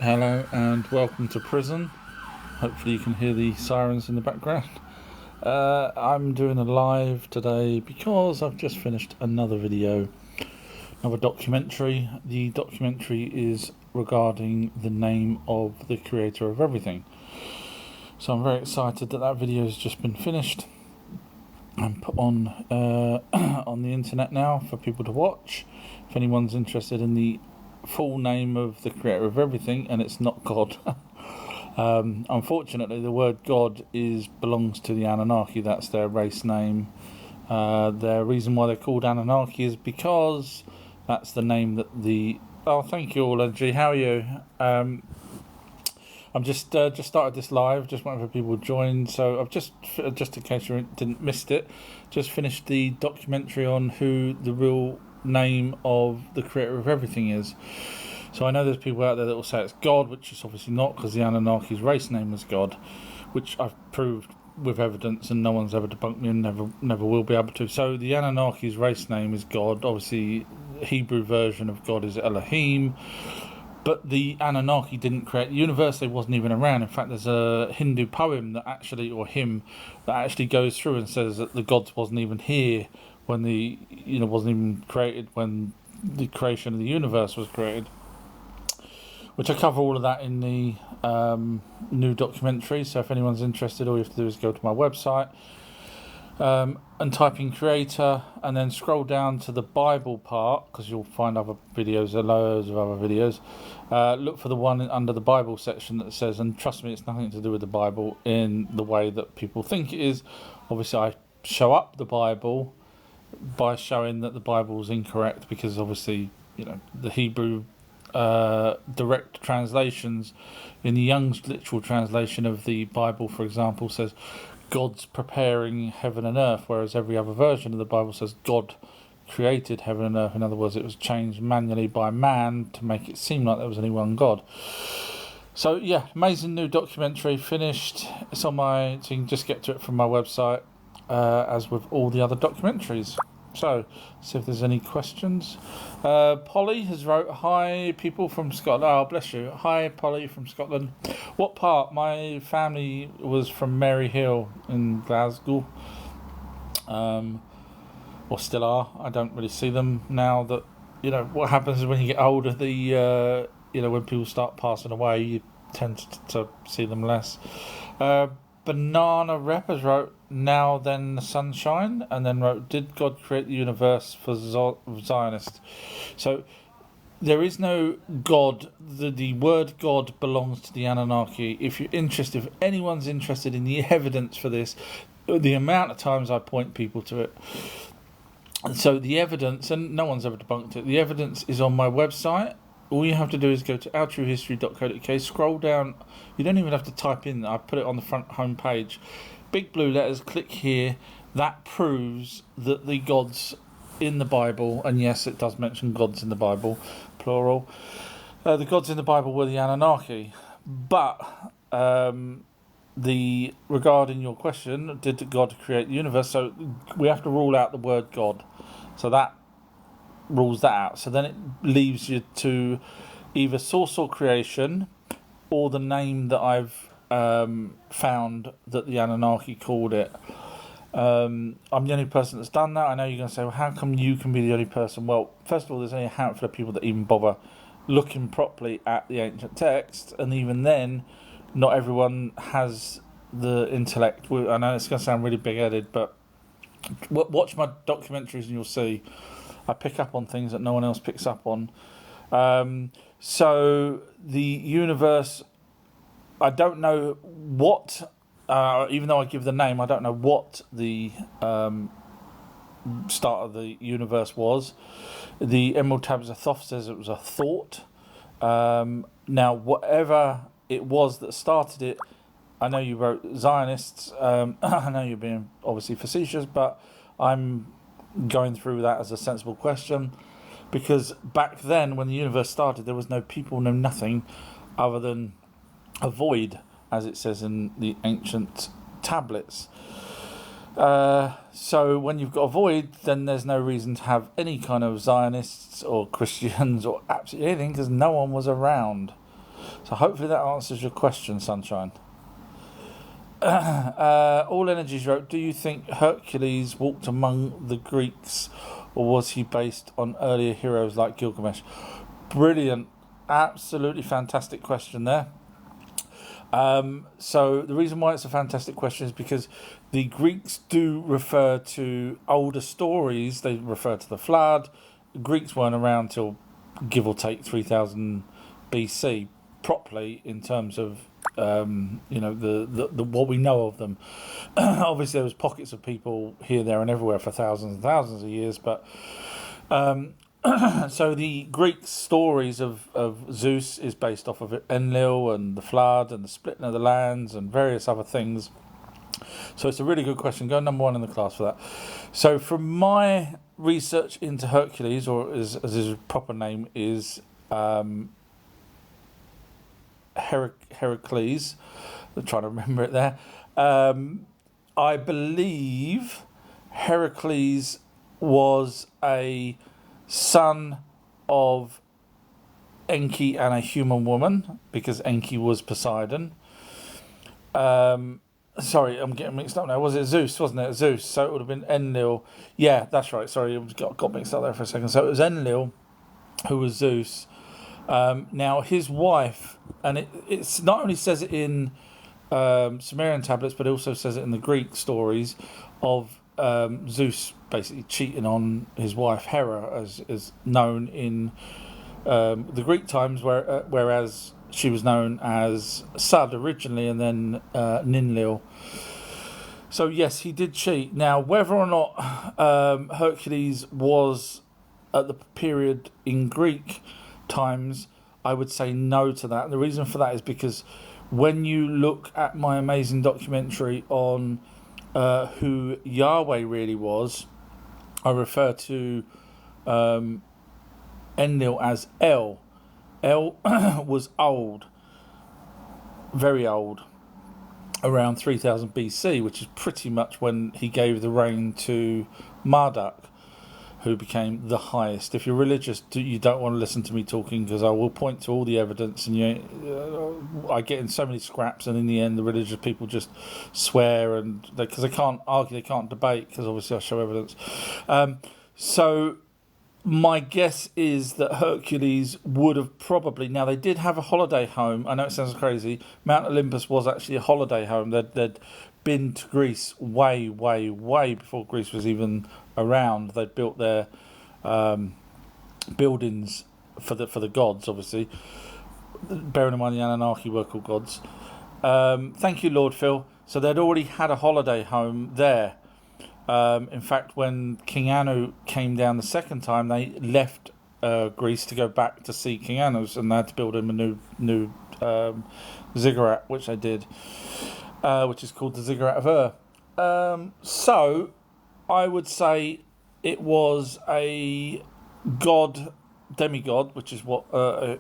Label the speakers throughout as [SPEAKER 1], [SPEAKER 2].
[SPEAKER 1] Hello and welcome to prison. Hopefully you can hear the sirens in the background. I'm doing a live today because I've just finished another video, another documentary. The documentary is regarding the name of the creator of everything. So I'm very excited that that video has just been finished and put on on the internet now for people to watch. If anyone's interested in the full name of the creator of everything, and it's not God. Unfortunately, the word God belongs to the Anunnaki. That's their race name. The reason why they're called Anunnaki is because that's the name that the... Oh, thank you all, Angie. How are you? I'm just started this live, just waiting for people to join. So I've just in case you didn't missed it, just finished the documentary on who the real name of the creator of everything is. So I know there's people out there that will say it's God, which is obviously not, because the Anunnaki's race name was God, which I've proved with evidence, and no one's ever debunked me and never will be able to. So the Anunnaki's race name is God. Obviously, the Hebrew version of God is Elohim. But the Anunnaki didn't create the universe. They wasn't even around. In fact, there's a Hindu poem that actually, or hymn, that actually goes through and says that the gods wasn't even here when wasn't even created when the creation of the universe was created. Which I cover all of that in the new documentary. So if anyone's interested, all you have to do is go to my website and type in creator, and then scroll down to the Bible part, because you'll find other videos, there are loads of other videos. Look for the one under the Bible section that says, and trust me, it's nothing to do with the Bible in the way that people think it is. Obviously, I show up the Bible by showing that the Bible is incorrect, because obviously, the Hebrew direct translations, in the Young's literal translation of the Bible, for example, says God's preparing heaven and earth, whereas every other version of the Bible says God created heaven and earth. In other words, it was changed manually by man to make it seem like there was only one God. So yeah, amazing new documentary, finished. It's on so you can just get to it from my website, as with all the other documentaries. So, see if there's any questions. Polly has wrote, hi, people from Scotland. Oh, bless you. Hi, Polly from Scotland. What part? My family was from Maryhill in Glasgow. Or still are. I don't really see them now that, what happens is when you get older, when people start passing away, you tend to see them less. Banana Rappers wrote, now then the sunshine, and then wrote, did God create the universe for Zionists? So there is no God. The word God belongs to the Anunnaki. If anyone's interested in the evidence for this, the amount of times I point people to it. So the evidence, and no one's ever debunked it, the evidence is on my website. All you have to do is go to ourtruehistory.co.uk, scroll down. You don't even have to type in. I put it on the front home page. Big blue letters, click here. That proves that the gods in the Bible, and yes, it does mention gods in the Bible, plural. The gods in the Bible were the Anunnaki. But regarding your question, did God create the universe? So we have to rule out the word God. So that rules that out. So then it leaves you to either source or creation, or the name that I've found that the Anunnaki called it. I'm the only person that's done that. I know you're going to say, well, how come you can be the only person? Well, first of all, there's only a handful of people that even bother looking properly at the ancient text, and even then, not everyone has the intellect. I know it's going to sound really big-headed, but watch my documentaries and you'll see I pick up on things that no one else picks up on. So the universe, I don't know what, even though I give the name, I don't know what the start of the universe was. The Emerald Tablets of Thoth says it was a thought. Now, whatever it was that started it, I know you wrote Zionists. I know you're being obviously facetious, but I'm going through that as a sensible question, because back then when the universe started, there was no people, no nothing other than a void, as it says in the ancient tablets. So when you've got a void, then there's no reason to have any kind of Zionists or Christians or absolutely anything, because no one was around. So hopefully that answers your question, Sunshine. All Energies wrote, do you think Hercules walked among the Greeks, or was he based on earlier heroes like Gilgamesh? Brilliant, absolutely fantastic question there. So the reason why it's a fantastic question is because the Greeks do refer to older stories. They refer to the flood. The Greeks weren't around till, give or take, 3000 BC properly in terms of the what we know of them. Obviously, there was pockets of people here, there, and everywhere for thousands and thousands of years, but. So the Greek stories of Zeus is based off of Enlil and the flood and the splitting of the lands and various other things. So it's a really good question. Go number 1 in the class for that. So from my research into Hercules, or as his proper name is Hercules, I'm trying to remember it there. I believe Hercules was a son of Enki and a human woman, because Enki was Poseidon. Sorry, I'm getting mixed up now. Was it Zeus? Wasn't it Zeus? So it would have been Enlil. Yeah, that's right. Sorry, I got mixed up there for a second. So it was Enlil who was Zeus. Now his wife, and it's not only says it in Sumerian tablets, but it also says it in the Greek stories of Zeus basically cheating on his wife Hera, as is known in the Greek times, whereas she was known as Sud originally, and then Ninlil. So yes, he did cheat. Now, whether or not Hercules was at the period in Greek times, I would say no to that. And the reason for that is because when you look at my amazing documentary on who Yahweh really was, I refer to Enlil as El. El was old, very old, around 3000 BC, which is pretty much when he gave the reign to Marduk, who became the highest. If you're religious, you don't want to listen to me talking, because I will point to all the evidence, and I get in so many scraps, and in the end the religious people just swear, and because they can't argue, they can't debate, because obviously I show evidence. So my guess is that Hercules would have probably... Now, they did have a holiday home. I know it sounds crazy. Mount Olympus was actually a holiday home. They'd been to Greece way, way, way before Greece was even around. They'd built their buildings for the gods, obviously. Bearing in mind the Anunnaki were called gods. Thank you, Lord Phil. So they'd already had a holiday home there. In fact, when King Anu came down the second time, they left Greece to go back to see King Anu's, and they had to build him a new ziggurat, which they did, which is called the Ziggurat of Ur. So I would say it was a god, demigod, which is what a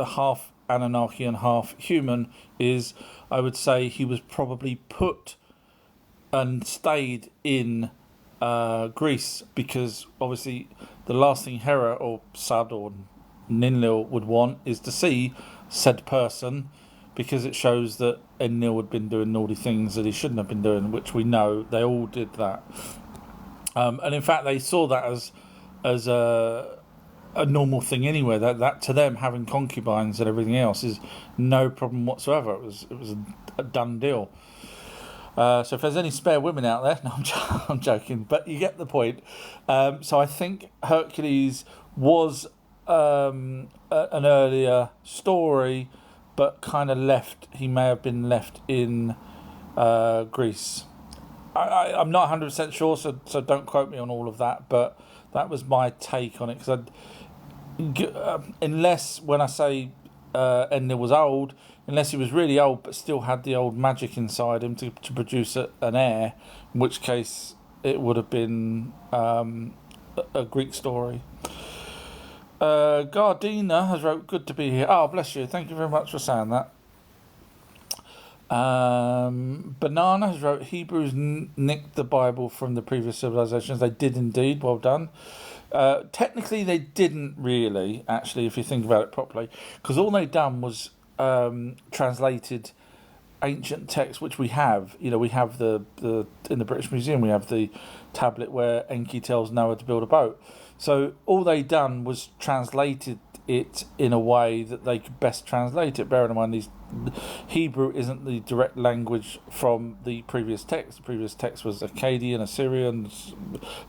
[SPEAKER 1] half Anunnaki and half human is. I would say he was probably put and stayed in Greece, because obviously the last thing Hera or Sud or Ninlil would want is to see said person, because it shows that Enlil had been doing naughty things that he shouldn't have been doing, which we know they all did that. And in fact, they saw that as a normal thing anyway. That to them, having concubines and everything else is no problem whatsoever. It was a done deal. So if there's any spare women out there, no, I'm joking, but you get the point. So I think Hercules was an earlier story, but kind of left. He may have been left in Greece. I'm not 100% sure, so don't quote me on all of that. But that was my take on it. Because unless when I say Enlil was old, unless he was really old but still had the old magic inside him to produce an heir, in which case it would have been a Greek story. Gardina has wrote, good to be here. Oh, bless you. Thank you very much for saying that. Banana has wrote, Hebrews nicked the Bible from the previous civilizations. They did indeed. Well done. Technically, they didn't really, actually, if you think about it properly, because all they'd done was translated ancient texts, which we have. We have the in the British Museum, we have the tablet where Enki tells Noah to build a boat. So all they done was translated it in a way that they could best translate it. Bearing in mind, Hebrew isn't the direct language from the previous text. The previous text was Akkadian, Assyrian,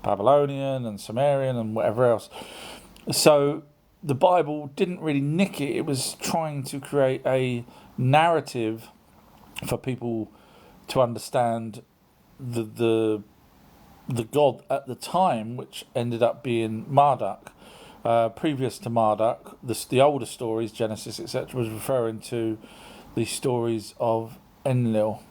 [SPEAKER 1] Babylonian, and Sumerian, and whatever else. So the Bible didn't really nick it. It was trying to create a narrative for people to understand the god at the time, which ended up being Marduk. Previous to Marduk, the older stories, Genesis, etc., was referring to the stories of Enlil.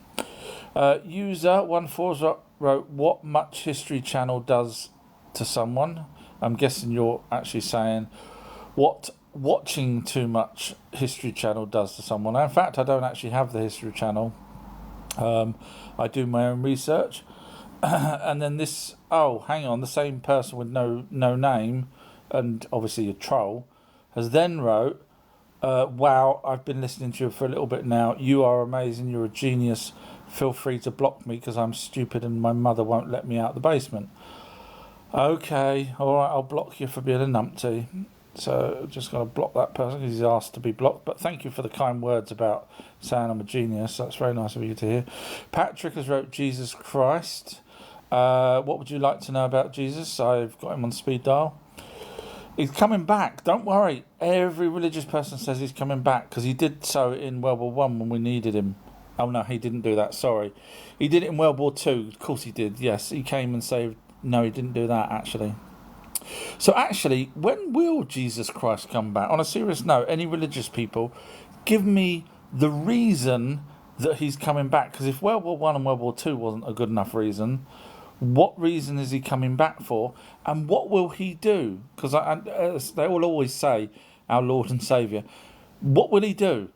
[SPEAKER 1] User 14 wrote, "What much History Channel does to someone?" I'm guessing you're actually saying what watching too much History Channel does to someone. In fact, I don't actually have the History Channel. I do my own research. And then this, hang on, the same person with no name, and obviously a troll, has then wrote, "Wow, I've been listening to you for a little bit now. You are amazing. You're a genius. Feel free to block me because I'm stupid and my mother won't let me out the basement." Okay, all right, I'll block you for being a numpty. So just going to block that person because he's asked to be blocked. But thank you for the kind words about saying I'm a genius. That's very nice of you to hear. Patrick has wrote, "Jesus Christ. What would you like to know about Jesus?" I've got him on speed dial. He's coming back. Don't worry. Every religious person says he's coming back because he did so in World War One when we needed him. Oh, no, he didn't do that. Sorry. He did it in World War Two. Of course he did. Yes, he came and saved... No, he didn't do that, actually. So, actually, when will Jesus Christ come back? On a serious note, any religious people, give me the reason that he's coming back. Because if World War One and World War Two wasn't a good enough reason... what reason is he coming back for, and what will he do? Because they will always say, our Lord and Saviour. What will he do?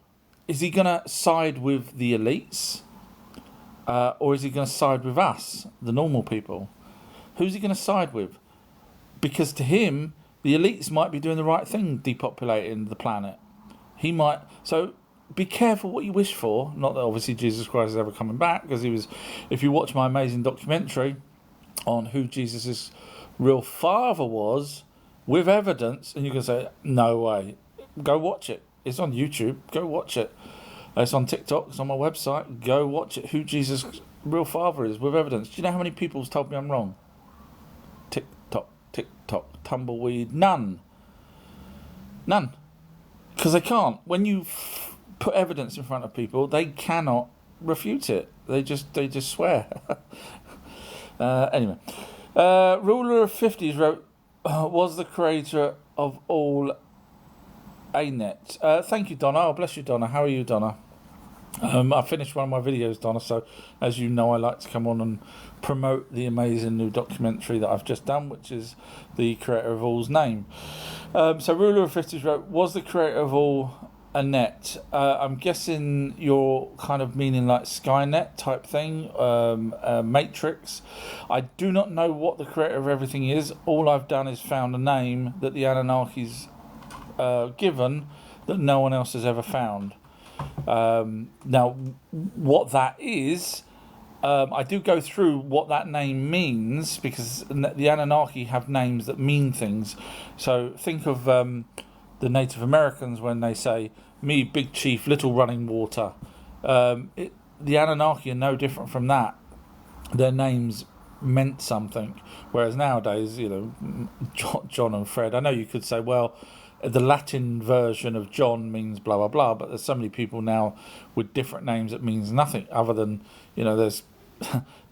[SPEAKER 1] Is he going to side with the elites? Or is he going to side with us, the normal people? Who's he going to side with? Because to him, the elites might be doing the right thing, depopulating the planet. He might... So be careful what you wish for. Not that obviously Jesus Christ is ever coming back, because he was... If you watch my amazing documentary on who Jesus' real father was, with evidence, and you can say, no way, go watch it. It's on YouTube, go watch it. It's on TikTok, it's on my website, go watch it, who Jesus' real father is, with evidence. Do you know how many people's told me I'm wrong? TikTok, tumbleweed, none. Because they can't. When you put evidence in front of people, they cannot refute it. They just swear. Anyway, Ruler of 50s wrote, "Was the creator of all a net?" Thank you, Donna. Oh, bless you, Donna. How are you, Donna? I finished one of my videos, Donna, so as you know, I like to come on and promote the amazing new documentary that I've just done, which is The Creator of All's Name. So Ruler of 50s wrote, "Was the creator of all a net?" I'm guessing you're kind of meaning like Skynet type thing, Matrix. I do not know what the creator of everything is. All I've done is found a name that the Anunnaki's given that no one else has ever found. Now, what that is, I do go through what that name means, because the Anunnaki have names that mean things. So think of the Native Americans when they say, "Me, big chief, little running water." The Anunnaki are no different from that. Their names meant something. Whereas nowadays, John and Fred, I know you could say, well, the Latin version of John means blah, blah, blah, but there's so many people now with different names that means nothing other than, there's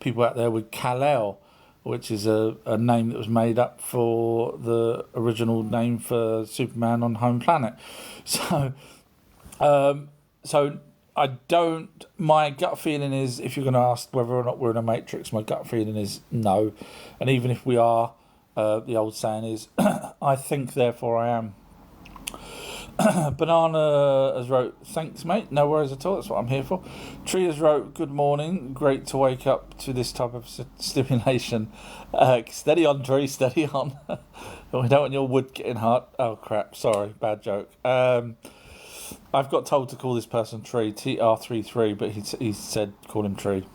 [SPEAKER 1] people out there with Kal-El, which is a name that was made up for the original name for Superman on home planet. So my gut feeling is, if you're going to ask whether or not we're in a matrix, my gut feeling is no. And even if we are, the old saying is, I think, therefore I am. Banana has wrote, "Thanks, mate. No worries at all. That's what I'm here for." Tree has wrote, "Good morning. Great to wake up to this type of stimulation." Steady on, Tree. Steady on. We don't want your wood getting hot. Oh, crap. Sorry. Bad joke. I've got told to call this person Tree, TR33, but he said call him Tree.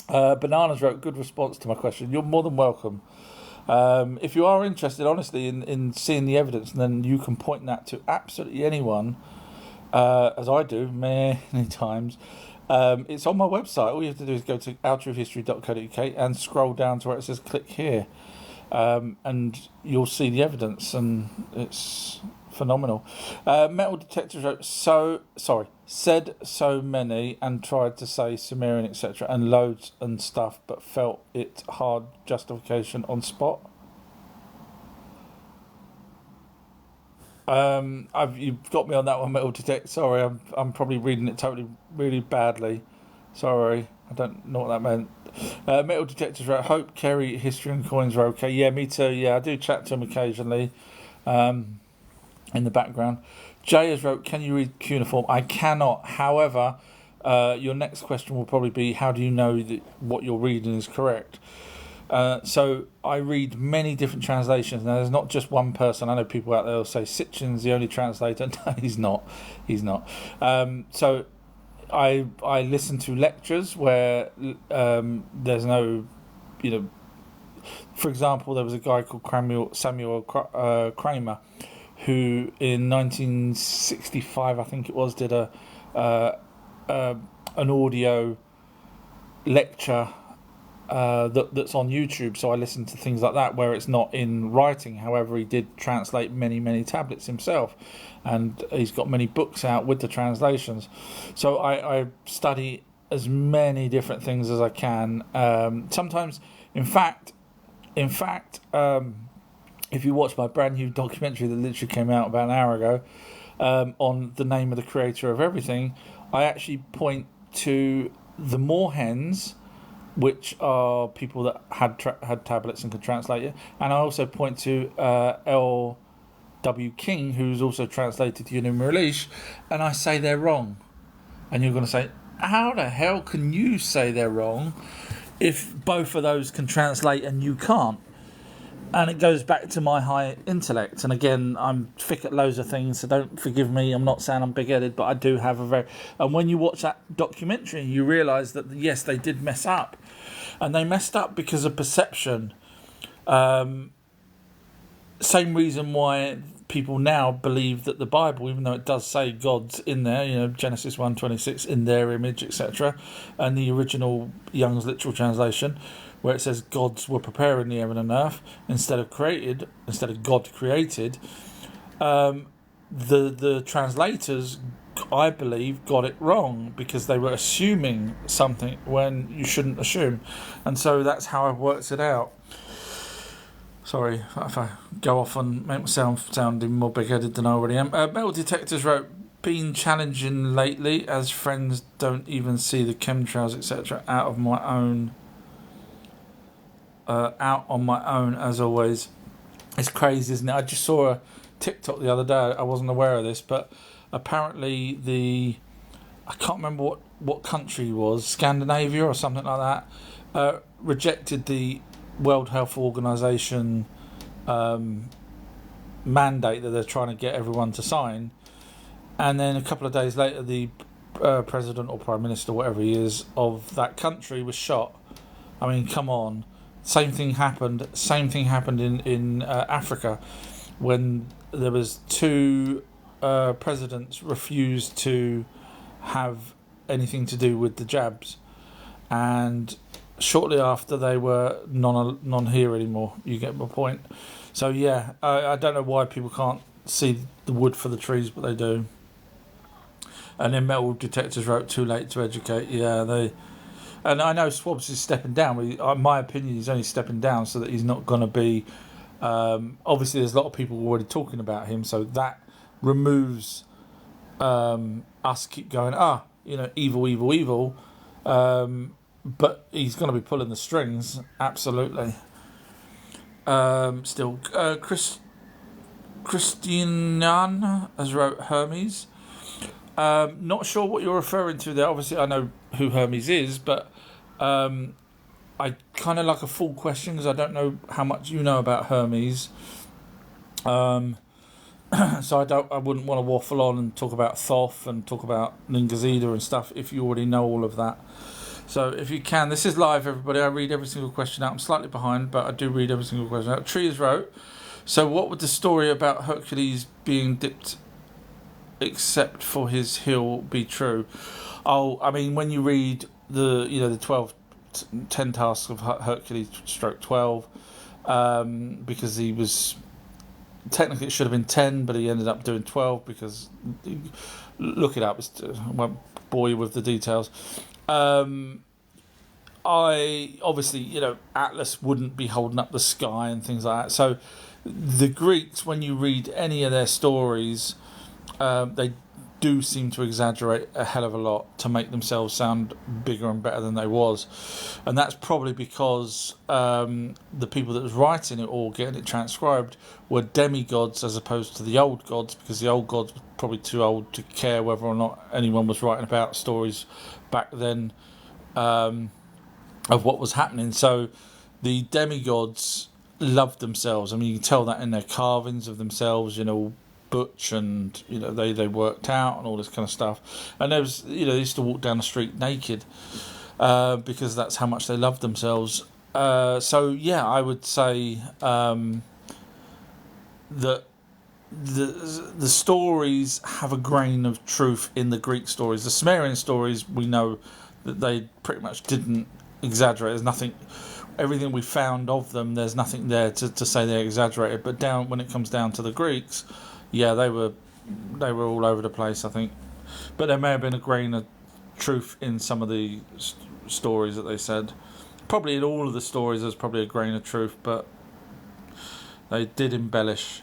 [SPEAKER 1] Bananas wrote, good response to my question. You're more than welcome. If you are interested, honestly, in seeing the evidence, then you can point that to absolutely anyone, as I do many times. It's on my website. All you have to do is go to outtruthhistory.co.uk and scroll down to where it says click here. And you'll see the evidence, and it's phenomenal. Metal detectors wrote, said so many and tried to say Sumerian, etc., and loads and stuff, but felt it hard justification on spot. You've got me on that one, Metal Detect. Sorry, I'm probably reading it really badly. Sorry, I don't know what that meant. Metal Detectors wrote, hope Kerry, history and coins are okay. Yeah, me too. Yeah, I do chat to him occasionally in the background. Jay has wrote, can you read cuneiform? I cannot. However, your next question will probably be, how do you know that what you're reading is correct? So I read many different translations. Now, there's not just one person. I know people out there will say Sitchin's the only translator. No, he's not. So I listen to lectures where there's no, for example, there was a guy called Samuel Kramer, who in 1965, I think it was, did an audio lecture that's on YouTube. So I listen to things like that where it's not in writing. However, he did translate many tablets himself, and he's got many books out with the translations. So I study as many different things as I can. Sometimes, in fact, if you watch my brand new documentary that literally came out about an hour ago on the name of the creator of everything, I actually point to the Moorhens, which are people that had tablets and could translate it, and I also point to L.W. King, who's also translated the Anomalies, and I say they're wrong. And you're going to say, how the hell can you say they're wrong if both of those can translate and you can't? And it goes back to my high intellect. And again, I'm thick at loads of things, so don't forgive me. I'm not saying I'm big-headed, but I do have a very... And when you watch that documentary, you realise that, yes, they did mess up. And they messed up because of perception. Same reason why people now believe that the Bible, even though it does say God's in there, Genesis 1:26, in their image, etc., and the original Young's literal translation, where it says gods were preparing the heaven and earth instead of God created, the translators, I believe, got it wrong because they were assuming something when you shouldn't assume. And so that's how I've worked it out. Sorry if I go off and make myself sounding more big-headed than I already am. Metal Detectors wrote, been challenging lately as friends don't even see the chemtrails, etc. out on my own as always. It's crazy, isn't it? I just saw a TikTok the other day. I wasn't aware of this, but apparently I can't remember what country it was, Scandinavia or something like that, rejected the World Health Organization mandate that they're trying to get everyone to sign, and then a couple of days later the president or prime minister, whatever he is, of that country was shot. I mean, come on. Same thing happened in Africa when there was two presidents refused to have anything to do with the jabs, and shortly after they were non here anymore. You get my point. So yeah, I don't know why people can't see the wood for the trees, but they do. And then Metal Detectors wrote, too late to educate. Yeah, and I know Swabs is stepping down. In my opinion, he's only stepping down so that he's not going to be... obviously, there's a lot of people already talking about him, so that removes us keep going, evil. But he's going to be pulling the strings, absolutely. Christian has wrote Hermes. Not sure what you're referring to there. Obviously, I know who Hermes is, but I kind of like a full question because I don't know how much you know about Hermes. So I wouldn't want to waffle on and talk about Thoth and talk about Ningazida and stuff if you already know all of that. So if you can, this is live, everybody. I read every single question out. I'm slightly behind, but I do read every single question out. Trees wrote, so what would the story about Hercules being dipped except for his heel be true? Oh, I mean, when you read the 10 tasks of Hercules stroke 12, because he was, technically it should have been 10, but he ended up doing 12 because, look it up, I won't bore you with the details. I obviously, Atlas wouldn't be holding up the sky and things like that. So the Greeks, when you read any of their stories, they do seem to exaggerate a hell of a lot to make themselves sound bigger and better than they was, and that's probably because the people that was writing it or getting it transcribed were demigods as opposed to the old gods, because the old gods were probably too old to care whether or not anyone was writing about stories back then of what was happening. So the demigods loved themselves. I mean, you can tell that in their carvings of themselves, butch, and they worked out and all this kind of stuff. And there was, they used to walk down the street naked because that's how much they loved themselves. So yeah, I would say that the stories have a grain of truth in the Greek stories. The Sumerian stories, we know that they pretty much didn't exaggerate. There's nothing. Everything we found of them, there's nothing there to say they exaggerated. But when it comes down to the Greeks, yeah, they were all over the place, I think. But there may have been a grain of truth in some of the stories that they said. Probably in all of the stories there's probably a grain of truth, but they did embellish.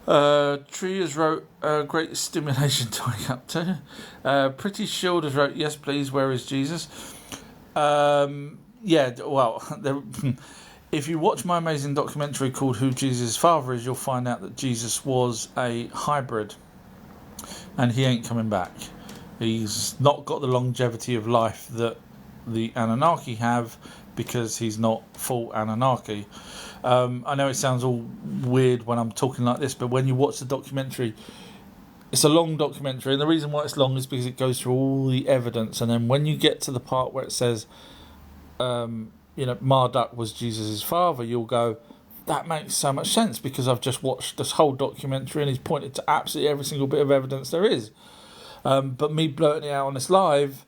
[SPEAKER 1] Trias wrote, great stimulation to wake up to. Pretty Shoulders wrote, yes please, where is Jesus? Yeah, well, if you watch my amazing documentary called Who Jesus' Father Is, you'll find out that Jesus was a hybrid, and he ain't coming back. He's not got the longevity of life that the Anunnaki have, because he's not full Anunnaki. I know it sounds all weird when I'm talking like this, but when you watch the documentary, it's a long documentary, and the reason why it's long is because it goes through all the evidence, and then when you get to the part where it says Marduk was Jesus' father, you'll go, that makes so much sense, because I've just watched this whole documentary and he's pointed to absolutely every single bit of evidence there is. But me blurting it out on this live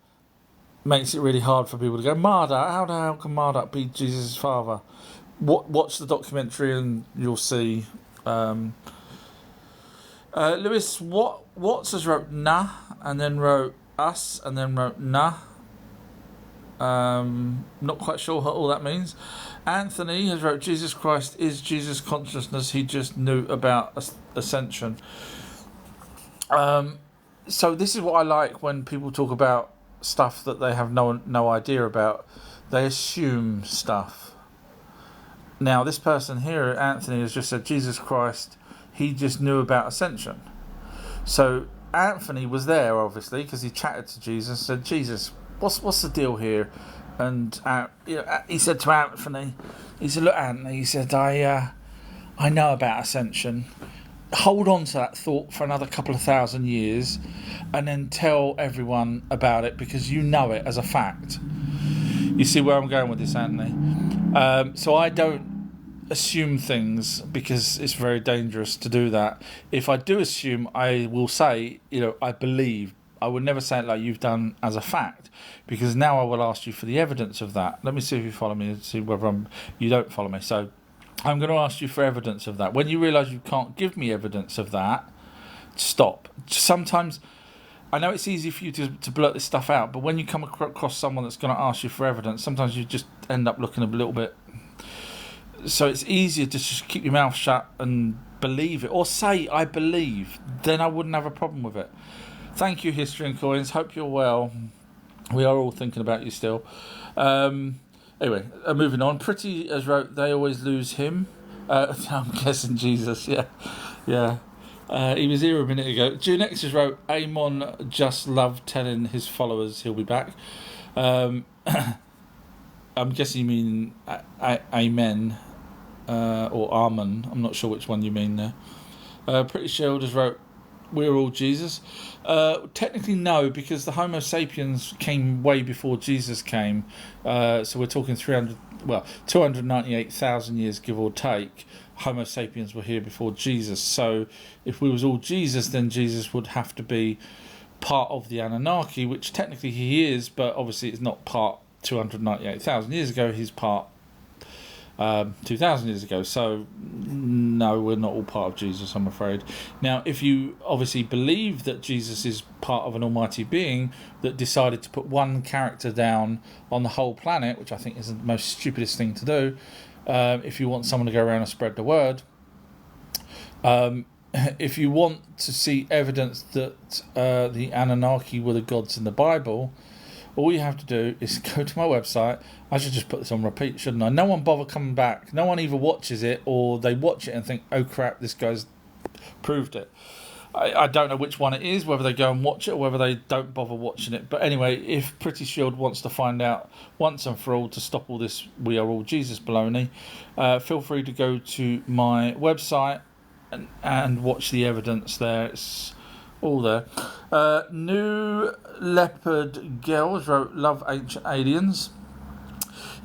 [SPEAKER 1] makes it really hard for people to go, Marduk, how the hell can Marduk be Jesus' father? Watch the documentary and you'll see. Lewis Watts has wrote nah, and then wrote us, and then wrote nah. Not quite sure what all that means. Anthony has wrote, Jesus Christ is Jesus consciousness, he just knew about Ascension. So this is what I like when people talk about stuff that they have no idea about. They assume stuff. Now this person here, Anthony, has just said Jesus Christ, he just knew about Ascension. So Anthony was there obviously because he chatted to Jesus, said, Jesus, what's the deal here? And he said to Anthony, he said, look, Anthony, he said, I know about Ascension. Hold on to that thought for another couple of thousand years and then tell everyone about it, because you know it as a fact. You see where I'm going with this, Anthony? So I don't assume things, because it's very dangerous to do that. If I do assume, I will say, I believe. I would never say it like you've done as a fact, because now I will ask you for the evidence of that. Let me see if you follow me and see whether you don't follow me. So I'm going to ask you for evidence of that. When you realise you can't give me evidence of that, stop. Sometimes, I know it's easy for you to blurt this stuff out, but when you come across someone that's going to ask you for evidence, sometimes you just end up looking a little bit. So it's easier to just keep your mouth shut and believe it, or say I believe. Then I wouldn't have a problem with it. Thank you, History and Coins. Hope you're well. We are all thinking about you still. Anyway, moving on. Pretty as wrote, they always lose him. I'm guessing Jesus. Yeah. He was here a minute ago. Junex has wrote, Amon just loved telling his followers he'll be back. I'm guessing you mean amen or amen. I'm not sure which one you mean there. Pretty Shield has wrote, we're all Jesus. Technically no, because the Homo sapiens came way before Jesus came. So we're talking 298,000 years, give or take. Homo sapiens were here before Jesus. So if we was all Jesus, then Jesus would have to be part of the Anunnaki, which technically he is, but obviously it's not part 298,000 years ago. He's part 2,000 years ago. So no, we're not all part of Jesus, I'm afraid. Now, if you obviously believe that Jesus is part of an almighty being that decided to put one character down on the whole planet, which I think is the most stupidest thing to do, if you want someone to go around and spread the word, if you want to see evidence that the Anunnaki were the gods in the Bible, all you have to do is go to my website. I should just put this on repeat, shouldn't I? No one bother coming back. No one either watches it or they watch it and think, oh crap, this guy's proved it. I don't know which one it is, whether they go and watch it or whether they don't bother watching it. But anyway, if Pretty Shield wants to find out once and for all to stop all this we are all Jesus baloney, feel free to go to my website and watch the evidence there. It's all there. New Leopard Girls wrote, love Ancient Aliens.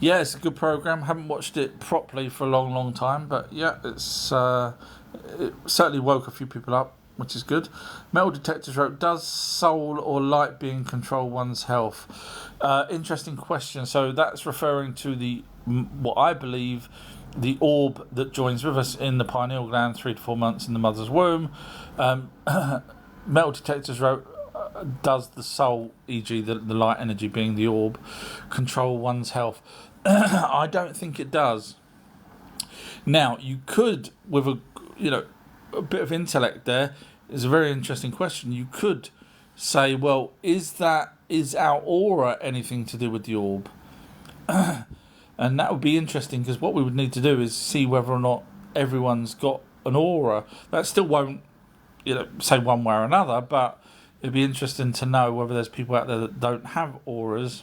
[SPEAKER 1] Yeah, it's a good program. Haven't watched it properly for a long time, but yeah, it certainly woke a few people up, which is good. Metal Detectors wrote, does soul or light being control one's health? Interesting question. So that's referring to what I believe the orb that joins with us in the pineal gland 3 to 4 months in the mother's womb. Metal Detectors wrote, does the soul, e.g. the light energy being the orb, control one's health? I don't think it does. Now, you could, with a bit of intellect there, is a very interesting question. You could say, well, is our aura anything to do with the orb? And that would be interesting, because what we would need to do is see whether or not everyone's got an aura. That still won't say one way or another, but it'd be interesting to know whether there's people out there that don't have auras.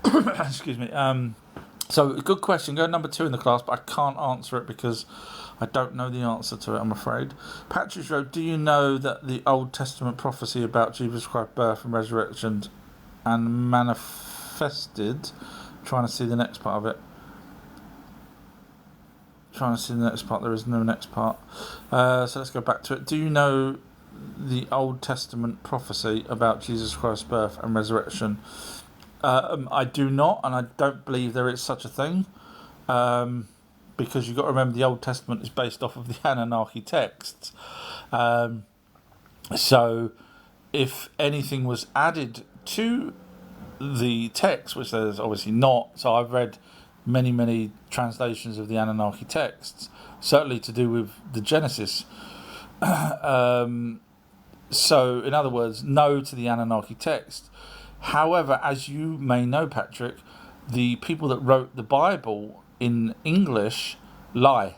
[SPEAKER 1] Excuse me. So, good question. Go number 2 in the class, but I can't answer it because I don't know the answer to it, I'm afraid. Patrick wrote, do you know that the Old Testament prophecy about Jesus Christ's birth and resurrection and manifested... Trying to see the next part of it. There is no next part. So let's go back to it. Do you know the Old Testament prophecy about Jesus Christ's birth and resurrection? I do not, and I don't believe there is such a thing. Because you've got to remember the Old Testament is based off of the Anunnaki texts. So if anything was added to the text, which there's obviously not, so I've read many translations of the Anunnaki texts, certainly to do with the Genesis. So in other words, no to the Anunnaki text. However, as you may know, Patrick, the people that wrote the Bible in English lie.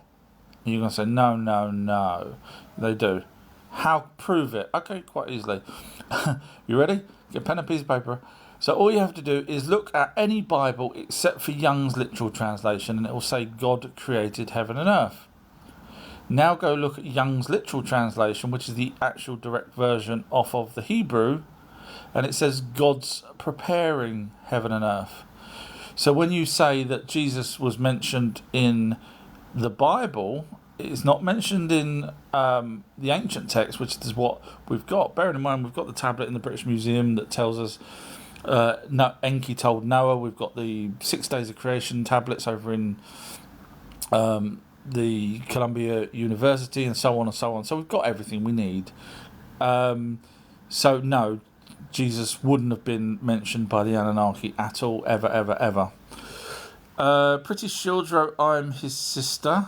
[SPEAKER 1] And you're going to say, no, they do. How? Prove it. Okay, quite easily. You ready? Get a pen and piece of paper. So all you have to do is look at any Bible except for Young's literal translation, and it will say God created heaven and earth. Now go look at Young's literal translation, which is the actual direct version off of the Hebrew, and it says God's preparing heaven and earth. So when you say that Jesus was mentioned in the Bible, it's not mentioned in the ancient text, which is what we've got. Bearing in mind, we've got the tablet in the British Museum that tells us Enki told Noah. We've got the 6 Days of Creation tablets over in the Columbia University, and so on and so on. So we've got everything we need. So no, Jesus wouldn't have been mentioned by the Anunnaki at all, ever. Pretty Shields wrote, I'm his sister.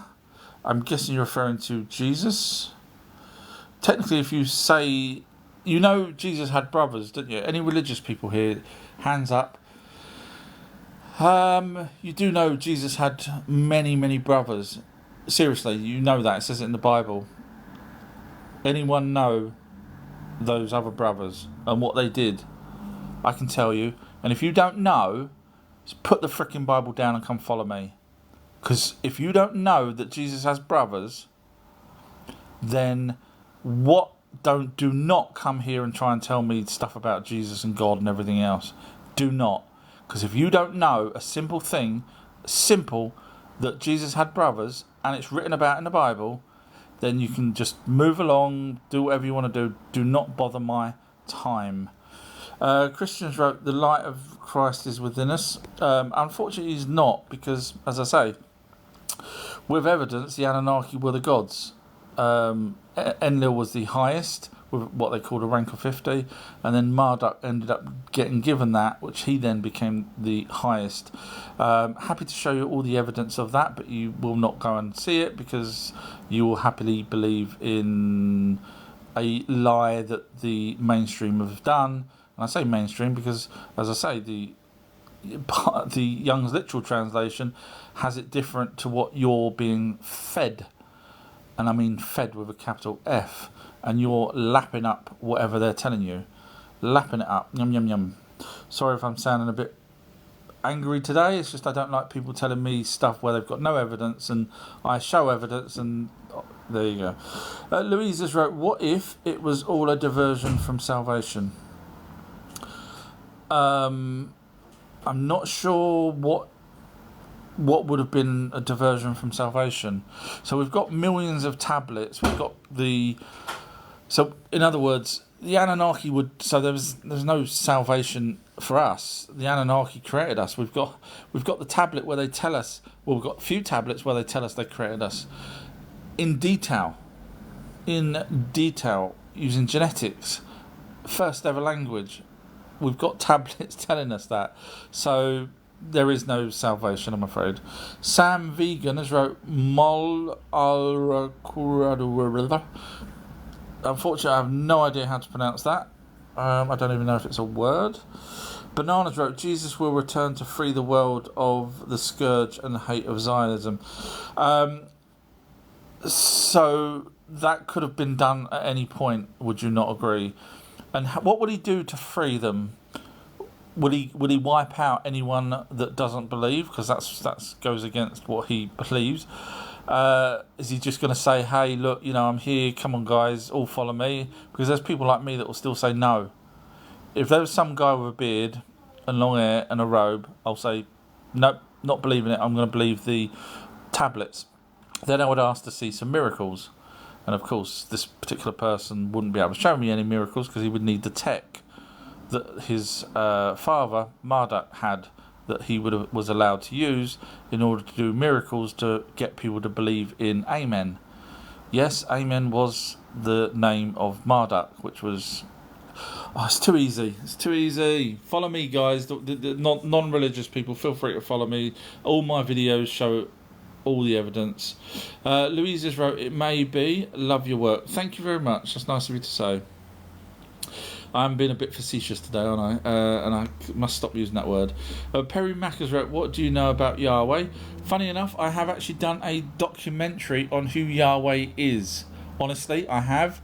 [SPEAKER 1] I'm guessing you're referring to Jesus. Technically, if you say... You know Jesus had brothers, don't you? Any religious people here? Hands up. You do know Jesus had many brothers. Seriously, you know that. It says it in the Bible. Anyone know those other brothers and what they did? I can tell you. And if you don't know, just put the frickin' Bible down and come follow me. Because if you don't know that Jesus has brothers, then do not come here and try and tell me stuff about Jesus and God and everything else. Do not. Because if you don't know a simple thing, that Jesus had brothers, and it's written about in the Bible, then you can just move along, do whatever you want to do. Do not bother my time. Christians wrote, the light of Christ is within us. Unfortunately, he's not, because, as I say, with evidence, the Anunnaki were the gods. Enlil was the highest, with what they called a rank of 50, and then Marduk ended up getting given that, which he then became the highest. Happy to show you all the evidence of that, but you will not go and see it, because you will happily believe in a lie that the mainstream have done. And I say mainstream because, as I say, the Young's literal translation has it different to what you're being fed. And I mean fed with a capital F. And you're lapping up whatever they're telling you. Lapping it up. Yum, yum, yum. Sorry if I'm sounding a bit angry today. It's just I don't like people telling me stuff where they've got no evidence, and I show evidence, and there you go. Louise has wrote, what if it was all a diversion from salvation? I'm not sure what would have been a diversion from salvation. So we've got millions of tablets. We've got so in other words, the Anunnaki there's no salvation for us. The Anunnaki created us. We've got the tablet where they tell us. Well, we've got a few tablets where they tell us they created us in detail, using genetics, first ever language. We've got tablets telling us that. So there is no salvation, I'm afraid. Sam Vegan has wrote Mol al. Unfortunately, I have no idea how to pronounce that. I don't even know if it's a word. Bananas wrote, Jesus will return to free the world of the scourge and hate of Zionism. So that could have been done at any point, would you not agree? And what would he do to free them? Would he wipe out anyone that doesn't believe? Because that goes against what he believes. Is he just going to say, hey, look, I'm here, come on guys, all follow me? Because there's people like me that will still say no. If there was some guy with a beard and long hair and a robe, I'll say, nope, not believing it, I'm going to believe the tablets. Then I would ask to see some miracles. And of course, this particular person wouldn't be able to show me any miracles because he would need the tech that his father, Marduk, had, that he was allowed to use in order to do miracles to get people to believe in Amen. Yes, Amen was the name of Marduk, which was... Oh, it's too easy. It's too easy. Follow me, guys. The non-religious people, feel free to follow me. All my videos show all the evidence. Louise has wrote, it may be. Love your work. Thank you very much. That's nice of you to say. I'm being a bit facetious today, aren't I? And I must stop using that word. Perry Mack has wrote, what do you know about Yahweh? Funny enough, I have actually done a documentary on who Yahweh is. Honestly, I have.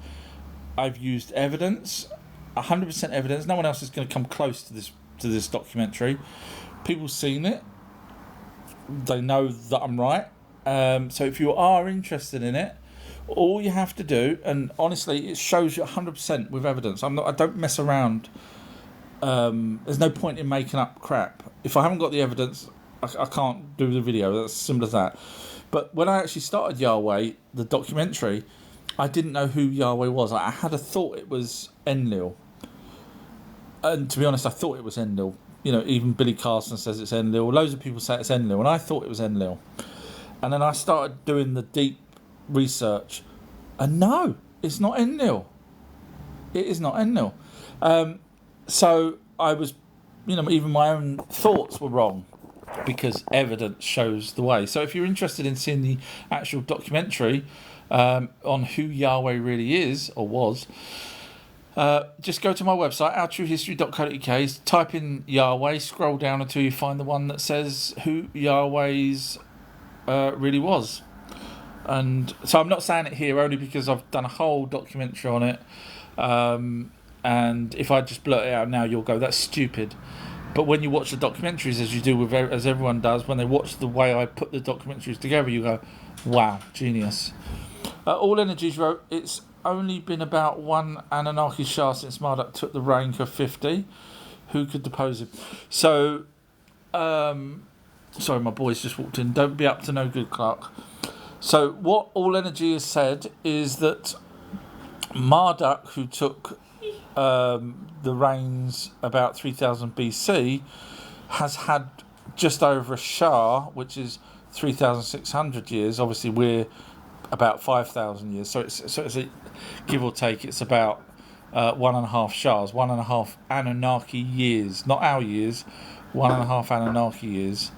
[SPEAKER 1] I've used evidence, 100% evidence. No one else is going to come close to this documentary. People seen it. They know that I'm right. So if you are interested in it, all you have to do, and honestly, it shows you 100% with evidence. I don't mess around. There's no point in making up crap. If I haven't got the evidence, I can't do the video. That's as simple as that. But when I actually started Yahweh, the documentary, I didn't know who Yahweh was. I had a thought it was Enlil. And to be honest, I thought it was Enlil. Even Billy Carson says it's Enlil. Loads of people say it's Enlil, and I thought it was Enlil. And then I started doing the deep research, and no, it's not Enlil. It is not Enlil. So I was, even my own thoughts were wrong, because evidence shows the way. So if you're interested in seeing the actual documentary on who Yahweh really is or was, just go to my website, ourtruehistory.co.uk, type in Yahweh, scroll down until you find the one that says who Yahweh's really was. And so I'm not saying it here only because I've done a whole documentary on it, and if I just blurt it out now, you'll go, that's stupid. But when you watch the documentaries, as you do as everyone does, when they watch the way I put the documentaries together, you go, wow, genius. All Energies wrote, it's only been about one Anunnaki Shah since Marduk took the rank of 50. Who could depose him? So, sorry, my boys just walked in. Don't be up to no good, Clark. So, what All Energy has said is that Marduk, who took the reigns about 3000 BC, has had just over a Shah, which is 3,600 years. Obviously, we're about 5,000 years. So it's a give or take. It's about 1.5 Shahs, 1.5 Anunnaki years, not our years, 1.5 Anunnaki years.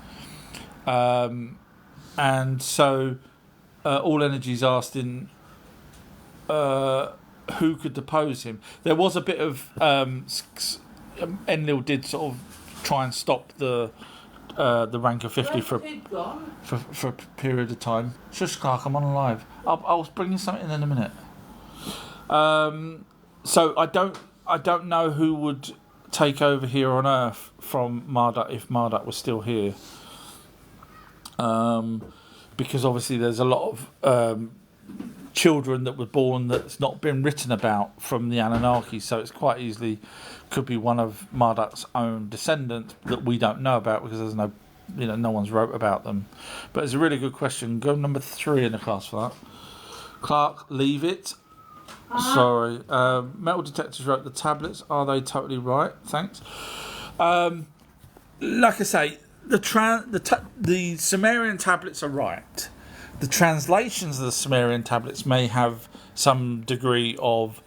[SPEAKER 1] And so All Energies asked in who could depose him. There was a bit of Enlil did sort of try and stop the rank of 50 for a period of time. Shush, Clark, I'm on live. I'll bring you something in a minute. So I don't know who would take over here on Earth from Marduk if Marduk was still here. Because obviously there's a lot of children that were born that's not been written about from the Anunnaki, so it's quite easily could be one of Marduk's own descendants that we don't know about because there's no one's wrote about them. But it's a really good question. Go number 3 in the class for that. Clark, leave it. Sorry. Metal Detectors wrote the tablets. Are they totally right? Thanks. Like I say, the Sumerian tablets are right. The translations of the Sumerian tablets may have some degree of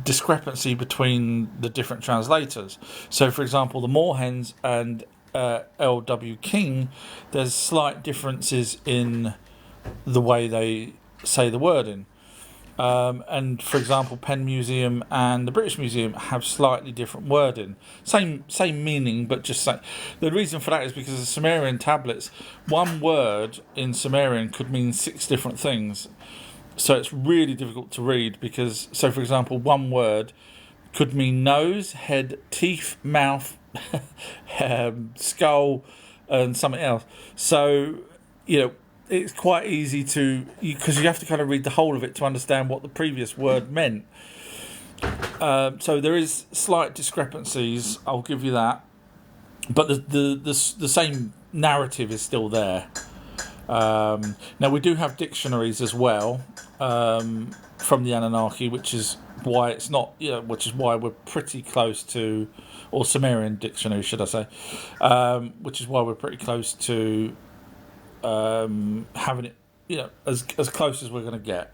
[SPEAKER 1] discrepancy between the different translators. So, for example, the Moorhens and L.W. King, there's slight differences in the way they say the wording. And for example, Penn Museum and the British Museum have slightly different wording. Same meaning, but just say. The reason for that is because the Sumerian tablets, one word in Sumerian could mean 6 different things. So it's really difficult to read because, so for example, one word could mean nose, head, teeth, mouth, skull, and something else. So, it's quite easy to, because you have to kind of read the whole of it to understand what the previous word meant. So there is slight discrepancies, I'll give you that. But the same narrative is still there. Now we do have dictionaries as well from the Anunnaki, which is why it's not, which is why we're pretty close to, or Sumerian dictionary, should I say, which is why we're pretty close to having it, as close as we're going to get.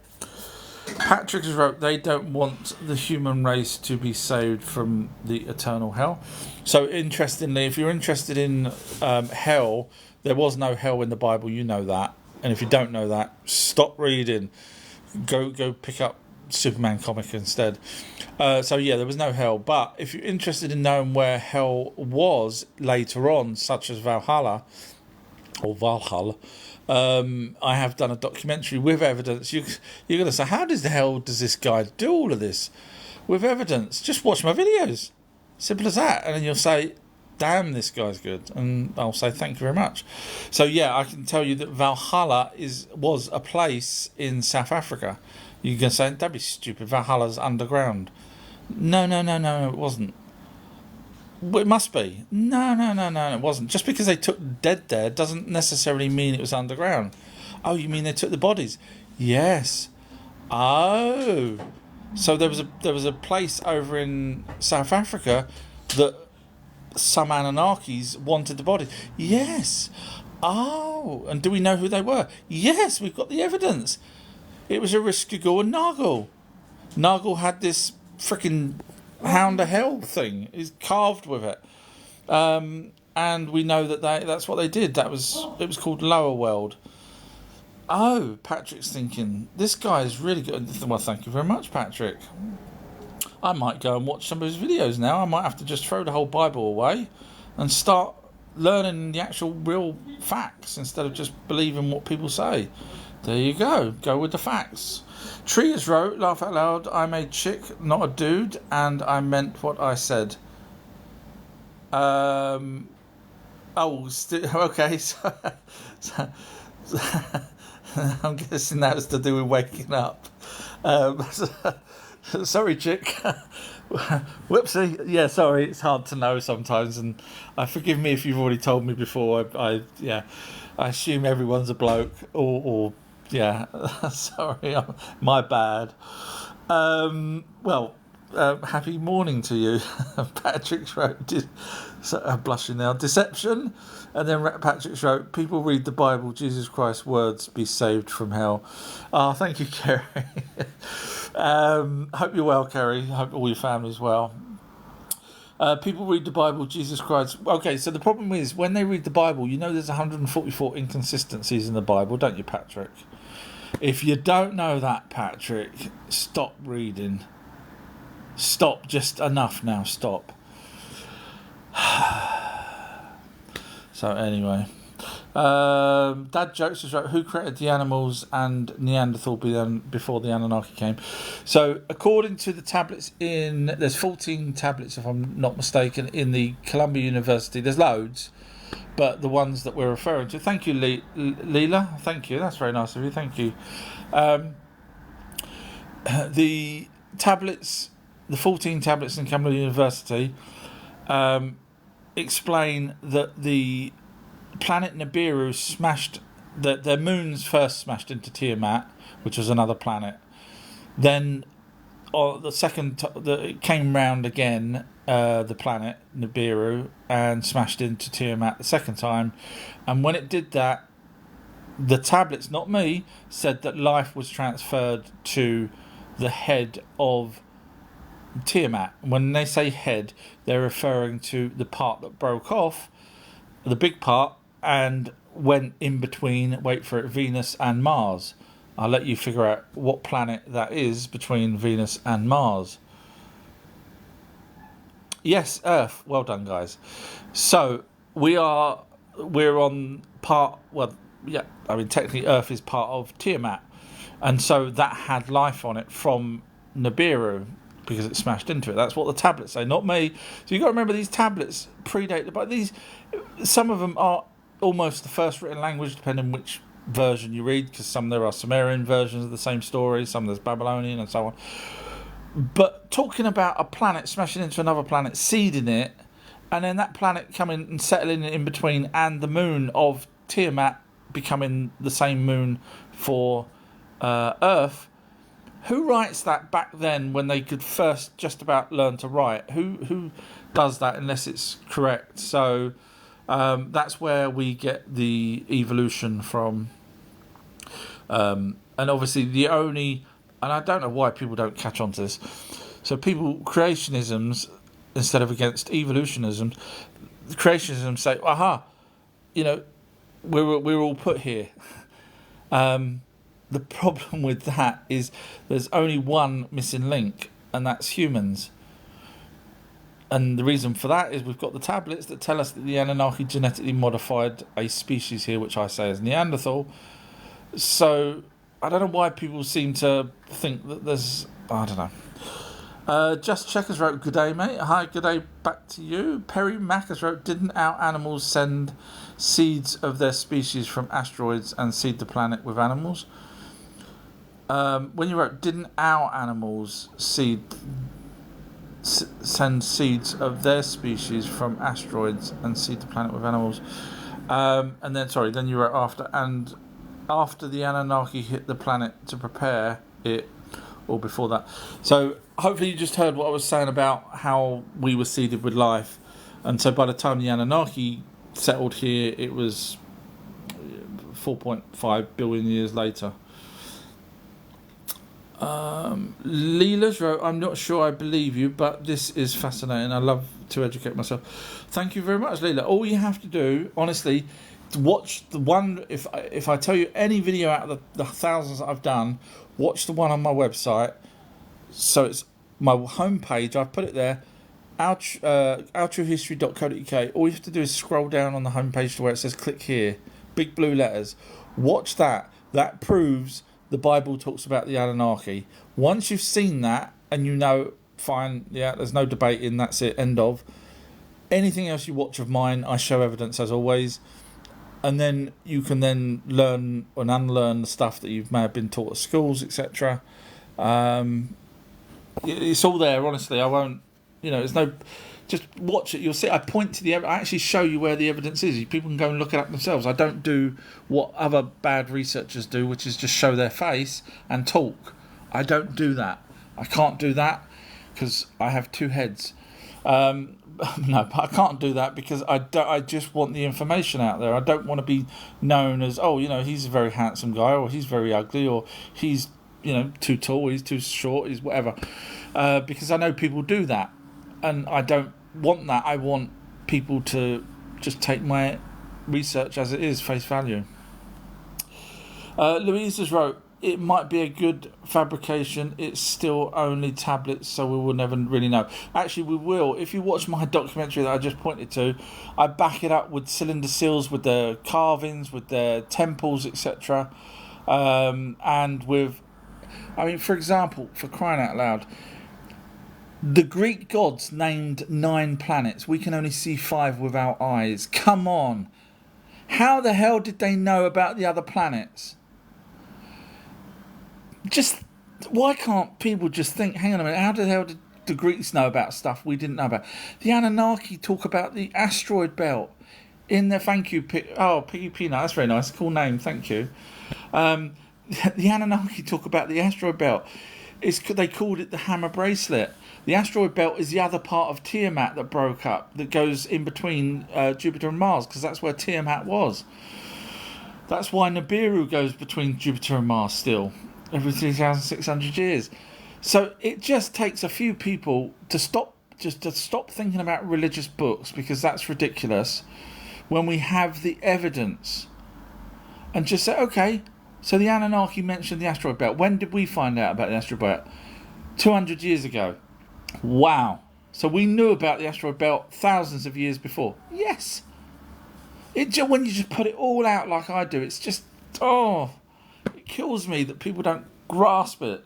[SPEAKER 1] Patrick has wrote, they don't want the human race to be saved from the eternal hell. So interestingly, if you're interested in hell, there was no hell in the Bible, you know that. And if you don't know that, stop reading. Go pick up Superman comic instead. So yeah, there was no hell. But if you're interested in knowing where hell was later on, such as Valhalla, or Valhalla, I have done a documentary with evidence. You're going to say, how does the hell does this guy do all of this? With evidence. Just watch my videos. Simple as that. And then you'll say, damn, this guy's good. And I'll say, thank you very much. So yeah, I can tell you that Valhalla was a place in South Africa. You're going to say, don't be stupid, Valhalla's underground. No, it wasn't. Well, it must be. No, it wasn't. Just because they took dead there doesn't necessarily mean it was underground. Oh, you mean they took the bodies? Yes. Oh. So there was a place over in South Africa that some Anunnakis wanted the bodies. Yes. Oh. And do we know who they were? Yes, we've got the evidence. It was Ereshkigal and Nargal. Nargal had this freaking Hound of Hell thing is carved with it, and we know that's what they did. It was called Lower World. Oh, Patrick's thinking this guy is really good. Well, thank you very much, Patrick. I might go and watch some of his videos now. I might have to just throw the whole Bible away and start learning the actual real facts instead of just believing what people say. There you go. Go with the facts. Trias wrote, laugh out loud, I'm a chick, not a dude, and I meant what I said. Okay. I'm guessing that was to do with waking up. Sorry, chick. Whoopsie. Yeah, sorry. It's hard to know sometimes, and forgive me if you've already told me before. I assume everyone's a bloke, or yeah. Sorry, my bad. Well, happy morning to you. Patrick wrote, blushing now, deception. And then Patrick wrote, people read the Bible, Jesus Christ's words, be saved from hell. Oh, thank you, Kerry. Hope you're well, Kerry. Hope all your family's well. People read the Bible, Jesus Christ. Okay, so the problem is, when they read the Bible, you know there's 144 inconsistencies in the Bible, don't you, Patrick? If you don't know that, Patrick, stop reading. Stop, just enough now, stop. So anyway, Dad jokes is right. Who created the animals and Neanderthal before the Anunnaki came? So according to the tablets there's 14 tablets, if I'm not mistaken, in the Columbia University. There's loads, but the ones that we're referring to. Thank you, Leela. Thank you. That's very nice of you. Thank you. The tablets, the 14 tablets in Columbia University, explain that the planet Nibiru smashed, that their moons first smashed into Tiamat, which was another planet. Then, the second, it came round again, the planet Nibiru, and smashed into Tiamat the second time. And when it did that, the tablets, not me, said that life was transferred to the head of Tiamat. When they say head, they're referring to the part that broke off, the big part, and went in between, wait for it, Venus and Mars. I'll let you figure out what planet that is between Venus and Mars. Yes, Earth. Well done, guys. So we're on part, well, yeah, I mean technically Earth is part of Tiamat, and so that had life on it from Nibiru, because it smashed into it. That's what the tablets say, not me. So you've got to remember, these tablets predate, but some of them are almost the first written language, depending which version you read, because there are Sumerian versions of the same story, some there's Babylonian and so on. But talking about a planet smashing into another planet, seeding it, and then that planet coming and settling in between, and the moon of Tiamat becoming the same moon for Earth. Who writes that back then, when they could first just about learn to write? Who does that unless it's correct? So that's where we get the evolution from. And obviously and I don't know why people don't catch on to this. So creationisms, instead of against evolutionism, creationism say, aha, we're all put here. The problem with that is there's only one missing link, and that's humans. And the reason for that is we've got the tablets that tell us that the Anunnaki genetically modified a species here, which I say is Neanderthal. So I don't know why people seem to think that there's... I don't know. Just Checkers wrote, good day, mate. Hi, good day back to you. Perry Mackers wrote, didn't our animals send seeds of their species from asteroids and seed the planet with animals? When you wrote, didn't our animals send seeds of their species from asteroids and seed the planet with animals? And then you wrote after the Anunnaki hit the planet to prepare it, or before that. So hopefully you just heard what I was saying about how we were seeded with life. And so by the time the Anunnaki settled here, it was 4.5 billion years later. Leela's wrote, I'm not sure I believe you, but this is fascinating. I love to educate myself. Thank you very much, Leela. All you have to do, honestly, to watch the one, if I tell you any video out of the thousands that I've done, watch the one on my website. So it's my homepage, I've put it there, outtruehistory.co.uk. All you have to do is scroll down on the homepage to where it says click here, big blue letters. Watch that. That proves the Bible talks about the Anunnaki. Once you've seen that and you know, fine, yeah, there's no debating, that's it, end of. Anything else you watch of mine, I show evidence as always. and then you can then learn and unlearn the stuff that you may have been taught at schools, etc. It's all there, honestly. I won't, there's no, just watch it. You'll see. I point to I actually show you where the evidence is. People can go and look it up themselves. I don't do what other bad researchers do, which is just show their face and talk. I don't do that. I can't do that because I have two heads. No, but I can't do that because I just want the information out there. I don't want to be known as, he's a very handsome guy, or he's very ugly, or he's, too tall, he's too short, he's whatever. Because I know people do that. And I don't want that. I want people to just take my research as it is, face value. Louise has wrote, it might be a good fabrication. It's still only tablets, so we will never really know. Actually, we will. If you watch my documentary that I just pointed to, I back it up with cylinder seals, with their carvings, with their temples, etc. And with, for example, for crying out loud, the Greek gods named 9 planets. We can only see 5 with our eyes. Come on. How the hell did they know about the other planets? Why can't people just think, hang on a minute, how the hell did the Greeks know about stuff we didn't know about? The Anunnaki talk about the asteroid belt in their, thank you, Piggy Peanut, that's very nice, cool name, thank you. The Anunnaki talk about the asteroid belt. They called it the hammer bracelet. The asteroid belt is the other part of Tiamat that broke up, that goes in between Jupiter and Mars, because that's where Tiamat was. That's why Nibiru goes between Jupiter and Mars still, every 3,600 years. So it just takes a few people to stop thinking about religious books, because that's ridiculous, when we have the evidence, and just say, okay, so the Anunnaki mentioned the asteroid belt. When did we find out about the asteroid belt? 200 years ago. Wow. So we knew about the asteroid belt thousands of years before. Yes. When you just put it all out like I do, it's just, it kills me that people don't grasp it.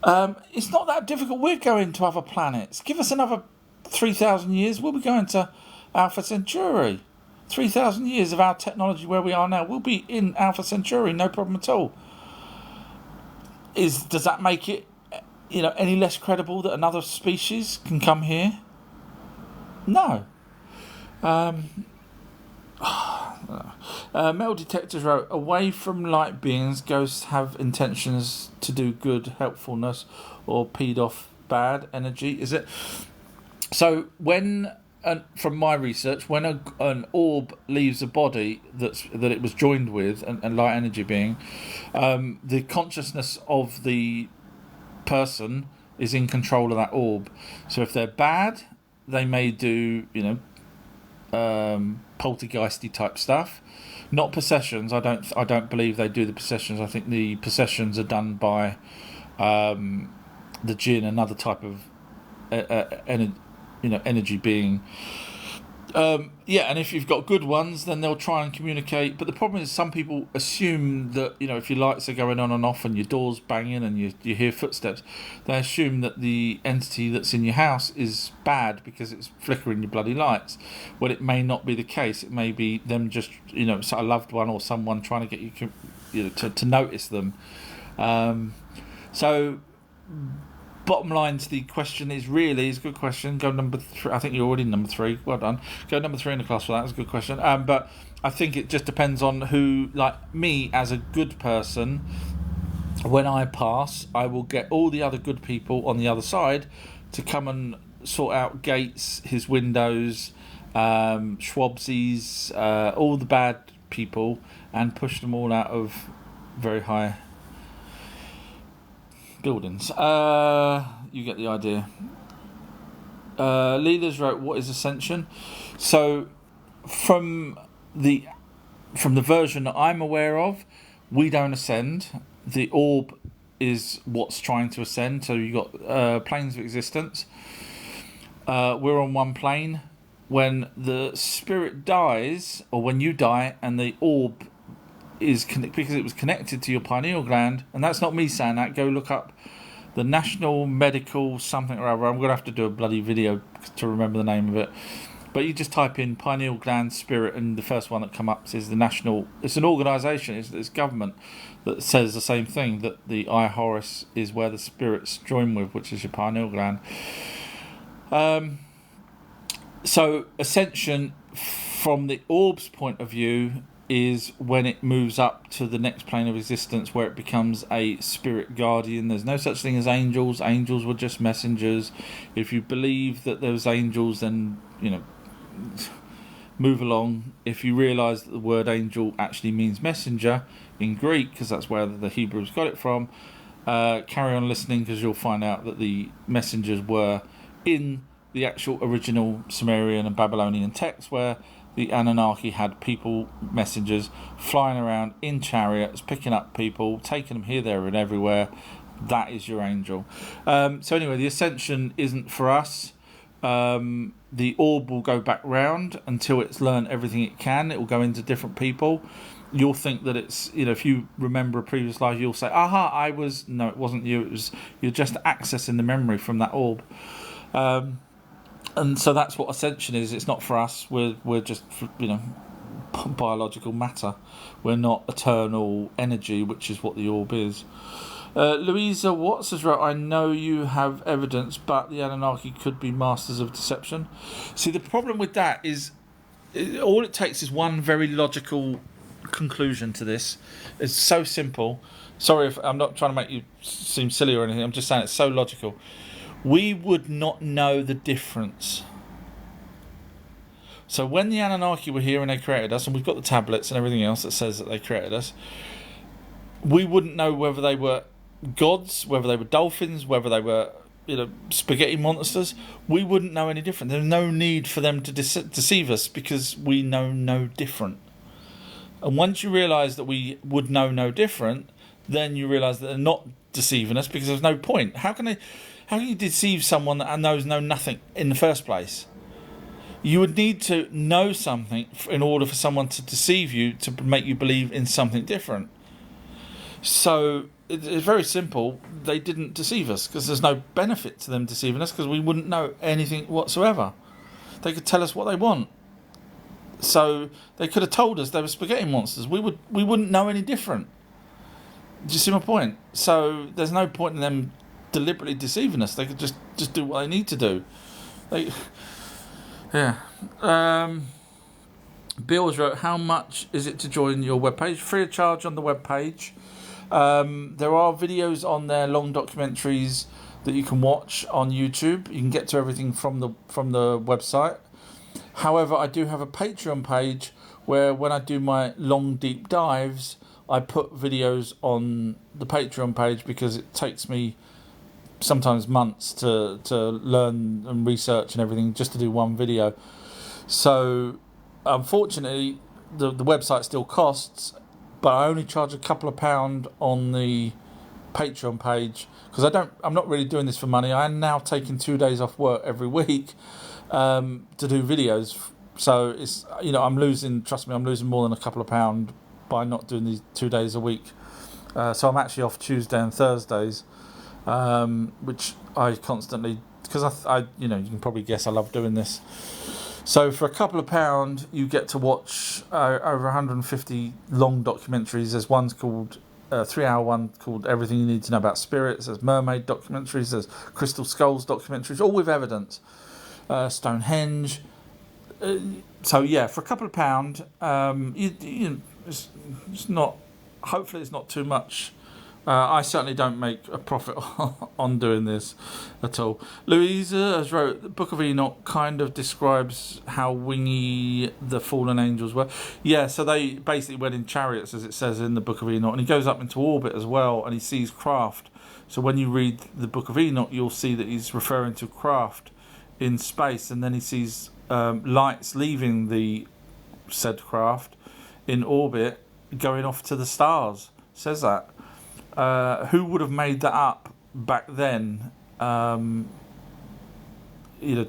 [SPEAKER 1] It's not that difficult. We're going to other planets. Give us another 3,000 years. We'll be going to Alpha Centauri. 3,000 years of our technology where we are now, we'll be in Alpha Centauri, no problem at all. Does that make it, any less credible that another species can come here? No. Metal Detectors wrote, away from light beings, ghosts have intentions to do good, helpfulness, or peed off bad energy, is it? So when, from my research, when an orb leaves a body that it was joined with, and light energy being, the consciousness of the person is in control of that orb. So if they're bad, they may do, poltergeisty type stuff. Not possessions. I don't believe they do the possessions. I think the possessions are done by the jinn, another type of energy being. And if you've got good ones, then they'll try and communicate. But the problem is, some people assume that, if your lights are going on and off and your door's banging and you hear footsteps, they assume that the entity that's in your house is bad because it's flickering your bloody lights. Well, it may not be the case. It may be them just, a loved one or someone trying to get you, to notice them. So bottom line to the question is a good question. Go number 3. I think you're already number 3. Well done. Go number 3 in the class for that. That's a good question. But I think it just depends on who, like me as a good person, when I pass, I will get all the other good people on the other side to come and sort out Gates, his windows, Schwabsies, all the bad people, and push them all out of very high buildings. You get the idea. Leaders wrote, what is Ascension? So from the version that I'm aware of, we don't ascend. The orb is what's trying to ascend. So you've got planes of existence. We're on one plane. When the spirit dies, or when you die, and the orb is because it was connected to your pineal gland, and that's not me saying that. Go look up the National Medical something or other. I'm going to have to do a bloody video to remember the name of it. But you just type in pineal gland spirit, and the first one that comes up is the national. It's an organisation. It's government that says the same thing, that the eye Horus is where the spirits join with, which is your pineal gland. So Ascension, from the orbs point of view, is when it moves up to the next plane of existence, where it becomes a spirit guardian. There's no such thing as angels. Angels were just messengers. If you believe that there's angels, then, you know, move along. If you realise that the word angel actually means messenger in Greek, because that's where the Hebrews got it from, carry on listening, because you'll find out that the messengers were in the actual original Sumerian and Babylonian texts, where the Anunnaki had people, messengers, flying around in chariots, picking up people, taking them here, there, and everywhere. That is your angel. So anyway, the Ascension isn't for us. The orb will go back round until it's learned everything it can. It will go into different people. You'll think that it's, you know, if you remember a previous life, you'll say, aha, I was... No, it wasn't you. It was, you're just accessing the memory from that orb. And so that's what Ascension is. It's not for us. We're just, you know, biological matter. We're not eternal energy, which is what the orb is. Louisa Watts has wrote, I know you have evidence, but the Anunnaki could be masters of deception. See, the problem with that is all it takes is one very logical conclusion to this. It's so simple. Sorry if I'm not trying to make you seem silly or anything. I'm just saying it's so logical. We would not know the difference. So when the Anunnaki were here and they created us, and we've got the tablets and everything else that says that they created us, we wouldn't know whether they were gods, whether they were dolphins, whether they were, you know, spaghetti monsters. We wouldn't know any different. There's no need for them to deceive us, because we know no different. And once you realise that we would know no different, then you realise that they're not deceiving us, because there's no point. How can you deceive someone that knows nothing in the first place? You would need to know something in order for someone to deceive you, to make you believe in something different. So it's very simple. They didn't deceive us, because there's no benefit to them deceiving us, because we wouldn't know anything whatsoever. They could tell us what they want. So they could have told us they were spaghetti monsters. We wouldn't know any different. Do you see my point? So there's no point in them deliberately deceiving us. They could just do what they need to do. Bills wrote, how much is it to join your webpage? Free of charge on the webpage. There are videos on there, long documentaries that you can watch on YouTube. You can get to everything from the website. However, I do have a Patreon page where, when I do my long deep dives, I put videos on the Patreon page, because it takes me sometimes months to learn and research and everything just to do one video. So unfortunately the website still costs, but I only charge a couple of £1 on the Patreon page, because I'm not really doing this for money. I am now taking 2 days off work every week to do videos. So it's, you know, trust me, I'm losing more than a couple of £1 by not doing these 2 days a week. So I'm actually off Tuesday and Thursdays, which I constantly, because I you know, you can probably guess I love doing this. So for a couple of £1, you get to watch over 150 long documentaries. There's one's called 3-hour one called Everything You Need to Know About Spirits. There's mermaid documentaries. There's crystal skulls documentaries, all with evidence. Stonehenge. So yeah, for a couple of £1, it's not. Hopefully, it's not too much. I certainly don't make a profit on doing this at all. Louisa has wrote, the Book of Enoch kind of describes how wingy the fallen angels were. Yeah, so they basically went in chariots, as it says in the Book of Enoch, and he goes up into orbit as well, and he sees craft. So when you read the Book of Enoch, you'll see that he's referring to craft in space, and then he sees lights leaving the said craft in orbit, going off to the stars. Says that. Who would have made that up back then? To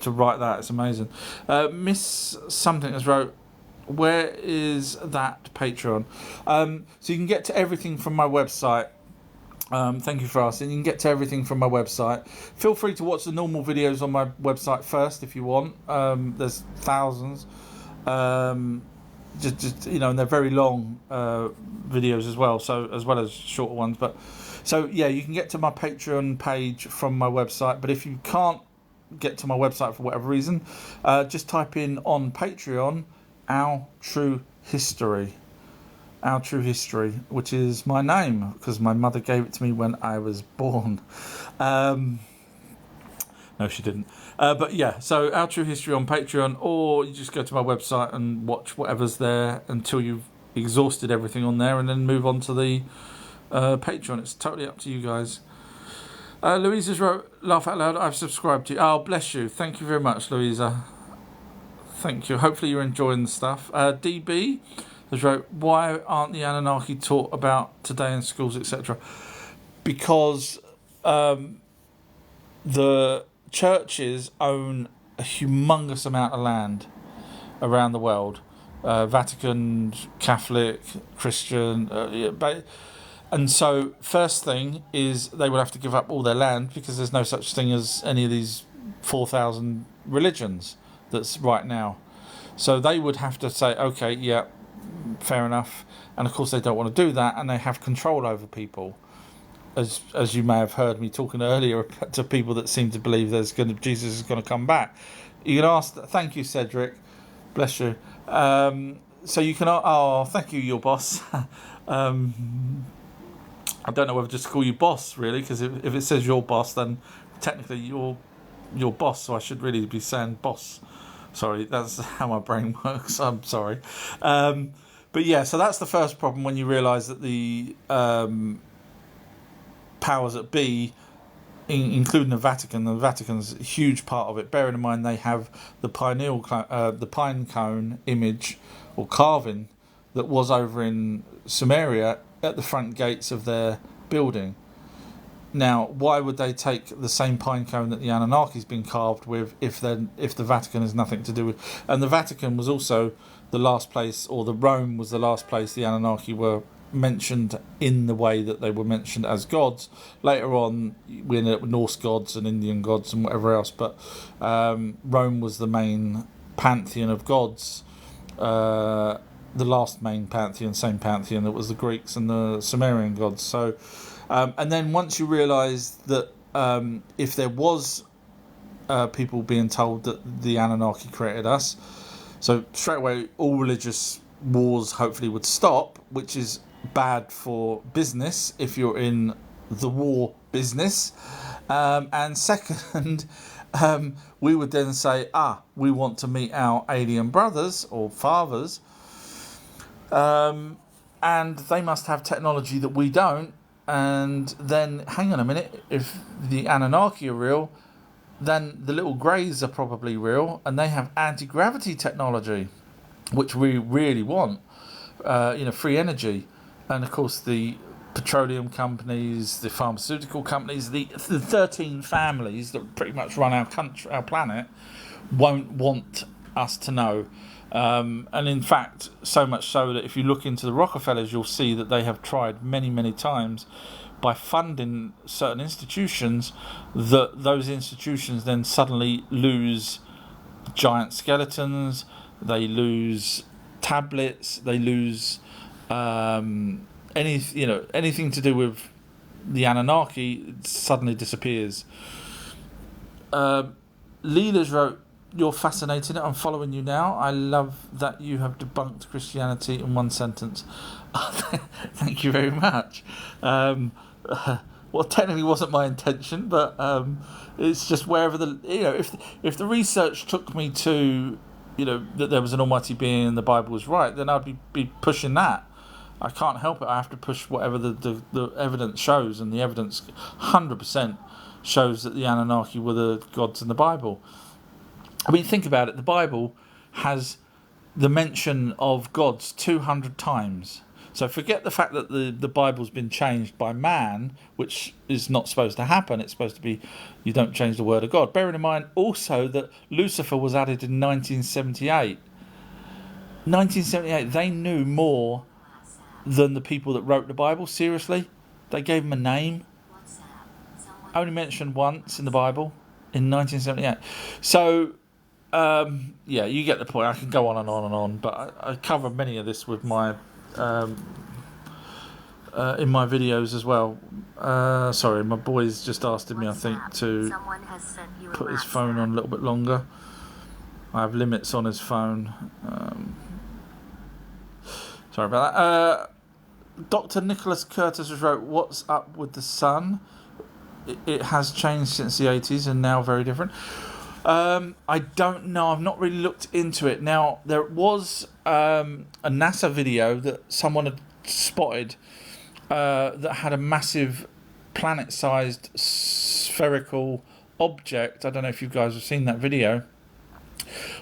[SPEAKER 1] write that, it's amazing. Miss Something has wrote, where is that Patreon? So you can get to everything from my website. Thank you for asking. You can get to everything from my website. Feel free to watch the normal videos on my website first if you want. There's thousands. Just and they're very long videos as well. So as well as shorter ones. But so yeah, you can get to my Patreon page from my website. But if you can't get to my website for whatever reason, just type in on Patreon Our True History. Our True History, which is my name because my mother gave it to me when I was born. No, she didn't. But yeah, so Our True History on Patreon, or you just go to my website and watch whatever's there until you've exhausted everything on there, and then move on to the Patreon. It's totally up to you guys. Louisa's wrote, "Laugh out loud. I've subscribed to you." Oh, bless you. Thank you very much, Louisa. Thank you. Hopefully you're enjoying the stuff. DB has wrote, "Why aren't the Anunnaki taught about today in schools, etc.?" Because the churches own a humongous amount of land around the world. Vatican, Catholic, Christian, and so first thing is they will have to give up all their land because there's no such thing as any of these 4,000 religions that's right now. So they would have to say, okay, yeah, fair enough. And of course they don't want to do that, and they have control over people. As you may have heard me talking earlier to people that seem to believe Jesus is going to come back. You can ask. Thank you, Cedric. Bless you. So you can. Oh, thank you, your boss. I don't know whether just to call you boss really, because if it says your boss, then technically you're your boss. So I should really be saying boss. Sorry, that's how my brain works. I'm sorry. But yeah, so that's the first problem when you realise that the powers that be, including the Vatican's a huge part of it. Bearing in mind they have the pineal, the pine cone image or carving that was over in Sumeria at the front gates of their building. Now, why would they take the same pine cone that the Anunnaki's been carved with if the Vatican has nothing to do with? And the Vatican was also the last place, or the Rome was the last place the Anunnaki were mentioned in the way that they were mentioned as gods. Later on, we ended up with Norse gods and Indian gods and whatever else, but Rome was the main pantheon of gods. The last main pantheon, same pantheon that was the Greeks and the Sumerian gods. So, and then once you realise that if there was people being told that the Anunnaki created us, so straight away all religious wars hopefully would stop, which is bad for business if you're in the war business. And second, we would then say, we want to meet our alien brothers or fathers, and they must have technology that we don't. And then, hang on a minute, if the Anunnaki are real, then the little greys are probably real, and they have anti-gravity technology, which we really want. Free energy. And of course the petroleum companies, the pharmaceutical companies, the 13 families that pretty much run our country, our planet, won't want us to know. And in fact, so much so that if you look into the Rockefellers, you'll see that they have tried many, many times by funding certain institutions, that those institutions then suddenly lose giant skeletons, they lose tablets, they lose anything to do with the Anunnaki suddenly disappears. Leela's wrote, "You're fascinating. I'm following you now. I love that you have debunked Christianity in one sentence." Thank you very much. Well, technically wasn't my intention, but it's just wherever if the research took me to that there was an almighty being and the Bible was right, then I'd be pushing that. I can't help it. I have to push whatever the evidence shows, and the evidence 100% shows that the Anunnaki were the gods in the Bible. I mean, think about it. The Bible has the mention of gods 200 times. So forget the fact that the Bible's been changed by man, which is not supposed to happen. It's supposed to be, you don't change the word of God. Bearing in mind also that Lucifer was added in 1978. 1978, they knew more than the people that wrote the Bible. Seriously? They gave him a name. Only mentioned once in the Bible in 1978. So, yeah, you get the point. I can go on and on and on, but I cover many of this with my in my videos as well. Sorry, my boy's just asked me, I think, to put his phone on a little bit longer. I have limits on his phone. Sorry about that. Dr. Nicholas Curtis has wrote, "What's up with the sun? It has changed since the 80s and now very different." I don't know. I've not really looked into it. Now, there was a NASA video that someone had spotted that had a massive planet-sized spherical object. I don't know if you guys have seen that video,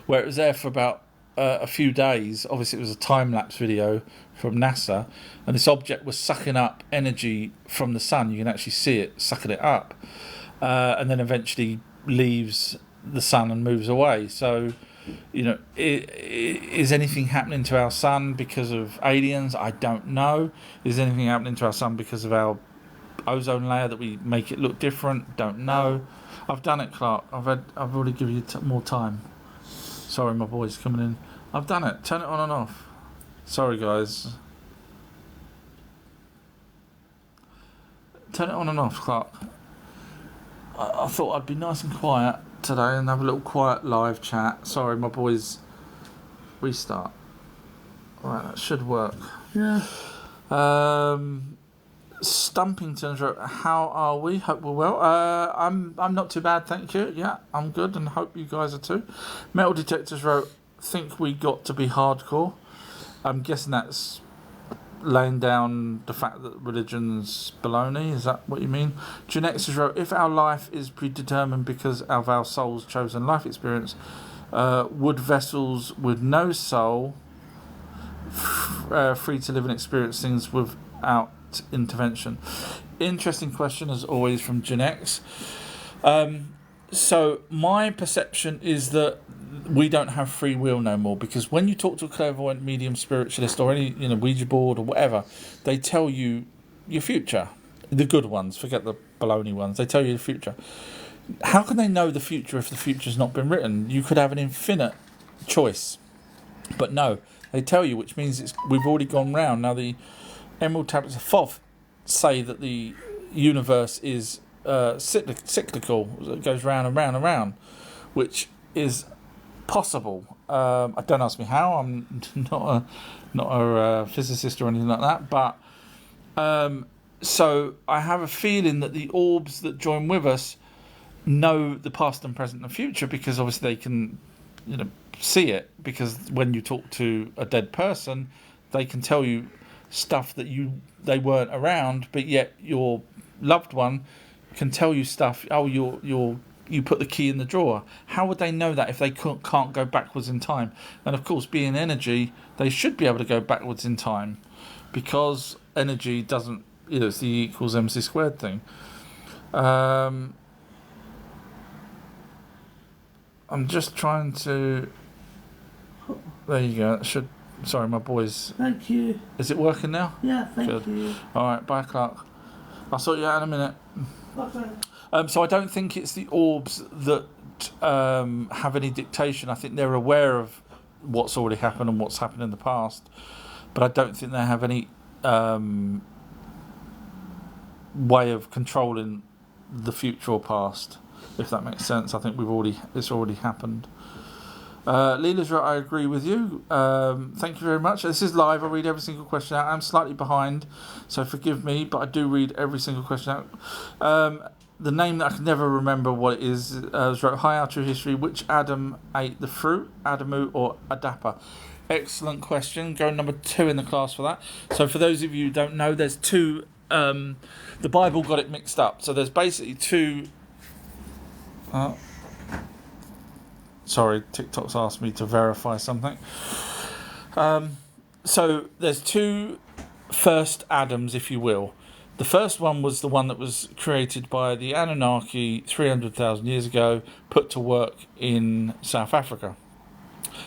[SPEAKER 1] where it was there for about a few days. Obviously, it was a time-lapse video from NASA, and this object was sucking up energy from the sun. You can actually see it sucking it up, and then eventually leaves the sun and moves away. So, you know, is anything happening to our sun because of aliens? I don't know. Is anything happening to our sun because of our ozone layer, that we make it look different? Don't know. I've done it, Clark. I've already given you more time. Sorry, my boy's coming in. I've done it. Turn it on and off. Sorry, guys. Turn it on and off, Clark. I thought I'd be nice and quiet today and have a little quiet live chat. Sorry, my boys. Restart. Right, that should work.
[SPEAKER 2] Yeah.
[SPEAKER 1] Stumpington's wrote, "How are we? Hope we're well." I'm not too bad, thank you. Yeah, I'm good, and hope you guys are too. Metal Detectors wrote, "Think we got to be hardcore." I'm guessing that's laying down the fact that religion's baloney. Is that what you mean? Genexus wrote, "If our life is predetermined because of our soul's chosen life experience, would vessels with no soul free to live and experience things without intervention?" Interesting question, as always, from Genex. So my perception is that we don't have free will no more, because when you talk to a clairvoyant, medium, spiritualist, or any Ouija board or whatever, they tell you your future. The good ones, forget the baloney ones. They tell you the future. How can they know the future if the future's not been written? You could have an infinite choice, but no, they tell you, which means we've already gone round. Now the Emerald Tablets of Thoth say that the universe is cyclical. It goes round and round and round, which is possible. Don't ask me how. I'm not a physicist or anything like that. But so I have a feeling that the orbs that join with us know the past and present and future, because obviously they can, see it. Because when you talk to a dead person, they can tell you stuff that they weren't around, but yet your loved one can tell you stuff. Oh, you put the key in the drawer. How would they know that if they can't go backwards in time? And of course, being energy, they should be able to go backwards in time, because energy doesn't, it's the E equals MC squared thing. I'm just trying to. There you go. Sorry, my boys.
[SPEAKER 2] Thank you.
[SPEAKER 1] Is it working now?
[SPEAKER 2] Yeah, thank you.
[SPEAKER 1] All right, bye, Clark. I'll sort you out in a minute.
[SPEAKER 2] Okay.
[SPEAKER 1] So I don't think it's the orbs that have any dictation. I think they're aware of what's already happened and what's happened in the past, but I don't think they have any way of controlling the future or past, if that makes sense. I think it's already happened. Leela's right, I agree with you. Thank you very much. This is live. I read every single question out. I'm slightly behind, so forgive me, but I do read every single question out. The name that I can never remember what it is was wrote, "Hi, our true history. Which Adam ate the fruit, Adamu or Adapa?" Excellent question. Go number 2 in the class for that. So for those of you who don't know, there's two. The Bible got it mixed up. So there's basically two. Sorry, TikTok's asked me to verify something. So there's two first Adams, if you will. The first one was the one that was created by the Anunnaki 300,000 years ago, put to work in South Africa.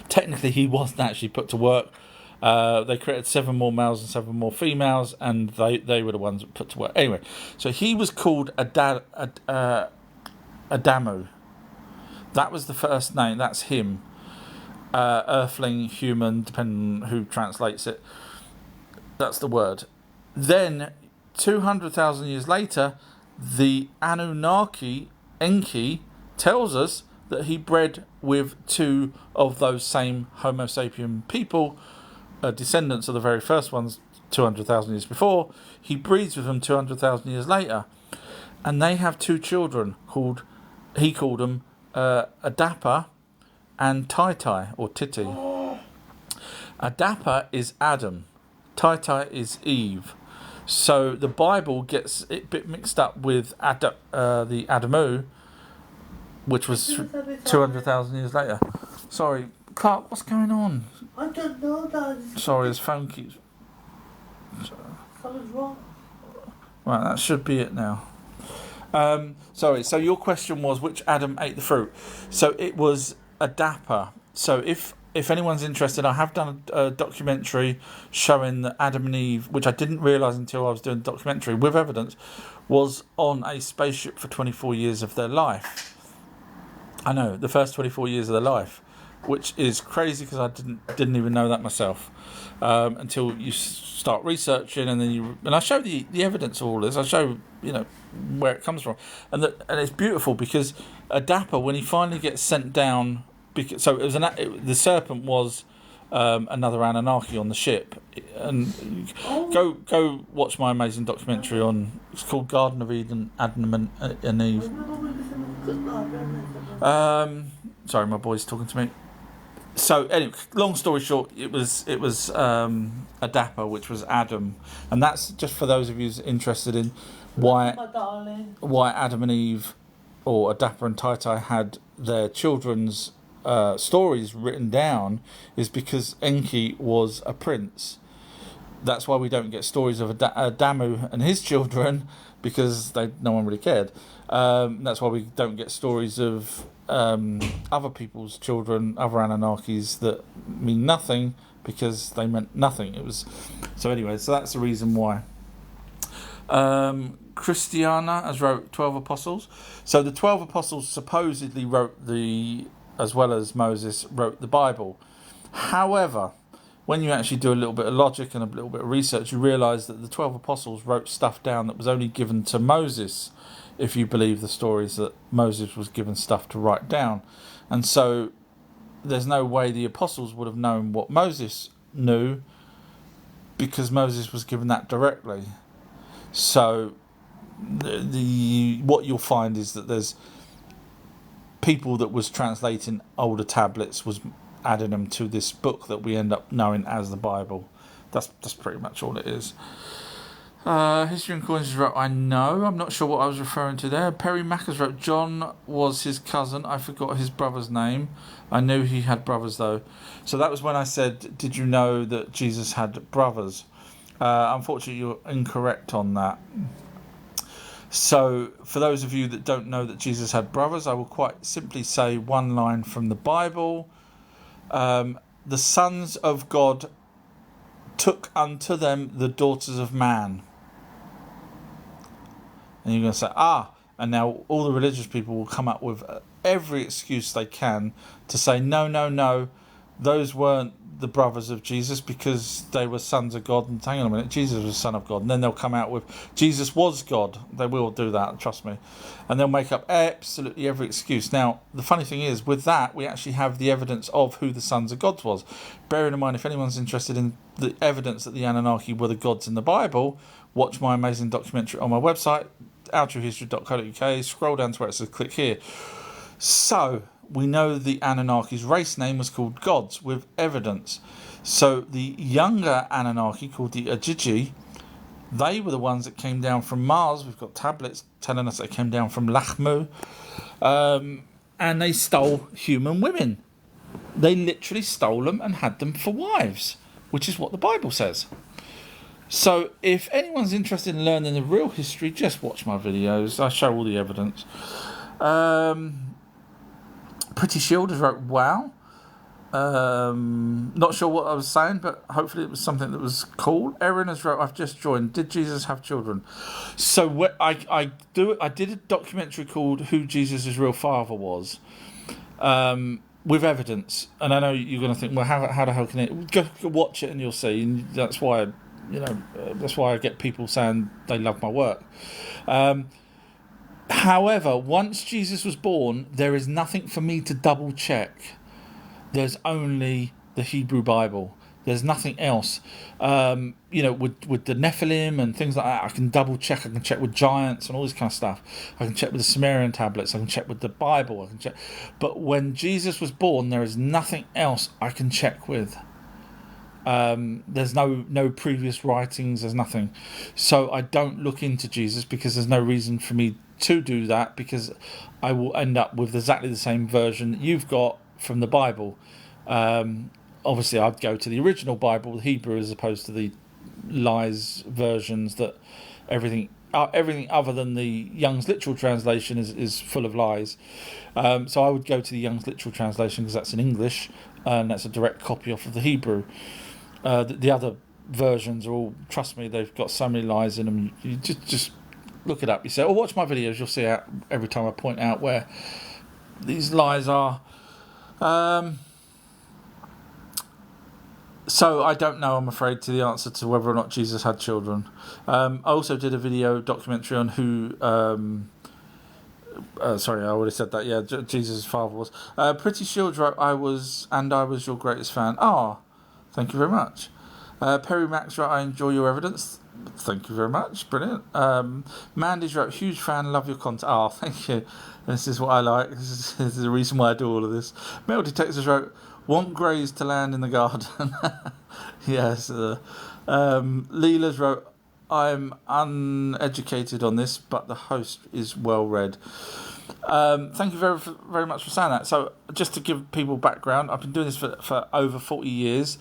[SPEAKER 1] Technically, he wasn't actually put to work. They created 7 more males and 7 more females, and they were the ones that put to work. Anyway, so he was called Adamu. That was the first name. That's him. Earthling, human, depending on who translates it. That's the word. Then, 200,000 years later, the Anunnaki, Enki, tells us that he bred with 2 of those same Homo sapien people, descendants of the very first ones 200,000 years before. He breeds with them 200,000 years later. And they have 2 children he called them Adapa and Titi, or Titi. Adapa is Adam. Titi is Eve. So the Bible gets it a bit mixed up with the Adamu, which was 200,000 years later. Sorry, Clark, what's going on?
[SPEAKER 2] I don't know, Dad.
[SPEAKER 1] Sorry, his phone keeps...
[SPEAKER 2] Something's wrong.
[SPEAKER 1] Right, that should be it now. Sorry, so your question was which Adam ate the fruit? So it was Adapa. So if anyone's interested, I have done a documentary showing that Adam and Eve, which I didn't realise until I was doing the documentary with evidence, was on a spaceship for 24 years of their life. I know, the first 24 years of their life, which is crazy because I didn't even know that myself until you start researching, and I show the evidence of all this. I show where it comes from, and it's beautiful because Adapa, when he finally gets sent down, so it was the serpent was another Anunnaki on the ship, and go watch my amazing documentary on. It's called Garden of Eden, Adam and Eve. Sorry, my boy's talking to me. So anyway, long story short, it was Adapa, which was Adam, and that's just for those of you interested in why Adam and Eve, or Adapa and Titi, had their children's stories written down, is because Enki was a prince. That's why we don't get stories of Adamu and his children, because no one really cared. That's why we don't get stories of other people's children, other Anunnakis that mean nothing, because they meant nothing. So that's the reason why. Christiana has wrote 12 apostles. So the 12 apostles supposedly wrote as well as Moses, wrote the Bible. However, when you actually do a little bit of logic and a little bit of research, you realise that the 12 apostles wrote stuff down that was only given to Moses, if you believe the stories that Moses was given stuff to write down. And so there's no way the apostles would have known what Moses knew, because Moses was given that directly. So what you'll find is that there's people that was translating older tablets was adding them to this book that we end up knowing as the Bible. That's pretty much all it is. History and Coins wrote, I know. I'm not sure what I was referring to there. Perry Mackers wrote, John was his cousin. I forgot his brother's name. I knew he had brothers, though. So that was when I said, did you know that Jesus had brothers? Unfortunately, you're incorrect on that. So, for those of you that don't know that Jesus had brothers, I will quite simply say one line from the Bible. The sons of God took unto them the daughters of man. And you're going to say, and now all the religious people will come up with every excuse they can to say, no, those weren't the brothers of Jesus because they were sons of God. And hang on a minute, Jesus was son of God. And then they'll come out with, Jesus was God. They will do that, trust me. And they'll make up absolutely every excuse. Now, the funny thing is, with that, we actually have the evidence of who the sons of God was. Bearing in mind, if anyone's interested in the evidence that the Anunnaki were the gods in the Bible, watch my amazing documentary on my website, outtruehistory.co.uk. Scroll down to where it says click here. So, we know the Anunnaki's race name was called gods, with evidence. So the younger Anunnaki, called the Agigi, they were the ones that came down from Mars. We've got tablets telling us they came down from Lachmu. And they stole human women. They literally stole them and had them for wives, which is what the Bible says. So if anyone's interested in learning the real history, just watch my videos. I show all the evidence. Pretty Shield has wrote, wow. Not sure what I was saying, but hopefully it was something that was cool. Erin has wrote, I've just joined. Did Jesus have children? So I did a documentary called Who Jesus' Real Father Was, with evidence. And I know you're going to think, well, how the hell can it? Go watch it and you'll see. And that's why, that's why I get people saying they love my work. However, once Jesus was born, there is nothing for me to double check. There's only the Hebrew Bible. There's nothing else. With the Nephilim and things like that, I can double check. I can check with giants and all this kind of stuff. I can check with the Sumerian tablets. I can check with the Bible. I can check. But when Jesus was born, there is nothing else I can check with. There's no previous writings. There's nothing. So I don't look into Jesus because there's no reason for me to do that, because I will end up with exactly the same version that you've got from the Bible. Obviously I'd go to the original Bible, the Hebrew, as opposed to the lies versions that everything other than the Young's literal translation is full of lies. So I would go to the Young's literal translation because that's in English and that's a direct copy off of the Hebrew. The other versions are all, trust me, they've got so many lies in them. You just look it up yourself, or watch my videos. You'll see out every time I point out where these lies are. So I don't know, I'm afraid, to the answer to whether or not Jesus had children. I also did a video documentary on who... sorry, I already said that. Yeah, Jesus' father was. Pretty Shields wrote, I was your greatest fan. Thank you very much. Perry Max wrote, I enjoy your evidence. Thank you very much. Brilliant. Mandy's wrote, huge fan, love your content. Thank you. This is what I like. This is the reason why I do all of this. Metal Detectors wrote, want greys to land in the garden. Yes. Leela's wrote, I'm uneducated on this, but the host is well read. Thank you very, very much for saying that. So just to give people background, I've been doing this for over 40 years.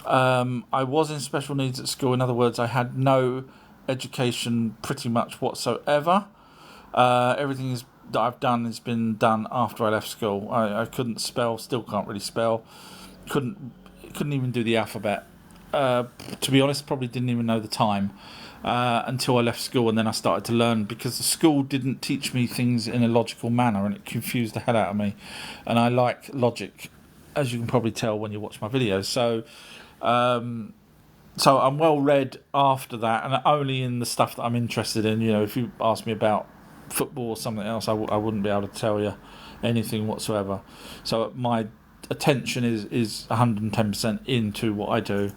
[SPEAKER 1] I was in special needs at school. In other words, I had no education pretty much whatsoever. Everything that I've done has been done after I left school. I couldn't spell, still can't really spell. Couldn't even do the alphabet. To be honest, probably didn't even know the time until I left school, and then I started to learn, because the school didn't teach me things in a logical manner, and it confused the hell out of me. And I like logic, as you can probably tell when you watch my videos. So I'm well read after that, and only in the stuff that I'm interested in. If you ask me about football or something else, I wouldn't be able to tell you anything whatsoever. So my attention is 110% into what I do.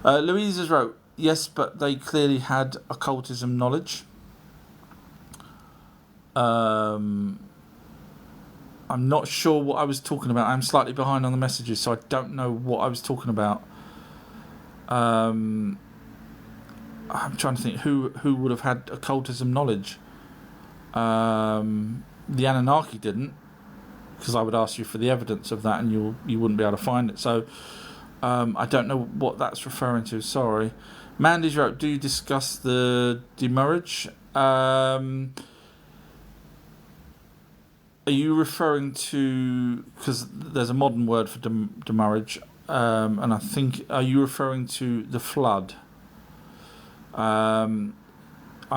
[SPEAKER 1] Louise has wrote, yes, but they clearly had occultism knowledge. I'm not sure what I was talking about. I'm slightly behind on the messages, so I don't know what I was talking about. I'm trying to think who would have had occultism knowledge. The Anunnaki didn't, because I would ask you for the evidence of that, and you wouldn't be able to find it. So I don't know what that's referring to. Sorry. Mandy's wrote, do you discuss the demurrage? Are you referring to, because there's a modern word for demurrage, and I think, are you referring to the flood? I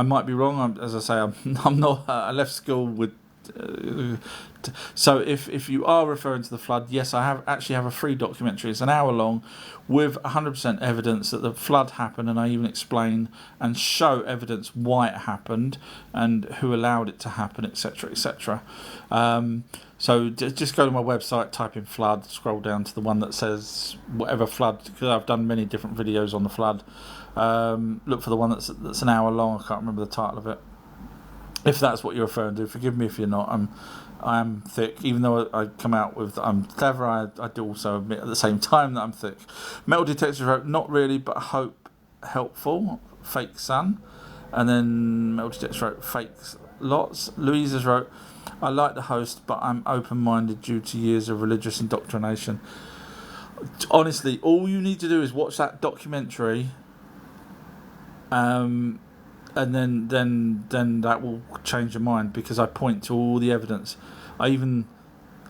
[SPEAKER 1] might be wrong. As I say, I'm not. I left school with. So if you are referring to the flood, yes, I actually have a free documentary. It's an hour long, with 100% evidence that the flood happened, and I even explain and show evidence why it happened and who allowed it to happen, etc., etc. So just go to my website, type in flood, scroll down to the one that says whatever flood, because I've done many different videos on the flood. Look for the one that's an hour long. I can't remember the title of it. If that's what you're referring to, forgive me if you're not. I'm thick, even though I come out with I'm clever. I do also admit at the same time that I'm thick. Metal Detector wrote, not really, but I hope helpful. Fake son. And then Metal Detector wrote, fake lots. Louisa's wrote, I like the host, but I'm open-minded due to years of religious indoctrination. Honestly, all you need to do is watch that documentary. And then that will change your mind, because I point to all the evidence. I even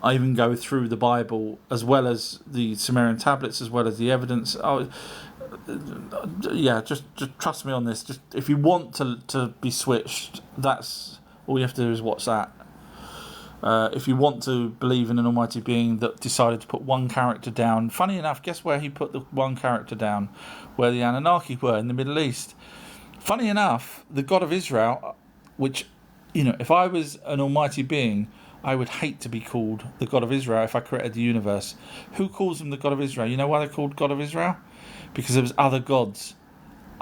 [SPEAKER 1] I even go through the Bible as well as the Sumerian tablets, as well as the evidence. Yeah, just trust me on this. Just if you want to be switched, that's all you have to do is watch that. If you want to believe in an almighty being that decided to put one character down, funny enough, guess where he put the one character down? Where the Anunnaki were, in the Middle East. Funny enough, the God of Israel, which, if I was an almighty being, I would hate to be called the God of Israel if I created the universe. Who calls him the God of Israel? You know why they're called God of Israel? Because there was other gods.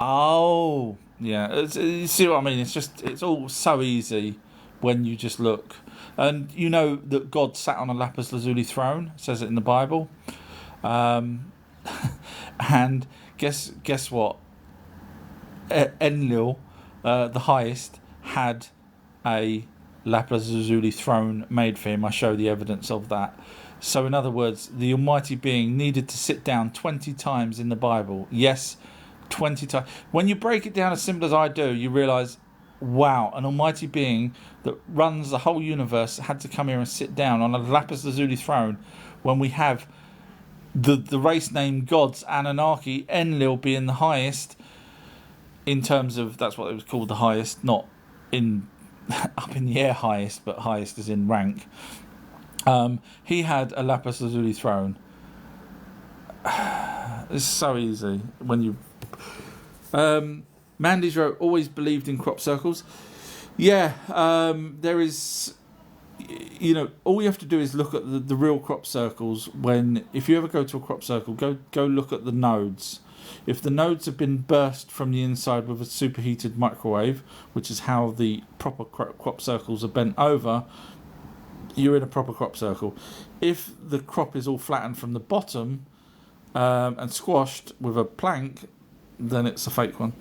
[SPEAKER 1] Oh, yeah. You see what I mean? It's all so easy when you just look. And you know that God sat on a lapis lazuli throne. It says it in the Bible. And guess what? Enlil, the highest, had a lapis lazuli throne made for him. I show the evidence of that. So in other words, the almighty being needed to sit down 20 times in the Bible. Yes, 20 times. When you break it down as simple as I do, you realise, wow, an almighty being that runs the whole universe had to come here and sit down on a lapis lazuli throne when we have the race name gods, Anunnaki, Enlil being the highest in terms of, that's what it was called, the highest, not in up in the air highest, but highest as in rank. He had a lapis lazuli throne. It's so easy when you... Mandy's wrote, always believed in crop circles. Yeah, there is... all you have to do is look at the real crop circles. If you ever go to a crop circle, go look at the nodes. If the nodes have been burst from the inside with a superheated microwave, which is how the proper crop circles are bent over, you're in a proper crop circle. If the crop is all flattened from the bottom and squashed with a plank, then it's a fake one.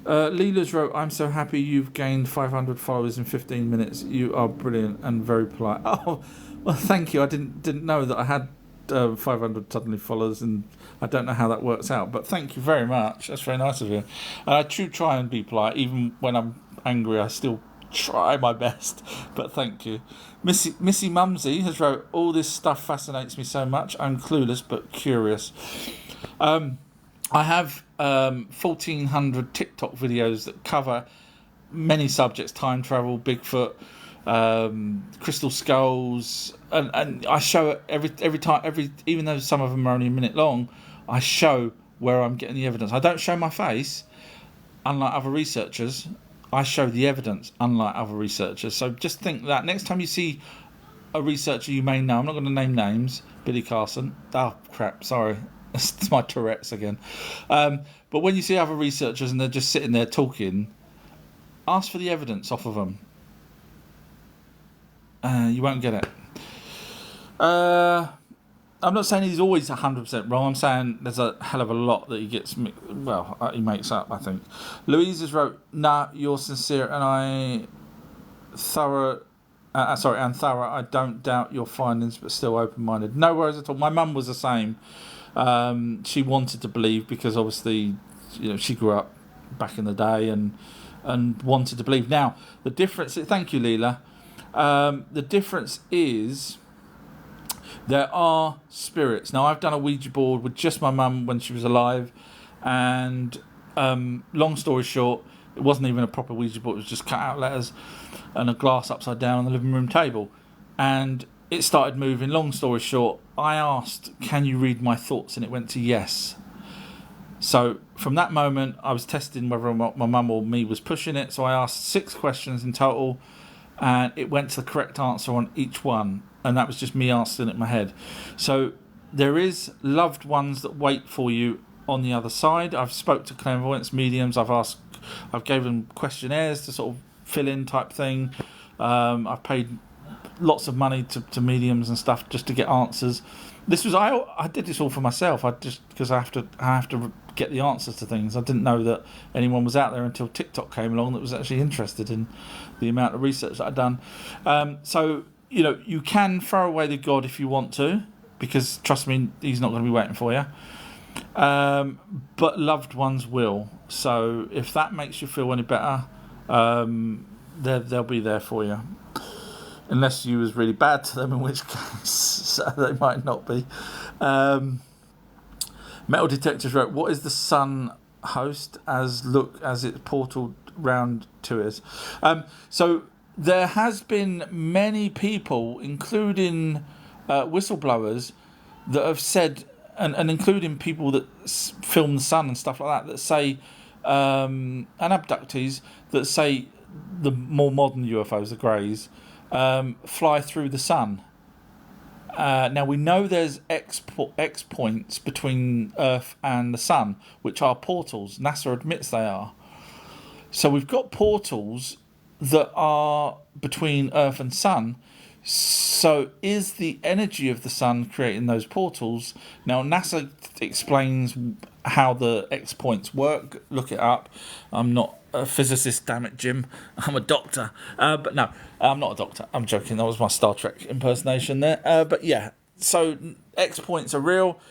[SPEAKER 1] Leela's wrote, I'm so happy you've gained 500 followers in 15 minutes. You are brilliant and very polite. Oh, well, thank you. I didn't know that I had 500 suddenly followers, and I don't know how that works out, but thank you very much. That's very nice of you. And I do try and be polite. Even when I'm angry, I still try my best, but thank you. Missy Mumsy has wrote, all this stuff fascinates me so much. I'm clueless but curious. I have 1,400 TikTok videos that cover many subjects: time travel, Bigfoot, crystal skulls, and I show it every time. Even though some of them are only a minute long, I show where I'm getting the evidence. I don't show my face, unlike other researchers. I show the evidence, unlike other researchers. So just think that next time you see a researcher you may know, I'm not going to name names, Billy Carson. Oh crap, sorry. It's my Tourette's again. But when you see other researchers and they're just sitting there talking, ask for the evidence off of them. You won't get it. I'm not saying he's always 100% wrong. I'm saying there's a hell of a lot that he gets. He makes up, I think. Louise has wrote, "Nah, you're sincere, and thorough. I don't doubt your findings, but still open-minded. No worries at all." My mum was the same. She wanted to believe because obviously, she grew up back in the day and wanted to believe. Now, the difference. Thank you, Leela. The difference is there are spirits. Now, I've done a Ouija board with just my mum when she was alive, and long story short, it wasn't even a proper Ouija board. It was just cut out letters and a glass upside down on the living room table, and it started moving. Long story short, I asked, "Can you read my thoughts?" and it went to yes. So from that moment, I was testing whether my mum or me was pushing it. So I asked 6 questions in total, and it went to the correct answer on each one. And that was just me answering it in my head. So there is loved ones that wait for you on the other side. I've spoke to clairvoyants, mediums. I've gave them questionnaires to sort of fill in type thing. I've paid lots of money to mediums and stuff just to get answers. I did this all for myself. Because I have to get the answers to things. I didn't know that anyone was out there until TikTok came along that was actually interested in the amount of research that I'd done. So you can throw away the God if you want to, because trust me, he's not going to be waiting for you. But loved ones will. So if that makes you feel any better, they'll be there for you. unless you was really bad to them, in which case they might not be. Metal Detectors wrote, what is the sun host as it portaled round to us? So there has been many people, including whistleblowers, that have said, and including people that film the sun and stuff like that say, and abductees that say the more modern UFOs, the greys, fly through the sun. Now we know there's X points between Earth and the sun, which are portals. NASA admits they are. So we've got portals that are between Earth and sun. So is the energy of the sun creating those portals? Now NASA explains how the X points work. Look it up. I'm not a physicist, damn it, Jim. I'm a doctor. But no, I'm not a doctor. I'm joking. That was my Star Trek impersonation there. But yeah, so X points are real.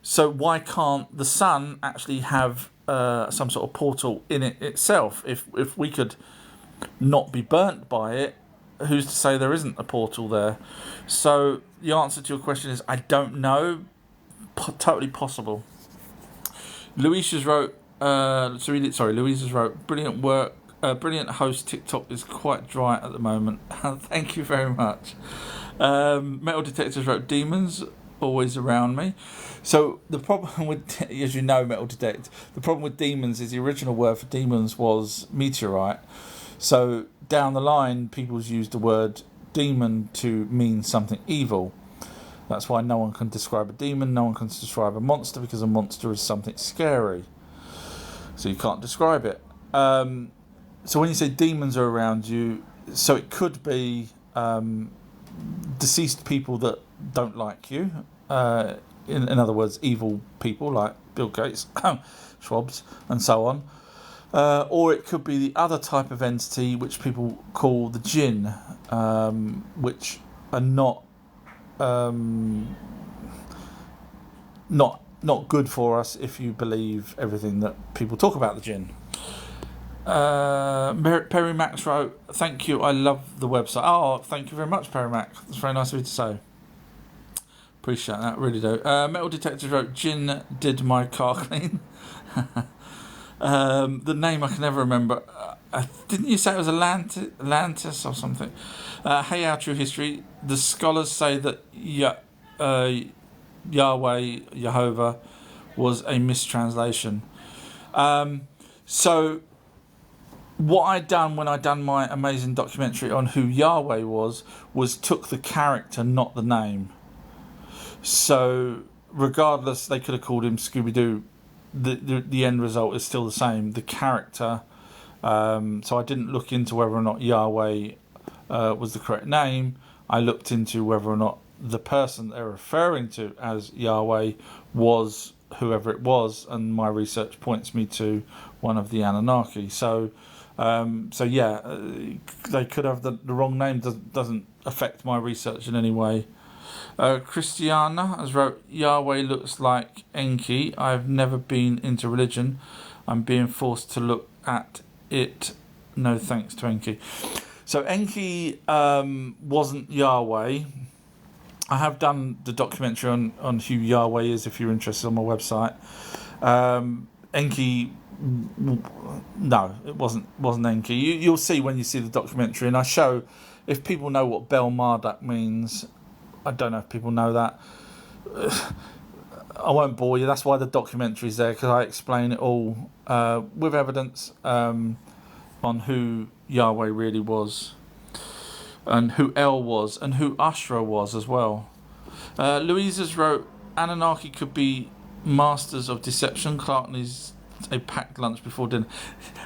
[SPEAKER 1] So why can't the sun actually have some sort of portal in it itself? If we could not be burnt by it, who's to say there isn't a portal there? So the answer to your question is I don't know. Totally possible. Louisa's wrote, Louisa's wrote, brilliant work, brilliant host. TikTok is quite dry at the moment. Thank you very much. Metal Detectors wrote, demons always around me. So the problem with, as you know, Metal Detect, the problem with demons is the original word for demons was meteorite. So down the line, people's used the word demon to mean something evil. That's why no one can describe a demon, no one can describe a monster, because a monster is something scary. So you can't describe it. So when you say demons are around you, so it could be deceased people that don't like you. In other words, evil people like Bill Gates, Schwabs, and so on. Or it could be the other type of entity which people call the jinn, which are not good for us if you believe everything that people talk about the jinn. Perry Max wrote, thank you, I love the website. Oh, thank you very much, Perry Max. That's very nice of you to say. Appreciate that, really do. Metal Detectors wrote, Jinn did my car clean. The name I can never remember. Didn't you say it was Atlantis or something? Hey, our true history. The scholars say that Yahweh, Jehovah, was a mistranslation. So what I done when I done my amazing documentary on who Yahweh was took the character, not the name. So regardless, they could have called him Scooby-Doo. The end result is still the same. The character. So I didn't look into whether or not Yahweh was the correct name. I looked into whether or not the person they're referring to as Yahweh was whoever it was, and my research points me to one of the Anunnaki. So yeah, they could have the wrong name. Doesn't affect my research in any way. Christiana has wrote, Yahweh looks like Enki. I've never been into religion. I'm being forced to look at it. No thanks to Enki. So Enki wasn't Yahweh. I have done the documentary on who Yahweh is if you're interested on my website. Enki, no, it wasn't Enki. You'll see when you see the documentary, and I show, if people know what Bel Marduk means. I don't know if people know that. I won't bore you. That's why the documentary's there, because I explain it all with evidence on who Yahweh really was, and who El was, and who Ashra was as well. Louisa's wrote, Anunnaki could be masters of deception. Clark needs a packed lunch before dinner.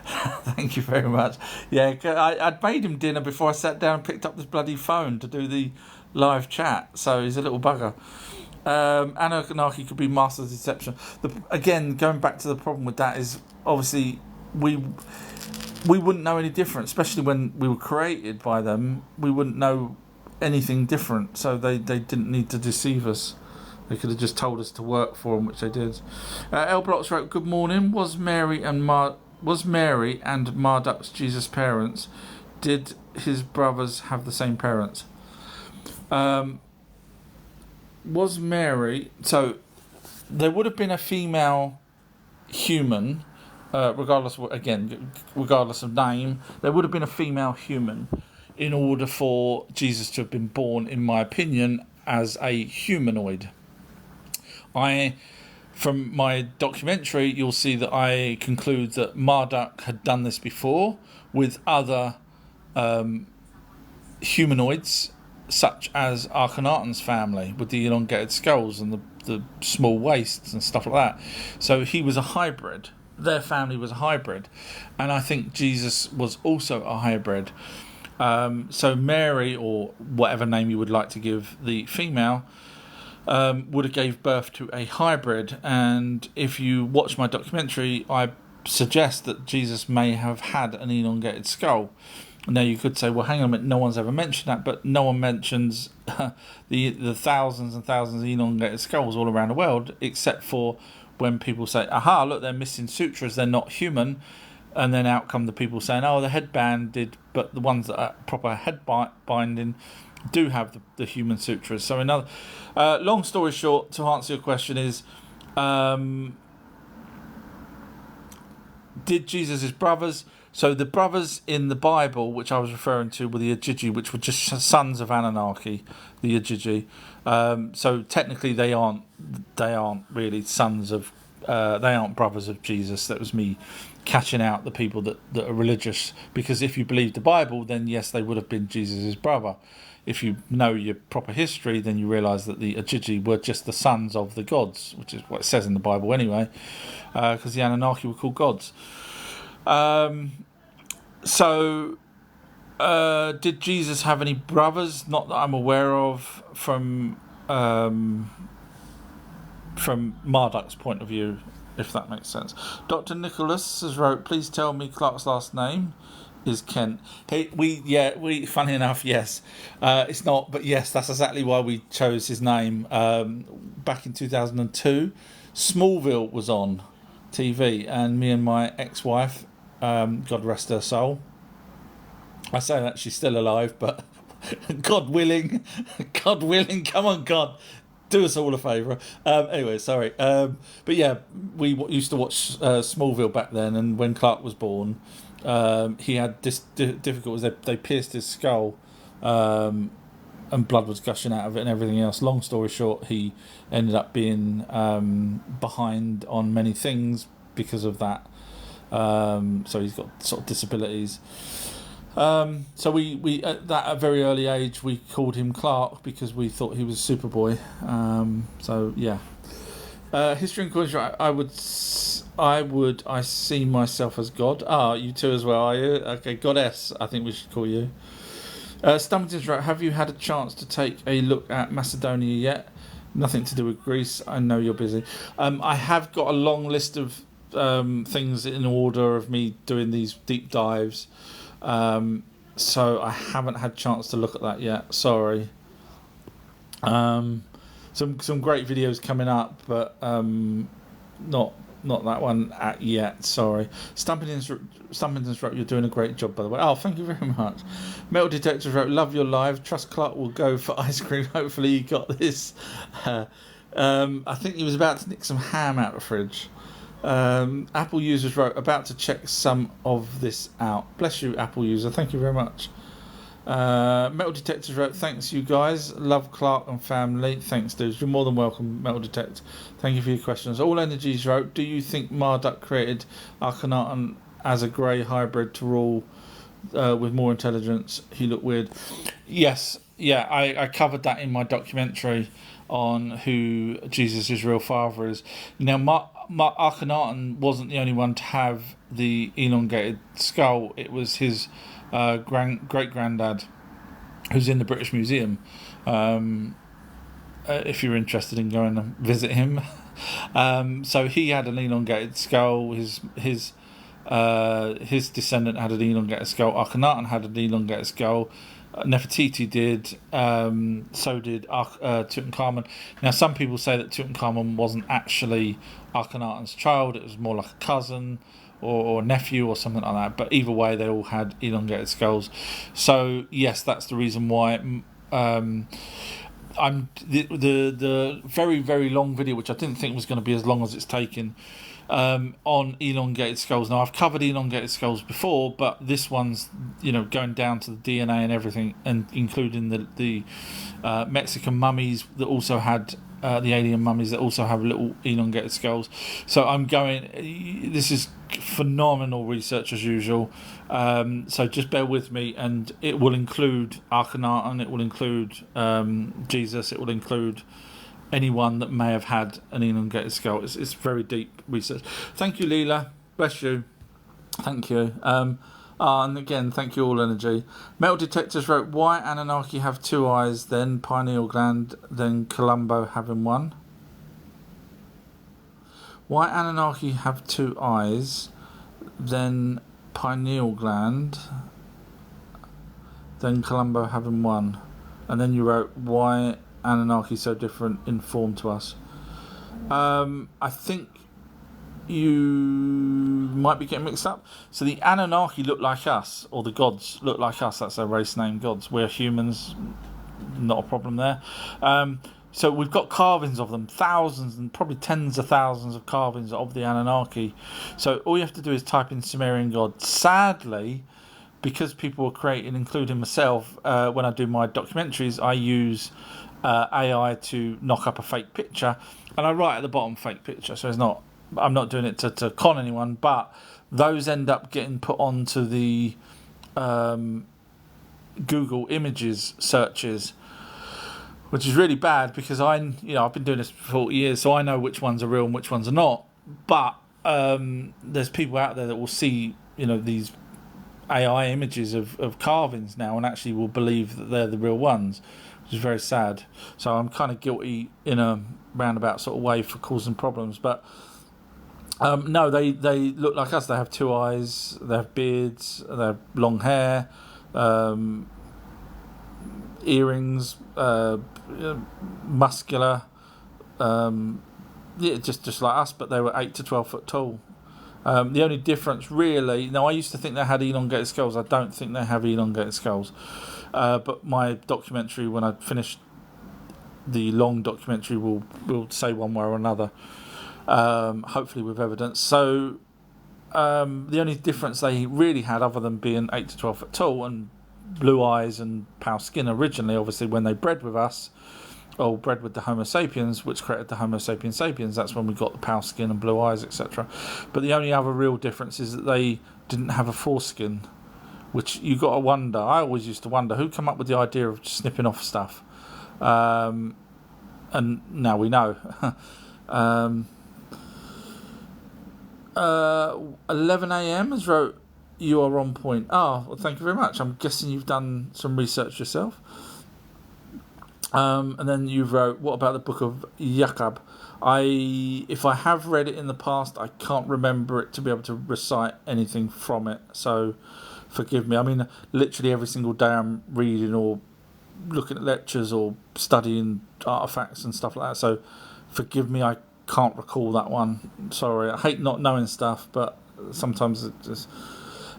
[SPEAKER 1] Thank you very much. Yeah, I'd made him dinner before I sat down and picked up this bloody phone to do the live chat, so he's a little bugger. Anunnaki could be masters of deception. Again, going back to the problem with that is, obviously, we wouldn't know any different, especially when we were created by them. We wouldn't know anything different, so they didn't need to deceive us. They could have just told us to work for them, which they did. L Blocks wrote, good morning. Was Mary and Marduk's Jesus parents? Did his brothers have the same parents? Was Mary... So, there would have been a female human, regardless of name, there would have been a female human in order for Jesus to have been born, in my opinion, as a humanoid. From my documentary, you'll see that I conclude that Marduk had done this before with other humanoids, such as Akhenaten's family, with the elongated skulls and the small waists and stuff like that. So he was a hybrid. Their family was a hybrid. And I think Jesus was also a hybrid. So Mary, or whatever name you would like to give the female, would have gave birth to a hybrid. And if you watch my documentary, I suggest that Jesus may have had an elongated skull. Now you could say, well, hang on a minute, no one's ever mentioned that, but no one mentions the thousands and thousands of elongated skulls all around the world, except for when people say, aha, look, they're missing sutras, they're not human, and then out come the people saying, oh, the headband did, but the ones that are proper head binding do have the human sutras. So another long story short, to answer your question is, did Jesus' brothers... So the brothers in the Bible, which I was referring to, were the Ajiji, which were just sons of Anunnaki, the Ajiji. So technically, they aren't really sons of. They aren't brothers of Jesus. That was me catching out the people that are religious. Because if you believe the Bible, then yes, they would have been Jesus' brother. If you know your proper history, then you realise that the Ajiji were just the sons of the gods, which is what it says in the Bible anyway, because the Anunnaki were called gods. So, did Jesus have any brothers? Not that I'm aware of from Marduk's point of view, if that makes sense. Dr. Nicholas has wrote, please tell me Clark's last name is Kent. We funny enough, yes. It's not, but yes, that's exactly why we chose his name. Back in 2002, Smallville was on TV, and me and my ex-wife, God rest her soul. I say that she's still alive, but God willing, come on, God, do us all a favour. Anyway, sorry. But yeah, we used to watch Smallville back then, and when Clark was born, he had this difficulties. They pierced his skull, and blood was gushing out of it and everything else. Long story short, he ended up being behind on many things because of that. So he's got sort of disabilities. So we at a very early age we called him Clark because we thought he was Superboy. So yeah. History and coins. I see myself as God. You too as well, are you? Okay, Goddess, I think we should call you. Stumpington's right. Have you had a chance to take a look at Macedonia yet? Nothing to do with Greece. I know you're busy. I have got a long list of things in order of me doing these deep dives. So I haven't had a chance to look at that yet. Sorry. Some great videos coming up, but not that one yet. Sorry. Stumpington's wrote, you're doing a great job, by the way. Oh, thank you very much. Metal Detectors wrote, love your live. Trust Clark will go for ice cream. Hopefully you got this. I think he was about to nick some ham out of the fridge. Apple users wrote, about to check some of this out. Bless you, Apple user. Thank you very much. Metal Detectors wrote, thanks you guys. Love Clark and family. Thanks, dudes. You're more than welcome, Metal Detect. Thank you for your questions. All Energies wrote, do you think Marduk created Akhenaten as a grey hybrid to rule with more intelligence? He looked weird. Yes, yeah, I covered that in my documentary on who Jesus' real father is. Now, Akhenaten wasn't the only one to have the elongated skull. It was his great-granddad, who's in the British Museum. If you're interested in going and visit him. So he had an elongated skull. His descendant had an elongated skull. Akhenaten had an elongated skull. Nefertiti did. So did Tutankhamun. Now, some people say that Tutankhamun wasn't actually Akhenaten's child. It was more like a cousin or nephew or something like that. But either way, they all had elongated skulls. So yes, that's the reason why The very, very long video, which I didn't think was going to be as long as it's taken, on elongated skulls. Now, I've covered elongated skulls before, but this one's, going down to the DNA and everything, and including the Mexican mummies that also had the alien mummies that also have little elongated skulls. So this is phenomenal research as usual. So just bear with me, and it will include Akhenaten, it will include Jesus, it will include anyone that may have had an elongated skull. It's very deep research. Thank you, Leela. Bless you. Thank you. And again, thank you, All Energy. Metal Detectors wrote, why Anunnaki have 2 eyes, then pineal gland, then Columbo having 1? Why Anunnaki have 2 eyes, then pineal gland, then Columbo having 1? And then you wrote, why Anunnaki so different in form to us? I think you might be getting mixed up. So the Anunnaki look like us, or the gods look like us. That's their race name, gods. We're humans, not a problem there. So we've got carvings of them, thousands and probably tens of thousands of carvings of the Anunnaki. So all you have to do is type in Sumerian god. Sadly, because people were creating, including myself, when I do my documentaries, I use AI to knock up a fake picture, and I write at the bottom fake picture. So I'm not doing it to con anyone, but those end up getting put onto the Google Images searches, which is really bad because I've been doing this for 40 years, so I know which ones are real and which ones are not. But there's people out there that will see these AI images of carvings now and actually will believe that they're the real ones, which is very sad. So I'm kind of guilty in a roundabout sort of way for causing problems. But no, they look like us. They have 2 eyes, they have beards, they have long hair, earrings, muscular, just like us, but they were 8 to 12 foot tall. The only difference really, now I used to think they had elongated skulls. I don't think they have elongated skulls. But my documentary, when I finish the long documentary, will say one way or another, hopefully with evidence. So the only difference they really had, other than being 8 to 12 foot tall and blue eyes and pale skin originally, obviously when they bred with us, or bred with the Homo sapiens, which created the Homo sapiens sapiens, that's when we got the pale skin and blue eyes, etc. But the only other real difference is that they didn't have a foreskin, which you got to wonder. I always used to wonder who came up with the idea of snipping off stuff. And now we know. 11 a.m. has wrote, you are on point. Oh, well, thank you very much. I'm guessing you've done some research yourself. And then you wrote, what about the book of Jacob? If I have read it in the past, I can't remember it to be able to recite anything from it. So forgive me. I mean, literally every single day I'm reading or looking at lectures or studying artifacts and stuff like that. So forgive me, I can't recall that one. Sorry. I hate not knowing stuff, but sometimes it just...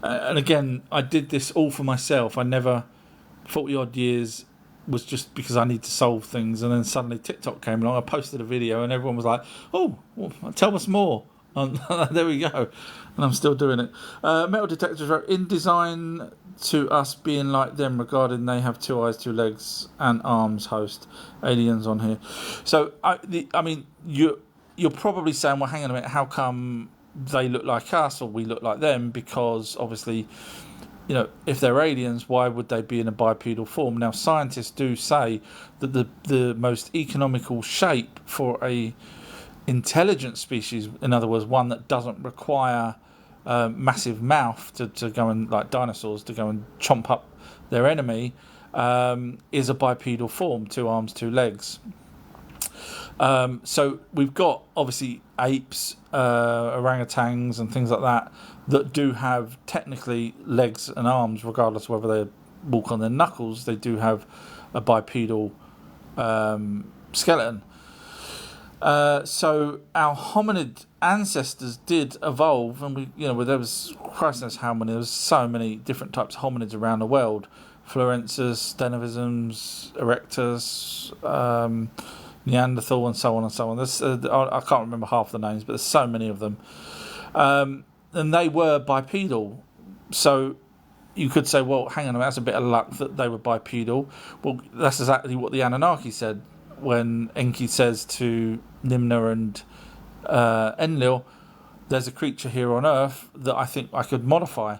[SPEAKER 1] and again, I did this all for myself. I never, 40 odd years, was just because I need to solve things, and then suddenly TikTok came along. I posted a video and everyone was like, oh, well, tell us more. And there we go. And I'm still doing it. Metal Detectors wrote, in design to us being like them, regarding they have 2 eyes, 2 legs and arms, host aliens on here. So I mean you're probably saying, well, hang on a minute, how come they look like us or we look like them? Because obviously, if they're aliens, why would they be in a bipedal form? Now, scientists do say that the most economical shape for a intelligent species, in other words, one that doesn't require massive mouth to go and, like dinosaurs, to go and chomp up their enemy, is a bipedal form, 2 arms, 2 legs. So we've got obviously apes, orangutans and things like that do have technically legs and arms, regardless of whether they walk on their knuckles. They do have a bipedal skeleton. So our hominid ancestors did evolve, and there was, Christ knows how many, there was so many different types of hominids around the world, Florences, Denivisms, Erectus, Neanderthal, and so on and so on. There's, I can't remember half the names, but there's so many of them. And they were bipedal. So you could say, well, hang on a minute, that's a bit of luck that they were bipedal. Well, that's exactly what the Anunnaki said when Enki says to Nimna and Enlil, there's a creature here on Earth that I think I could modify.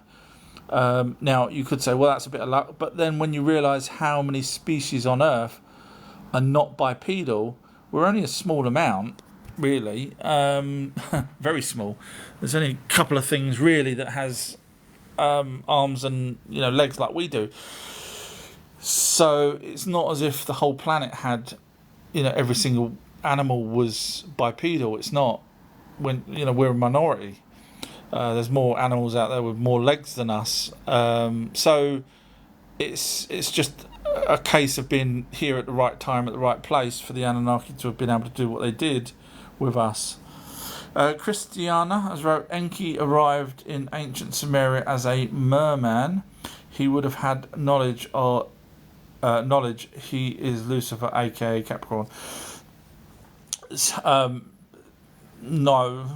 [SPEAKER 1] Now, you could say, well, that's a bit of luck. But then when you realise how many species on Earth are not bipedal, we're only a small amount, really. Very small. There's only a couple of things, really, that has arms and legs like we do. So it's not as if the whole planet had, every single animal was bipedal. It's not. When we're a minority. There's more animals out there with more legs than us. So it's just a case of being here at the right time at the right place for the Anunnaki to have been able to do what they did with us. Christiana has wrote, Enki arrived in ancient Sumeria as a merman. He would have had knowledge. He is Lucifer, aka Capricorn. No.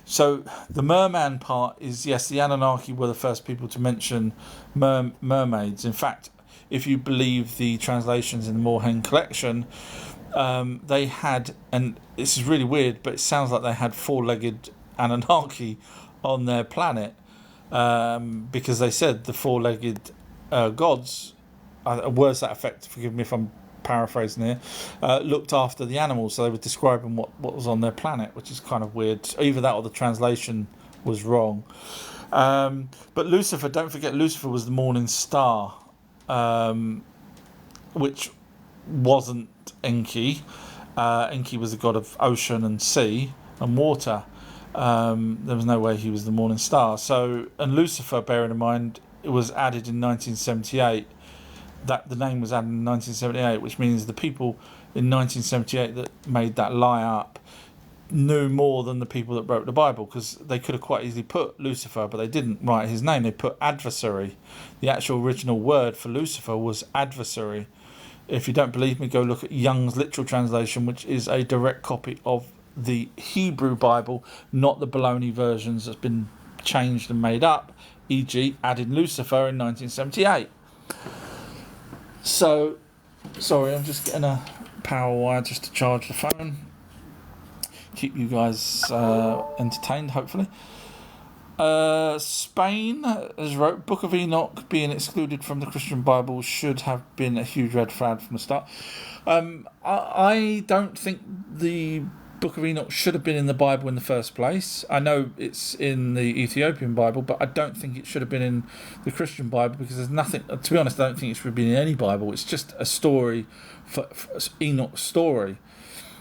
[SPEAKER 1] So the merman part is, yes, the Anunnaki were the first people to mention mermaids. In fact, if you believe the translations in the Morhen collection, they had, and this is really weird, but it sounds like they had four-legged Anunnaki on their planet, because they said the four-legged gods, words that effect, forgive me if I'm paraphrasing here, looked after the animals, so they were describing what was on their planet, which is kind of weird. Either that or the translation was wrong. But Lucifer, don't forget, Lucifer was the morning star, which wasn't Enki. Enki was the god of ocean and sea and water. There was no way he was the morning star. So, and Lucifer, bearing in mind, it was added in 1978. That the name was added in 1978, which means the people in 1978 that made that lie up knew more than the people that wrote the Bible, because they could have quite easily put Lucifer, but they didn't write his name. They put adversary. The actual original word for Lucifer was adversary. If you don't believe me, go look at Young's literal translation, which is a direct copy of the Hebrew Bible, not the baloney versions that's been changed and made up, e.g. added Lucifer in 1978. So, sorry, I'm just getting a power wire just to charge the phone. Keep you guys entertained, hopefully. Spain has wrote, Book of Enoch being excluded from the Christian Bible should have been a huge red flag from the start. I don't think the Book of Enoch should have been in the Bible in the first place. I know it's in the Ethiopian Bible, but I don't think it should have been in the Christian Bible, because there's nothing, to be honest, I don't think it should have been in any Bible. It's just a story for Enoch's story.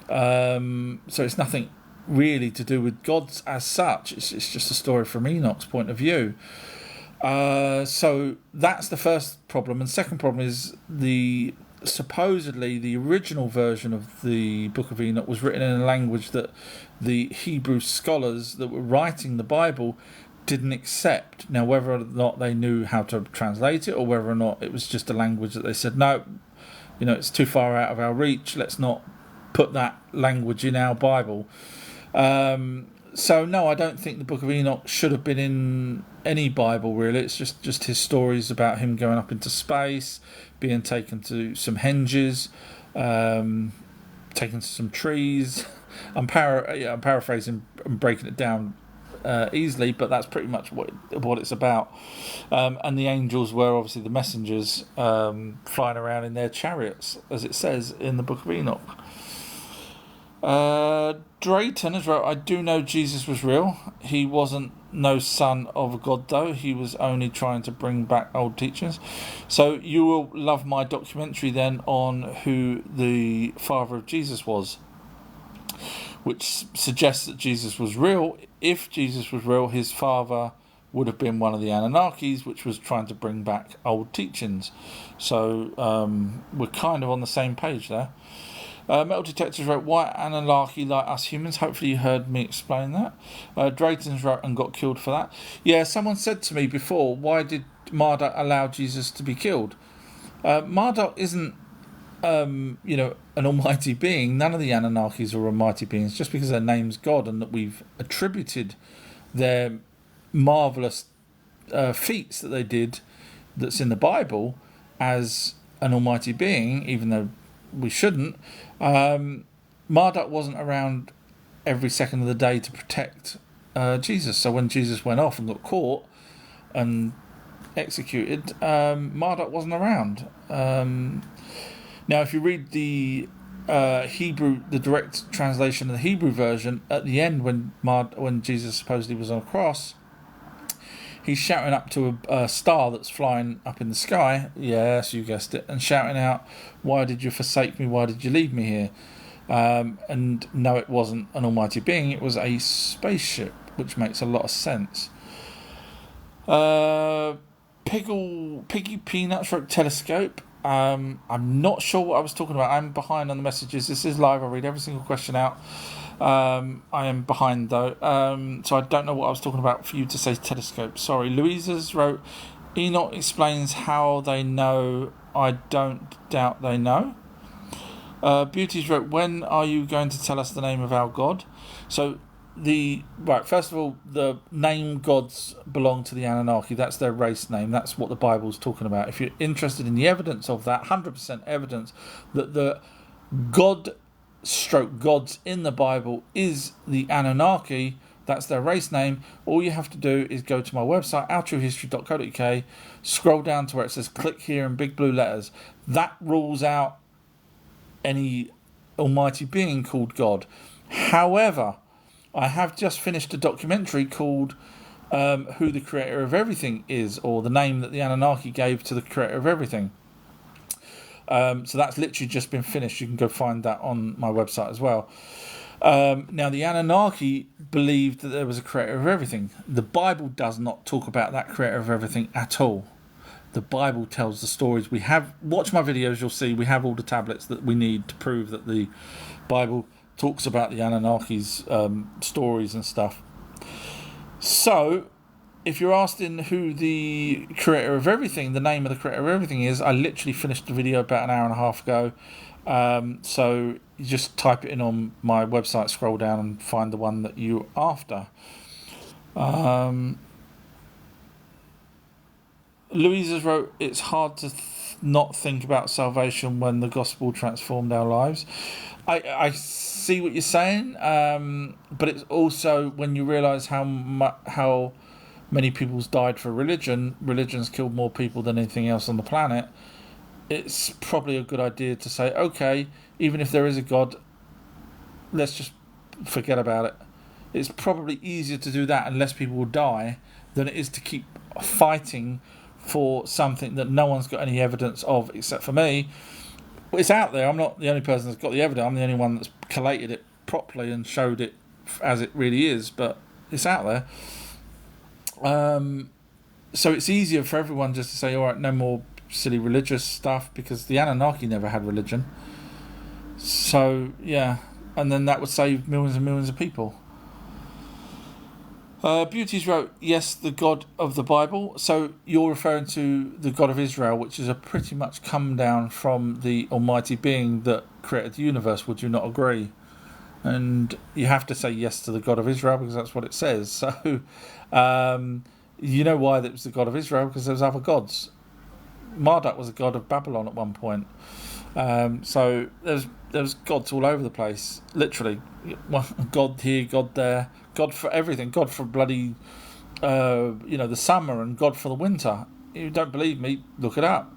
[SPEAKER 1] So it's nothing really to do with gods as such. It's just a story from Enoch's point of view. So that's the first problem. And second problem is supposedly the original version of the Book of Enoch was written in a language that the Hebrew scholars that were writing the Bible didn't accept. Now, whether or not they knew how to translate it, or whether or not it was just a language that they said, no, it's too far out of our reach, let's not put that language in our Bible. So no, I don't think the Book of Enoch should have been in any Bible, really. It's just his stories about him going up into space, being taken to some henges, taken to some trees. I'm paraphrasing and breaking it down easily, but that's pretty much what it's about. And the angels were obviously the messengers, flying around in their chariots, as it says in the Book of Enoch. Drayton has wrote, I do know Jesus was real. He wasn't no son of a god, though. He was only trying to bring back old teachings. So you will love my documentary then on who the father of Jesus was, which suggests that Jesus was real. If Jesus was real, his father would have been one of the Anunnakis, which was trying to bring back old teachings. So we're kind of on the same page there. Metal Detectors wrote, why Anunnaki like us humans? Hopefully you heard me explain that. Drayton's wrote and got killed for that. Yeah, someone said to me before, why did Marduk allow Jesus to be killed? Marduk isn't, an almighty being. None of the Anunnakis are almighty beings. Just because their name's God and that we've attributed their marvellous feats that they did that's in the Bible as an almighty being, even though we shouldn't. Marduk wasn't around every second of the day to protect Jesus. So when Jesus went off and got caught and executed, Marduk wasn't around. Now, if you read the Hebrew, the direct translation of the Hebrew version, at the end when Jesus supposedly was on a cross, he's shouting up to a star that's flying up in the sky, yes, you guessed it, and shouting out, why did you forsake me, why did you leave me here? And no, it wasn't an almighty being, it was a spaceship, which makes a lot of sense. Piggy Peanuts wrote telescope. I'm not sure what I was talking about. I'm behind on the messages. This is live. I read every single question out. I am behind though, so I don't know what I was talking about for you to say telescope. Sorry. Louisa's wrote, Enoch explains how they know. I don't doubt they know. Beauties wrote, when are you going to tell us the name of our God? So first of all, the name gods belong to the Anunnaki. That's their race name. That's what the Bible's talking about. If you're interested in the evidence of that, 100% evidence that the gods in the Bible is the Anunnaki, that's their race name, all you have to do is go to my website, ourtruehistory.co.uk, scroll down to where it says click here in big blue letters. That rules out any almighty being called God. However, I have just finished a documentary called Who the Creator of Everything Is, or the name that the Anunnaki gave to the Creator of Everything. So that's literally just been finished. You can go find that on my website as well. Now, the Anunnaki believed that there was a creator of everything. The Bible does not talk about that creator of everything at all. The Bible tells the stories. Watch my videos, you'll see we have all the tablets that we need to prove that the Bible talks about the Anunnaki's stories and stuff. So, if you're asking who the creator of everything, the name of the creator of everything is, I literally finished the video about an hour and a half ago. So you just type it in on my website, scroll down and find the one that you're after. Louisa's wrote, it's hard to not think about salvation when the gospel transformed our lives. I see what you're saying, but it's also when you realise how many people's died for religion's killed more people than anything else on the planet, it's probably a good idea to say, okay, even if there is a God, let's just forget about it. It's probably easier to do that and less people will die than it is to keep fighting for something that no one's got any evidence of except for me. It's out there. I'm not the only person that's got the evidence. I'm the only one that's collated it properly and showed it as it really is, but it's out there. So it's easier for everyone just to say, all right, no more silly religious stuff, because the Anunnaki never had religion. So, yeah. And then that would save millions and millions of people. Beauties wrote, yes, the God of the Bible. So you're referring to the God of Israel, which is a pretty much come down from the almighty being that created the universe. Would you not agree? And you have to say yes to the God of Israel because that's what it says. So you know why it was the God of Israel, because there's other gods. Marduk was a god of Babylon at one point. So there's gods all over the place, literally. God here, God there, God for everything, God for bloody the summer, and God for the winter. You don't believe me, look it up,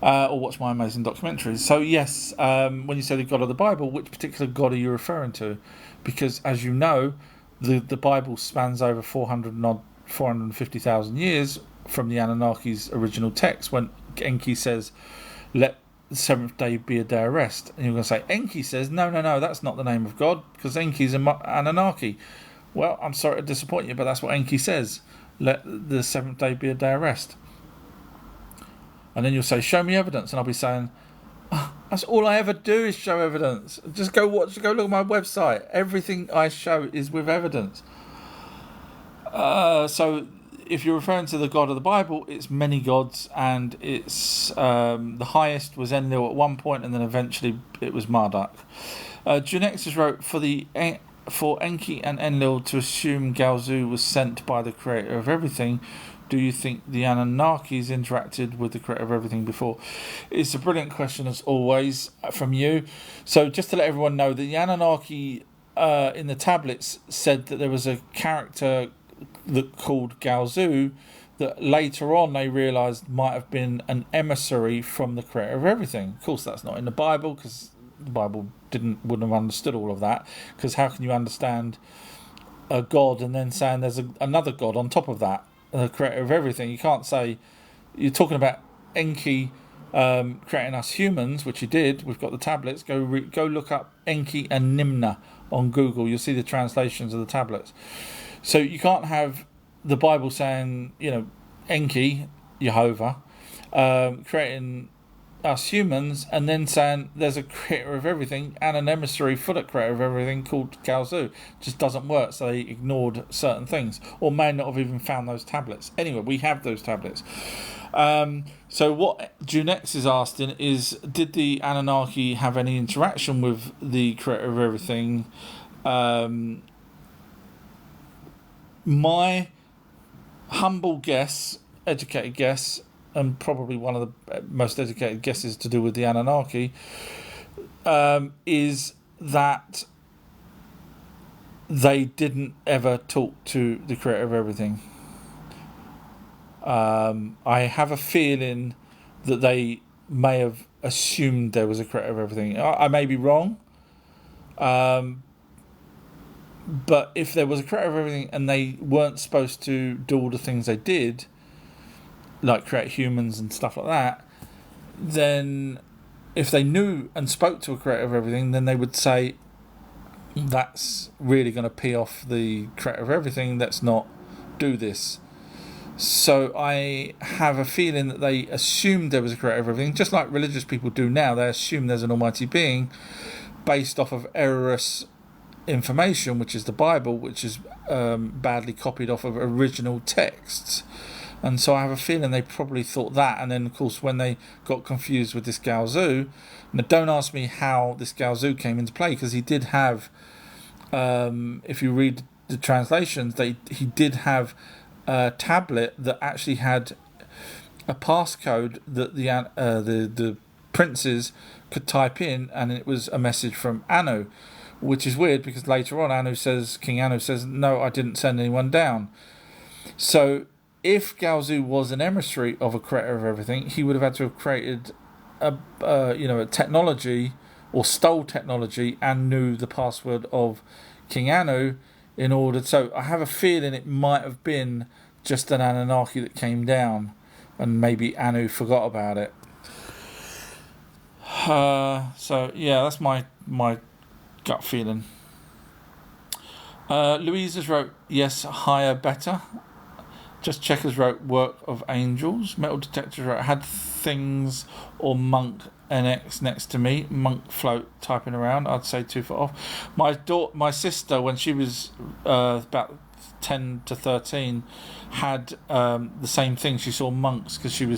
[SPEAKER 1] or watch my amazing documentaries. So yes, when you say the God of the Bible, which particular God are you referring to? Because as you know, the Bible spans over 450,000 years from the Anunnaki's original text, when Enki says, let the seventh day be a day of rest. And you're going to say, Enki says, no, that's not the name of God, because Enki's an Anunnaki. Well, I'm sorry to disappoint you, but that's what Enki says. Let the seventh day be a day of rest. And then you'll say, show me evidence. And I'll be saying, That's all I ever do is show evidence. Just go watch, go look at my website. Everything I show is with evidence. So if you're referring to the God of the Bible, it's many gods, and it's the highest was Enlil at one point, and then eventually it was Marduk. Junexus wrote, for Enki and Enlil to assume Galzu was sent by the creator of everything, do you think the Anunnakis interacted with the creator of everything before? It's a brilliant question, as always, from you. So just to let everyone know, the Anunnaki in the tablets said that there was a character that called Galzu that later on they realised might have been an emissary from the creator of everything. Of course, that's not in the Bible, because the Bible wouldn't have understood all of that, because how can you understand a god and then saying there's another god on top of that, the creator of everything? You can't say, you're talking about Enki creating us humans, which he did. We've got the tablets. Go look up Enki and Nimna on Google. You'll see the translations of the tablets. So you can't have the Bible saying, Enki, Jehovah, creating us humans, and then saying there's a creator of everything and an emissary for the creator of everything called Galzu. Just doesn't work. So they ignored certain things, or may not have even found those tablets. Anyway, we have those tablets. So what Junex is asking is, did the Anunnaki have any interaction with the creator of everything? My humble guess, educated guess, and probably one of the most educated guesses to do with the Anunnaki, is that they didn't ever talk to the creator of everything. I have a feeling that they may have assumed there was a creator of everything. I may be wrong, but if there was a creator of everything and they weren't supposed to do all the things they did, like create humans and stuff like that, then if they knew and spoke to a creator of everything, then they would say, that's really going to pee off the creator of everything, let's not do this. So I have a feeling that they assumed there was a creator of everything, just like religious people do now. They assume there's an almighty being based off of erroneous information, which is the Bible, which is badly copied off of original texts. And so I have a feeling they probably thought that, and then of course when they got confused with this Galzu, now don't ask me how this Galzu came into play, because he did have, if you read the translations, he did have a tablet that actually had a passcode that the princes could type in, and it was a message from Anu, which is weird because later on King Anu says, no, I didn't send anyone down. So if Galzu was an emissary of a creator of everything, he would have had to have created a technology, or stole technology, and knew the password of King Anu in order. So I have a feeling it might have been just an Anunnaki that came down, and maybe Anu forgot about it. So yeah, that's my gut feeling. Louise has wrote, yes, higher, better. Just Checkers wrote, work of angels. Metal Detectors wrote, had things or monk NX next to me. Monk float typing around. I'd say 2 foot off. My sister, when she was about 10 to 13, had the same thing. She saw monks because she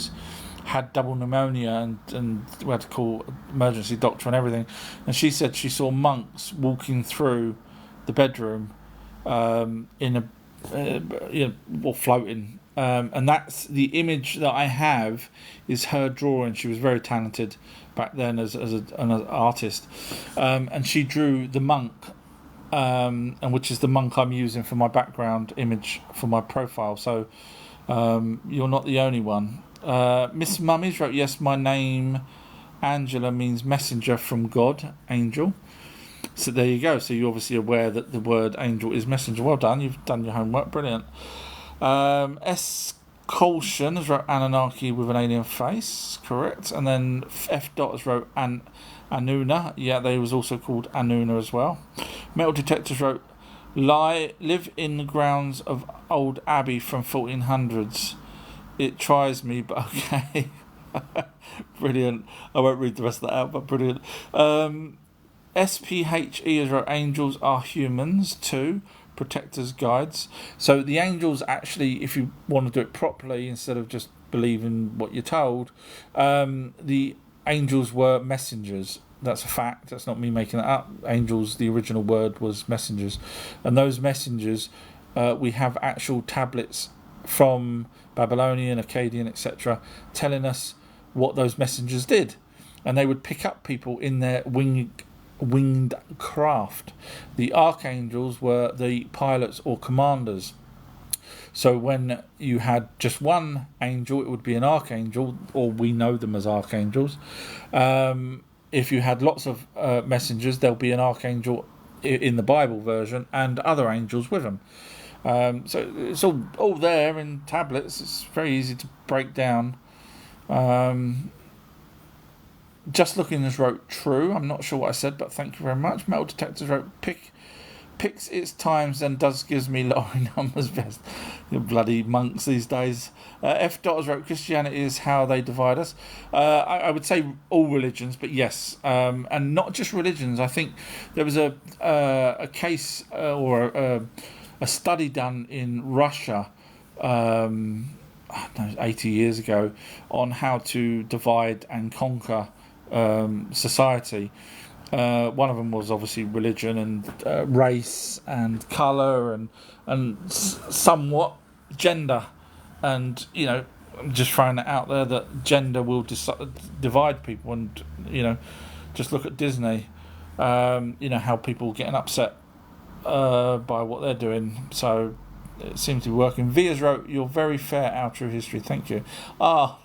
[SPEAKER 1] had double pneumonia, and we had to call emergency doctor and everything. And she said she saw monks walking through the bedroom in a or floating, and that's the image that I have, is her drawing. She was very talented back then as an artist, and she drew the monk, and which is the monk I'm using for my background image for my profile. So you're not the only one. Miss Mummies wrote, yes, my name Angela means messenger from God, angel. So there you go. So you're obviously aware that the word angel is messenger. Well done. You've done your homework. Brilliant. S. Colson has wrote Anunnaki with an alien face. Correct. And then F. Dot has wrote Anuna. Yeah, they was also called Anuna as well. Metal Detectors wrote, live in the grounds of old Abbey from 1400s. It tries me, but okay. Brilliant. I won't read the rest of that out, but brilliant. SPHE is wrote, angels are humans too, protectors, guides. So the angels actually, if you want to do it properly, instead of just believing what you're told, the angels were messengers. That's a fact. That's not me making that up. Angels, the original word was messengers. And those messengers, we have actual tablets from Babylonian, Akkadian, etc., telling us what those messengers did. And they would pick up people in their winged craft. The archangels were the pilots or commanders. So when you had just one angel, it would be an archangel, or we know them as archangels. If you had lots of messengers, there'll be an archangel in the Bible version and other angels with them. So it's all there in tablets. It's very easy to break down. Just Looking has wrote, true. I'm not sure what I said, but thank you very much. Metal Detectors wrote, picks its times and gives me lottery numbers best. You bloody monks these days. F. Dotters wrote, Christianity is how they divide us. I would say all religions, but yes, and not just religions. I think there was a case or a study done in Russia 80 years ago on how to divide and conquer society. One of them was obviously religion and race and colour and somewhat gender. And, I'm just throwing it out there that gender will divide people. And, just look at Disney, how people are getting upset by what they're doing. So it seems to be working. Vias wrote, you're very fair out through history. Thank you. I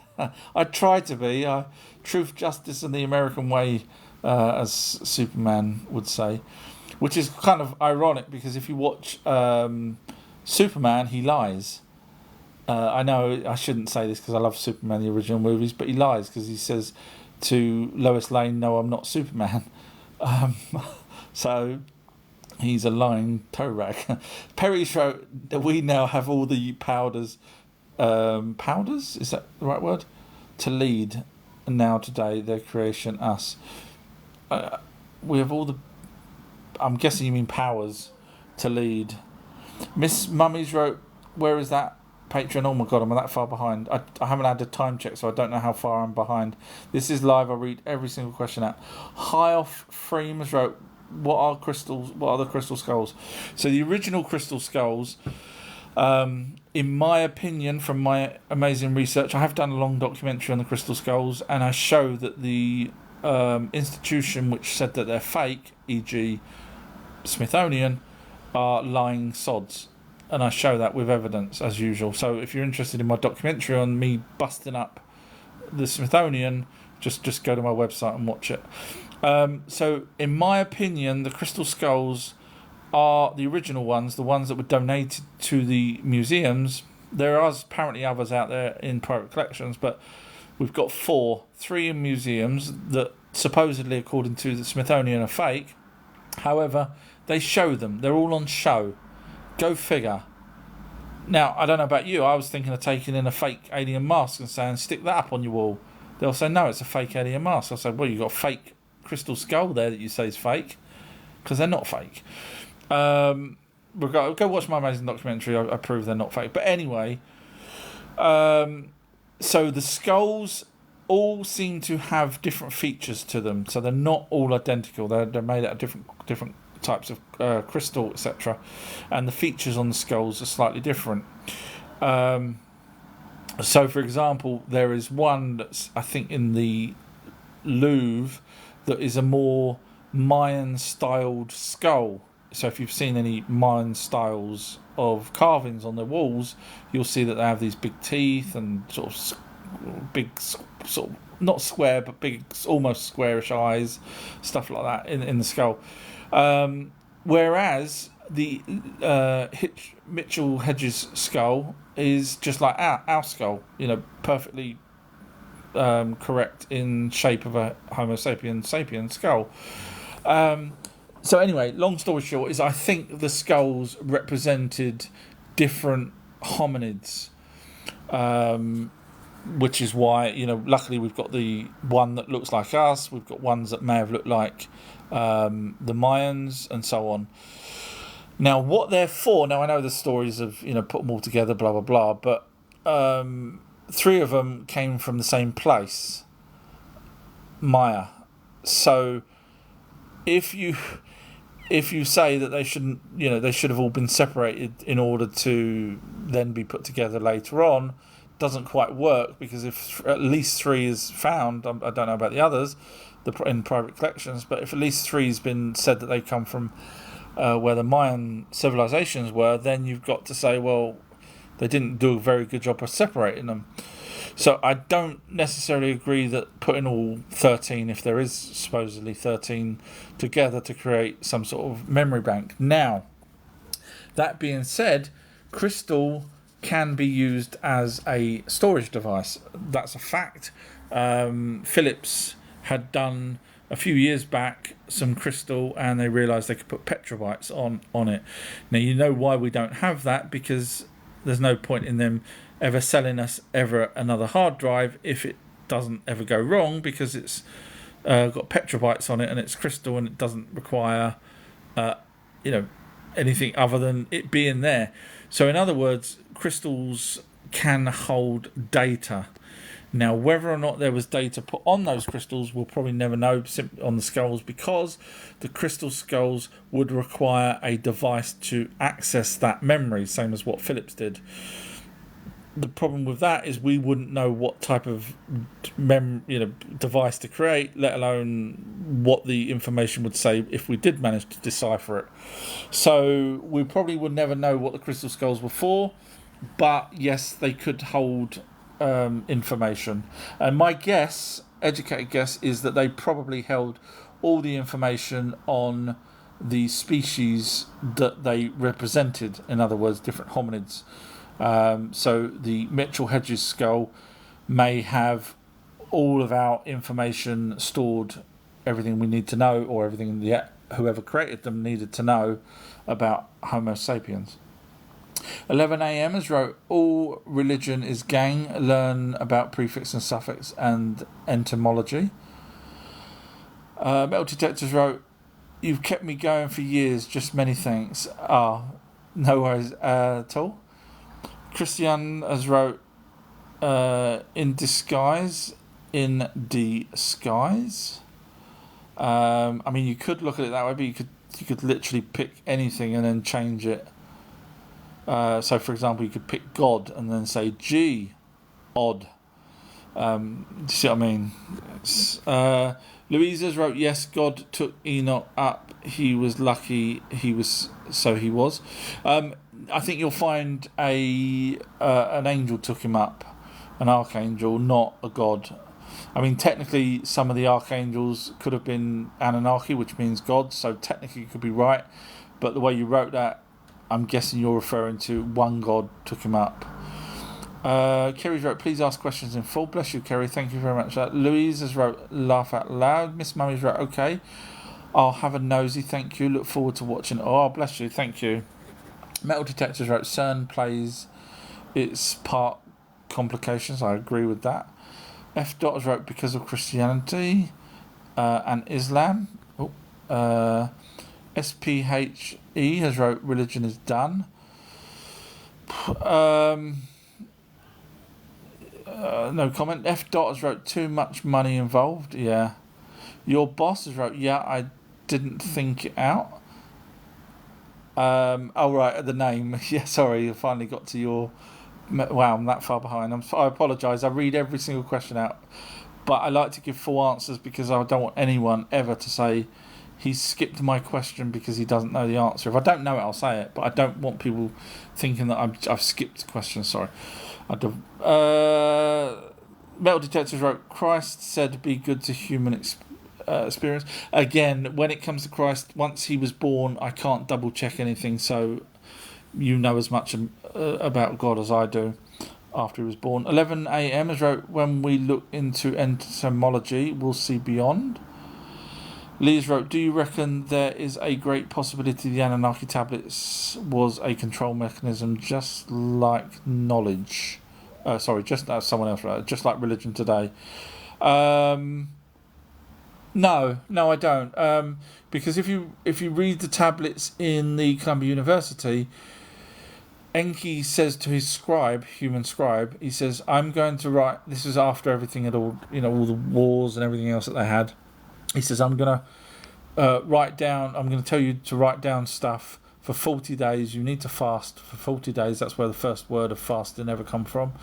[SPEAKER 1] try to be. Truth, justice and the American way, as Superman would say, which is kind of ironic because if you watch Superman, he lies. I know I shouldn't say this because I love Superman, the original movies, but he lies because he says to Lois Lane, no, I'm not Superman. So he's a lying toe rag. Perry wrote that we now have all the powders, is that the right word? To lead now today, their creation, us. We have all the, I'm guessing you mean powers to lead. Miss Mummies wrote, where is that Patreon? Oh my god, I'm that far behind. I haven't had a time check, so I don't know how far I'm behind. This is live. I read every single question out. High Off Freems wrote, what are the crystal skulls? So the original crystal skulls, in my opinion, from my amazing research, I have done a long documentary on the crystal skulls, and I show that the institution which said that they're fake, e.g. Smithsonian, are lying sods. And I show that with evidence, as usual. So if you're interested in my documentary on me busting up the Smithsonian, just go to my website and watch it. So in my opinion, the crystal skulls are the original ones, the ones that were donated to the museums. There are apparently others out there in private collections, but we've got 3 in museums that supposedly, according to the Smithsonian, are fake. However, they show them. They're all on show. Go figure. Now, I don't know about you. I was thinking of taking in a fake alien mask and saying, stick that up on your wall. They'll say, no, it's a fake alien mask. I'll say, well, you've got a fake crystal skull there that you say is fake. Because they're not fake. Go watch my amazing documentary. I prove they're not fake. But anyway, so the skulls all seem to have different features to them. So they're not all identical. They're made out of different types of crystal, etc. And the features on the skulls are slightly different. So, for example, there is one that's, I think, in the Louvre that is a more Mayan-styled skull. So if you've seen any Mayan styles of carvings on the walls, you'll see that they have these big teeth and sort of big, sort of not square, but big, almost squarish eyes, stuff like that in the skull. Whereas the Mitchell Hedges skull is just like our skull, perfectly correct in shape of a Homo sapien skull. So anyway, long story short is I think the skulls represented different hominids. which is why, luckily we've got the one that looks like us. We've got ones that may have looked like the Mayans and so on. Now, what they're for, now I know the stories of, put them all together, blah, blah, blah, but 3 of them came from the same place, Maya. So if you say that they shouldn't, they should have all been separated in order to then be put together later on, doesn't quite work, because if at least 3 is found, I don't know about the others, in private collections, but if at least 3 has been said that they come from where the Mayan civilizations were, then you've got to say, well, they didn't do a very good job of separating them. So I don't necessarily agree that putting all 13, if there is supposedly 13, together to create some sort of memory bank. Now, that being said, crystal can be used as a storage device. That's a fact. Philips had done a few years back some crystal, and they realised they could put petrobytes on it. Now, you know why we don't have that, because there's no point in them ever selling us ever another hard drive if it doesn't ever go wrong, because it's got petrobytes on it and it's crystal, and it doesn't require anything other than it being there. So in other words, crystals can hold data. Now, whether or not there was data put on those crystals, we'll probably never know simply on the skulls, because the crystal skulls would require a device to access that memory, same as what Philips did. The problem with that is we wouldn't know what type of device to create, let alone what the information would say if we did manage to decipher it. So we probably would never know what the crystal skulls were for, but yes, they could hold information. And my guess, educated guess, is that they probably held all the information on the species that they represented, in other words, different hominids. So the Mitchell Hedges skull may have all of our information stored, everything we need to know, or everything whoever created them needed to know about Homo sapiens. 11 a.m. has wrote, all religion is gang, learn about prefix and suffix and etymology. Metal Detectors wrote, you've kept me going for years, just many thanks. No worries at all. Christian has wrote, in disguise. I mean, you could look at it that way, but you could literally pick anything and then change it. So, for example, you could pick God and then say G, odd. Do you see what I mean? Louisa's wrote, yes, God took Enoch up. He was lucky. He was. I think you'll find an angel took him up, an archangel, not a god. I mean, technically, some of the archangels could have been Anunnaki, which means God. So technically, you could be right. But the way you wrote that, I'm guessing you're referring to one God took him up. Kerry's wrote, please ask questions in full. Bless you, Kerry. Thank you very much. Louise has wrote, laugh out loud. Miss Mummy's wrote, okay, I'll have a nosy. Thank you. Look forward to watching. Oh, bless you. Thank you. Metal Detectors wrote, CERN plays its part complications. I agree with that. F. Dotters wrote, because of Christianity and Islam. SPHE has wrote, religion is done. No comment. F. Dotters wrote, too much money involved. Yeah. Your boss has wrote, yeah, I didn't think it out. Right, the name. Yeah, sorry, you finally got to your... Wow, I'm that far behind. I apologise. I read every single question out. But I like to give full answers, because I don't want anyone ever to say he's skipped my question because he doesn't know the answer. If I don't know it, I'll say it. But I don't want people thinking that I've skipped the question. Sorry. Metal Detectors wrote, Christ said be good to human experience. Again, when it comes to Christ, once he was born, I can't double check anything, so you know as much about God as I do after he was born. 11 a.m. has wrote, when we look into entomology, we'll see beyond. Lee's wrote, do you reckon there is a great possibility the Anunnaki tablets was a control mechanism just like knowledge? Sorry, just someone else wrote, just like religion today. No, I don't. Because if you read the tablets in the Columbia University, Enki says to his scribe, human scribe, he says, "I'm going to write." This is after everything had all the wars and everything else that they had. He says, "I'm going to write down. I'm going to tell you to write down stuff for 40 days. You need to fast for 40 days." That's where the first word of fasting ever come from.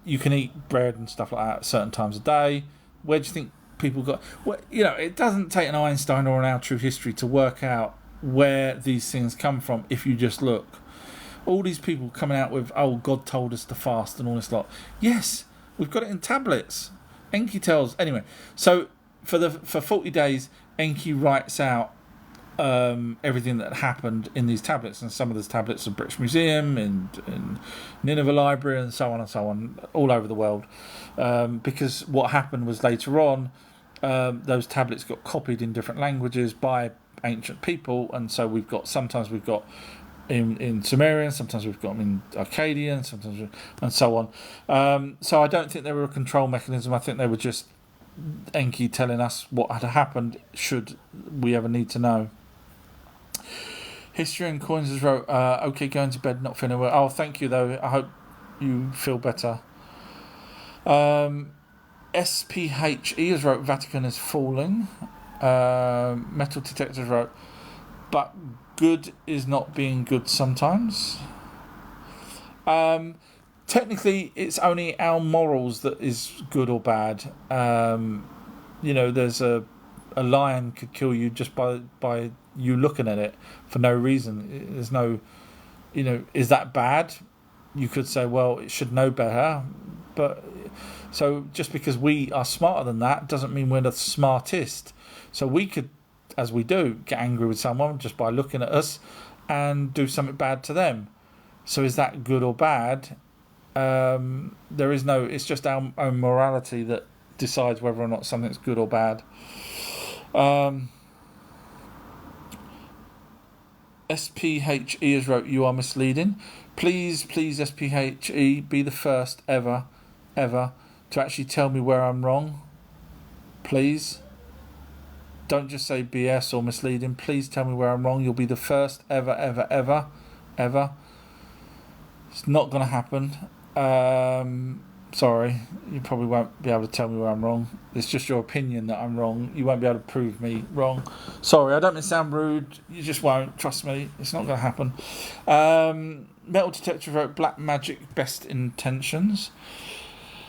[SPEAKER 1] You can eat bread and stuff like that at certain times of day. Where do you think people got? Well, it doesn't take an Einstein or an Our True History to work out where these things come from if you just look. All these people coming out with, "Oh, God told us to fast" and all this lot. Yes, we've got it in tablets. Enki tells. Anyway, so for 40 days, Enki writes out everything that happened in these tablets, and some of those tablets are British Museum and Nineveh Library and so on, all over the world. Because what happened was later on, those tablets got copied in different languages by ancient people, and so sometimes we've got in Sumerian, sometimes we've got them in Akkadian, sometimes and so on. So I don't think they were a control mechanism. I think they were just Enki telling us what had happened should we ever need to know. History and Coins has wrote, "Okay, going to bed, not feeling well." Oh, thank you though. I hope you feel better. SPHE has wrote, "Vatican is falling." Metal Detectors wrote, "But good is not being good sometimes." Technically, it's only our morals that is good or bad. There's a lion could kill you just by you looking at it for no reason. There's no, is that bad? You could say, well, it should know better. But so just because we are smarter than that doesn't mean we're the smartest. So we could, as we do, get angry with someone just by looking at us and do something bad to them. So is that good or bad? There is no. It's just our own morality that decides whether or not something's good or bad. SPHE has wrote, "You are misleading. Please, SPHE, be the first ever to actually tell me where I'm wrong. Please. Don't just say BS or misleading. Please tell me where I'm wrong. You'll be the first ever. It's not going to happen. Sorry, you probably won't be able to tell me where I'm wrong. It's just your opinion that I'm wrong. You won't be able to prove me wrong. Sorry, I don't mean to sound rude. You just won't. Trust me. It's not going to happen." Metal Detector wrote, "Black magic, best intentions."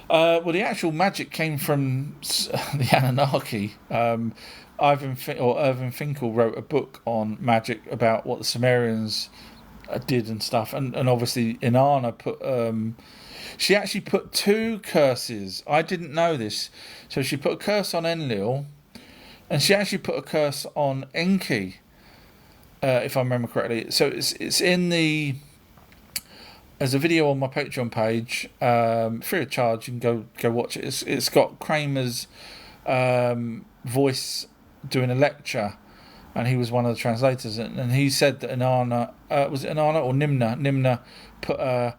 [SPEAKER 1] Well, the actual magic came from the Anunnaki. Irvin Finkel wrote a book on magic about what the Sumerians did and stuff, and obviously Inanna put she actually put 2 curses. I didn't know this. So she put a curse on Enlil, and she actually put a curse on Enki, if I remember correctly. So it's in the. There's a video on my Patreon page, free of charge. You can go watch it. It's got Kramer's voice doing a lecture, and he was one of the translators, and he said that Inanna, was it Inanna or Nimna? Nimna put a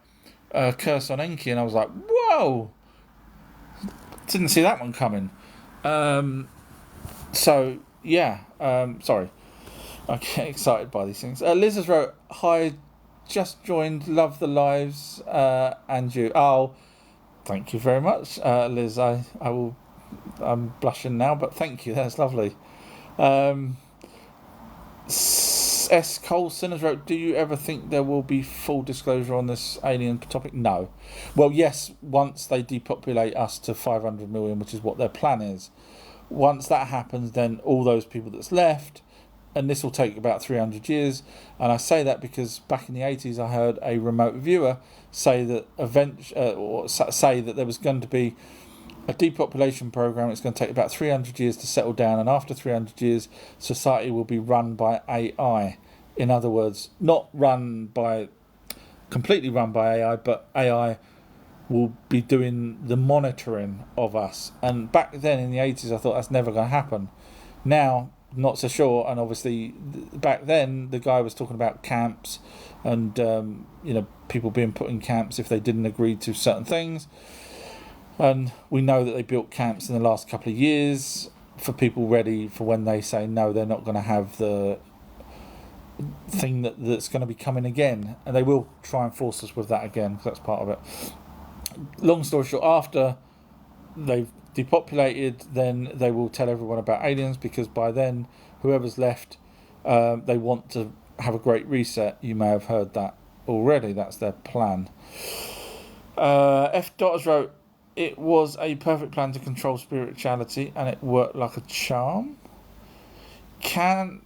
[SPEAKER 1] curse on Enki, and I was like, whoa! Didn't see that one coming. So yeah, sorry, I get excited by these things. Liz has wrote, "Hi, just joined, love the lives, and you." Oh, thank you very much, Liz. I will. I'm blushing now, but thank you. That's lovely. S. Colson has wrote, "Do you ever think there will be full disclosure on this alien topic?" No. Well, yes, once they depopulate us to 500 million, which is what their plan is. Once that happens, then all those people that's left, and this will take about 300 years. And I say that because back in the 80s, I heard a remote viewer say that say that there was going to be a depopulation program. It's going to take about 300 years to settle down, and after 300 years, society will be run by AI. In other words, not completely run by AI, but AI will be doing the monitoring of us. And back then in the 80s, I thought that's never going to happen. Now, not so sure. And obviously, back then, the guy was talking about camps and people being put in camps if they didn't agree to certain things. And we know that they built camps in the last couple of years for people ready for when they say no, they're not going to have the thing that's going to be coming again, and they will try and force us with that again, because that's part of it. Long story short, after they've depopulated, then they will tell everyone about aliens, because by then whoever's left, they want to have a great reset. You may have heard that already. That's their plan. F. Dotters wrote, it was a perfect plan to control spirituality, and it worked like a charm. Can't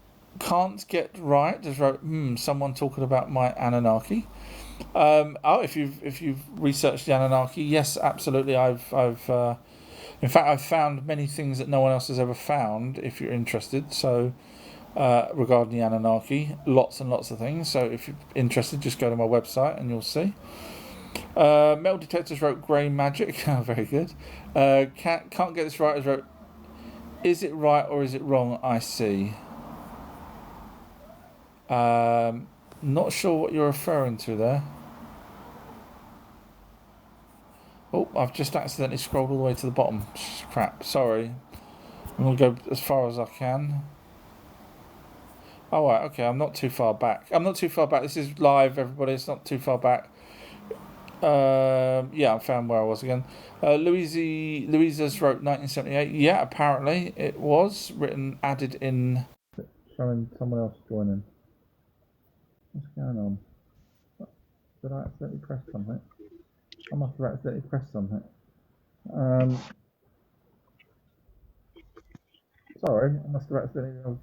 [SPEAKER 1] get right. Just wrote, someone talking about my Anunnaki. If you've researched the Anunnaki, yes, absolutely. In fact, I've found many things that no one else has ever found. If you're interested, so regarding the Anunnaki, lots and lots of things. So if you're interested, just go to my website and you'll see. Metal Detectors wrote grey magic. Very good. Can't get this right. As wrote, is it right or is it wrong? I see. Not sure what you're referring to there. Oh, I've just accidentally scrolled all the way to the bottom. Crap, sorry. I'm going to go as far as I can. Oh, right, okay, I'm not too far back. This is live, everybody. It's not too far back. I found where I was again. Louisa's wrote 1978. Yeah, apparently it was added in. Showing someone else joining. What's going on? Did I accidentally press something? I must have accidentally pressed something. Sorry, I must have accidentally. I was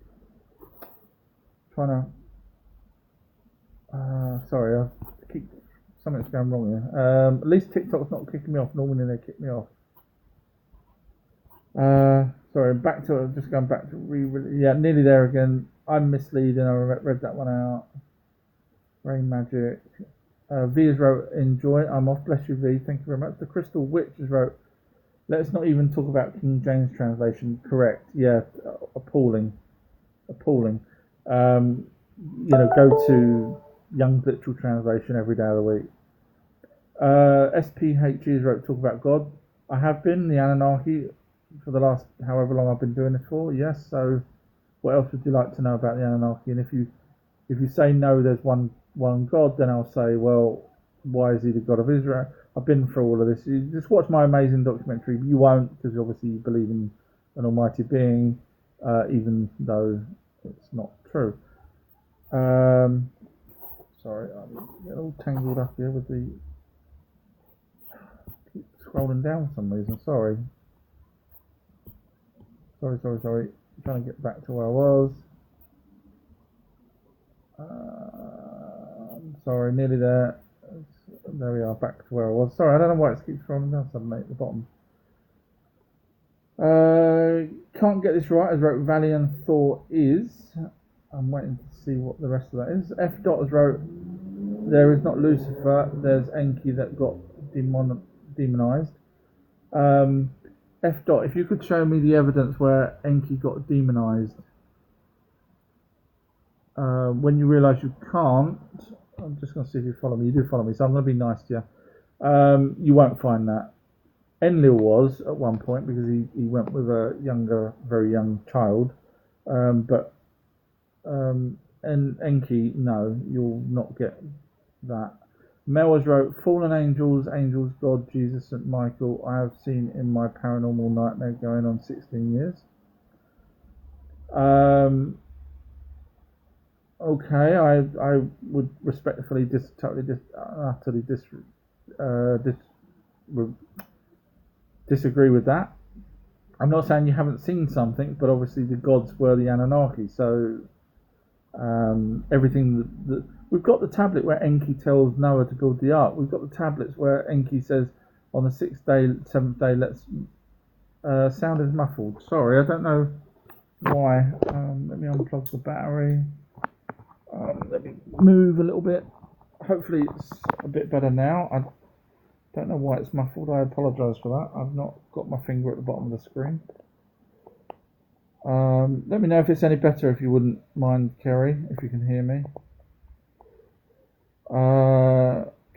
[SPEAKER 1] trying to. Sorry, I keep. Something's going wrong here. At least TikTok's not kicking me off. Normally they kick me off. Sorry, just going back to yeah, nearly there again. I'm misleading. I read that one out. Rain magic. V has wrote, enjoy. I'm off. Bless you, V. Thank you very much. The Crystal Witch has wrote, let's not even talk about King James translation. Correct. Yeah, appalling. Go to Young's Literal Translation every day of the week. SPHE wrote, talk about God. I have been the Anunnaki for the last however long I've been doing this for. Yes. So, what else would you like to know about the Anunnaki? And if you say no, there's one God, then I'll say, well, why is he the God of Israel? I've been through all of this. You just watch my amazing documentary. You won't, because obviously you believe in an almighty being, even though it's not true. Sorry, I'm getting all tangled up here with the. Keep scrolling down for some reason. Sorry. I'm trying to get back to where I was. Sorry, nearly there. There we are, back to where I was. Sorry, I don't know why it keeps scrolling down suddenly at the bottom. Can't get this right, as wrote Valiant Thor is. I'm waiting to see what the rest of that is. F. Dot has wrote, there is not Lucifer, there's Enki that got demonized. F. Dot, if you could show me the evidence where Enki got demonized. When you realise you can't, I'm just going to see if you follow me. You do follow me, so I'm going to be nice to you. You won't find that. Enlil was at one point, because he went with a very young child. And Enki, no, you'll not get that. Mel's wrote, fallen angels, God, Jesus, St. Michael, I have seen in my paranormal nightmare going on 16 years. Okay, I would respectfully disagree with that. I'm not saying you haven't seen something, but obviously the gods were the Anunnaki, so everything that we've got the tablet where Enki tells Noah to build the ark. We've got the tablets where Enki says on the 7th day, let's sound is muffled. Sorry, I don't know why. Let me unplug the battery. Let me move a little bit. Hopefully it's a bit better now. I don't know why it's muffled. I apologise for that. I've not got my finger at the bottom of the screen. Let me know if it's any better, if you wouldn't mind, Kerry, if you can hear me.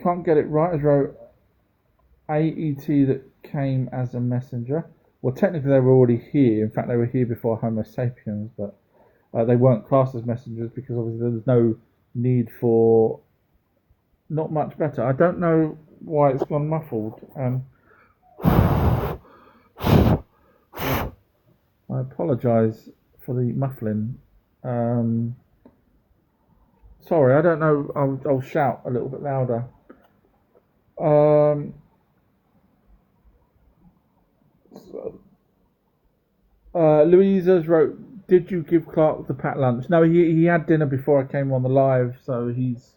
[SPEAKER 1] Can't get it right. As wrote AET that came as a messenger. Well, technically they were already here. In fact, they were here before Homo sapiens, but they weren't classed as messengers because obviously there was no need for. Not much better. I don't know why it's gone muffled. I apologise for the muffling. Sorry, I don't know. I'll shout a little bit louder. Louisa's wrote, "Did you give Clark the pat lunch?" No, he had dinner before I came on the live, so he's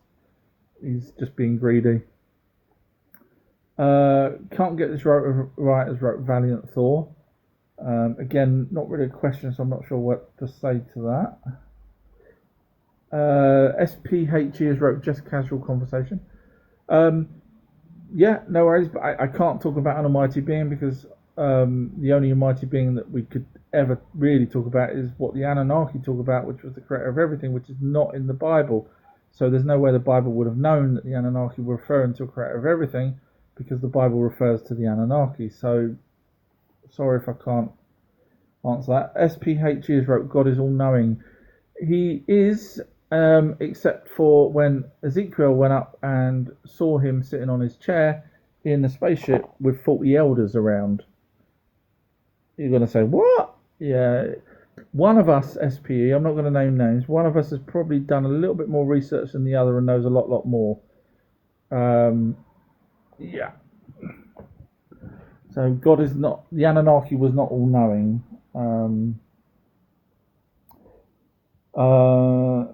[SPEAKER 1] just being greedy. Can't get this right as wrote Valiant Thor. Again, not really a question, so I'm not sure what to say to that. SPHE has wrote just casual conversation. Yeah, no worries, but I can't talk about an almighty being because the only almighty being that we could ever really talk about is what the Anunnaki talk about, which was the creator of everything, which is not in the Bible. So there's no way the Bible would have known that the Anunnaki were referring to a creator of everything because the Bible refers to the Anunnaki. So sorry if I can't answer that. SPHE has wrote, God is all-knowing. He is, except for when Ezekiel went up and saw him sitting on his chair in the spaceship with 40 elders around. You're going to say, what? Yeah. One of us, SPE, I'm not going to name names, one of us has probably done a little bit more research than the other and knows a lot more. Yeah. So God is not, the Anunnaki was not all-knowing. Now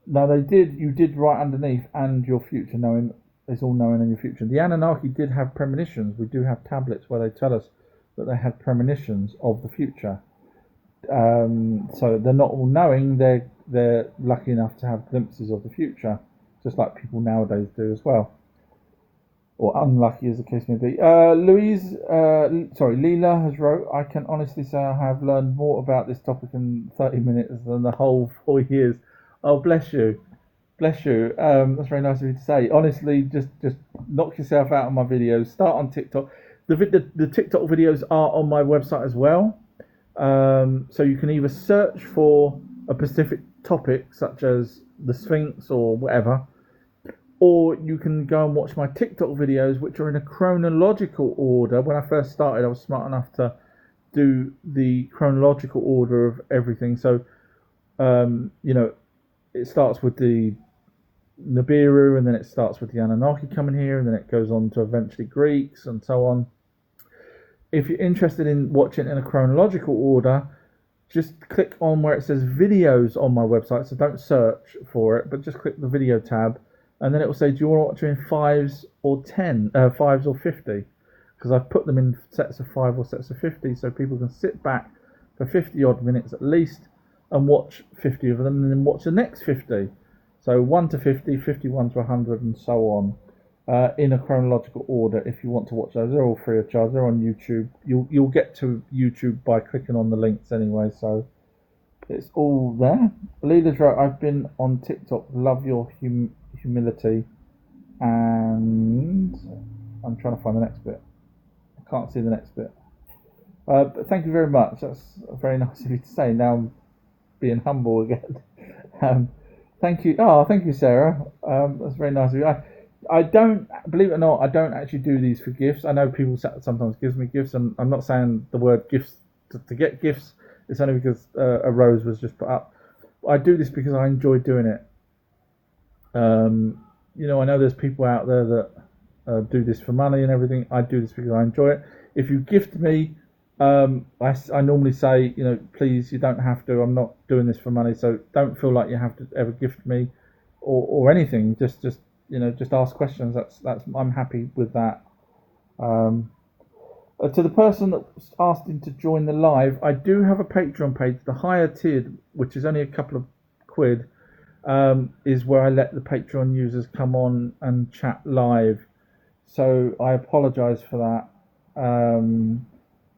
[SPEAKER 1] you did write underneath, and your future knowing is all-knowing in your future. The Anunnaki did have premonitions. We do have tablets where they tell us that they had premonitions of the future. So they're not all knowing, they're lucky enough to have glimpses of the future, just like people nowadays do as well, or unlucky as the case may be. Leela has wrote, I can honestly say I have learned more about this topic in 30 minutes than the whole 4 years. Oh, bless you. That's very nice of you to say. Honestly, just knock yourself out on my videos. Start on TikTok. The TikTok videos are on my website as well. So you can either search for a specific topic such as the Sphinx or whatever, or you can go and watch my TikTok videos, which are in a chronological order. When I first started, I was smart enough to do the chronological order of everything. So, it starts with the Nibiru, and then it starts with the Anunnaki coming here, and then it goes on to eventually Greeks and so on. If you're interested in watching in a chronological order, just click on where it says videos on my website. So don't search for it, but just click the video tab, and then it will say, do you want to watch it in 5s or 5s or 50? Because I've put them in sets of 5 or sets of 50, so people can sit back for 50 odd minutes at least and watch 50 of them, and then watch the next 50. So 1 to 50, 51 to 100, and so on. In a chronological order. If you want to watch those, they're all free of charge. They're on YouTube. You'll get to YouTube by clicking on the links anyway, so it's all there. Leaders wrote, I've been on TikTok, love your humility, and I'm trying to find the next bit. I can't see the next bit. But thank you very much. That's very nice of you to say. Now I'm being humble again. Thank you. Oh, thank you, Sarah. That's very nice of you. I don't, believe it or not, I don't actually do these for gifts. I know people sometimes give me gifts, and I'm not saying the word gifts to get gifts. It's only because a rose was just put up. I do this because I enjoy doing it. I know there's people out there that do this for money and everything. I do this because I enjoy it. If you gift me, I normally say, please, you don't have to. I'm not doing this for money, so don't feel like you have to ever gift me or anything. Just ask questions. That's I'm happy with that. To the person that asked him to join the live, I do have a Patreon page. The higher tiered, which is only a couple of quid, is where I let the Patreon users come on and chat live. So I apologise for that.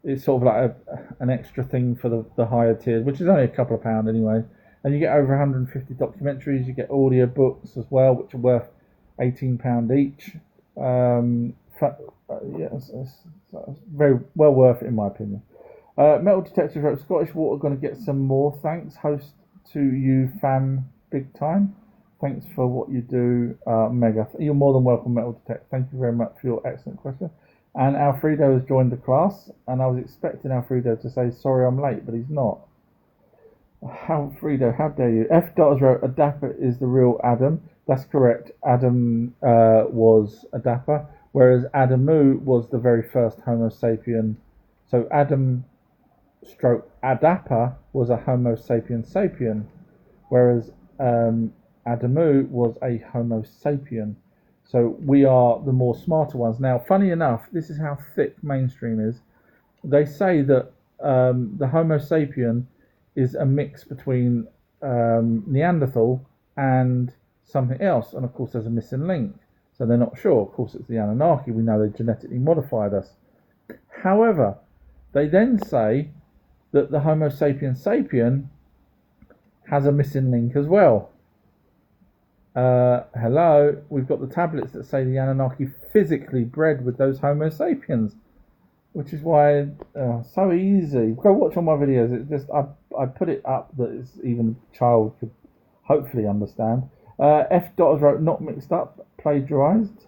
[SPEAKER 1] It's sort of like an extra thing for the higher tiers, which is only a couple of pound anyway. And you get over 150 documentaries. You get audio books as well, which are worth £18 each. Yeah, it's very well worth it in my opinion. Metal Detectors wrote, Scottish Water going to get some more. Thanks, host to you, fam, big time. Thanks for what you do, Mega. You're more than welcome, Metal Detector. Thank you very much for your excellent question. And Alfredo has joined the class, and I was expecting Alfredo to say, sorry I'm late, but he's not. Alfredo, how dare you? F. Dotters wrote, Adapa is the real Adam. That's correct. Adam was Adapa, whereas Adamu was the very first Homo sapien. So Adam stroke Adapa was a Homo sapien sapien, whereas Adamu was a Homo sapien. So we are the more smarter ones. Now, funny enough, this is how thick mainstream is. They say that the Homo sapien is a mix between Neanderthal and something else. And of course, there's a missing link. So they're not sure. Of course, it's the Anunnaki. We know they genetically modified us. However, they then say that the Homo sapien sapien has a missing link as well. Hello, we've got the tablets that say the Anunnaki physically bred with those Homo sapiens, which is why so easy. Go watch all my videos. It just I put it up that it's even a child could hopefully understand. F. Dotters wrote, not mixed up, plagiarized.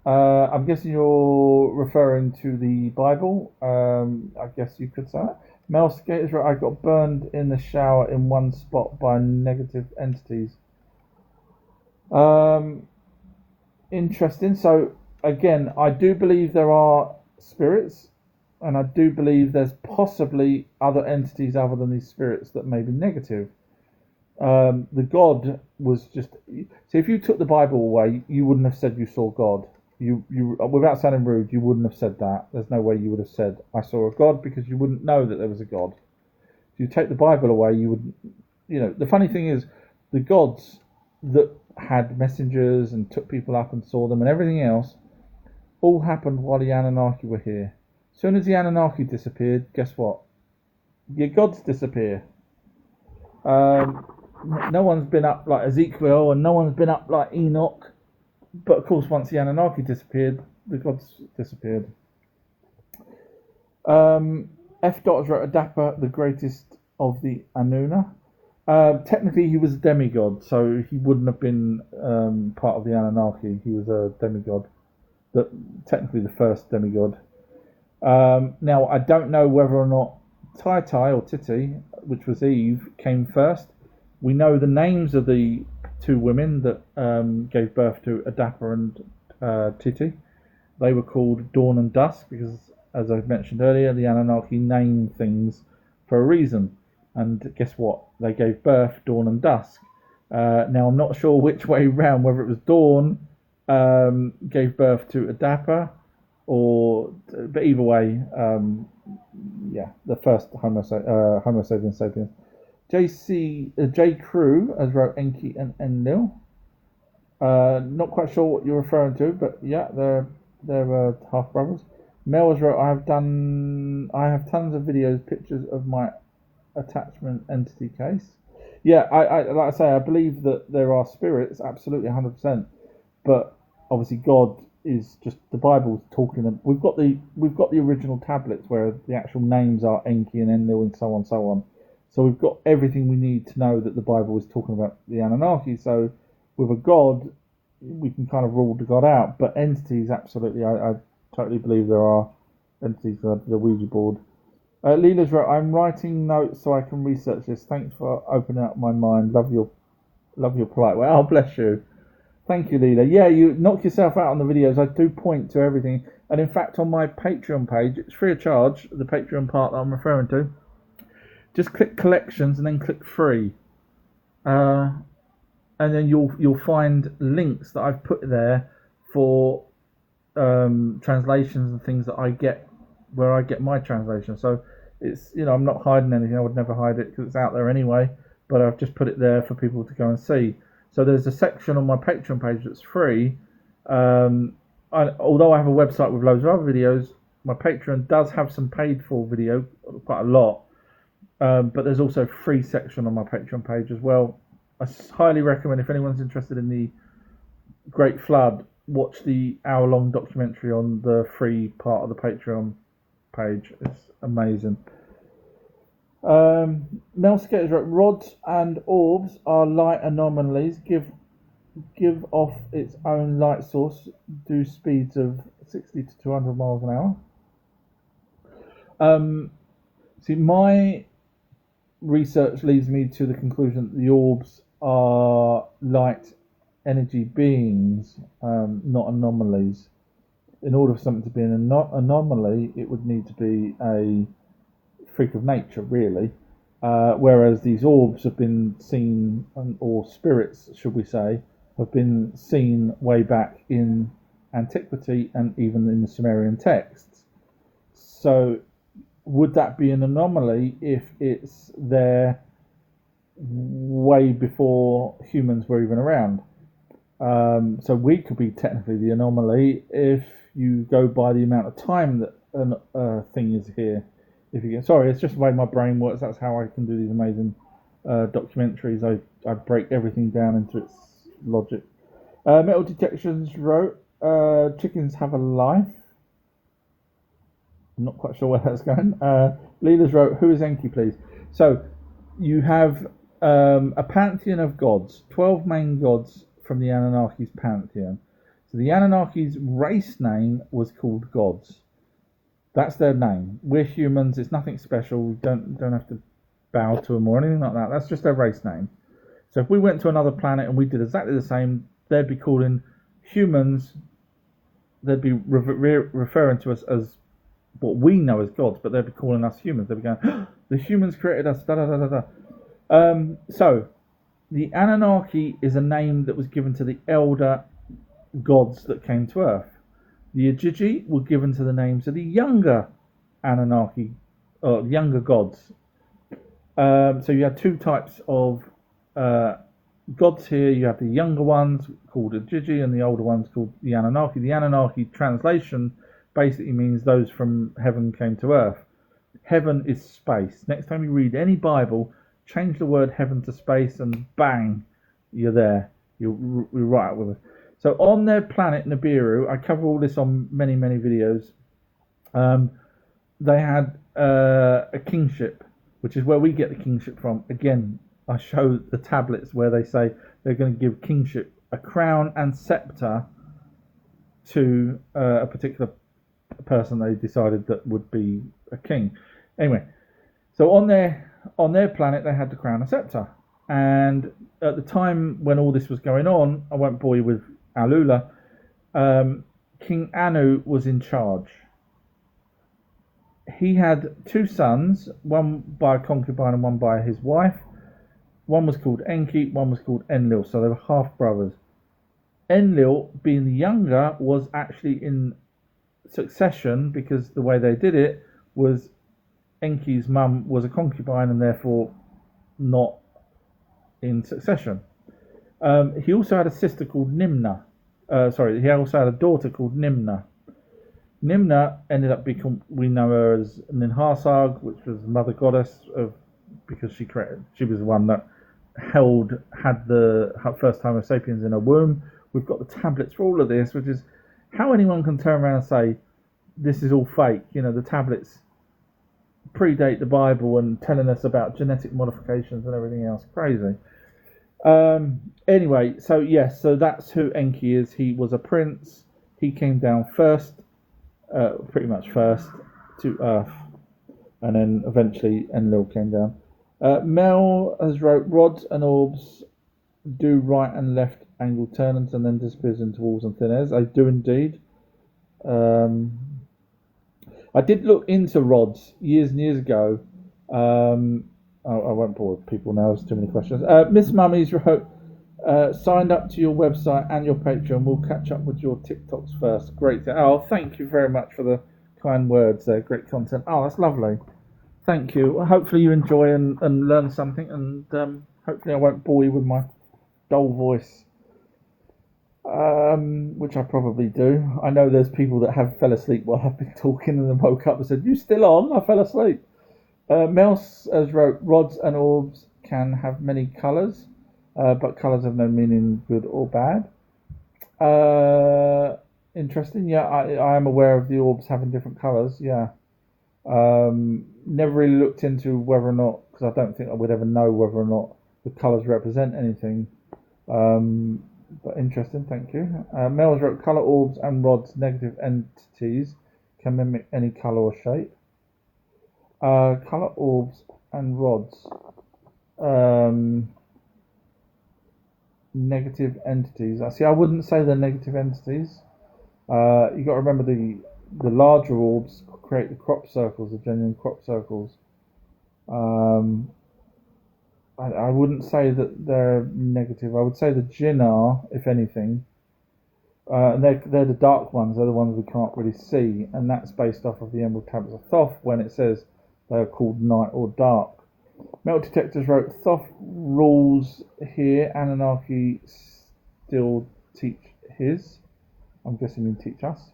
[SPEAKER 1] I'm guessing you're referring to the Bible. I guess you could say that. Mel Skaters wrote, I got burned in the shower in one spot by negative entities. Interesting. So again, I do believe there are spirits, and I do believe there's possibly other entities other than these spirits that may be negative. The God was just. See, if you took the Bible away, you wouldn't have said you saw God. You without sounding rude, you wouldn't have said that. There's no way you would have said I saw a God, because you wouldn't know that there was a God. If you take the Bible away, you would. You know, the funny thing is, the gods that had messengers and took people up and saw them and everything else all happened while the Anunnaki were here. As soon as the Anunnaki disappeared, guess what? Your gods disappear. No one's been up like Ezekiel, and no one's been up like Enoch. But of course, once the Anunnaki disappeared, the gods disappeared. F. Dotters wrote, Adapa, the greatest of the Anuna. Technically, he was a demigod, so he wouldn't have been part of the Anunnaki. He was a demigod, technically the first demigod. Now, I don't know whether or not Tai or Titi, which was Eve, came first. We know the names of the two women that gave birth to Adapa and Titi. They were called Dawn and Dusk because, as I mentioned earlier, the Anunnaki name things for a reason. And guess what? They gave birth Dawn and Dusk. Now, I'm not sure which way round, whether it was Dawn gave birth to Adapa, but either way, yeah, the first Homo sapiens sapiens. J. Crew has wrote Enki and Enlil. Not quite sure what you're referring to, but yeah, they're half brothers. Mel has wrote, I have tons of videos, pictures of my attachment entity case. Yeah, I like I say, I believe that there are spirits, absolutely 100%. But obviously, God is just the Bible's talking. We've got the original tablets where the actual names are Enki and Enlil and so on, so on. So we've got everything we need to know that the Bible is talking about the Anunnaki. So with a God, we can kind of rule the God out. But entities, absolutely, I totally believe there are entities that the Ouija board. Leela's wrote, I'm writing notes so I can research this. Thanks for opening up my mind. Love your polite way. Oh, bless you. Thank you, Leela. Yeah, you knock yourself out on the videos. I do point to everything. And in fact, on my Patreon page, it's free of charge, the Patreon part that I'm referring to. Just click collections and then click free. And then you'll find links that I've put there for translations and things that I get, where I get my translation. So it's, I'm not hiding anything. I would never hide it because it's out there anyway, but I've just put it there for people to go and see. So there's a section on my Patreon page that's free. Although I have a website with loads of other videos, my Patreon does have some paid for video, quite a lot. But there's also a free section on my Patreon page as well. I highly recommend, if anyone's interested in the Great Flood, watch the hour-long documentary on the free part of the Patreon page. It's amazing. Mel Sketch wrote, rods and orbs are light anomalies, give off its own light source, do speeds of 60 to 200 miles an hour. See, my research leads me to the conclusion that the orbs are light energy beings, not anomalies. In order for something to be an anomaly, it would need to be a freak of nature, really. Whereas these orbs have been seen, or spirits, should we say, have been seen way back in antiquity and even in the Sumerian texts. So would that be an anomaly if it's there way before humans were even around? So we could be technically the anomaly if you go by the amount of time that a thing is here. If you get, sorry, it's just the way my brain works. That's how I can do these amazing documentaries. I break everything down into its logic. Metal Detections wrote, chickens have a life. I'm not quite sure where that's going. Leela's wrote, who is Enki, please? So you have a pantheon of gods, 12 main gods from the Anunnaki's pantheon. So the Anunnaki's race name was called gods. That's their name. We're humans. It's nothing special. We don't have to bow to them or anything like that. That's just their race name. So if we went to another planet and we did exactly the same, they'd be calling humans. They'd be referring to us as what we know as gods, but they'd be calling us humans. They'd be going, oh, the humans created us. Da da da da da. So the Anunnaki is a name that was given to the elder gods that came to Earth. The Ajiji were given to the names of the younger Anunnaki, or younger gods. So you have two types of gods here. You have the younger ones called Ajiji and the older ones called the Anunnaki. The Anunnaki translation basically means those from heaven came to Earth. Heaven is space. Next time you read any Bible, change the word heaven to space and bang, you're there. You're right up with it. So on their planet Nibiru, I cover all this on many videos. They had a kingship, which is where we get the kingship from. Again, I show the tablets where they say they're going to give kingship, a crown and scepter, to a particular person they decided that would be a king. Anyway, so on their planet they had the crown and scepter, and at the time when all this was going on, I won't bore you with Alula, King Anu was in charge. He had two sons, one by a concubine and one by his wife. One was called Enki, one was called Enlil, so they were half brothers. Enlil, being the younger, was actually in succession because the way they did it was Enki's mum was a concubine and therefore not in succession. He also had a sister called Nimna. He also had a daughter called Nimna. Nimna ended up becoming, we know her as Ninharsag, which was mother goddess of, because she was the one that had the first Homo sapiens in her womb. We've got the tablets for all of this, which is how anyone can turn around and say this is all fake. You know, the tablets predate the Bible and telling us about genetic modifications and everything else. Crazy. Anyway, so yes, so that's who Enki is. He was a prince. He came down first, pretty much first, to Earth, and then eventually Enlil came down. Mel has wrote, rods and orbs do right and left angle turnings and then disappears into walls and thin airs. I do indeed. I did look into rods years and years ago. I won't bore people now, there's too many questions. Miss Mummies wrote, signed up to your website and your Patreon. We'll catch up with your TikToks first. Great. Oh, thank you very much for the kind words there. Great content. Oh, that's lovely. Thank you. Well, hopefully you enjoy and learn something, and hopefully I won't bore you with my dull voice, which I probably do. I know there's people that have fell asleep while I've been talking and then woke up and said, you still on? I fell asleep. Mouse has wrote, rods and orbs can have many colours, but colours have no meaning, good or bad. Uh, Interesting. Yeah, I am aware of the orbs having different colours. Yeah. Never really looked into whether or not, because I don't think I would ever know whether or not the colours represent anything. Um, but interesting, thank you. Mel's wrote colour orbs and rods, negative entities, can mimic any colour or shape. Colour orbs and rods, um, negative entities. I see. I wouldn't say they're negative entities. You got to remember the larger orbs create the crop circles, the genuine crop circles. Um, I wouldn't say that they're negative. I would say the jinn are, if anything. They're the dark ones. They're the ones we can't really see, and that's based off of the Emerald Tablets of Thoth when it says they are called night or dark. Metal detectors wrote Thoth rules here. Anunnaki still teach his. I'm guessing you teach us.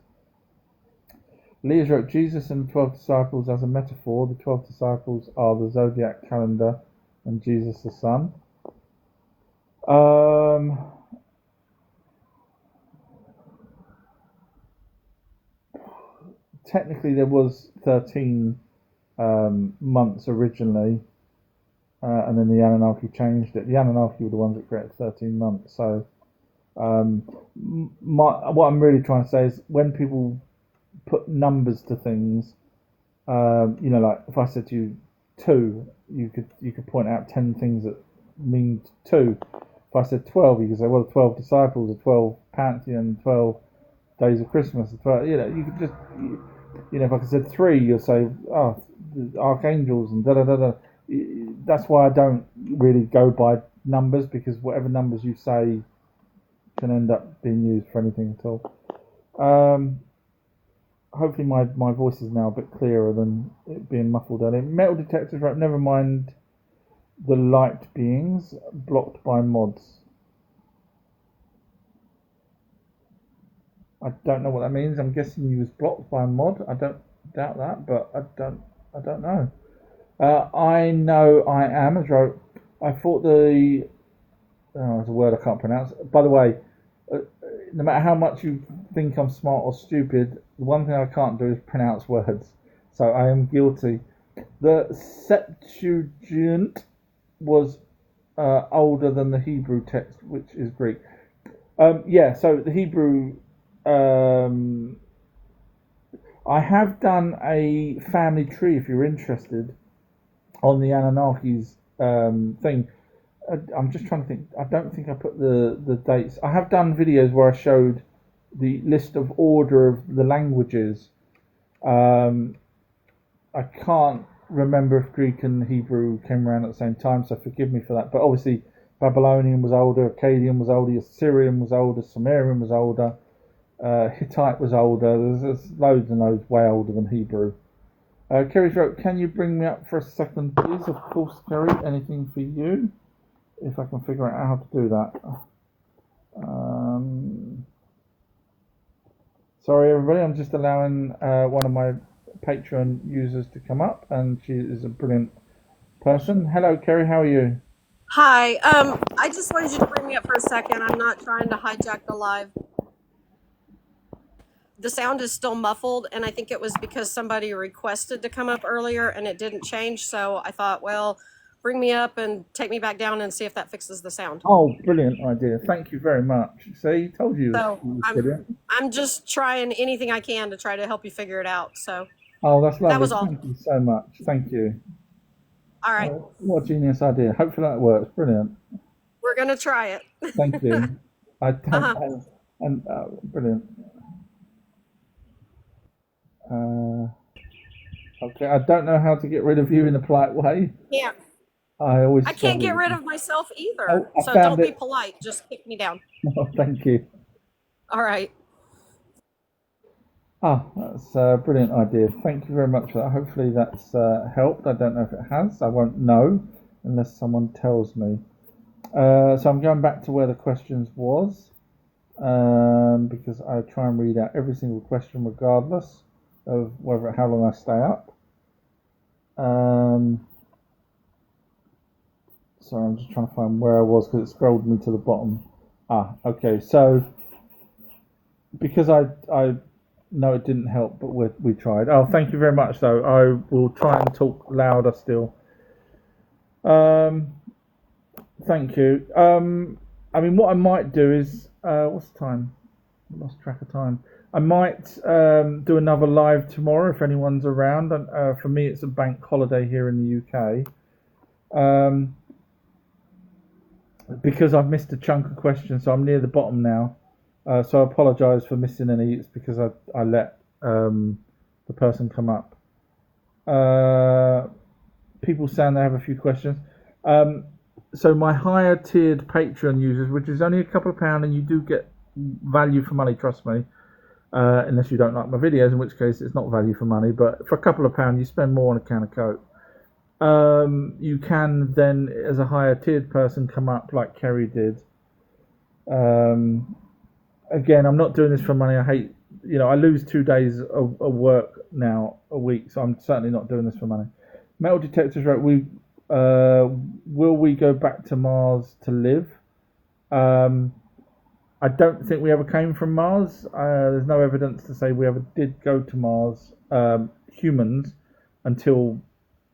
[SPEAKER 1] Leah's wrote Jesus and the 12 disciples as a metaphor. The 12 disciples are the zodiac calendar and Jesus the sun. Technically, there was 13 months originally, and then the Anunnaki changed it. The Anunnaki were the ones that created 13 months. So, what I'm really trying to say is when people put numbers to things, like if I said to you 2, you could point out 10 things that mean 2. If I said 12, you could say, well, the 12 disciples, the 12 pantheon, 12 days of Christmas, the 12. You could just, if I said 3, you'll say, oh, the archangels and da da da da. That's why I don't really go by numbers, because whatever numbers you say can end up being used for anything at all. Hopefully my voice is now a bit clearer than it being muffled earlier. Metal detectors, right? Never mind the light beings blocked by mods. I don't know what that means. I'm guessing you was blocked by a mod. I don't doubt that, but I don't know. I know I am, as wrote. I thought there's a word I can't pronounce. By the way, no matter how much you think I'm smart or stupid, the one thing I can't do is pronounce words. So I am guilty. The Septuagint was older than the Hebrew text, which is Greek. So the Hebrew. I have done a family tree, if you're interested, on the Anunnakis thing. I'm just trying to think. I don't think I put the dates. I have done videos where I showed the list of order of the languages. I can't remember if Greek and Hebrew came around at the same time, so forgive me for that. But obviously, Babylonian was older, Akkadian was older, Assyrian was older, Sumerian was older, Hittite was older. There's loads and loads way older than Hebrew. Kerry's wrote, can you bring me up for a second, please? Of course, Kerry, anything for you. If I can figure out how to do that. Sorry, everybody, I'm just allowing one of my Patreon users to come up, and she is a brilliant person. Hello, Kerry, how are you?
[SPEAKER 2] Hi, I just wanted you to bring me up for a second. I'm not trying to hijack the live. The sound is still muffled, and I think it was because somebody requested to come up earlier and it didn't change. So I thought, well, bring me up and take me back down and see if that fixes the sound.
[SPEAKER 1] Oh, brilliant idea. Thank you very much. See, told you it
[SPEAKER 2] So
[SPEAKER 1] was brilliant.
[SPEAKER 2] I'm just trying anything I can to try to help you figure it out. So
[SPEAKER 1] Oh, that's
[SPEAKER 2] that
[SPEAKER 1] lovely.
[SPEAKER 2] was all.
[SPEAKER 1] Thank you so much. Thank you.
[SPEAKER 2] All right,
[SPEAKER 1] Oh, what a genius idea. Hopefully that works. Brilliant.
[SPEAKER 2] we're gonna try it.
[SPEAKER 1] Thank you. I don't
[SPEAKER 2] Uh-huh.
[SPEAKER 1] know. And brilliant. Uh, okay, I don't know how to get rid of you in a polite way.
[SPEAKER 2] Yeah,
[SPEAKER 1] I always
[SPEAKER 2] I can't
[SPEAKER 1] struggle
[SPEAKER 2] get
[SPEAKER 1] with
[SPEAKER 2] rid
[SPEAKER 1] it.
[SPEAKER 2] of myself either.
[SPEAKER 1] Oh, I
[SPEAKER 2] So
[SPEAKER 1] found
[SPEAKER 2] don't be
[SPEAKER 1] it.
[SPEAKER 2] polite. Just kick me down.
[SPEAKER 1] Oh, thank you.
[SPEAKER 2] All right.
[SPEAKER 1] That's a brilliant idea. Thank you very much for that. Hopefully that's helped. I don't know if it has. I won't know unless someone tells me. So I'm going back to where the questions was, because I try and read out every single question regardless of how long I stay up. Sorry, I'm just trying to find where I was because it scrolled me to the bottom. Okay. So because I know it didn't help, but we tried. Oh, thank you very much, though. I will try and talk louder still. Thank you. I mean, what I might do is, what's the time? I lost track of time. I might do another live tomorrow if anyone's around. And for me, it's a bank holiday here in the UK. Because I've missed a chunk of questions, so I'm near the bottom now. So I apologise for missing any. It's because I let the person come up. People saying they have a few questions. So my higher tiered Patreon users, which is only a couple of pounds, and you do get value for money, trust me, unless you don't like my videos, in which case it's not value for money, but for a couple of pounds you spend more on a can of Coke. You can then, as a higher tiered person, come up like Kerry did. Again, I'm not doing this for money. I hate, I lose 2 days of work now a week, so I'm certainly not doing this for money. Metal Detectors wrote, will we go back to Mars to live? I don't think we ever came from Mars. There's no evidence to say we ever did go to Mars, humans, until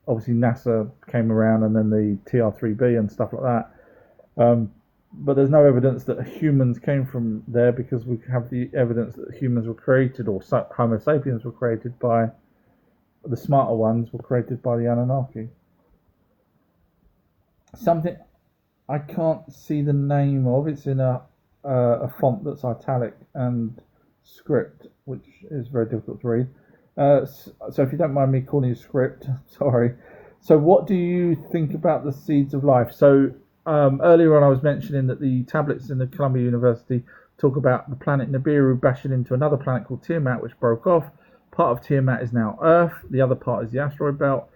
[SPEAKER 1] obviously NASA came around and then the TR-3B and stuff like that. But there's no evidence that humans came from there, because we have the evidence that humans were created, or Homo sapiens were created by, the smarter ones were created by the Anunnaki. Something I can't see the name of. It's in a font that's italic and script, which is very difficult to read. So if you don't mind me calling you script, sorry. So what do you think about the seeds of life? So earlier on I was mentioning that the tablets in the Columbia University talk about the planet Nibiru bashing into another planet called Tiamat, which broke off. Part of Tiamat is now Earth. The other part is the asteroid belt.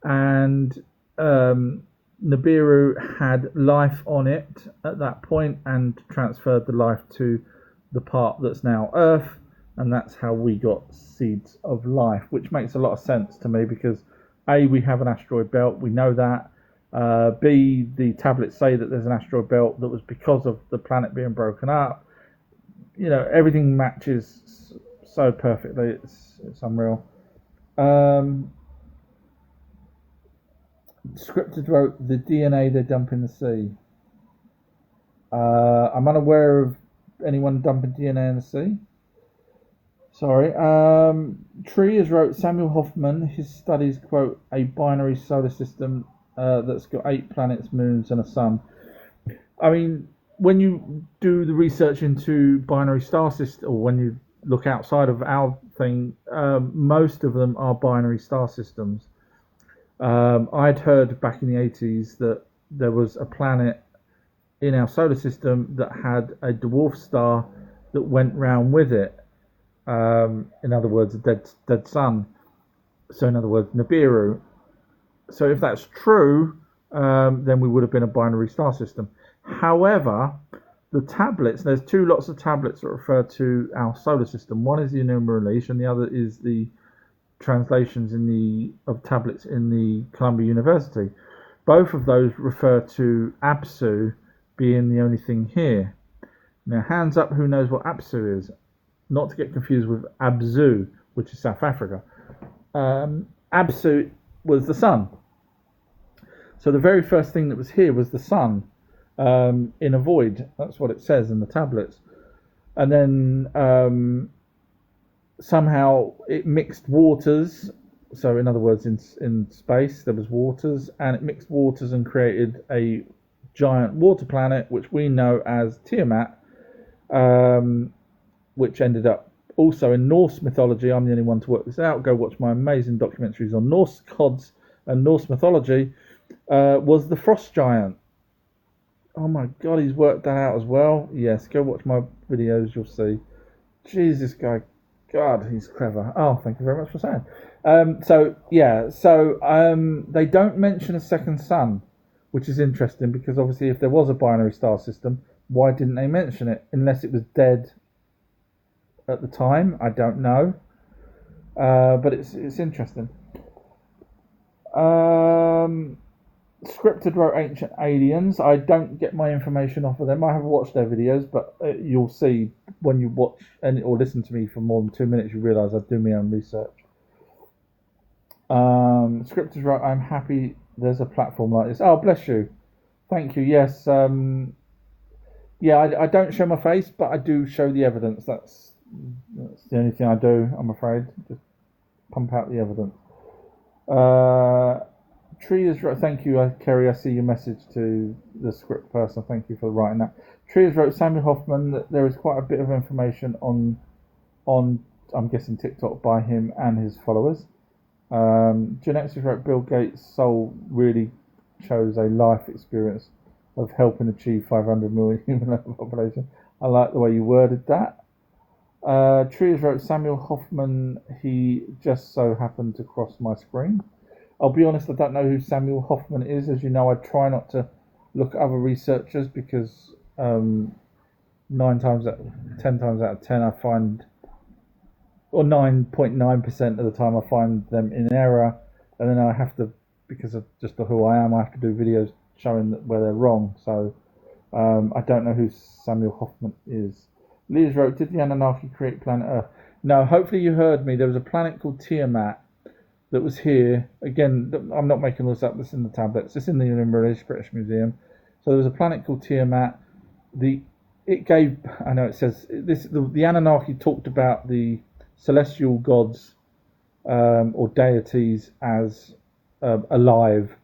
[SPEAKER 1] And Nibiru had life on it at that point and transferred the life to the part that's now Earth, and that's how we got seeds of life, which makes a lot of sense to me, because A, we have an asteroid belt, we know that. B, the tablets say that there's an asteroid belt that was because of the planet being broken up. Everything matches so perfectly, it's unreal. Scripted wrote, the DNA they dump in the sea. I'm unaware of anyone dumping DNA in the sea. Sorry. Tree has wrote, Samuel Hoffman, his studies quote a binary solar system that's got 8 planets, moons, and a sun. I mean, when you do the research into binary star system, or when you look outside of our thing, most of them are binary star systems. I'd heard back in the 80s that there was a planet in our solar system that had a dwarf star that went round with it. In other words, a dead sun. So in other words, Nibiru. So if that's true, then we would have been a binary star system. However, the tablets, there's 2 lots of tablets that refer to our solar system. One is the enumeration, and the other is the translations of tablets in the Columbia University. Both of those refer to Apsu being the only thing here. Now, hands up who knows what Apsu is. Not to get confused with Abzu, which is South Africa. Absu was the sun. So the very first thing that was here was the sun in a void. That's what it says in the tablets. And then somehow it mixed waters. So in other words, in space there was waters, and it mixed waters and created a giant water planet, which we know as Tiamat, which ended up also in Norse mythology. I'm the only one to work this out. Go watch my amazing documentaries on Norse gods and Norse mythology. Was the frost giant. Oh my god, he's worked that out as well. Yes, go watch my videos, you'll see. Jesus, guy. God, he's clever. Oh, thank you very much for saying. They don't mention a second sun, which is interesting, because obviously if there was a binary star system, why didn't they mention it? Unless it was dead at the time, I don't know. But it's interesting. Scripted wrote Ancient Aliens. I don't get my information off of them. I haven't watched their videos, but you'll see when you watch or listen to me for more than 2 minutes, you realise I do my own research. Scripted wrote, I'm happy there's a platform like this. Oh, bless you. Thank you. Yes. Yeah, I don't show my face, but I do show the evidence. That's the only thing I do, I'm afraid. Just pump out the evidence. Tree is wrote, thank you, Kerry. I see your message to the script person. Thank you for writing that. Tree has wrote, Samuel Hoffman, that there is quite a bit of information on I'm guessing TikTok by him and his followers. Genexus wrote, Bill Gates' soul really chose a life experience of helping achieve 500 million human level population. I like the way you worded that. Trees wrote, Samuel Hoffman, he just so happened to cross my screen. I'll be honest, I don't know who Samuel Hoffman is. As you know, I try not to look at other researchers because 10 times out of 10 I find, or 9.9% of the time I find them in error, and then I have to, because of just who I am, I have to do videos showing where they're wrong. So I don't know who Samuel Hoffman is. Liz wrote, did the Anunnaki create planet Earth? No, hopefully you heard me. There was a planet called Tiamat that was here. Again, I'm not making this up. It's in the tablets. It's in the British Museum. So there was a planet called Tiamat. It gave, I know it says, the Anunnaki talked about the celestial gods or deities as alive.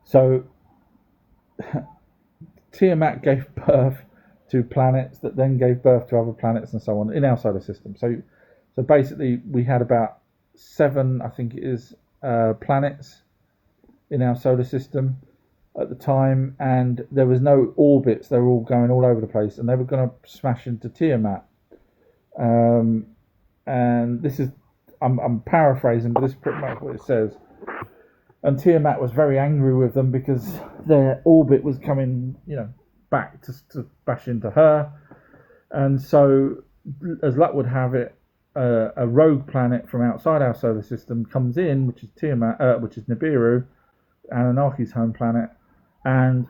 [SPEAKER 1] So Tiamat gave birth to planets that then gave birth to other planets and so on in our solar system. So basically we had about 7, I think it is, planets in our solar system at the time, and there was no orbits. They were all going all over the place, and they were going to smash into Tiamat. And this is, I'm paraphrasing, but this is pretty much what it says. And Tiamat was very angry with them because their orbit was coming, back to bash into her. And so, as luck would have it, a rogue planet from outside our solar system comes in, which is Tiamat, which is Nibiru, Anunnaki's home planet, and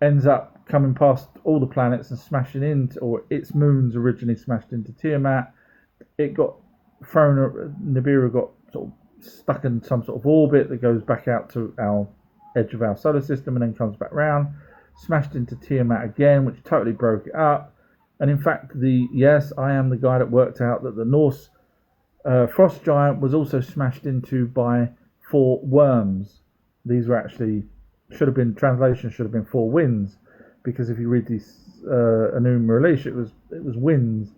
[SPEAKER 1] ends up coming past all the planets and smashing into, or its moons originally smashed into Tiamat. It got thrown, Nibiru got sort of stuck in some sort of orbit that goes back out to our edge of our solar system and then comes back round, smashed into Tiamat again, which totally broke it up. And in fact, yes, I am the guy that worked out that the Norse frost giant was also smashed into by 4 worms. These were actually, translation should have been 4 winds, because if you read these enumeration, it was winds.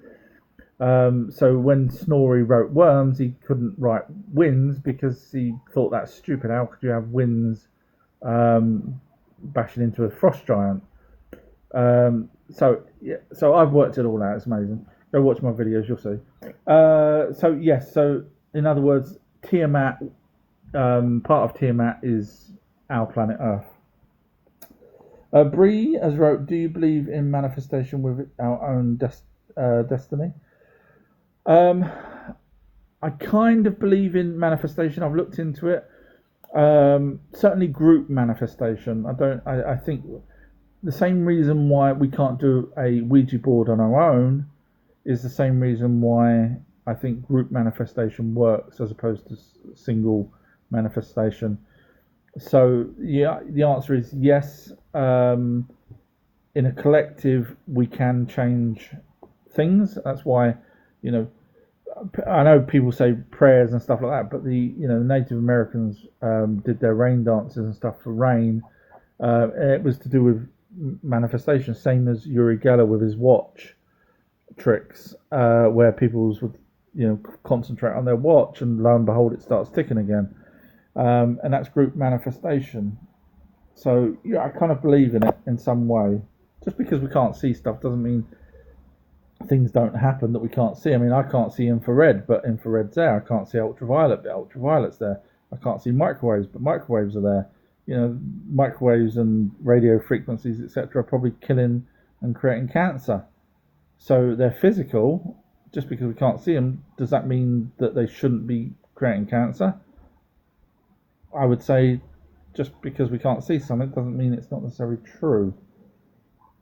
[SPEAKER 1] So when Snorri wrote worms, he couldn't write winds because he thought that's stupid. How could you have winds bashing into a frost giant? So I've worked it all out. It's amazing. Go watch my videos, you'll see. So in other words, Tiamat, part of Tiamat is our planet Earth. Bree has wrote, do you believe in manifestation with our own destiny? I kind of believe in manifestation. I've looked into it. Certainly group manifestation. I think the same reason why we can't do a Ouija board on our own is the same reason why I think group manifestation works as opposed to single manifestation. So yeah, the answer is yes. In a collective, we can change things. That's why, I know people say prayers and stuff like that, but the Native Americans did their rain dances and stuff for rain. It was to do with manifestation, same as Uri Geller with his watch tricks, where people would concentrate on their watch, and lo and behold, it starts ticking again. And that's group manifestation. So yeah, I kind of believe in it in some way. Just because we can't see stuff doesn't mean things don't happen that we can't see. I mean, I can't see infrared, but infrared's there. I can't see ultraviolet, but ultraviolet's there. I can't see microwaves, but microwaves are there. Microwaves and radio frequencies, etc., are probably killing and creating cancer. So they're physical. Just because we can't see them, does that mean that they shouldn't be creating cancer? I would say just because we can't see something doesn't mean it's not necessarily true.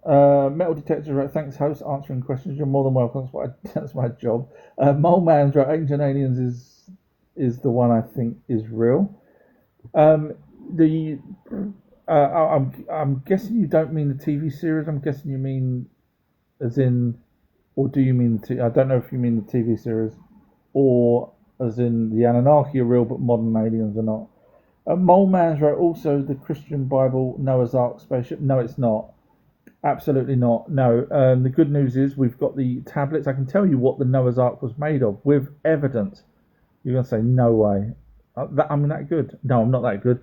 [SPEAKER 1] Metal Detector wrote, thanks host, answering questions. You're more than welcome. That's my job. Mole Man's wrote, Ancient Aliens is the one I think is real. I'm guessing you don't mean the TV series. I'm guessing you mean as in, or do you mean I don't know if you mean the TV series, or as in the Anunnaki are real but modern aliens are not. Mole Man's wrote, also the Christian Bible Noah's Ark spaceship. No, it's not. Absolutely not. No. The good news is we've got the tablets. I can tell you what the Noah's Ark was made of with evidence. You're going to say, no way. I'm that good. No, I'm not that good.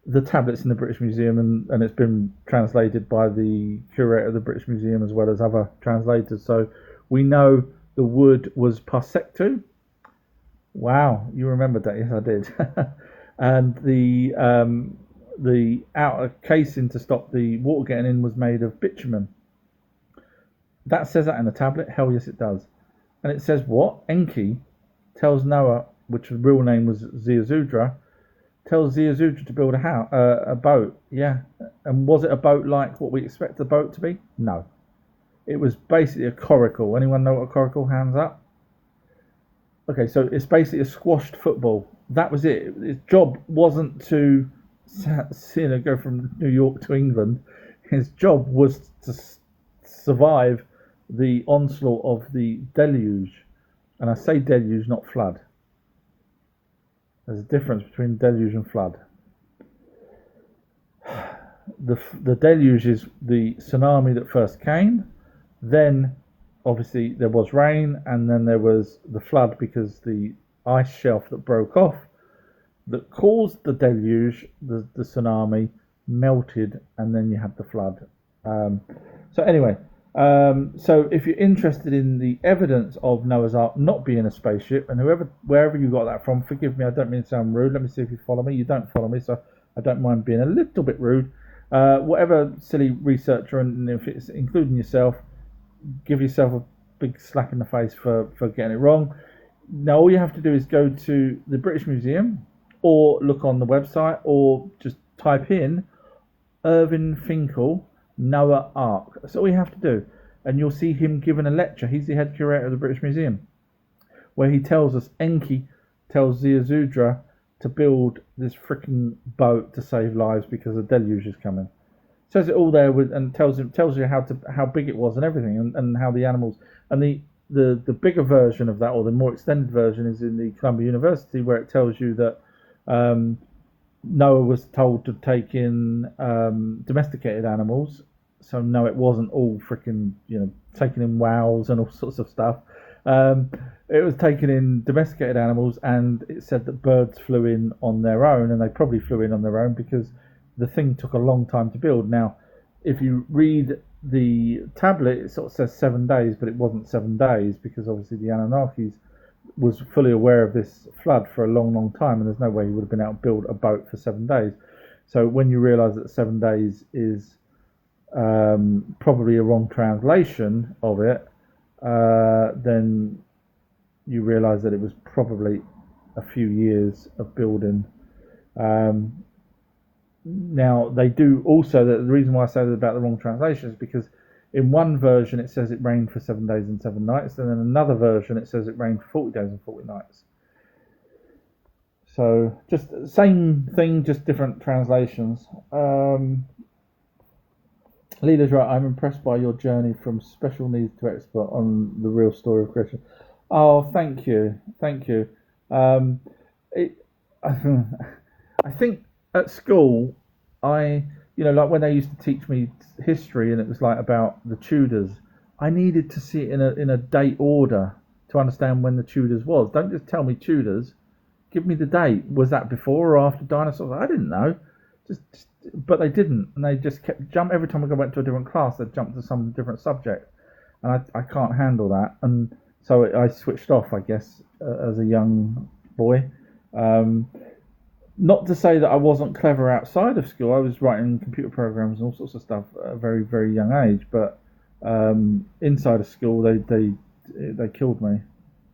[SPEAKER 1] The tablets in the British Museum, and it's been translated by the curator of the British Museum as well as other translators. So we know the wood was Parsectu. Wow, you remembered that? Yes, I did. And the outer casing to stop the water getting in was made of bitumen. That says that in the tablet? Hell yes, it does. And it says what? Enki tells Noah, which his real name was Ziusudra, tells Ziusudra to build a boat. Yeah. And was it a boat like what we expect a boat to be? No. It was basically a coracle. Anyone know what a coracle? Hands up. Okay, so it's basically a squashed football. That was it. His job wasn't to go from New York to England. His job was to survive the onslaught of the deluge. And I say deluge, not flood. There's a difference between deluge and flood. The deluge is the tsunami that first came. Then, obviously, there was rain, and then there was the flood because the ice shelf that broke off that caused the deluge, the tsunami, melted, and then you had the flood. So anyway, so if you're interested in the evidence of Noah's Ark not being a spaceship, and wherever you got that from, forgive me, I don't mean to sound rude. Let me see if you follow me. You don't follow me, so I don't mind being a little bit rude. Whatever silly researcher, and if it's including yourself, give yourself a big slap in the face for getting it wrong. Now all you have to do is go to the British Museum, or look on the website, or just type in Irvin Finkel Noah Ark. That's all you have to do, and you'll see him giving a lecture. He's the head curator of the British Museum, where he tells us Enki tells Ziusudra to build this freaking boat to save lives because the deluge is coming. Says it all there and tells you how big it was and everything, and how the animals, and the bigger version of that, or the more extended version, is in the Columbia University, where it tells you that Noah was told to take in domesticated animals. So no, it wasn't all freaking taking in wows and all sorts of stuff. It was taking in domesticated animals, and it said that birds flew in on their own, and they probably flew in on their own because the thing took a long time to build. Now, if you read the tablet, it sort of says 7 days, but it wasn't 7 days because obviously the Anunnakis was fully aware of this flood for a long, long time, and there's no way he would have been able to build a boat for 7 days. So when you realise that 7 days is probably a wrong translation of it, then you realise that it was probably a few years of building. Now, they do also, the reason why I say that about the wrong translation is because in one version it says it rained for 7 days and 7 nights, and in another version it says it rained for 40 days and 40 nights. So, just same thing, just different translations. Leader's right, I'm impressed by your journey from special needs to expert on the real story of creation. Oh, thank you. I think at school, like when they used to teach me history, and it was like about the Tudors, I needed to see it in a date order to understand when the Tudors was. Don't just tell me Tudors. Give me the date. Was that before or after dinosaurs? I didn't know. But they didn't, and they just kept every time I went to a different class, they'd jump to some different subject, and I can't handle that, and so I switched off, I guess, as a young boy. Not to say that I wasn't clever outside of school. I was writing computer programs and all sorts of stuff at a very, very young age, but inside of school, they killed me.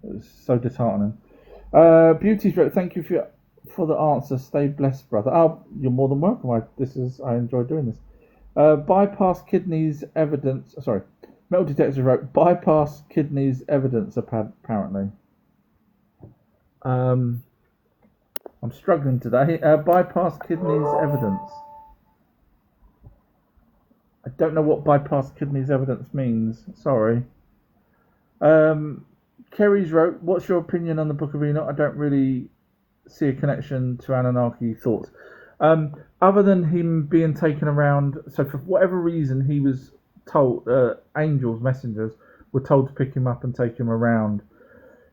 [SPEAKER 1] It was so disheartening. Beauty's wrote, thank you for the answer. Stay blessed, brother. Oh, you're more than welcome. I enjoy doing this. Bypass kidneys evidence. Sorry, metal detector wrote bypass kidneys evidence. Apparently, I'm struggling today. Bypass kidneys evidence. I don't know what bypass kidneys evidence means. Sorry. Kerry's wrote, what's your opinion on the Book of Enoch? I don't really see a connection to Anunnaki thoughts. Other than him being taken around, so for whatever reason he was told, angels, messengers, were told to pick him up and take him around.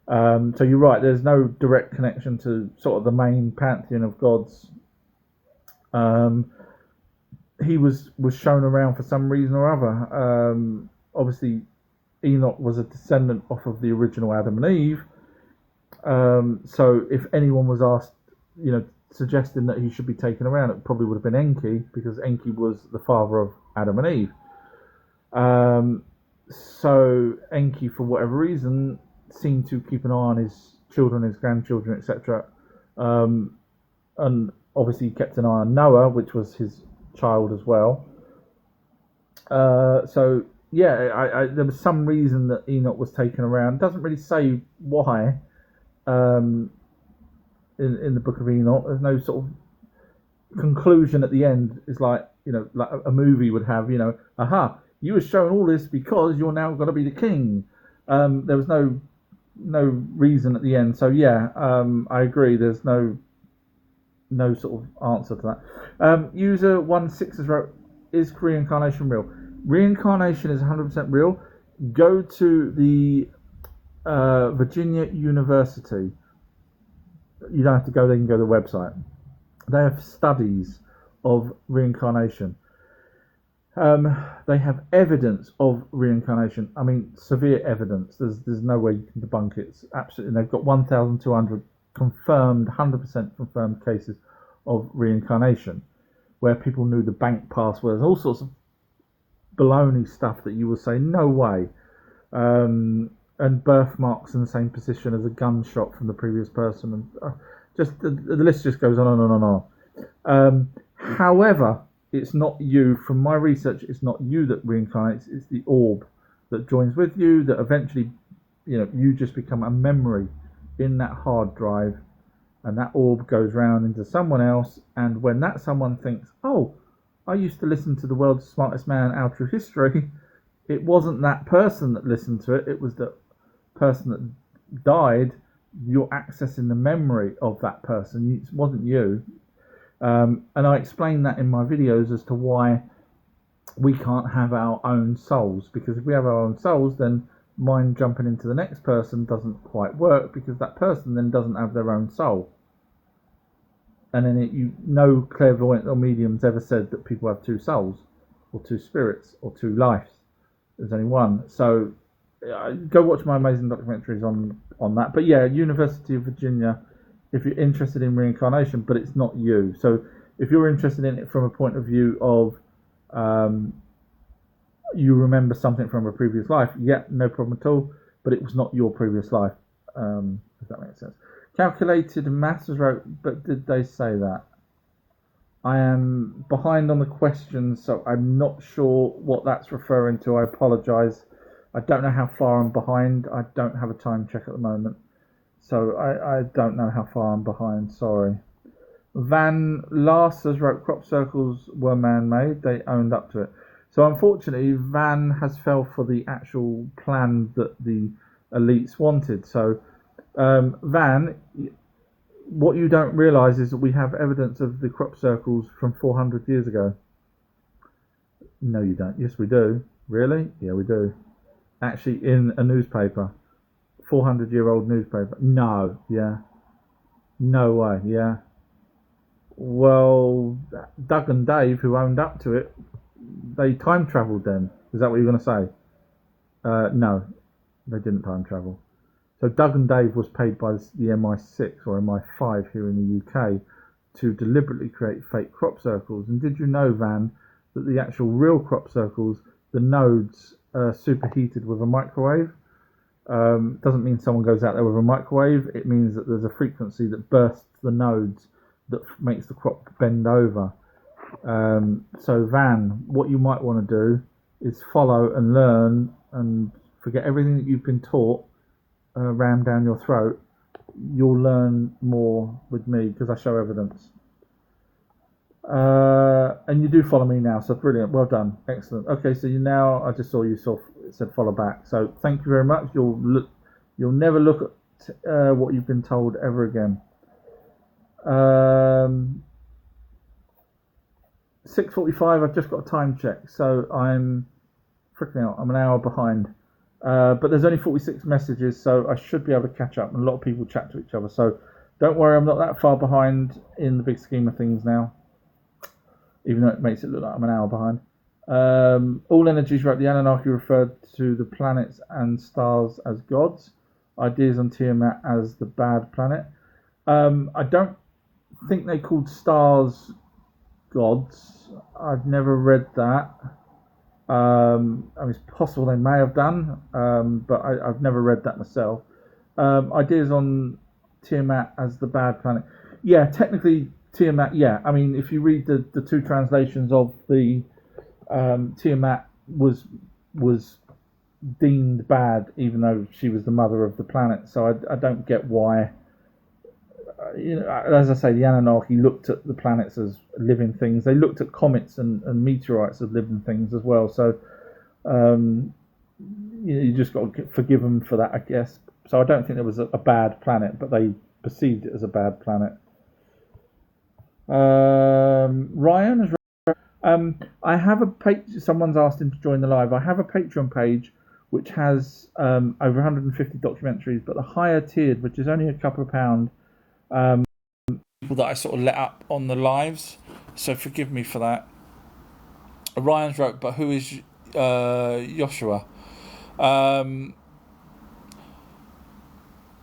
[SPEAKER 1] So you're right, there's no direct connection to sort of the main pantheon of gods. He was shown around for some reason or other. Obviously, Enoch was a descendant off of the original Adam and Eve. So if anyone was asked, suggesting that he should be taken around, it probably would have been Enki, because Enki was the father of Adam and Eve. So Enki, for whatever reason, seemed to keep an eye on his children, his grandchildren, etc. And obviously he kept an eye on Noah, which was his child as well. So yeah, there was some reason that Enoch was taken around. Doesn't really say why. In the Book of Enoch, there's no sort of conclusion at the end. It's like like a movie would have. Aha, you were shown all this because you're now going to be the king. There was no reason at the end. So yeah, I agree. There's no sort of answer to that. User 16 has wrote, is reincarnation real? Reincarnation is 100% real. Go to the Virginia University. You don't have to go there, you can go to the website. They have studies of reincarnation. They have evidence of reincarnation. I mean, severe evidence. There's no way you can debunk it. It's absolutely. They've got 1,200 confirmed, 100% confirmed cases of reincarnation, where people knew the bank passwords, all sorts of baloney stuff that you would say no way. And birthmarks in the same position as a gunshot from the previous person, and just the list just goes on and on and on. However, it's not you. From my research, it's not you that reincarnates. It's the orb that joins with you. That eventually, you just become a memory in that hard drive, and that orb goes round into someone else. And when that someone thinks, "Oh, I used to listen to the world's smartest man out through history," it wasn't that person that listened to it. It was the person that died. You're accessing the memory of that person. It wasn't you. And I explain that in my videos as to why we can't have our own souls, because if we have our own souls, then mind jumping into the next person doesn't quite work, because that person then doesn't have their own soul. And then no clairvoyant or medium's ever said that people have two souls or two spirits or two lives. There's only one. So go watch my amazing documentaries on that. But yeah, University of Virginia, if you're interested in reincarnation, but it's not you. So if you're interested in it from a point of view of you remember something from a previous life, yeah, no problem at all, but it was not your previous life. If that makes sense. Calculated maths was wrote, but did they say that? I am behind on the questions, so I'm not sure what that's referring to. I apologise. I don't know how far I'm behind. I don't have a time check at the moment, so I don't know how far I'm behind. Sorry. Van Larsers wrote, crop circles were man-made. They owned up to it. So unfortunately, Van has fell for the actual plan that the elites wanted. So Van, what you don't realise is that we have evidence of the crop circles from 400 years ago. No, you don't. Yes, we do. Really? Yeah, we do. Actually, in a newspaper. 400-year-old newspaper. No. Yeah. No way. Yeah. Well, Doug and Dave, who owned up to it, they time travelled then. Is that what you're going to say? No. They didn't time travel. So Doug and Dave was paid by the MI6 or MI5 here in the UK to deliberately create fake crop circles. And did you know, Van, that the actual real crop circles, the nodes, superheated with a microwave? Doesn't mean someone goes out there with a microwave. It means that there's a frequency that bursts the nodes that makes the crop bend over. So Van, what you might want to do is follow and learn and forget everything that you've been taught, rammed down your throat. You'll learn more with me because I show evidence. And you do follow me now, so brilliant. Well done, excellent. Okay, so you now, I just saw you it said follow back. So thank you very much. You'll never look at what you've been told ever again. 6:45. I've just got a time check, so I'm freaking out. I'm an hour behind. But there's only 46 messages, so I should be able to catch up. And a lot of people chat to each other, so don't worry. I'm not that far behind in the big scheme of things now, even though it makes it look like I'm an hour behind. All energies wrote the Anunnaki referred to the planets and stars as gods. Ideas on Tiamat as the bad planet. I don't think they called stars gods. I've never read that. I mean, it's possible they may have done, but I've never read that myself. Ideas on Tiamat as the bad planet. Yeah, technically Tiamat. Yeah, I mean, if you read the two translations of the Tiamat was deemed bad, even though she was the mother of the planet. So I don't get why. As I say, the Anunnaki looked at the planets as living things. They looked at comets and meteorites as living things as well. So you just got to forgive them for that, I guess. So I don't think there was a bad planet, but they perceived it as a bad planet. Ryan has. I have a page. Someone's asked him to join the live. I have a Patreon page which has over 150 documentaries, but the higher tiered, which is only a couple of pound, people that I sort of let up on the lives. So forgive me for that. Ryan's wrote, but who is Joshua?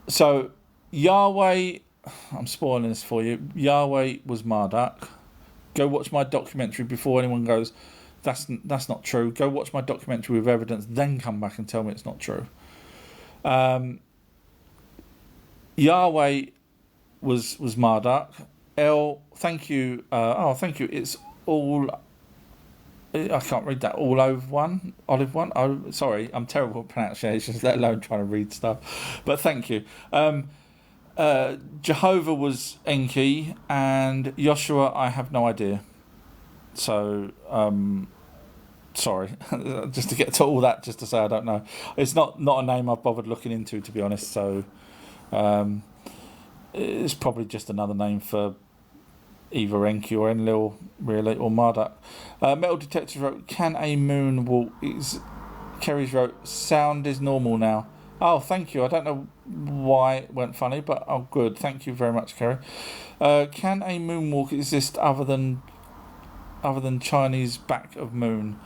[SPEAKER 1] So Yahweh, I'm spoiling this for you. Yahweh was Marduk. Go watch my documentary before anyone goes, that's not true. Go watch my documentary with evidence, then come back and tell me it's not true. Yahweh was Marduk. Thank you. Thank you. It's all. I can't read that. All over one, olive one. Oh, sorry, I'm terrible at pronunciations, let alone trying to read stuff. But thank you. Jehovah was Enki, and Joshua, I have no idea. So, sorry, just to get to all that, just to say I don't know. It's not a name I've bothered looking into, to be honest. So, it's probably just another name for either Enki or Enlil, really, or Marduk. Metal Detective wrote, can a moon walk? Kerry's wrote, sound is normal now. Oh, thank you. I don't know why it went funny, but oh, good. Thank you very much, Kerry. Can a moonwalk exist other than Chinese back of moon?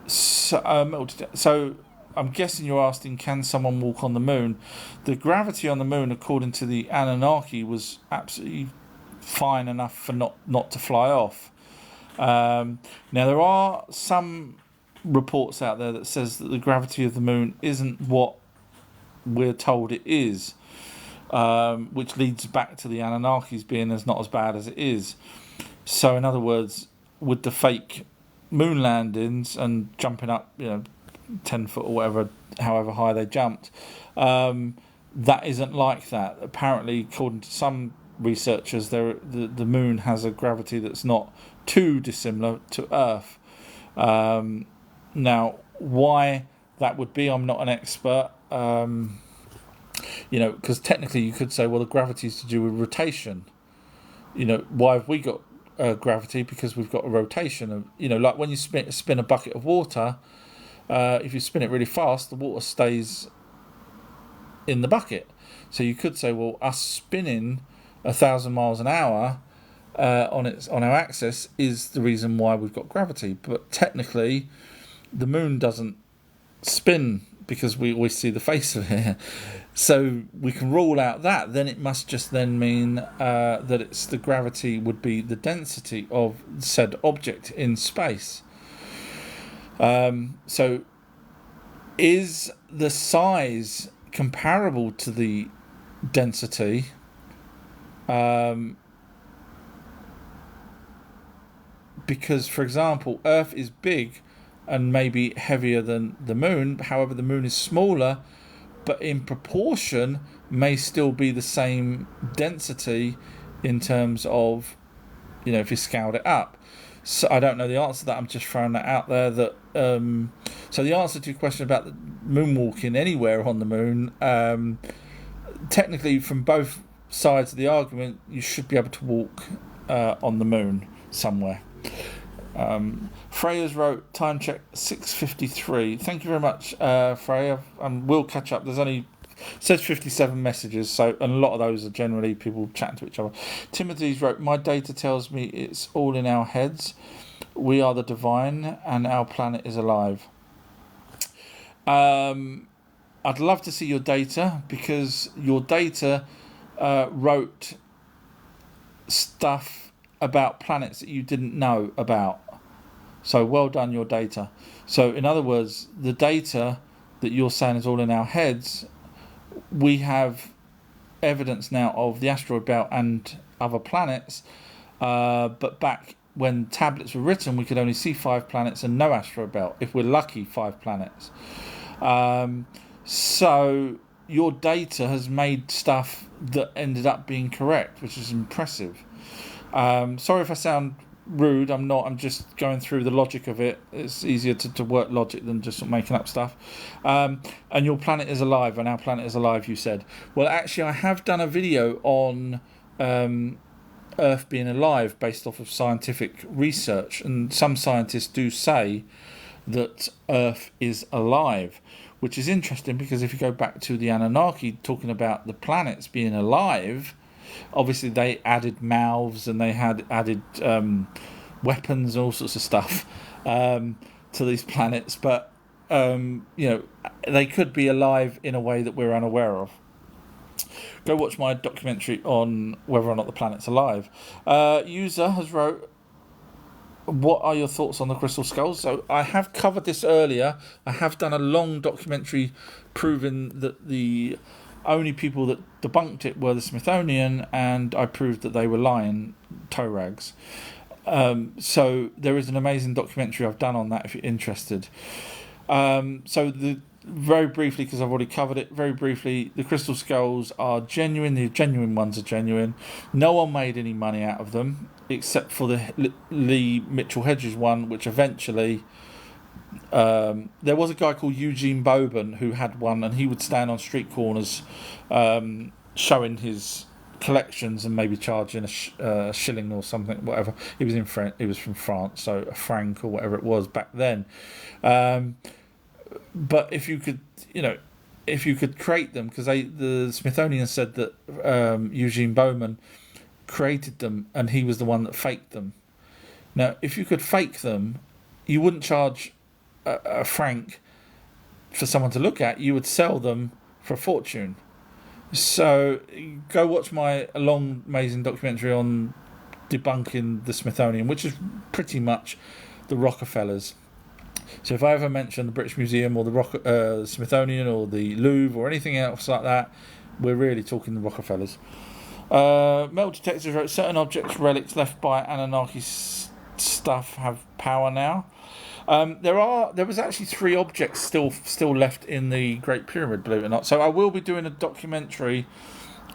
[SPEAKER 1] So I'm guessing you're asking, can someone walk on the moon? The gravity on the moon, according to the Anunnaki, was absolutely fine enough for not to fly off. Now there are some reports out there that says that the gravity of the moon isn't what we're told it is, which leads back to the Anunnakis being not as bad as it is. So in other words, with the fake moon landings and jumping up 10 foot or whatever, however high they jumped, that isn't like that. Apparently, according to some researchers, the moon has a gravity that's not too dissimilar to Earth. Now, why that would be, I'm not an expert. Because technically you could say, well, the gravity is to do with rotation. Why have we got gravity? Because we've got a rotation of, like when you spin a bucket of water, if you spin it really fast, the water stays in the bucket. So you could say, well, us spinning 1,000 miles an hour on our axis is the reason why we've got gravity. But technically, the moon doesn't spin because we always see the face of it. So we can rule out that. Then it must just then mean that it's the gravity would be the density of said object in space. So is the size comparable to the density? Because, for example, Earth is big and maybe heavier than the moon. However, the moon is smaller, but in proportion may still be the same density in terms of, if you scaled it up. So I don't know the answer to that. I'm just throwing that out there. So the answer to your question about the moonwalking anywhere on the moon, technically, from both sides of the argument, you should be able to walk on the moon somewhere. Freya's wrote time check 6:53. Thank you very much, Freya. We'll catch up. There's only says 57 messages, so and a lot of those are generally people chatting to each other. Timothy's wrote, my data tells me it's all in our heads. We are the divine and our planet is alive. I'd love to see your data, because your data wrote stuff about planets that you didn't know about. So well done, your data. So in other words, the data that you're saying is all in our heads, we have evidence now of the asteroid belt and other planets, but back when tablets were written, we could only see 5 planets and no asteroid belt. If we're lucky, 5 planets. So your data has made stuff that ended up being correct, which is impressive. Sorry if I sound rude. I'm not. I'm just going through the logic of it. It's easier to work logic than just making up stuff. And your planet is alive, and our planet is alive, you said. Well, actually, I have done a video on Earth being alive based off of scientific research, and some scientists do say that Earth is alive, which is interesting, because if you go back to the Anunnaki talking about the planets being alive, obviously they added mouths and they had added weapons and all sorts of stuff to these planets, but they could be alive in a way that we're unaware of. Go watch my documentary on whether or not the planet's alive. User has wrote, what are your thoughts on the crystal skulls? So I have covered this earlier. I have done a long documentary proving that the only people that debunked it were the Smithsonian, and I proved that they were lying toe rags. So there is an amazing documentary I've done on that if you're interested. Very briefly, because I've already covered it, very briefly, the crystal skulls are genuine. The genuine ones are genuine. No one made any money out of them, except for the Lee Mitchell Hedges one, which eventually... there was a guy called Eugene Boban who had one, and he would stand on street corners showing his collections and maybe charging a shilling or something, whatever. He was from France, so a franc or whatever it was back then. But if you could create them, because the Smithsonian said that Eugene Bowman created them and he was the one that faked them. Now, if you could fake them, you wouldn't charge a franc for someone to look at. You would sell them for a fortune. So go watch my long, amazing documentary on debunking the Smithsonian, which is pretty much the Rockefellers. So if I ever mention the British Museum or the Smithsonian or the Louvre or anything else like that, we're really talking the Rockefellers. Metal detectors wrote, certain objects, relics left by Anunnaki stuff have power now. There was actually 3 objects still left in the Great Pyramid, believe it or not. So I will be doing a documentary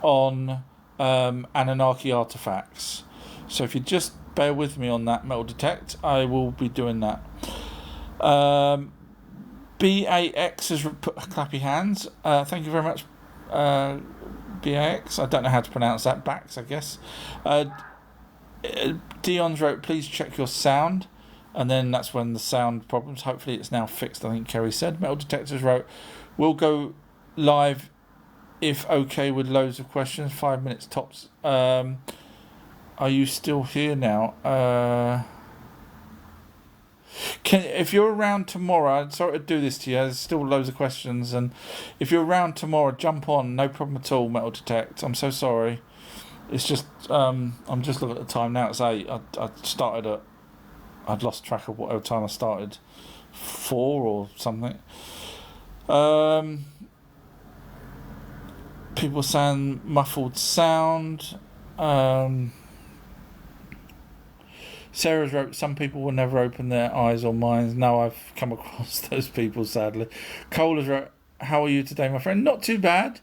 [SPEAKER 1] on Anunnaki artifacts. So if you just bear with me on that, Metal Detect, I will be doing that. BAX has put clappy hands. Thank you very much, BAX. I don't know how to pronounce that. Bax, I guess. Dion's wrote, please check your sound. And then that's when the sound problems. Hopefully it's now fixed, I think Kerry said. Metal Detectors wrote, we'll go live if okay with loads of questions. 5 minutes tops. Are you still here now? If you're around tomorrow, I'm sorry to do this to you, there's still loads of questions, and if you're around tomorrow, jump on, no problem at all, Metal Detect. I'm so sorry. It's just, I'm just looking at the time now, it's 8. I'd lost track of whatever time I started 4 or something. People saying muffled sound. Sarah's wrote, some people will never open their eyes or minds. No, I've come across those people, sadly. Cole has wrote, how are you today, my friend? Not too bad.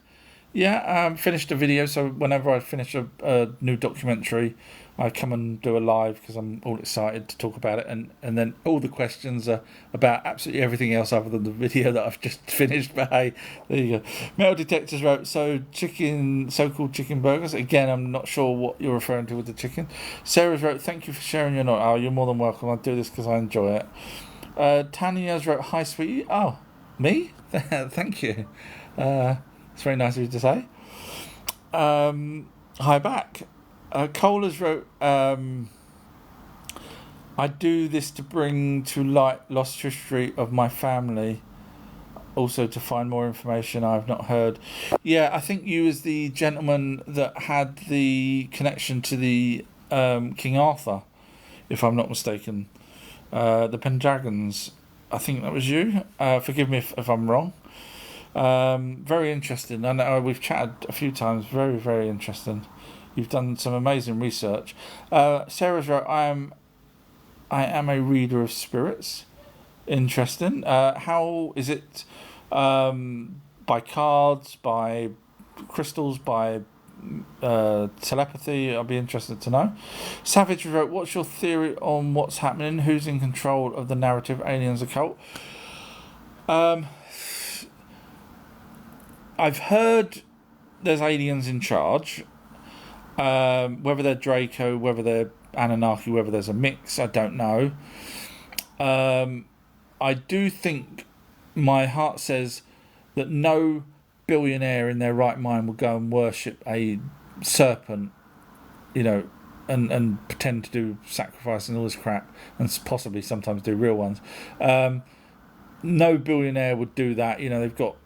[SPEAKER 1] Yeah, finished a video, so whenever I finish a new documentary, I come and do a live because I'm all excited to talk about it, and then all the questions are about absolutely everything else other than the video that I've just finished. But hey, there you go. Metal Detectors wrote, so-called chicken burgers. Again, I'm not sure what you're referring to with the chicken. Sarah's wrote, thank you for sharing your knowledge. Oh, you're more than welcome. I do this because I enjoy it. Tanya's wrote, hi, sweetie. Oh, me? Thank you. It's very nice of you to say. Hi back. Cole has wrote, I do this to bring to light lost history of my family, also to find more information I've not heard. Yeah, I think you was the gentleman that had the connection to the King Arthur, if I'm not mistaken. The Pendragons, I think that was you. Forgive me if I'm wrong. Very interesting. I know we've chatted a few times. Very, very interesting. You've done some amazing research. Sarah's wrote, I am a reader of spirits. Interesting. How is it? By cards, by crystals, by telepathy? I'd be interested to know. Savage wrote, what's your theory on what's happening? Who's in control of the narrative? Aliens, occult? I've heard there's aliens in charge. Whether they're Draco, whether they're Anunnaki, whether there's a mix, I don't know. I do think my heart says that no billionaire in their right mind will go and worship a serpent, and pretend to do sacrifice and all this crap, and possibly sometimes do real ones. No billionaire would do that. They've got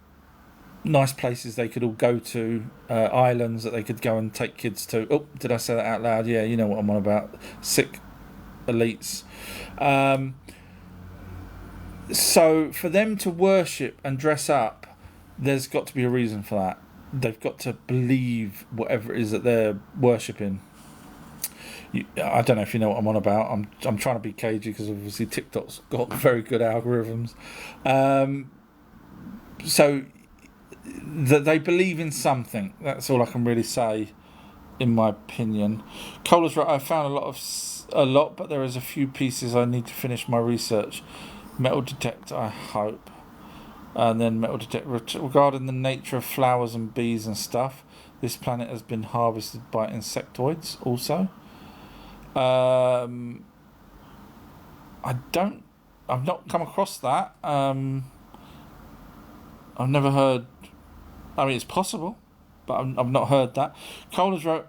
[SPEAKER 1] nice places they could all go to, islands that they could go and take kids to. Oh, did I say that out loud? Yeah, you know what I'm on about. Sick elites. So for them to worship and dress up, there's got to be a reason for that. They've got to believe whatever it is that they're worshipping. I don't know if you know what I'm on about. I'm trying to be cagey because obviously TikTok's got very good algorithms. So that they believe in something. That's all I can really say, in my opinion. Cole's right. I found a lot, but there is a few pieces I need to finish my research. Metal detect, I hope. And then metal detect regarding the nature of flowers and bees and stuff. This planet has been harvested by insectoids. Also, I've not come across that. I've never heard. I mean, it's possible, but I've not heard that. Colas wrote,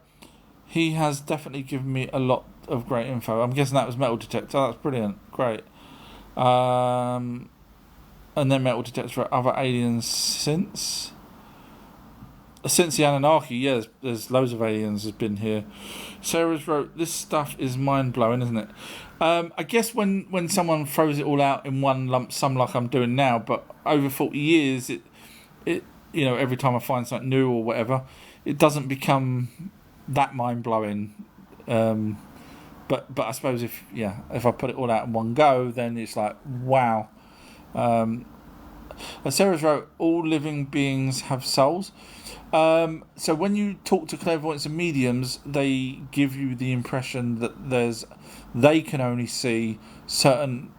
[SPEAKER 1] he has definitely given me a lot of great info. I'm guessing that was metal detector. Oh, that's brilliant. Great. And then metal detector for other aliens since the Anunnaki. Yeah, there's loads of aliens has been here. Sarah's wrote, this stuff is mind-blowing, isn't it? I guess when someone throws it all out in one lump sum like I'm doing now, but over 40 years, it every time I find something new or whatever, it doesn't become that mind-blowing. But I suppose if I put it all out in one go, then it's like, wow. Sarah's wrote, all living beings have souls. So when you talk to clairvoyants and mediums, they give you the impression that they can only see certain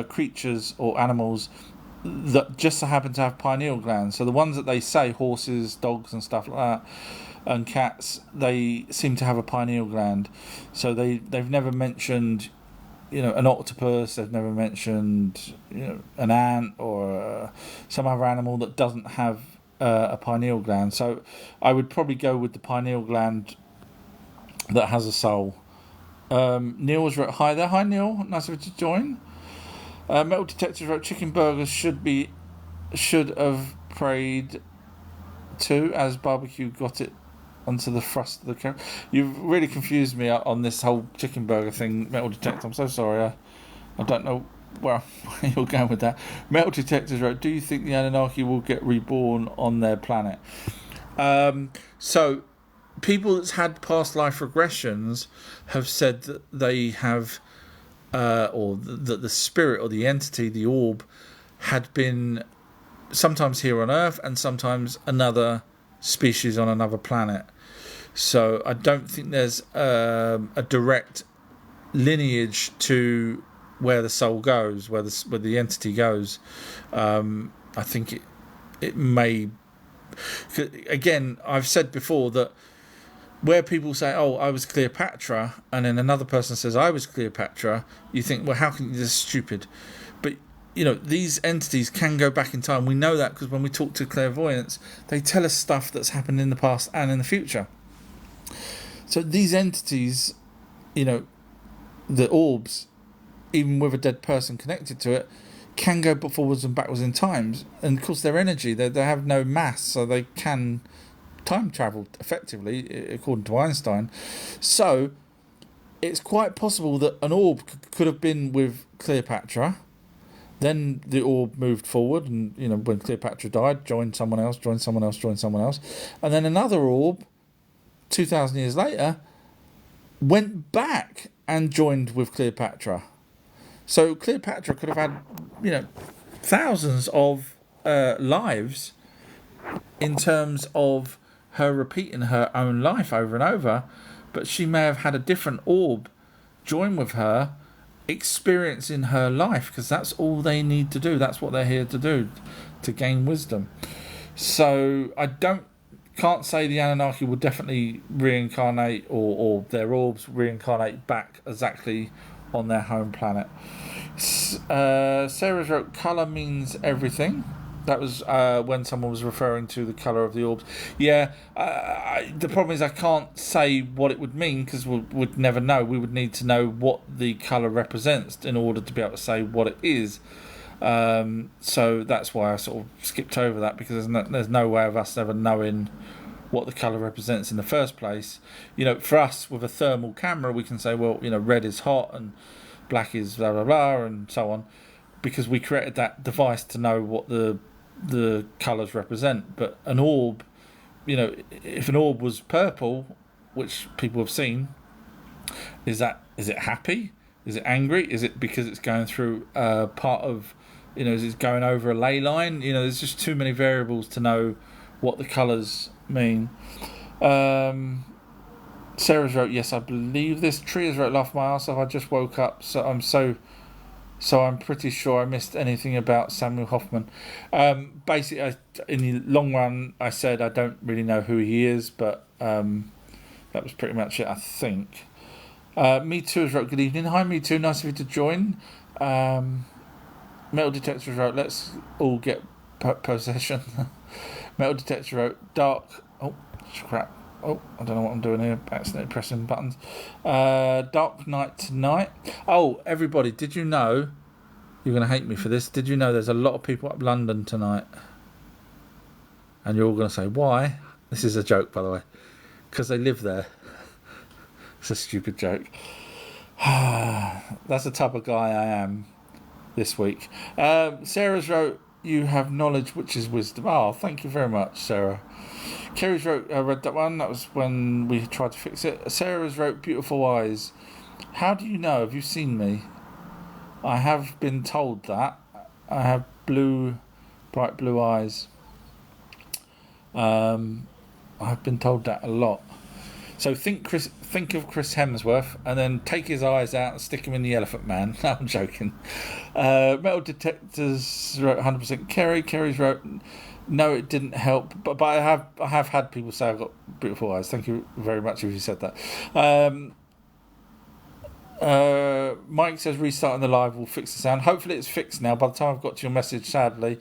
[SPEAKER 1] creatures or animals that just so happen to have pineal glands. So the ones that they say, horses, dogs and stuff like that, and cats, they seem to have a pineal gland. So they've never mentioned, an octopus. They've never mentioned, an ant or some other animal that doesn't have a pineal gland. So I would probably go with the pineal gland that has a soul. Neil was wrote, hi there. Hi Neil, nice of you to join. Metal Detectives wrote, chicken burgers should have prayed to, as barbecue got it onto the thrust of the camera. You've really confused me on this whole chicken burger thing, Metal Detector. I'm so sorry. I don't know well, you're going with that. Metal detectors wrote, do you think the Anunnaki will get reborn on their planet? So people that's had past life regressions have said that they have, or that the spirit or the entity, the orb, had been sometimes here on Earth and sometimes another species on another planet. So I don't think there's a direct lineage to where the soul goes, where the entity goes. I think it may. Again, I've said before that where people say, "Oh, I was Cleopatra," and then another person says, "I was Cleopatra," you think, "Well, how can you? This is stupid." But these entities can go back in time. We know that because when we talk to clairvoyants, they tell us stuff that's happened in the past and in the future. So these entities, the orbs, even with a dead person connected to it, can go forwards and backwards in times. And of course, their energy, they have no mass, so they can time travel effectively, according to Einstein. So it's quite possible that an orb could have been with Cleopatra. Then the orb moved forward, and when Cleopatra died, joined someone else, and then another orb, 2,000 years later, went back and joined with Cleopatra. So Cleopatra could have had, thousands of lives in terms of her repeating her own life over and over, but she may have had a different orb join with her, experiencing her life, because that's all they need to do. That's what they're here to do, to gain wisdom. So I can't say the Anunnaki will definitely reincarnate, or their orbs reincarnate back exactly on their home planet. Sarah's wrote, colour means everything. That was when someone was referring to the colour of the orbs. Yeah, the problem is I can't say what it would mean because we'd never know. We would need to know what the colour represents in order to be able to say what it is. So that's why I sort of skipped over that, because there's no way of us ever knowing what the colour represents in the first place. For us with a thermal camera, we can say, well, red is hot and black is blah blah blah and so on, because we created that device to know what the colours represent. But an orb, if an orb was purple, which people have seen, is it happy? Is it angry? Is it because it's going through part of, is it going over a ley line? There's just too many variables to know what the colours mean. Sarah's wrote, yes, I believe this. Tria's wrote, laugh my ass off. I just woke up, so I'm pretty sure I missed anything about Samuel Hoffman. Basically, in the long run, I said I don't really know who he is, but that was pretty much it, I think. Me Too has wrote, good evening. Hi, Me Too. Nice of you to join. Metal Detector wrote, let's all get possession. Metal Detector wrote, dark. Oh, crap. Oh, I don't know what I'm doing here. Accidentally pressing buttons. Dark night tonight. Oh, everybody, did you know? You're going to hate me for this. Did you know there's a lot of people up London tonight? And you're all going to say, why? This is a joke, by the way. Because they live there. It's a stupid joke. That's the type of guy I am this week. Sarah's wrote, you have knowledge which is wisdom. Oh, thank you very much, Sarah. Kerry's wrote, I read that one. That was when we tried to fix it. Sarah's wrote, beautiful eyes. How do you know? Have you seen me? I have been told that. I have bright blue eyes. I've been told that a lot. So think of Chris Hemsworth and then take his eyes out and stick him in the Elephant Man. No, I'm joking. Metal Detectors wrote 100% Kerry. Kerry's wrote, no, it didn't help. But I have had people say I've got beautiful eyes. Thank you very much if you said that. Mike says restarting the live will fix the sound. Hopefully it's fixed now. By the time I've got to your message, sadly,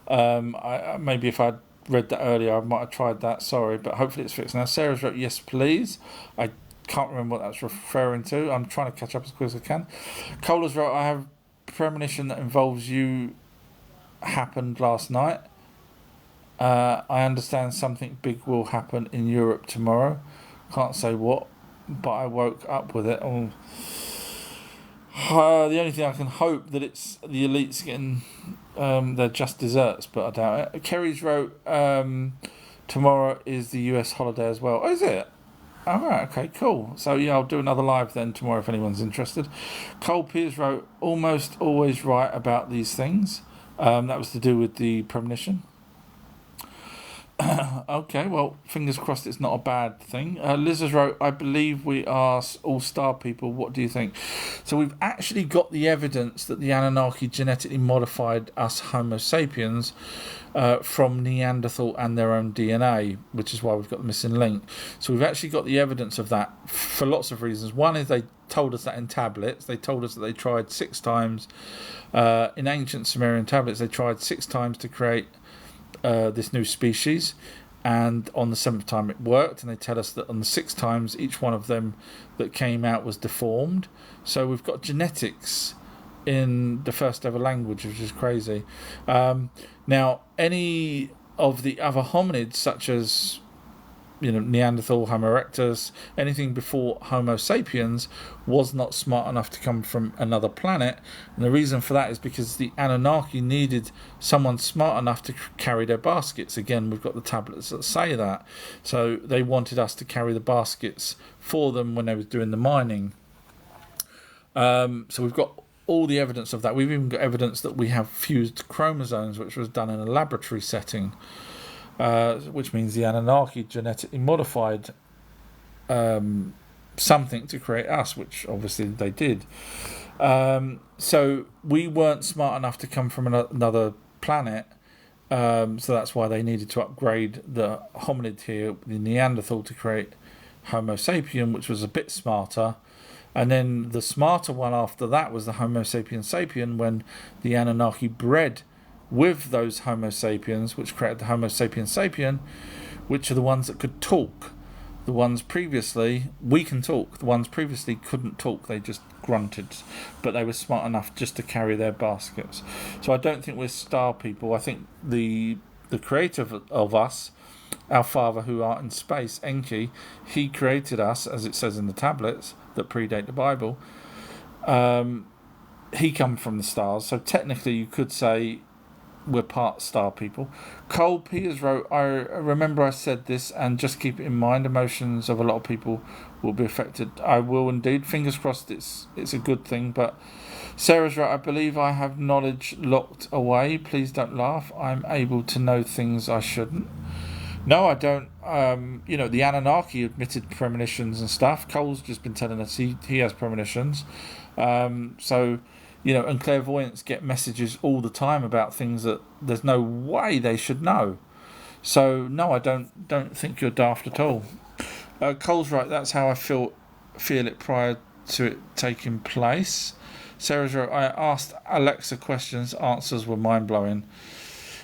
[SPEAKER 1] maybe if I'd read that earlier, I might have tried that. Sorry, but hopefully it's fixed now. Sarah's wrote, yes, please. I can't remember what that's referring to. I'm trying to catch up as quick as I can. Cola's wrote, I have premonition that involves you happened last night. I understand something big will happen in Europe tomorrow. Can't say what, but I woke up with it. Oh, The only thing I can hope that it's the elites getting they're just desserts, but I doubt it. Kerry's wrote tomorrow is the US holiday as well. Oh, is it? All right, okay, cool. So yeah, I'll do another live then tomorrow if anyone's interested. Cole Piers wrote almost always right about these things. That was to do with the premonition. Okay, well, fingers crossed it's not a bad thing. Liz has wrote, I believe we are all star people. What do you think? So we've actually got the evidence that the Anunnaki genetically modified us Homo sapiens from Neanderthal and their own DNA, which is why we've got the missing link. So we've actually got the evidence of that for lots of reasons. One is they told us that in tablets. They told us that they tried 6 times. In ancient Sumerian tablets, they tried 6 times to create this new species, and on the 7th time it worked, and they tell us that on the 6 times each one of them that came out was deformed. So we've got genetics in the first ever language, which is crazy. Now any of the other hominids, such as Neanderthal, Homo erectus, anything before Homo sapiens, was not smart enough to come from another planet. And the reason for that is because the Anunnaki needed someone smart enough to carry their baskets. Again, we've got the tablets that say that. So they wanted us to carry the baskets for them when they were doing the mining. So we've got all the evidence of that. We've even got evidence that we have fused chromosomes, which was done in a laboratory setting. Which means the Anunnaki genetically modified something to create us, which obviously they did. So we weren't smart enough to come from another planet, so that's why they needed to upgrade the hominid here, the Neanderthal, to create Homo sapien, which was a bit smarter. And then the smarter one after that was the Homo sapien sapien, when the Anunnaki bred with those Homo sapiens, which created the Homo sapien sapien, which are the ones that could talk. The ones previously, we can talk. The ones previously couldn't talk, they just grunted. But they were smart enough just to carry their baskets. So I don't think we're star people. I think the creator of us, our father who art in space, Enki, he created us, as it says in the tablets that predate the Bible. He come from the stars. So technically you could say we're part star people. Cole Peters wrote, I remember I said this, and just keep it in mind, emotions of a lot of people will be affected. I will indeed. Fingers crossed it's a good thing. But Sarah's right, I believe I have knowledge locked away. Please don't laugh. I'm able to know things I shouldn't. No, I don't. The Anunnaki admitted premonitions and stuff. Cole's just been telling us he has premonitions. And clairvoyants get messages all the time about things that there's no way they should know. So no, I don't think you're daft at all. Cole's right. That's how I feel it prior to it taking place. Sarah's right. I asked Alexa questions. Answers were mind blowing.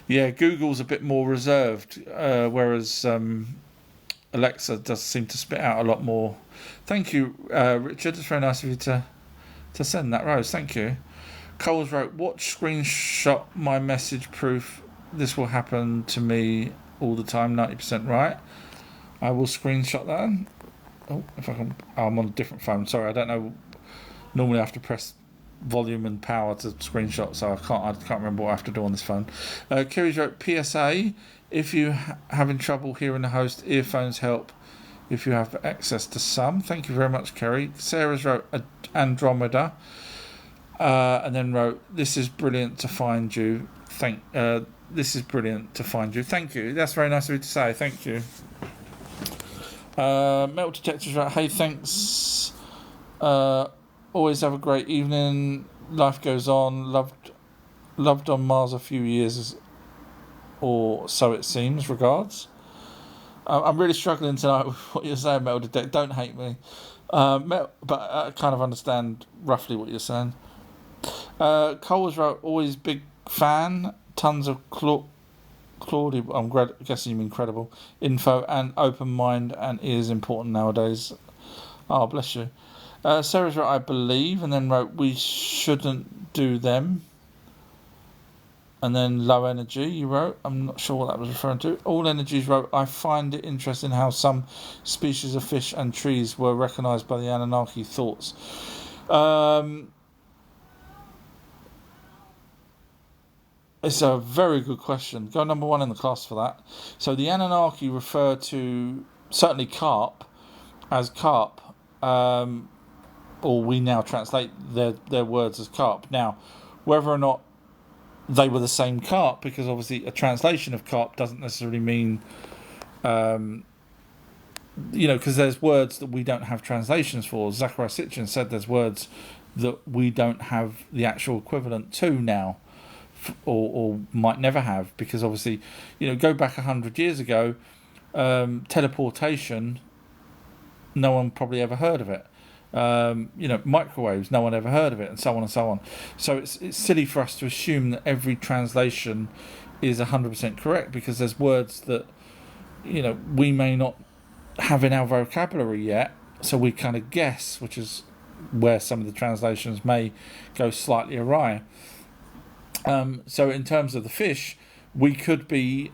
[SPEAKER 1] Yeah, Google's a bit more reserved, whereas Alexa does seem to spit out a lot more. Thank you, Richard. It's very nice of you to send that, Rose. Thank you. Coles wrote, watch screenshot my message proof. This will happen to me all the time, 90% right. I will screenshot that. Oh, if I can. I'm on a different phone. Sorry, I don't know. Normally I have to press volume and power to screenshot, so I can't remember what I have to do on this phone. Kiri's wrote, PSA, if you having trouble hearing the host, earphones help if you have access to some. Thank you very much, Kerry. Sarah's wrote Andromeda, and then wrote, this is brilliant to find you. This is brilliant to find you. Thank you. That's very nice of you to say. Thank you. Metal Detectors wrote, hey, thanks. Always have a great evening. Life goes on. Loved on Mars a few years, or so it seems. Regards. I'm really struggling to know what you're saying, Metal Detector. Don't hate me. But I kind of understand roughly what you're saying. Cole was wrote, always big fan. Tons of Claudia, I'm guessing you mean credible info, and open mind and ears important nowadays. Oh, bless you. Sarah's wrote, I believe, and then wrote, we shouldn't do them. And then low energy, you wrote. I'm not sure what that was referring to. All energies wrote, I find it interesting how some species of fish and trees were recognised by the Anunnaki thoughts. It's a very good question. Go number one in the class for that. So the Anunnaki refer to certainly carp as carp, or we now translate their words as carp. Now, whether or not they were the same carp, because obviously a translation of carp doesn't necessarily mean, because there's words that we don't have translations for. Zachariah Sitchin said there's words that we don't have the actual equivalent to now. Or might never have, because obviously, go back 100 years ago, teleportation, no one probably ever heard of it. Microwaves, no one ever heard of it, and so on and so on. So it's silly for us to assume that every translation is 100% correct, because there's words that we may not have in our vocabulary yet, so we kind of guess, which is where some of the translations may go slightly awry. So in terms of the fish, we could be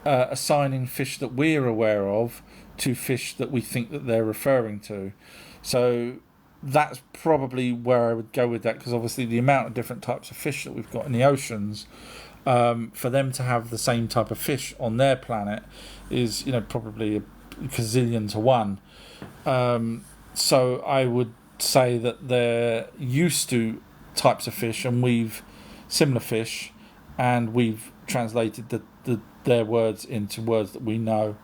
[SPEAKER 1] assigning fish that we're aware of to fish that we think that they're referring to. So that's probably where I would go with that, because obviously the amount of different types of fish that we've got in the oceans, for them to have the same type of fish on their planet is probably a gazillion to one. So I would say that they're used to types of fish, and we've similar fish, and we've translated their words into words that we know.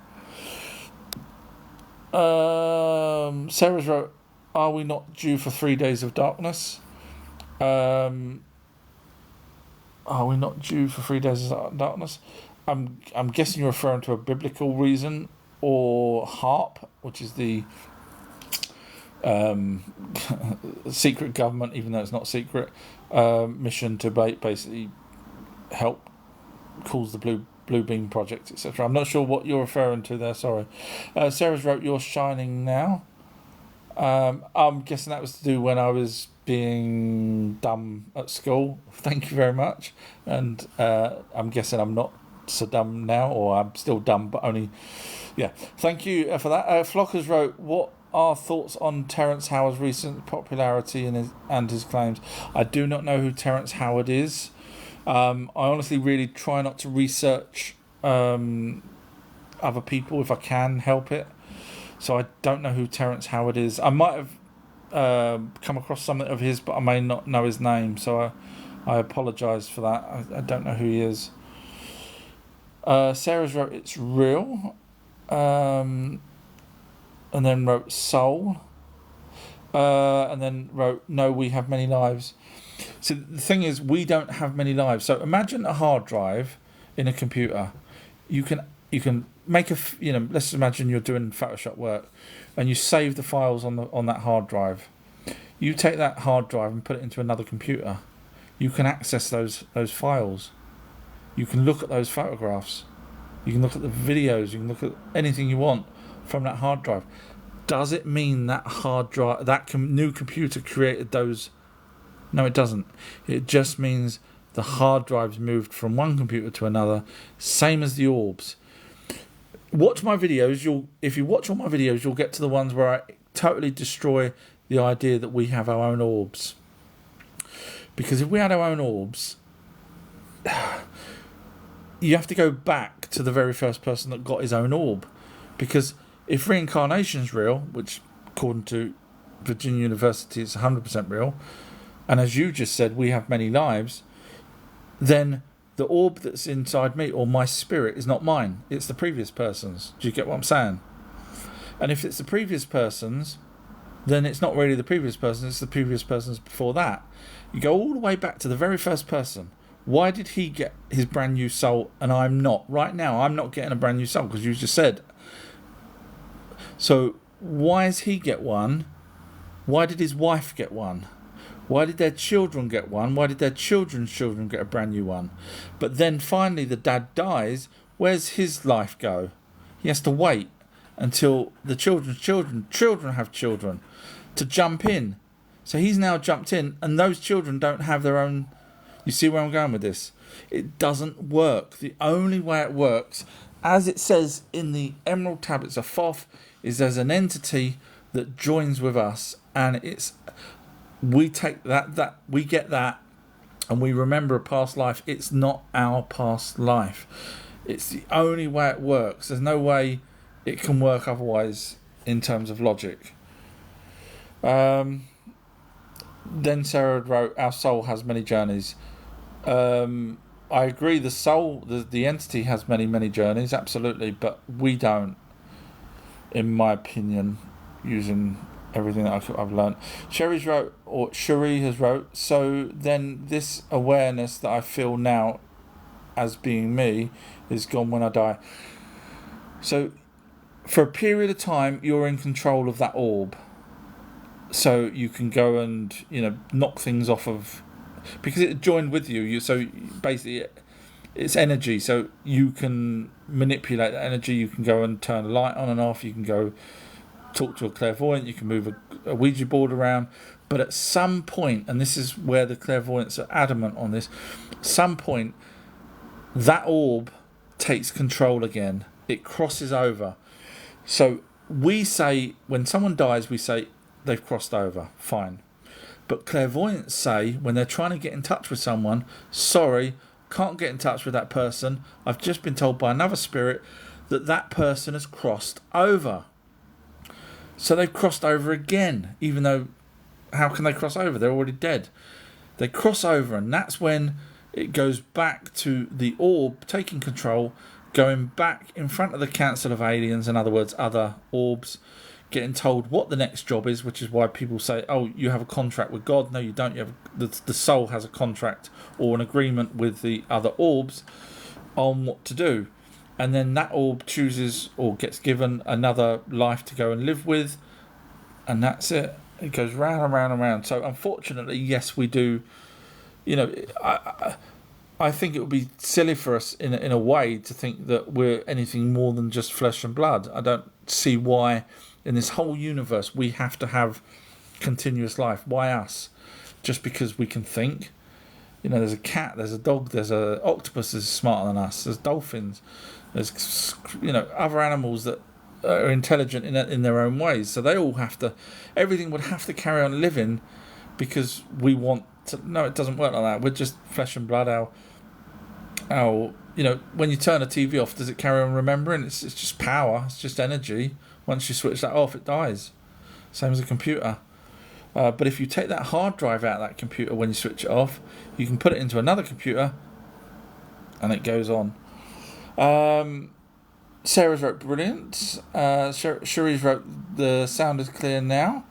[SPEAKER 1] Sarah's wrote, "Are we not due for 3 days of darkness?" Are we not due for 3 days of darkness? I'm guessing you're referring to a biblical reason, or HARP, which is the secret government, even though it's not secret, mission to basically help cause the blue beam project, etc. I'm not sure what you're referring to there, sorry. Sarah's wrote, "You're shining now." I'm guessing that was to do when I was being dumb at school. Thank you very much. And I'm guessing I'm not so dumb now, or I'm still dumb, but only, yeah. Thank you for that. Flockers wrote, "What are thoughts on Terence Howard's recent popularity and his claims?" I do not know who Terence Howard is. I honestly really try not to research other people if I can help it. So I don't know who Terence Howard is. I might have come across something of his, but I may not know his name. So I apologise for that. I don't know who he is. Sarah's wrote, "It's real." And then wrote soul. And then wrote, "No, we have many lives." So the thing is, we don't have many lives. So imagine a hard drive in a computer. You can make let's imagine you're doing Photoshop work, and you save the files on that hard drive. You take that hard drive and put it into another computer. You can access those files. You can look at those photographs. You can look at the videos. You can look at anything you want from that hard drive. Does it mean that hard drive, new computer created those? No, it doesn't. It just means the hard drives moved from one computer to another, same as the orbs. Watch my videos. If you watch all my videos, you'll get to the ones where I totally destroy the idea that we have our own orbs. Because if we had our own orbs, you have to go back to the very first person that got his own orb. Because if reincarnation is real, which according to Virginia University is 100% real, and as you just said, we have many lives, then the orb that's inside me, or my spirit, is not mine. It's the previous person's. Do you get what I'm saying? And if it's the previous person's, then it's not really the previous person, it's the previous person's before that. You go all the way back to the very first person. Why did he get his brand new soul and I'm not? Right now, I'm not getting a brand new soul because you just said. So why does he get one? Why did his wife get one? Why did their children get one? Why did their children's children get a brand new one? But then finally the dad dies. Where's his life go? He has to wait until the children's children have children to jump in. So he's now jumped in, and those children don't have their own. You see where I'm going with this? It doesn't work. The only way it works, as it says in the Emerald Tablets of Thoth, is there's an entity that joins with us, and we take that we get that and we remember a past life, it's not our past life. It's the only way it works. There's no way it can work otherwise in terms of logic. Then Sarah wrote, our soul has many journeys. I agree, the soul, the entity has many, many journeys, absolutely, but we don't, in my opinion, using everything that I've learned. Shuri has wrote, so then this awareness that I feel now as being me is gone when I die. So for a period of time, you're in control of that orb. So you can go and, knock things off of, because it joined with you. So basically it's energy, so you can manipulate that energy. You can go and turn a light on and off. You can go talk to a clairvoyant. You can move a Ouija board around. But at some point, and this is where the clairvoyants are adamant on this, some point that orb takes control again. It crosses over. So we say, when someone dies, we say they've crossed over. Fine. But clairvoyants say, when they're trying to get in touch with someone, sorry, can't get in touch with that person. I've just been told by another spirit that that person has crossed over. So they've crossed over again, even though, how can they cross over? They're already dead. They cross over, and that's when it goes back to the orb taking control, going back in front of the council of aliens, in other words, other orbs, getting told what the next job is, which is why people say, oh, you have a contract with God. No, you don't. You have the soul has a contract or an agreement with the other orbs on what to do. And then that orb chooses or gets given another life to go and live with. And that's it. It goes round and round and round. So unfortunately, yes, we do. I think it would be silly for us in a way to think that we're anything more than just flesh and blood. I don't see why in this whole universe we have to have continuous life. Why us? Just because we can think? There's a cat, there's a dog, there's an octopus that's smarter than us, there's dolphins, there's other animals that are intelligent in their own ways. So they all have to, everything would have to carry on living because we want to. No, it doesn't work like that. We're just flesh and blood. When you turn a TV off, does it carry on remembering? It's just power, it's just energy. Once you switch that off, it dies. Same as a computer. But if you take that hard drive out of that computer when you switch it off, you can put it into another computer and it goes on. Sarah's wrote brilliant. Shuri's wrote the sound is clear now.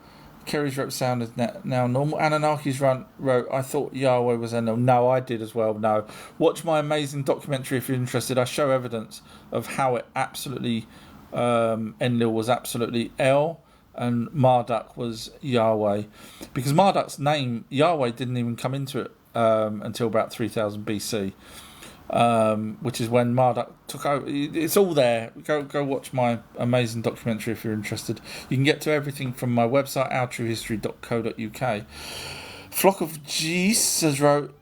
[SPEAKER 1] Kerry's wrote sound is now normal. Anunnaki's wrote I thought Yahweh was Enlil. No, I did as well. No. Watch my amazing documentary if you're interested. I show evidence of how it absolutely Enlil was absolutely El and Marduk was Yahweh, because Marduk's name Yahweh didn't even come into it until about 3000 BC, which is when Marduk took over. It's all there. Go watch my amazing documentary if you're interested. You can get to everything from my website ourtruehistory.co.uk. Flock of Geese has wrote,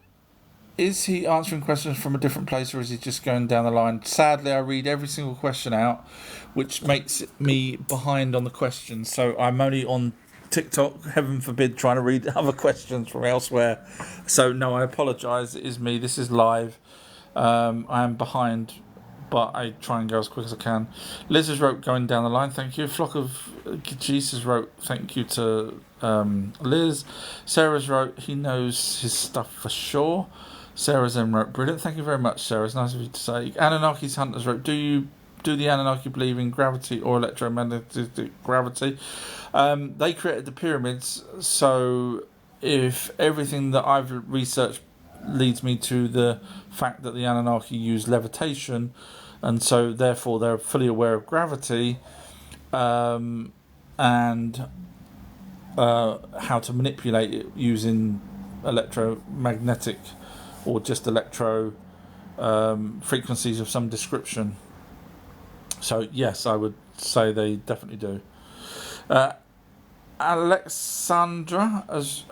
[SPEAKER 1] is he answering questions from a different place or is he just going down the line? Sadly, I read every single question out, which makes me behind on the questions. So I'm only on TikTok, heaven forbid, trying to read other questions from elsewhere. So no, I apologise. It is me. This is live. I am behind, but I try and go as quick as I can. Liz has wrote, going down the line, thank you. Flock of Jesus wrote, thank you to Liz. Sarah's wrote, he knows his stuff for sure. Sarah then wrote, brilliant, thank you very much, Sarah. It's nice of you to say. Anunnaki's Hunters wrote, do the Anunnaki believe in gravity or electromagnetic gravity? They created the pyramids, so if everything that I've researched leads me to the fact that the Anunnaki use levitation, and so therefore they're fully aware of gravity, and how to manipulate it using electromagnetic or just electro frequencies of some description. So yes, I would say they definitely do. Alexandra,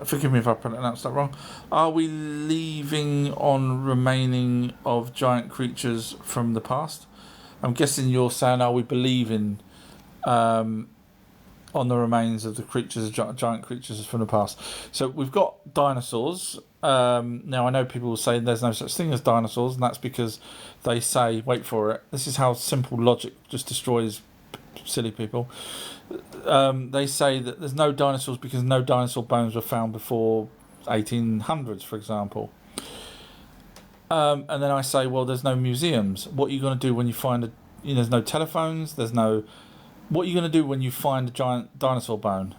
[SPEAKER 1] forgive me if I pronounced that wrong. Are we leaving on remaining of giant creatures from the past? I'm guessing you're saying, are we believing on the remains of the creatures, giant creatures from the past. So we've got dinosaurs. Now I know people will say there's no such thing as dinosaurs, and that's because they say, wait for it, this is how simple logic just destroys silly people. They say that there's no dinosaurs because no dinosaur bones were found before 1800s, for example. And then I say, well, there's no museums. What are you going to do when you find there's no telephones, there's no... What are you going to do when you find a giant dinosaur bone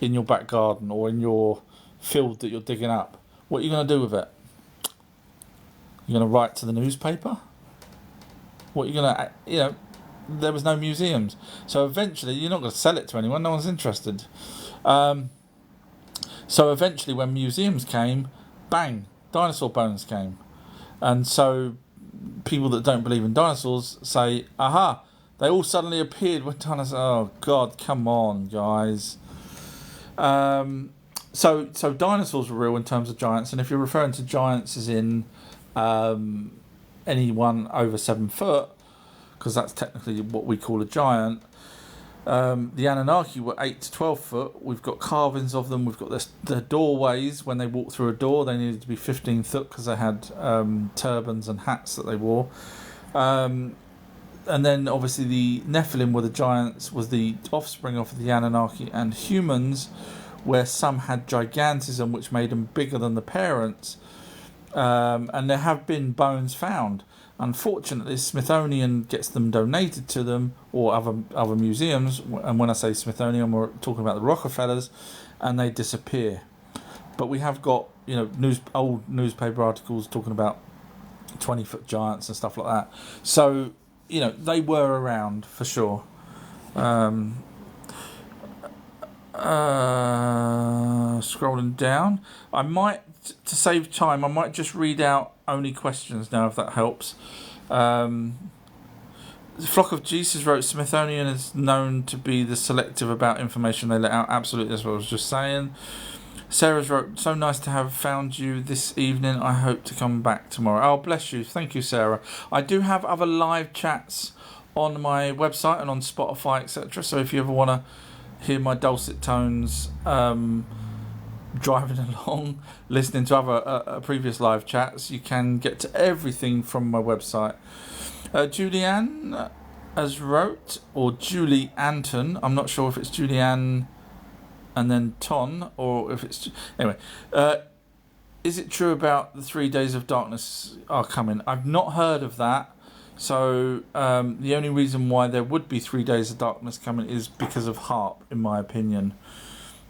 [SPEAKER 1] in your back garden or in your field that you're digging up? What are you going to do with it? You're going to write to the newspaper? What are you going to... there was no museums. So eventually, you're not going to sell it to anyone. No one's interested. So eventually, when museums came, bang, dinosaur bones came. And so people that don't believe in dinosaurs say, aha, they all suddenly appeared when dinosaurs... Oh, God, come on, guys. So dinosaurs were real in terms of giants. And if you're referring to giants as in anyone over 7 foot, because that's technically what we call a giant, the Anunnaki were 8 to 12 foot. We've got carvings of them. We've got the doorways. When they walked through a door, they needed to be 15 foot because they had turbans and hats that they wore. And then obviously the Nephilim were the giants, was the offspring of the Anunnaki and humans, where some had gigantism, which made them bigger than the parents. And there have been bones found. Unfortunately, Smithsonian gets them donated to them, or other museums. And when I say Smithsonian, we're talking about the Rockefellers, and they disappear. But we have got old newspaper articles talking about 20-foot giants and stuff like that. So they were around for sure. Scrolling down, I might, to save time, I might just read out only questions now, if that helps. The Flock of Jesus wrote, Smithsonian is known to be the selective about information they let out. Absolutely, that's what I was just saying. Sarah's wrote, so nice to have found you this evening. I hope to come back tomorrow. Oh, bless you. Thank you, Sarah. I do have other live chats on my website and on Spotify, etc. So if you ever want to hear my dulcet tones driving along, listening to other previous live chats, you can get to everything from my website. Julianne has wrote, or Julie Anton, I'm not sure if it's Julianne and then Ton, or if it's... Anyway, is it true about the 3 days of darkness are coming? I've not heard of that. So the only reason why there would be 3 days of darkness coming is because of HARP, in my opinion.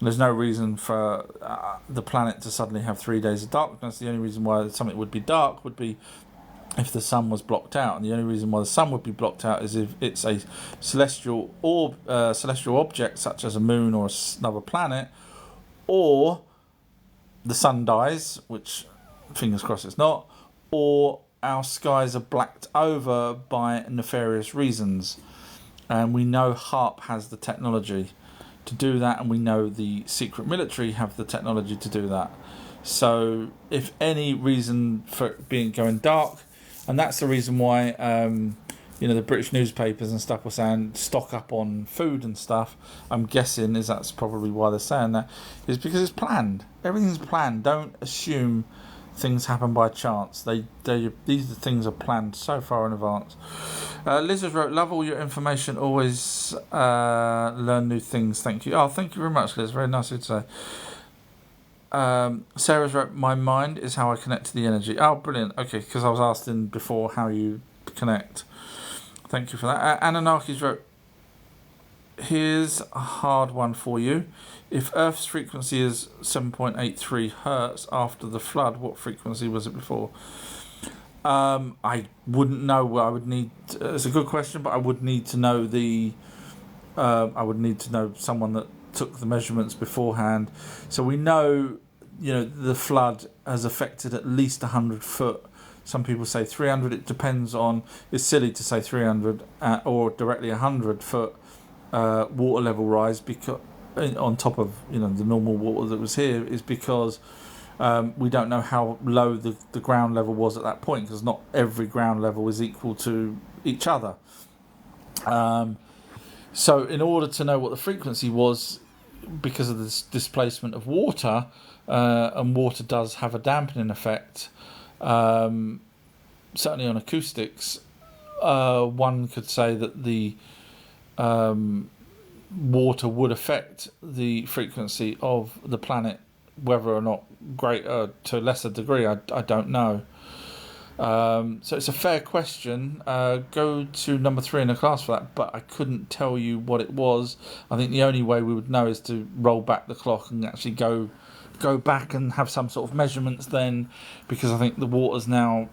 [SPEAKER 1] There's no reason for the planet to suddenly have 3 days of darkness. The only reason why something would be dark would be if the sun was blocked out. And the only reason why the sun would be blocked out is if it's a celestial orb, celestial object such as a moon or another planet, or the sun dies, which fingers crossed it's not, or our skies are blacked over by nefarious reasons. And we know HARP has the technology to do that, and we know the secret military have the technology to do that. So if any reason for it going dark, and that's the reason why the British newspapers and stuff were saying stock up on food and stuff, I'm guessing that's probably why they're saying that, is because it's planned. Everything's planned. Don't assume things happen by chance. These things are planned so far in advance. Liz has wrote, love all your information, always learn new things, thank you. Oh, thank you very much, Liz, very nice of you to say. Sarah's wrote, my mind is how I connect to the energy. Oh, brilliant. Okay, because I was asking before how you connect. Thank you for that. Anunnaki's wrote, here's a hard one for you. If Earth's frequency is 7.83 hertz after the flood, what frequency was it before? I wouldn't know. I would need. It's a good question, but I would need to know I would need to know someone that took the measurements beforehand. So we know, the flood has affected at least 100 foot. Some people say 300. It depends on. It's silly to say 300 or directly 100 foot water level rise, because on top of the normal water that was here, is because we don't know how low the ground level was at that point, because not every ground level is equal to each other. So in order to know what the frequency was, because of this displacement of water, and water does have a dampening effect, certainly on acoustics, one could say that the water would affect the frequency of the planet, whether or not greater to a lesser degree, I don't know. So it's a fair question. Go to number 3 in the class for that, but I couldn't tell you what it was. I think the only way we would know is to roll back the clock and actually go back and have some sort of measurements then, because I think the waters now,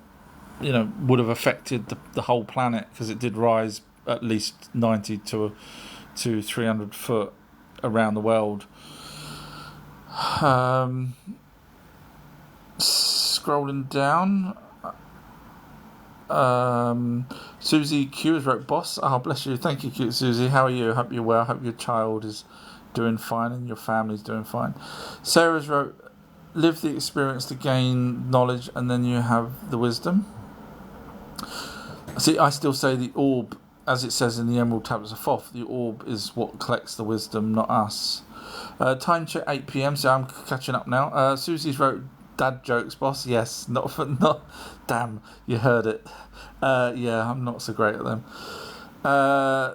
[SPEAKER 1] would have affected the whole planet, because it did rise at least 90 to 300 foot around the world. Scrolling down, Susie Q has wrote, "Boss, oh bless you, thank you, cute Susie. How are you? Hope you're well. Hope your child is doing fine and your family's doing fine." Sarah's wrote, "Live the experience to gain knowledge, and then you have the wisdom." See, I still say the orb, as it says in the Emerald Tablets of Thoth, the orb is what collects the wisdom, not us. Time check 8 p.m, so I'm catching up now. Susie's wrote, "Dad jokes, boss." Yes, not. Damn, you heard it. Yeah, I'm not so great at them. I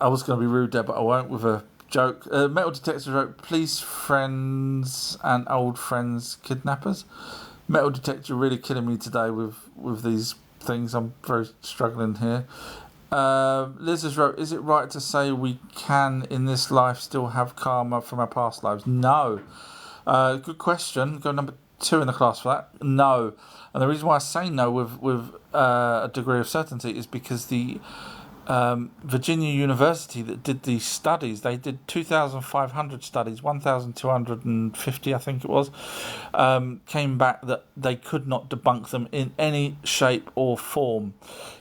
[SPEAKER 1] was going to be rude there, but I won't with a joke. Metal Detector wrote, "Police friends and old friends kidnappers." Metal Detector really killing me today with these things. I'm very struggling here. Liz has wrote, "Is it right to say we can in this life still have karma from our past lives?" No. Good question. Go number 2 in the class for that. No. And the reason why I say no with a degree of certainty is because the Virginia University that did these studies, they did 2,500 studies, 1,250 I think it was, came back that they could not debunk them in any shape or form.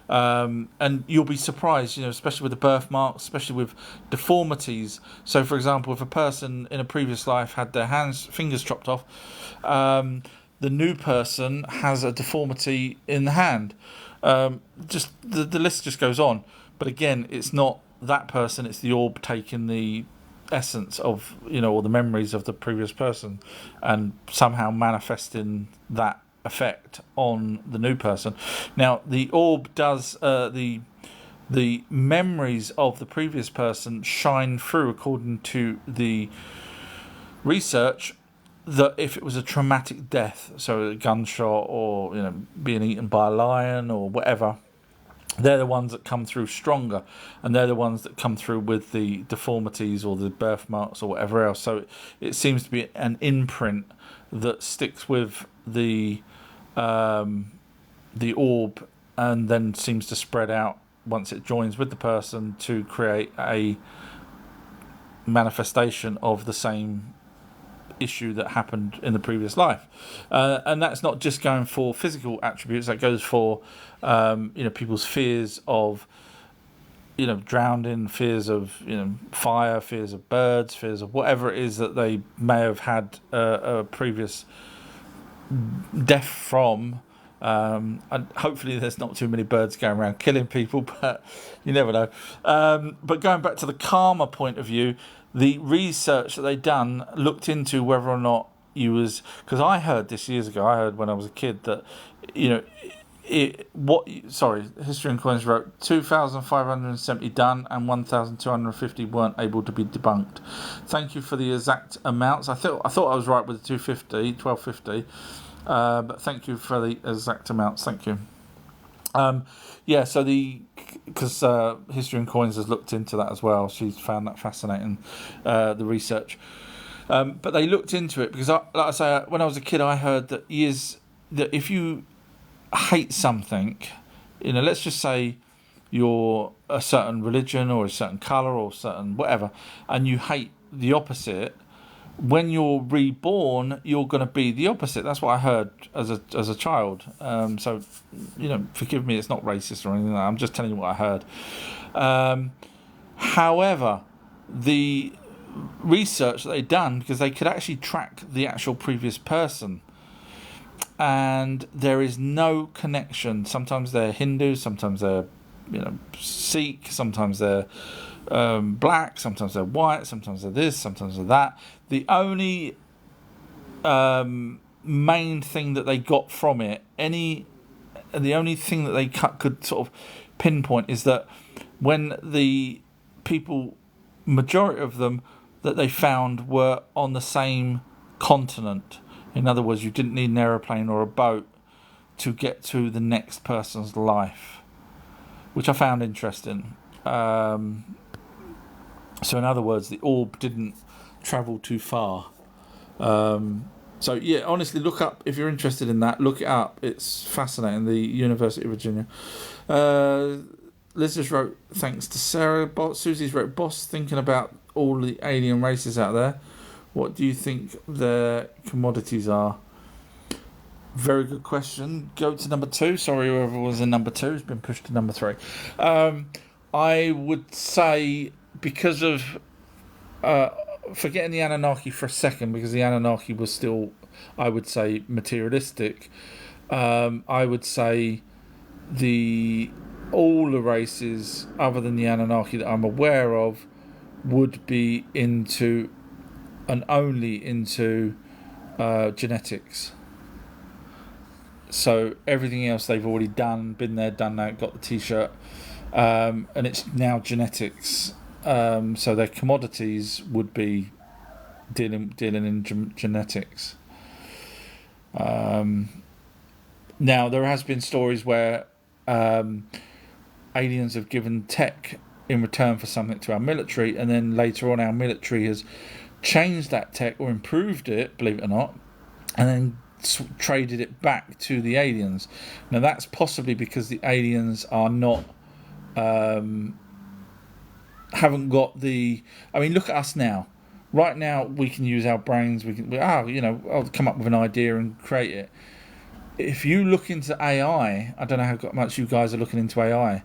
[SPEAKER 1] And you'll be surprised, especially with the birthmarks, especially with deformities. So, for example, if a person in a previous life had their fingers chopped off, the new person has a deformity in the hand. Just the list just goes on. But again, it's not that person, it's the orb taking the essence of, or the memories of the previous person and somehow manifesting that effect on the new person. Now, the orb does, the memories of the previous person shine through, according to the research, that if it was a traumatic death, so a gunshot or being eaten by a lion or whatever, they're the ones that come through stronger, and they're the ones that come through with the deformities or the birthmarks or whatever else. So it seems to be an imprint that sticks with the orb, and then seems to spread out once it joins with the person to create a manifestation of the same issue that happened in the previous life. And that's not just going for physical attributes, that goes for people's fears of drowning, fears of fire, fears of birds, fears of whatever it is that they may have had a previous death from. And hopefully there's not too many birds going around killing people, but you never know. But going back to the karma point of view, the research that they done looked into whether or not you was, because I heard this years ago, I heard when I was a kid that History and Coins wrote 2,570 done and 1,250 weren't able to be debunked. Thank you for the exact amounts. I thought I was right with the 1250, but thank you for the exact amounts. Thank you. So because History and Coins has looked into that as well. She's found that fascinating, the research. But they looked into it because, like I say, when I was a kid, I heard that if you hate something, let's just say you're a certain religion or a certain colour or certain whatever, and you hate the opposite, when you're reborn, you're going to be the opposite. That's what I heard as a child. So, forgive me, it's not racist or anything like that. I'm just telling you what I heard. However, the research that they'd done, because they could actually track the actual previous person, and there is no connection. Sometimes they're Hindu, sometimes they're Sikh, sometimes they're black, sometimes they're white, sometimes they're this, sometimes they're that. The only main thing that they got from it, the only thing that they could sort of pinpoint is that when the people, majority of them that they found were on the same continent. In other words, you didn't need an aeroplane or a boat to get to the next person's life, which I found interesting. So in other words, the orb didn't travel too far. So yeah, honestly, look up if you're interested in that. Look it up; it's fascinating. The University of Virginia. Liz just wrote, thanks to Sarah. Susie's wrote, boss, thinking about all the alien races out there. What do you think their commodities are? Very good question. Go to number 2. Sorry, whoever was in number 2 has been pushed to number 3. I would say because of forgetting the Anunnaki for a second, because the Anunnaki was still, I would say, materialistic. I would say all the races other than the Anunnaki that I'm aware of would be into and only into genetics. So everything else they've already done, been there, done that, got the t-shirt, and it's now genetics. So their commodities would be dealing in genetics. Now there has been stories where aliens have given tech in return for something to our military, and then later on our military has changed that tech or improved it, believe it or not, and then traded it back to the aliens. Now that's possibly because the aliens are not haven't got the. I mean, look at us now. Right now, we can use our brains. I'll come up with an idea and create it. If you look into AI, I don't know how much you guys are looking into AI,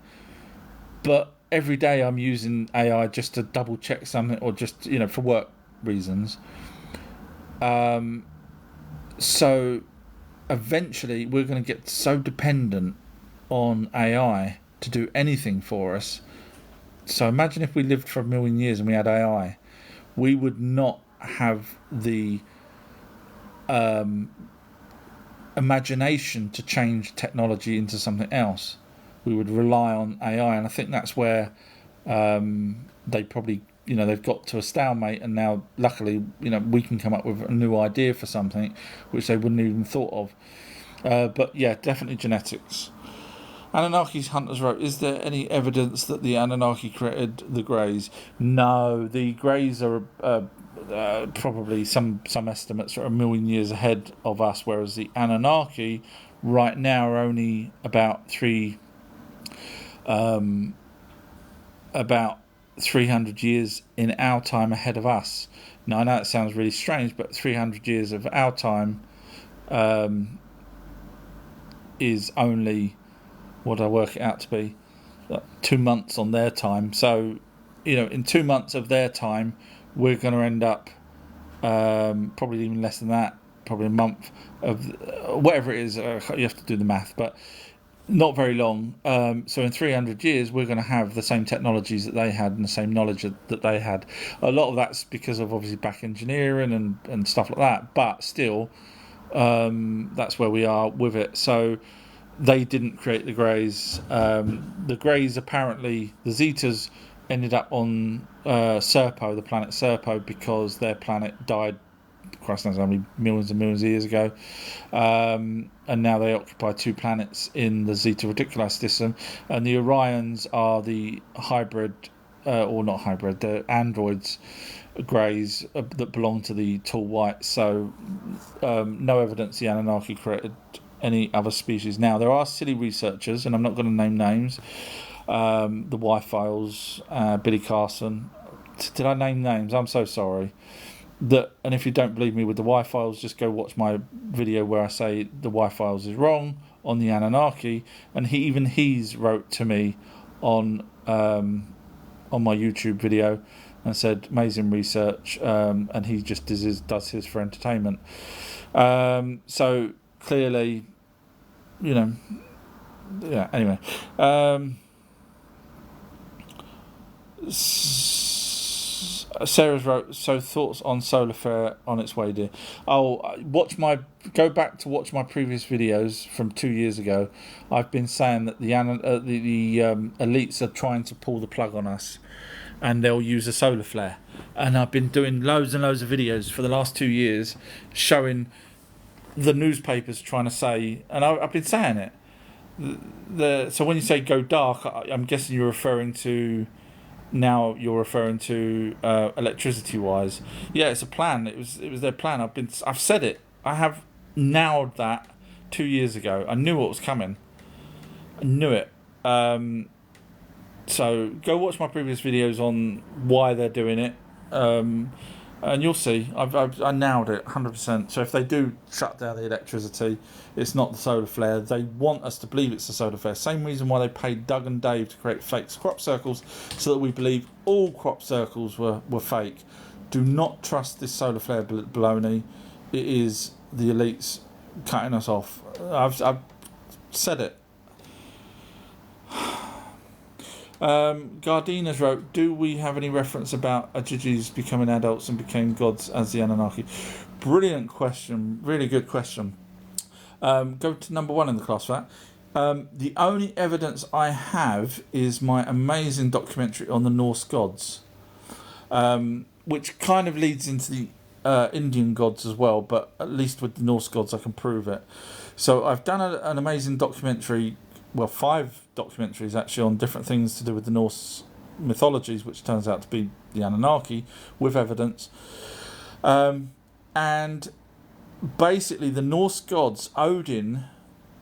[SPEAKER 1] but every day I'm using AI just to double check something, or just for work reasons. So eventually, we're going to get so dependent on AI to do anything for us. So imagine if we lived for 1 million years and we had AI, we would not have the imagination to change technology into something else. We would rely on AI, and I think that's where they probably, they've got to a stalemate, and now luckily, we can come up with a new idea for something which they wouldn't even thought of. But yeah, definitely genetics. Anunnaki's Hunters wrote, is there any evidence that the Anunnaki created the Greys? No, the Greys are probably some estimates are 1 million years ahead of us, whereas the Anunnaki right now are only about 300 years in our time ahead of us. Now I know it sounds really strange, but 300 years of our time is only, what I work it out to be, 2 months on their time. So, in 2 months of their time, we're going to end up probably even less than that, probably a month of whatever it is. You have to do the math, but not very long. So in 300 years, we're going to have the same technologies that they had and the same knowledge that they had. A lot of that's because of obviously back engineering and stuff like that, but still, that's where we are with it. So they didn't create the Greys. The Greys, apparently, the Zetas ended up on Serpo, the planet Serpo, because their planet died, Christ knows how many millions and millions of years ago. And now they occupy 2 planets in the Zeta Reticuli system. And the Orions are the hybrid, or not hybrid, the androids, Greys, that belong to the tall whites. So no evidence the Anunnaki created any other species. Now, there are silly researchers, and I'm not going to name names, the Y-Files, Billy Carson. Did I name names? I'm so sorry. And if you don't believe me with the Y-Files, just go watch my video where I say the Y-Files is wrong on the Anunnaki, and he's wrote to me on my YouTube video and said amazing research, and he just does his for entertainment. So clearly, yeah. Anyway, Sarah's wrote, so thoughts on solar flare on its way, dear. Go back to watch my previous videos from 2 years ago. I've been saying that the elites are trying to pull the plug on us, and they'll use a solar flare. And I've been doing loads and loads of videos for the last 2 years showing the newspapers trying to say, and I've been saying it. So when you say go dark, I'm guessing you're referring to. Now you're referring to electricity wise. Yeah, it's a plan. It was their plan. I've said it. I have nailed that 2 years ago. I knew what was coming. I knew it. So go watch my previous videos on why they're doing it, and you'll see. I nailed it 100%. So if they do shut down the electricity, it's not the solar flare. They want us to believe it's the solar flare. Same reason why they paid Doug and Dave to create fake crop circles, so that we believe all crop circles were fake. Do not trust this solar flare baloney. It is the elites cutting us off. I've said it. Gardina's wrote, do we have any reference about Ajijis becoming adults and became gods as the Anunnaki? Brilliant question. Really good question. Go to number 1 in the class for that. The only evidence I have is my amazing documentary on the Norse gods, which kind of leads into the Indian gods as well, but at least with the Norse gods I can prove it. So I've done an amazing documentary, well, 5 documentaries actually, on different things to do with the Norse mythologies, which turns out to be the Anunnaki, with evidence. And basically the Norse gods, Odin,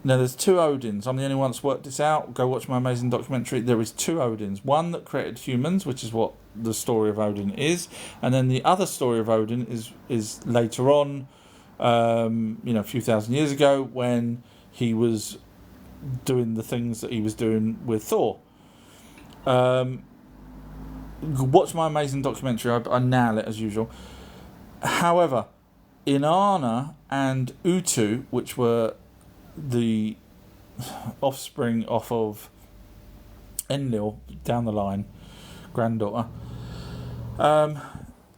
[SPEAKER 1] now there's 2 Odins. I'm the only one that's worked this out. Go watch my amazing documentary. There is 2 Odins. One that created humans, which is what the story of Odin is, and then the other story of Odin is later on, a few thousand years ago, when he was doing the things that he was doing with Thor. Watch my amazing documentary. I nail it as usual. However, Inanna and Utu, which were the offspring off of Enlil down the line, granddaughter,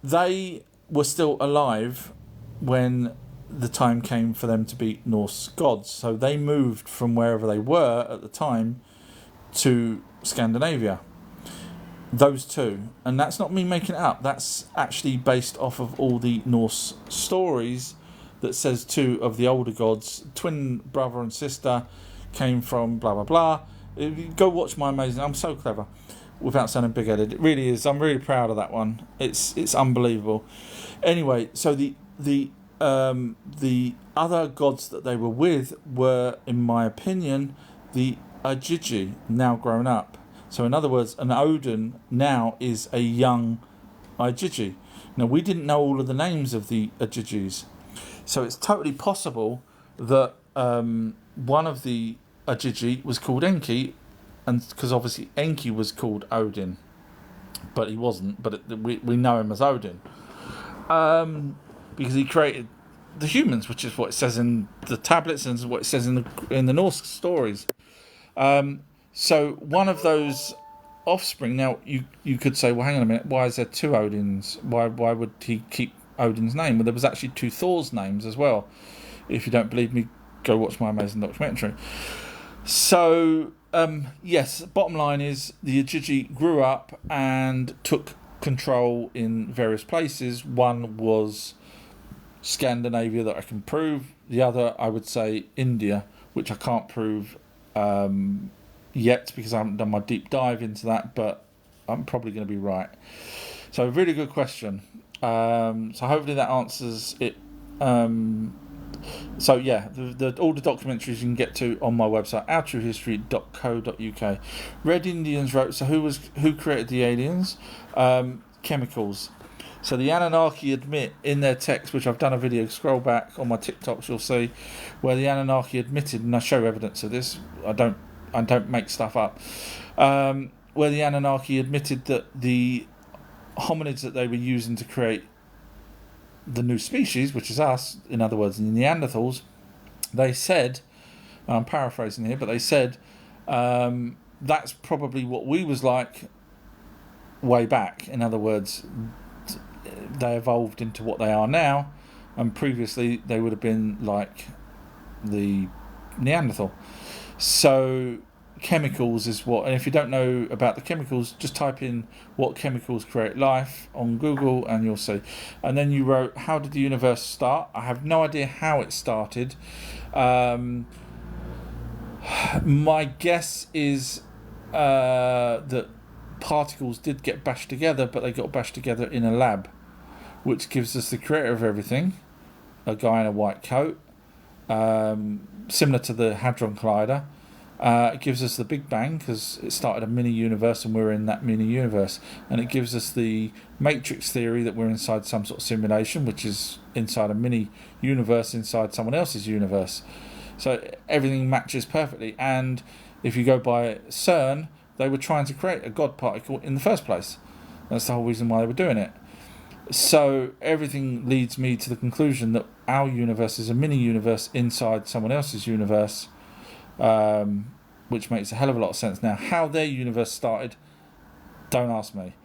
[SPEAKER 1] they were still alive when the time came for them to be Norse gods. So they moved from wherever they were at the time to Scandinavia. Those 2. And that's not me making it up. That's actually based off of all the Norse stories that says 2 of the older gods, twin brother and sister, came from blah, blah, blah. Go watch my amazing... I'm so clever. Without sounding big-headed. It really is. I'm really proud of that one. It's unbelievable. Anyway, so the other gods that they were with were, in my opinion, the Ajiji, now grown up. So in other words, an Odin now is a young Ajiji. Now, we didn't know all of the names of the Ajijis. So it's totally possible that one of the Ajiji was called Enki, and because obviously Enki was called Odin, but he wasn't. But we know him as Odin. Because he created the humans, which is what it says in the tablets and what it says in the Norse stories. So one of those offspring. Now you could say, well, hang on a minute. Why is there 2 Odins? Why would he keep Odin's name? Well, there was actually 2 Thor's names as well. If you don't believe me, go watch my amazing documentary. So yes, bottom line is the Ajiji grew up and took control in various places. One was Scandinavia, that I can prove. The other, I would say, India, which I can't prove yet because I haven't done my deep dive into that, but I'm probably going to be right. So, really good question. So hopefully that answers it. So yeah, all the documentaries you can get to on my website, ourtruehistory.co.uk. Red Indians wrote, so who created the aliens? Chemicals. So the Anunnaki admit in their text, which I've done a video, scroll back on my TikToks, you'll see, where the Anunnaki admitted, and I show evidence of this, I don't make stuff up, where the Anunnaki admitted that the hominids that they were using to create the new species, which is us, in other words, the Neanderthals, they said, I'm paraphrasing here, but they said, that's probably what we was like way back. In other words, they evolved into what they are now, and previously they would have been like the Neanderthal. So chemicals is what, and if you don't know about the chemicals, just type in what chemicals create life on Google and you'll see. And then you wrote, how did the universe start? I have no idea how it started. My guess is that particles did get bashed together, but they got bashed together in a lab, which gives us the creator of everything, a guy in a white coat, similar to the Hadron Collider. It gives us the Big Bang because it started a mini universe and we're in that mini universe, and it gives us the matrix theory that we're inside some sort of simulation, which is inside a mini universe inside someone else's universe. So everything matches perfectly. And if you go by CERN, they were trying to create a God particle in the first place. That's the whole reason why they were doing it. So everything leads me to the conclusion that our universe is a mini universe inside someone else's universe, which makes a hell of a lot of sense. Now, how their universe started, don't ask me.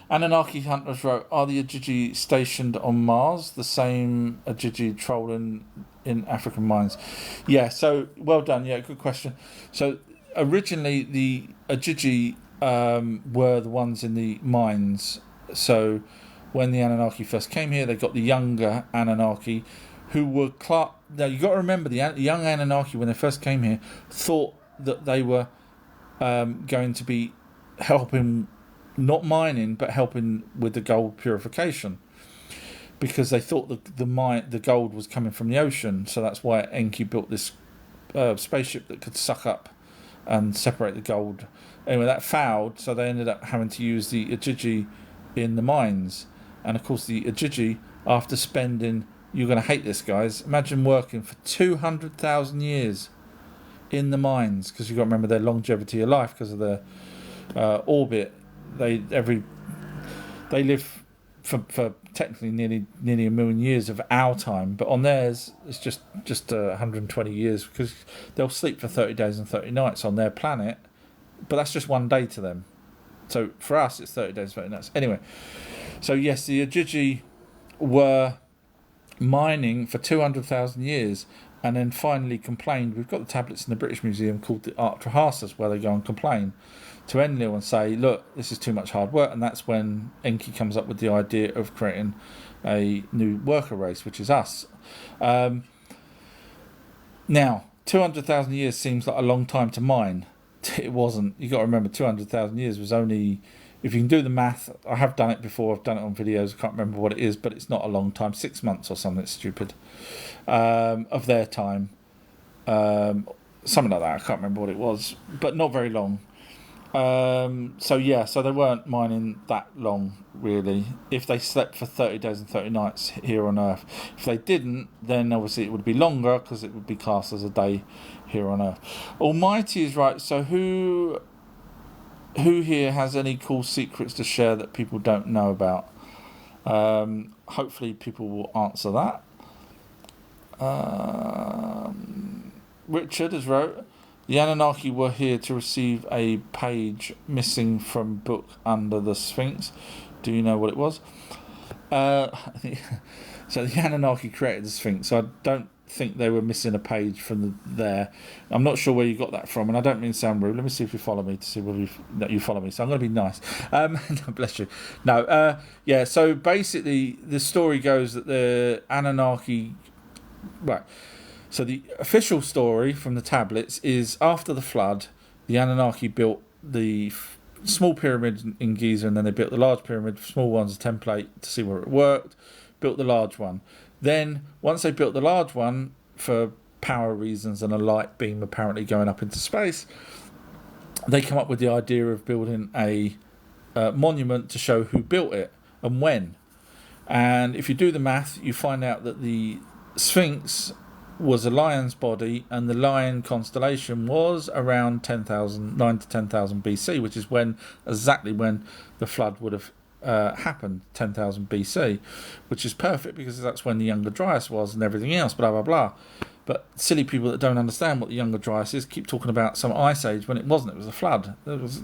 [SPEAKER 1] Anunnaki hunters wrote, are the Ajiji stationed on Mars the same Ajiji trolling in African mines? Yeah, so well done. Yeah, good question. So originally the Ajiji were the ones in the mines. So when the Anunnaki first came here, they got the younger Anunnaki who were now you got to remember the young Anunnaki when they first came here thought that they were going to be helping, not mining, but helping with the gold purification, because they thought that the gold was coming from the ocean. So that's why Enki built this spaceship that could suck up and separate the gold. Anyway, that failed, so they ended up having to use the Ajiji in the mines. And of course the Ajiji, after spending, you're going to hate this, guys, imagine working for 200,000 years in the mines, because you've got to remember their longevity of life because of their orbit. They live for technically nearly a million years of our time, but on theirs it's just 120 years, because they'll sleep for 30 days and 30 nights on their planet, but that's just one day to them. So for us it's 30 days 30 nights. Anyway, so yes, the Ajiji were mining for 200,000 years and then finally complained. We've got the tablets in the British Museum called the Arcturahasas, where they go and complain to Enlil and say, look, this is too much hard work. And that's when Enki comes up with the idea of creating a new worker race, which is us. Now 200,000 years seems like a long time to mine. It wasn't. You got to remember 200,000 years was only, if you can do the math, I have done it before, I've done it on videos, I can't remember what it is, but it's not a long time, 6 months or something stupid of their time, something like that. I can't remember what it was, but not very long. So they weren't mining that long really, if they slept for 30 days and 30 nights here on Earth. If they didn't, then obviously it would be longer, because it would be classed as a day here on Earth. Almighty is right. So who here has any cool secrets to share that people don't know about? Hopefully people will answer that. Richard has wrote, the Anunnaki were here to receive a page missing from book under the Sphinx. Do you know what it was? So the Anunnaki created the Sphinx, so I don't think they were missing a page from there. I'm not sure where you got that from, and I don't mean to sound rude. Let me see if you follow me, to see whether you follow me. So I'm going to be nice. No, bless you. No, yeah. So basically, the story goes that the Anunnaki, right. So the official story from the tablets is after the flood, the Anunnaki built the small pyramid in Giza, and then they built the large pyramid, small one's a template to see where it worked, built the large one. Then, once they built the large one, for power reasons and a light beam apparently going up into space, they come up with the idea of building a monument to show who built it and when. And if you do the math, you find out that the Sphinx was a lion's body, and the lion constellation was around 9 to 10,000 BC, which is exactly when the flood would have happened, 10,000 BC, which is perfect because that's when the Younger Dryas was and everything else, blah blah blah. But silly people that don't understand what the Younger Dryas is keep talking about some ice age when it wasn't. It was a flood. It was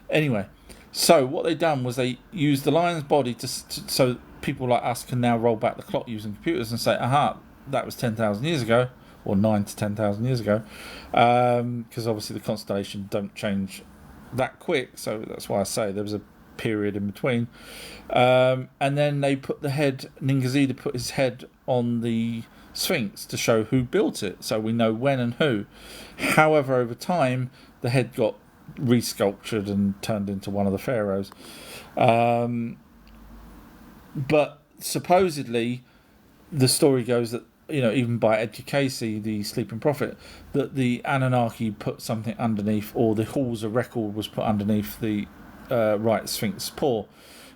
[SPEAKER 1] anyway. So what they done was they used the lion's body so people like us can now roll back the clock using computers and say, aha, that was 10,000 years ago, or 9 to 10,000 years ago, because obviously the constellation don't change that quick. So that's why I say there was a period in between. And then they put the head, Ningazida put his head on the Sphinx to show who built it, so we know when and who. However, over time, the head got resculptured and turned into one of the pharaohs. But supposedly, the story goes that, even by Edgar Casey, the sleeping prophet, that the Anunnaki put something underneath, or the halls of record was put underneath the right Sphinx paw.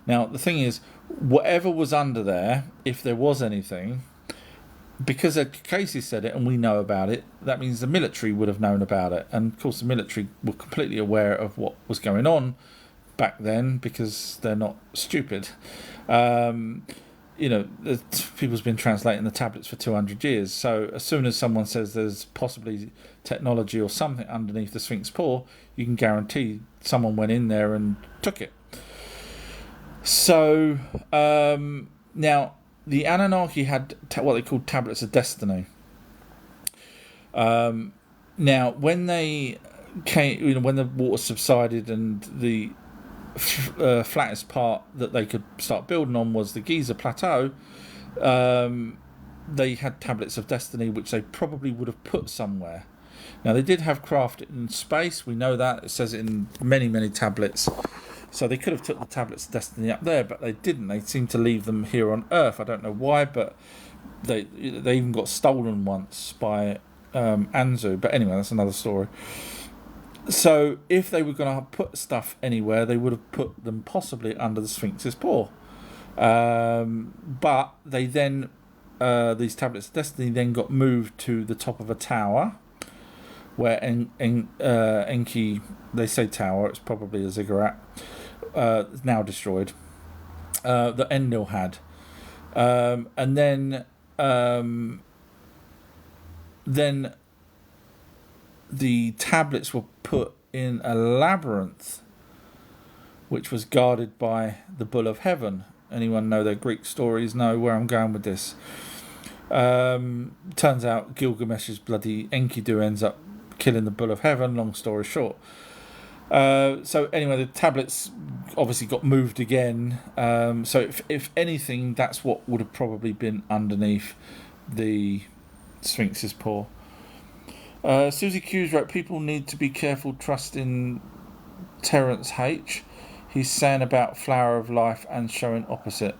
[SPEAKER 1] Now, the thing is, whatever was under there, if there was anything, because Casey said it and we know about it, that means the military would have known about it. And of course the military were completely aware of what was going on back then, because they're not stupid. People's been translating the tablets for 200 years. So as soon as someone says there's possibly technology or something underneath the Sphinx paw, you can guarantee someone went in there and took it. So now, the Anunnaki had what they called tablets of destiny. Now, when they came, when the water subsided and the flattest part that they could start building on was the Giza Plateau, they had tablets of destiny, which they probably would have put somewhere. Now, they did have crafted in space. We know that. It says it in many, many tablets. So they could have took the tablets of destiny up there, but they didn't. They seemed to leave them here on Earth. I don't know why, but they even got stolen once by Anzu. But anyway, that's another story. So if they were going to put stuff anywhere, they would have put them possibly under the Sphinx's paw. But they then, these tablets of destiny then got moved to the top of a tower, where Enki, they say tower, it's probably a ziggurat, now destroyed, that Enlil had. And then the tablets were put in a labyrinth, which was guarded by the Bull of Heaven. Anyone know their Greek stories know where I'm going with this. Turns out Gilgamesh's bloody Enkidu ends up killing the Bull of Heaven, long story short. So anyway, the tablets obviously got moved again. So if anything, that's what would have probably been underneath the Sphinx's paw. Susie Hughes wrote, people need to be careful trusting Terence H. He's saying about flower of life and showing opposite.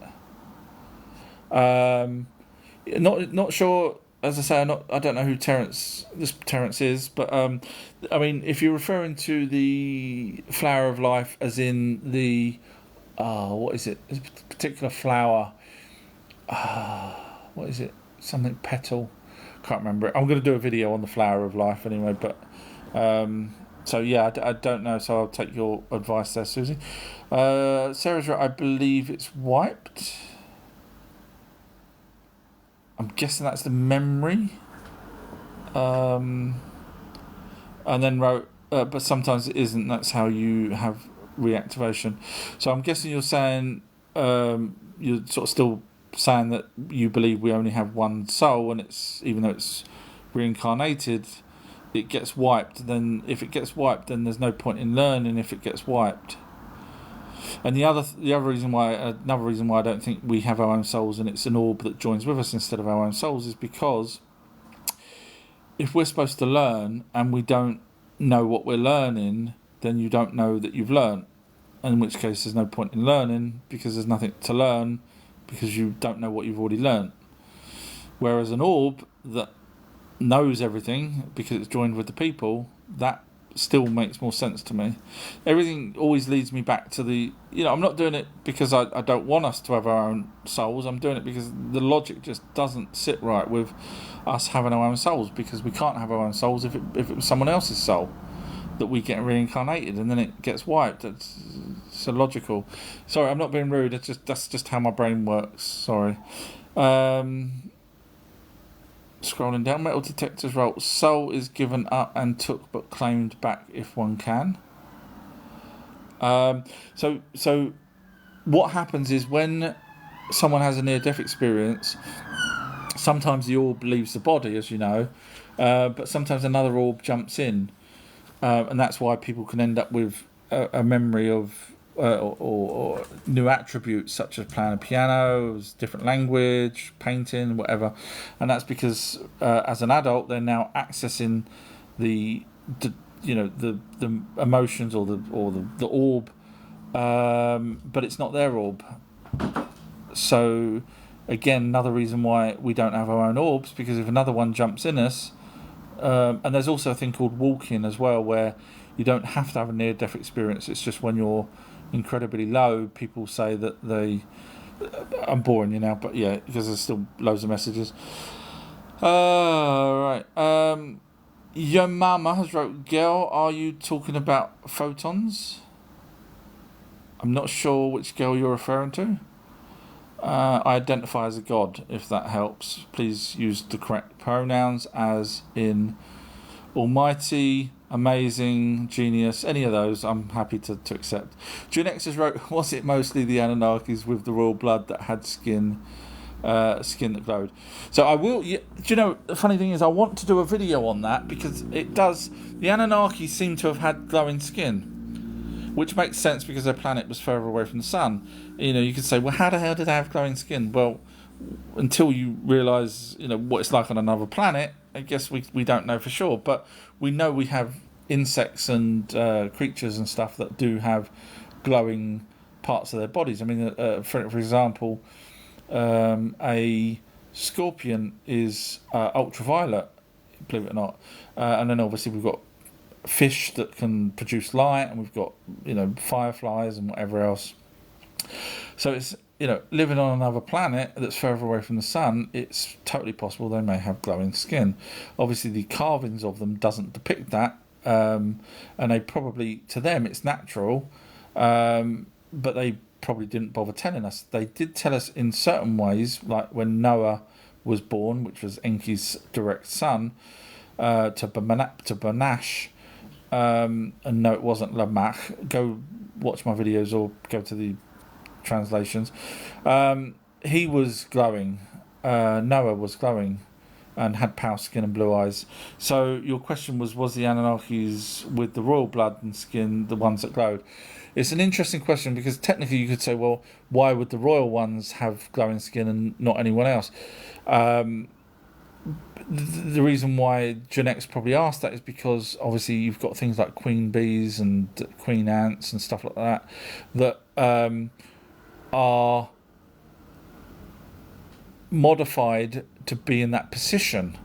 [SPEAKER 1] Not sure. As I say, I don't know who this Terence is, but I mean, if you're referring to the flower of life, as in the what is it? It's a particular flower. What is it? Something petal. Can't remember it. I'm going to do a video on the flower of life anyway, but so yeah, I don't know. So I'll take your advice there, Susie. Sarah's right. I believe it's wiped. I'm guessing that's the memory. And then wrote, but sometimes it isn't. That's how you have reactivation. So I'm guessing you're saying, you're sort of still saying that you believe we only have one soul, and it's, even though it's reincarnated, it gets wiped. Then if it gets wiped, then there's no point in learning if it gets wiped. And another reason why I don't think we have our own souls and it's an orb that joins with us instead of our own souls is because if we're supposed to learn and we don't know what we're learning, then you don't know that you've learned. In which case there's no point in learning, because there's nothing to learn, because you don't know what you've already learned. Whereas an orb that knows everything because it's joined with the people, that still makes more sense to me. Everything always leads me back to the, I'm not doing it because I don't want us to have our own souls. I'm doing it because the logic just doesn't sit right with us having our own souls, because we can't have our own souls if it was someone else's soul that we get reincarnated and then it gets wiped. It's illogical. Sorry, I'm not being rude. That's just how my brain works. Sorry. Scrolling down, metal detectors wrote, soul is given up and took but claimed back if one can. So what happens is when someone has a near-death experience, sometimes the orb leaves the body, as you know, but sometimes another orb jumps in, and that's why people can end up with a memory of or new attributes such as playing a piano, different language, painting, whatever, and that's because as an adult they're now accessing the emotions or the orb, but it's not their orb. So again, another reason why we don't have our own orbs, because if another one jumps in us, and there's also a thing called walking as well, where you don't have to have a near-death experience. It's just when you're incredibly low, people say that they... I'm boring you now, but yeah, because there's still loads of messages. Right. Your mama has wrote, girl, are you talking about photons? I'm not sure which girl you're referring to. I identify as a god, if that helps. Please use the correct pronouns, as in almighty, amazing, genius, any of those I'm happy to accept. Junexus wrote, was it mostly the Anunnakis with the royal blood that had skin that glowed? So I will... Do you know, the funny thing is I want to do a video on that, because it does... The Anunnaki seem to have had glowing skin, which makes sense because their planet was further away from the sun. You know, you could say, well, how the hell did they have glowing skin? Well, until you realise, what it's like on another planet, I guess we don't know for sure. But we know we have insects and creatures and stuff that do have glowing parts of their bodies. I mean, for example, a scorpion is ultraviolet, believe it or not. And then obviously we've got fish that can produce light, and we've got fireflies and whatever else. So it's living on another planet that's further away from the sun, it's totally possible they may have glowing skin. Obviously the carvings of them doesn't depict that, and they probably, to them it's natural, but they probably didn't bother telling us. They did tell us in certain ways, like when Noah was born, which was Enki's direct son, to Banash. And no, it wasn't Lamach. Go watch my videos or go to the translations. He was glowing. Noah was glowing and had pale skin and blue eyes. So your question was the Anunnakis with the royal blood and skin the ones that glowed? It's an interesting question, because technically you could say, well, why would the royal ones have glowing skin and not anyone else? The reason why Genex probably asked that is because obviously you've got things like queen bees and queen ants and stuff like that are modified to be in that position,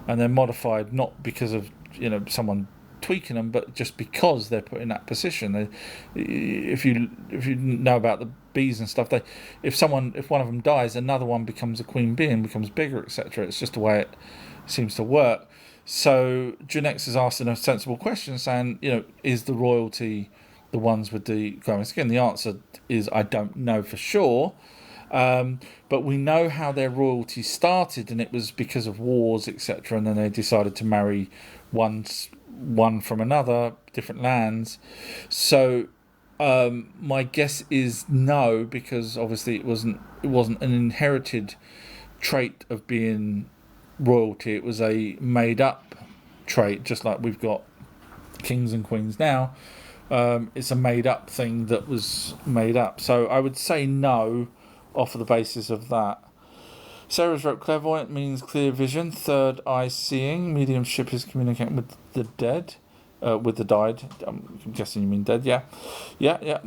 [SPEAKER 1] and they're modified not because of someone tweaking them, but just because they're put in that position. If you know about the bees and stuff, if one of them dies, another one becomes a queen bee and becomes bigger, etc. It's just the way it seems to work. So Genex is asking a sensible question, saying, is the royalty the ones with the glowing skin? The answer is I don't know for sure, but we know how their royalty started, and it was because of wars, etc. And then they decided to marry one from another, different lands. So my guess is no, because obviously it wasn't an inherited trait of being royalty. It was a made up trait, just like we've got kings and queens now. It's a made up thing that was made up. So I would say no off of the basis of that. Sarah's wrote, clairvoyant means clear vision, third eye seeing, mediumship is communicating with the dead, with the died. I'm guessing you mean dead, yeah,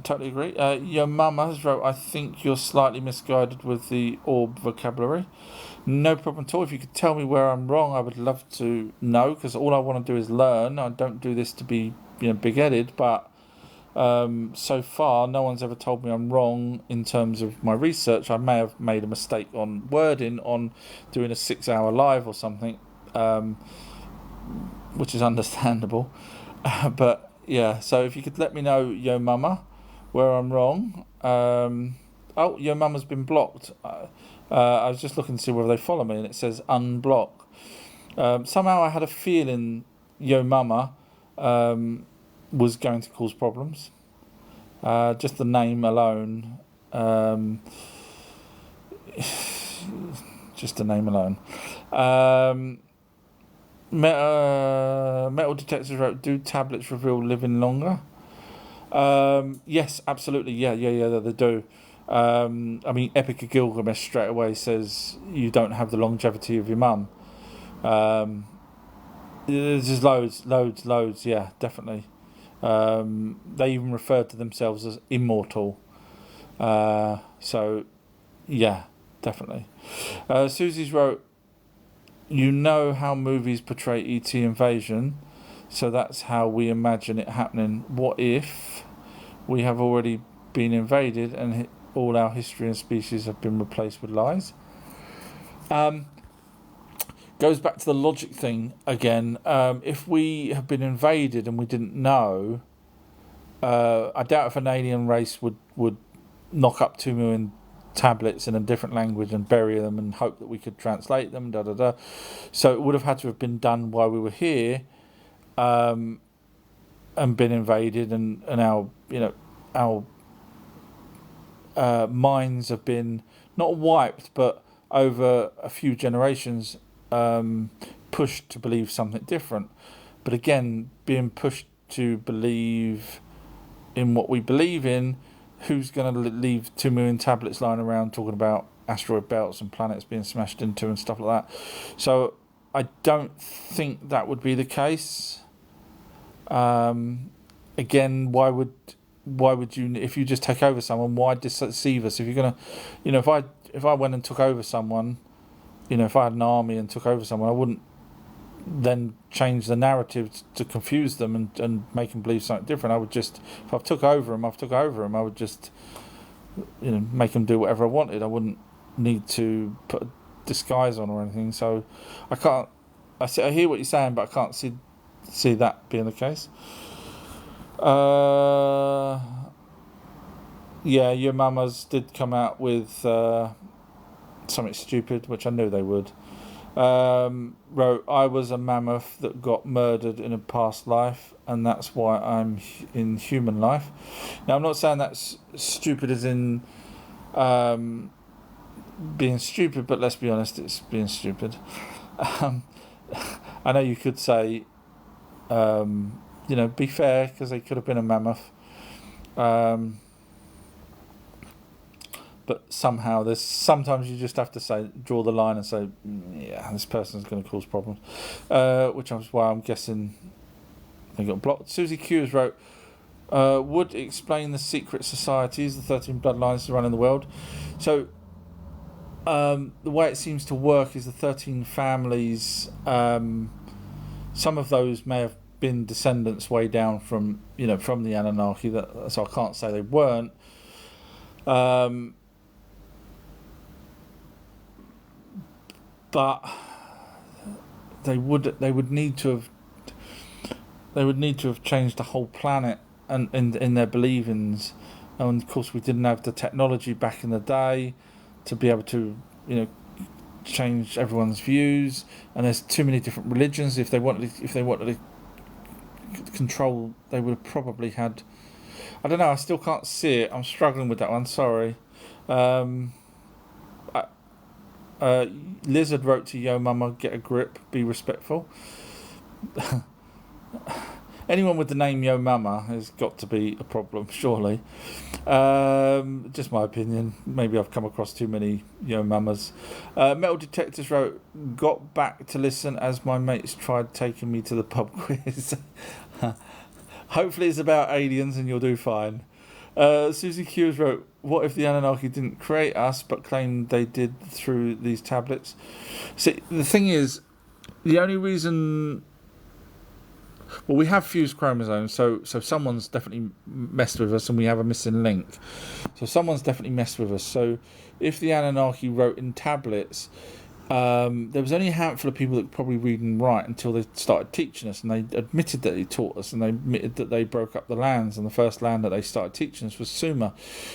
[SPEAKER 1] totally agree. Your mama has wrote, I think you're slightly misguided with the orb vocabulary. No problem at all. If you could tell me where I'm wrong, I would love to know, because all I want to do is learn. I don't do this to be big-headed, but so far no one's ever told me I'm wrong in terms of my research. I may have made a mistake on wording on doing a 6-hour live or something, which is understandable. But yeah, so if you could let me know, Yo Mama, where I'm wrong. Oh, Yo Mama's been blocked. I was just looking to see whether they follow me, and it says unblock. Somehow I had a feeling Yo Mama was going to cause problems. Just the name alone. Just the name alone. Metal Detectors wrote, do tablets reveal living longer? Yes, absolutely. Yeah, they do. I mean, Epic of Gilgamesh straight away says you don't have the longevity of your mum. There's just loads. Yeah, definitely. They even referred to themselves as immortal. So, yeah, definitely. Susie's wrote, you know how movies portray ET invasion, so that's how we imagine it happening. What if we have already been invaded and all our history and species have been replaced with lies? Goes back to the logic thing again. If we have been invaded and we didn't know, I doubt if an alien race would knock up 2 million tablets in a different language and bury them and hope that we could translate them. So it would have had to have been done while we were here, and been invaded, and our minds have been not wiped, but over a few generations pushed to believe something different. But again, being pushed to believe in what we believe in, who's going to leave 2 million tablets lying around talking about asteroid belts and planets being smashed into and stuff like that? So I don't think that would be the case. Again, why would you, if you just take over someone, why deceive us? If you're gonna, if I went and took over someone, if I had an army and took over someone, I wouldn't then change the narrative to confuse them and make them believe something different. I would just, if I've took over them, I would just, make them do whatever I wanted. I wouldn't need to put a disguise on or anything. So I can't. I hear what you're saying, but I can't see that being the case. Yeah, your mamas did come out with something stupid, which I knew they would. Wrote, I was a mammoth that got murdered in a past life, and that's why I'm in human life. Now, I'm not saying that's stupid as in being stupid, but let's be honest, it's being stupid. I know you could say, be fair, because they could have been a mammoth. But somehow sometimes you just have to draw the line and say, yeah, this person's going to cause problems, which is why I'm guessing they got blocked. Susie Q's wrote, would explain the secret societies, the 13 bloodlines running the world. So the way it seems to work is the 13 families, some of those may have been descendants way down from the Anunnaki, so I can't say they weren't. But they would need to have changed the whole planet and in their believings, and of course we didn't have the technology back in the day to be able to change everyone's views, and there's too many different religions. If they wanted to control, they would have probably had, I don't know, I still can't see it. I'm struggling with that one, sorry. Lizard wrote to Yo Mama, get a grip, be respectful. Anyone with the name Yo Mama has got to be a problem, surely. Just my opinion. Maybe I've come across too many Yo Mamas. Metal Detectors wrote, got back to listen as my mates tried taking me to the pub quiz. Hopefully it's about aliens and you'll do fine. Susie Hughes wrote, what if the Anunnaki didn't create us but claimed they did through these tablets? See, the thing is, the only reason... Well, we have fused chromosomes, so someone's definitely messed with us and we have a missing link. So someone's definitely messed with us. So if the Anunnaki wrote in tablets... there was only a handful of people that could probably read and write until they started teaching us, and they admitted that they taught us, and they admitted that they broke up the lands, and the first land that they started teaching us was Sumer.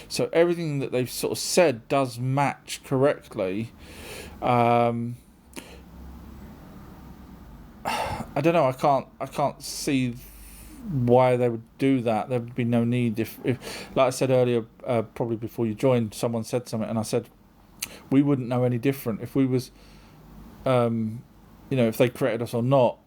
[SPEAKER 1] So everything that they've sort of said does match correctly. I don't know. I can't see why they would do that. There would be no need if like I said earlier, probably before you joined, someone said something, and I said we wouldn't know any different if we was, if they created us or not.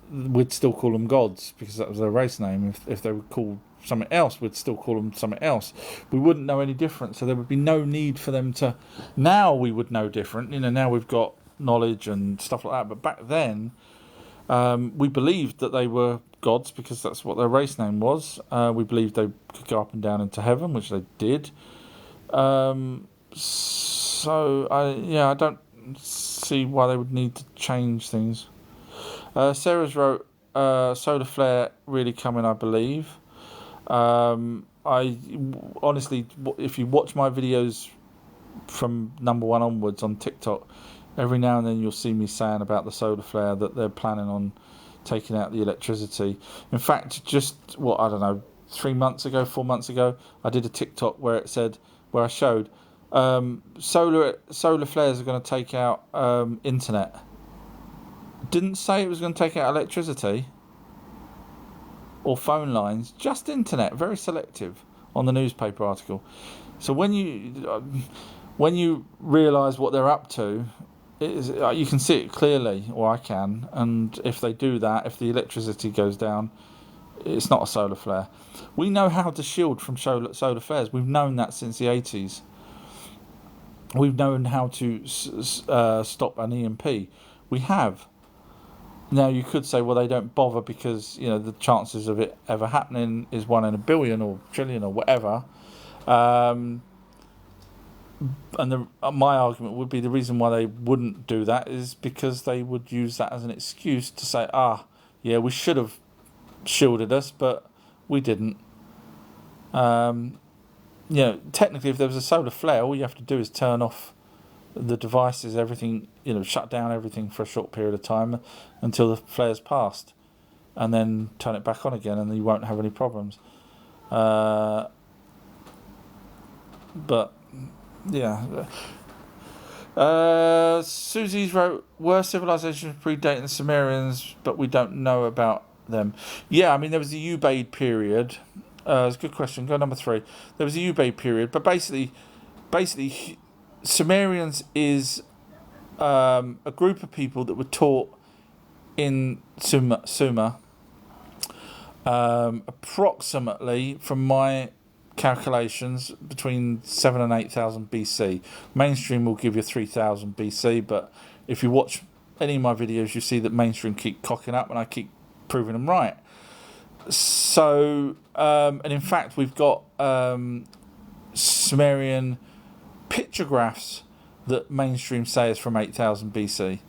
[SPEAKER 1] We'd still call them gods because that was their race name. If they would call something else, we'd still call them something else. We wouldn't know any different, so there would be no need for them to. Now we would know different. Now we've got knowledge and stuff like that. But back then, we believed that they were gods because that's what their race name was. We believed they could go up and down into heaven, which they did. So I don't see why they would need to change things. Sarah's wrote, solar flare really coming, I believe. I honestly, if you watch my videos from number 1 onwards on TikTok, every now and then you'll see me saying about the solar flare that they're planning on taking out the electricity. In fact, just, 3 months ago, 4 months ago, I did a TikTok where I showed solar flares are going to take out internet. Didn't say it was going to take out electricity or phone lines, just internet, very selective on the newspaper article. So when you realise what they're up to, you can see it clearly, or I can, and if they do that, if the electricity goes down, it's not a solar flare. We know how to shield from solar flares. We've known that since the 80s. We've known how to stop an EMP. We have. Now you could say, well, they don't bother because the chances of it ever happening is 1 in a billion or trillion or whatever. And my argument would be the reason why they wouldn't do that is because they would use that as an excuse to say, we should have shielded us, but we didn't. Technically, if there was a solar flare, all you have to do is turn off the devices, everything, shut down everything for a short period of time until the flare's passed, and then turn it back on again, and you won't have any problems. But yeah. Susie's wrote, were civilizations predating the Sumerians, but we don't know about them? Yeah, I mean, there was the Ubaid period. It's a good question. Go number 3. There was a Ubaid period, but basically, Sumerians is a group of people that were taught in Sumer, approximately, from my calculations, between 7 and 8,000 BC. Mainstream will give you 3,000 BC, but if you watch any of my videos, you see that mainstream keep cocking up, and I keep proving them right. So, and in fact, we've got Sumerian pictographs that mainstream say is from 8,000 BC.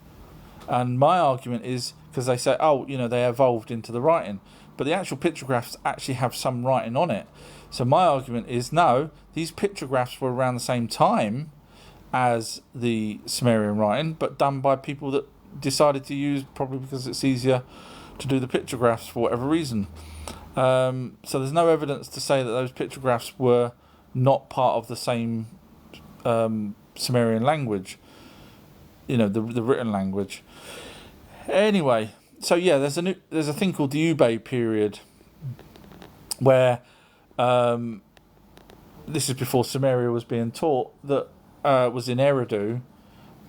[SPEAKER 1] And my argument is, because they say, they evolved into the writing, but the actual pictographs actually have some writing on it. So my argument is, no, these pictographs were around the same time as the Sumerian writing, but done by people that decided to use, probably because it's easier to do the pictographs for whatever reason. So there's no evidence to say that those pictographs were not part of the same Sumerian language, the written language. Anyway, so yeah, there's a thing called the Ubaid period, where this is before Sumeria was being taught, that was in Eridu,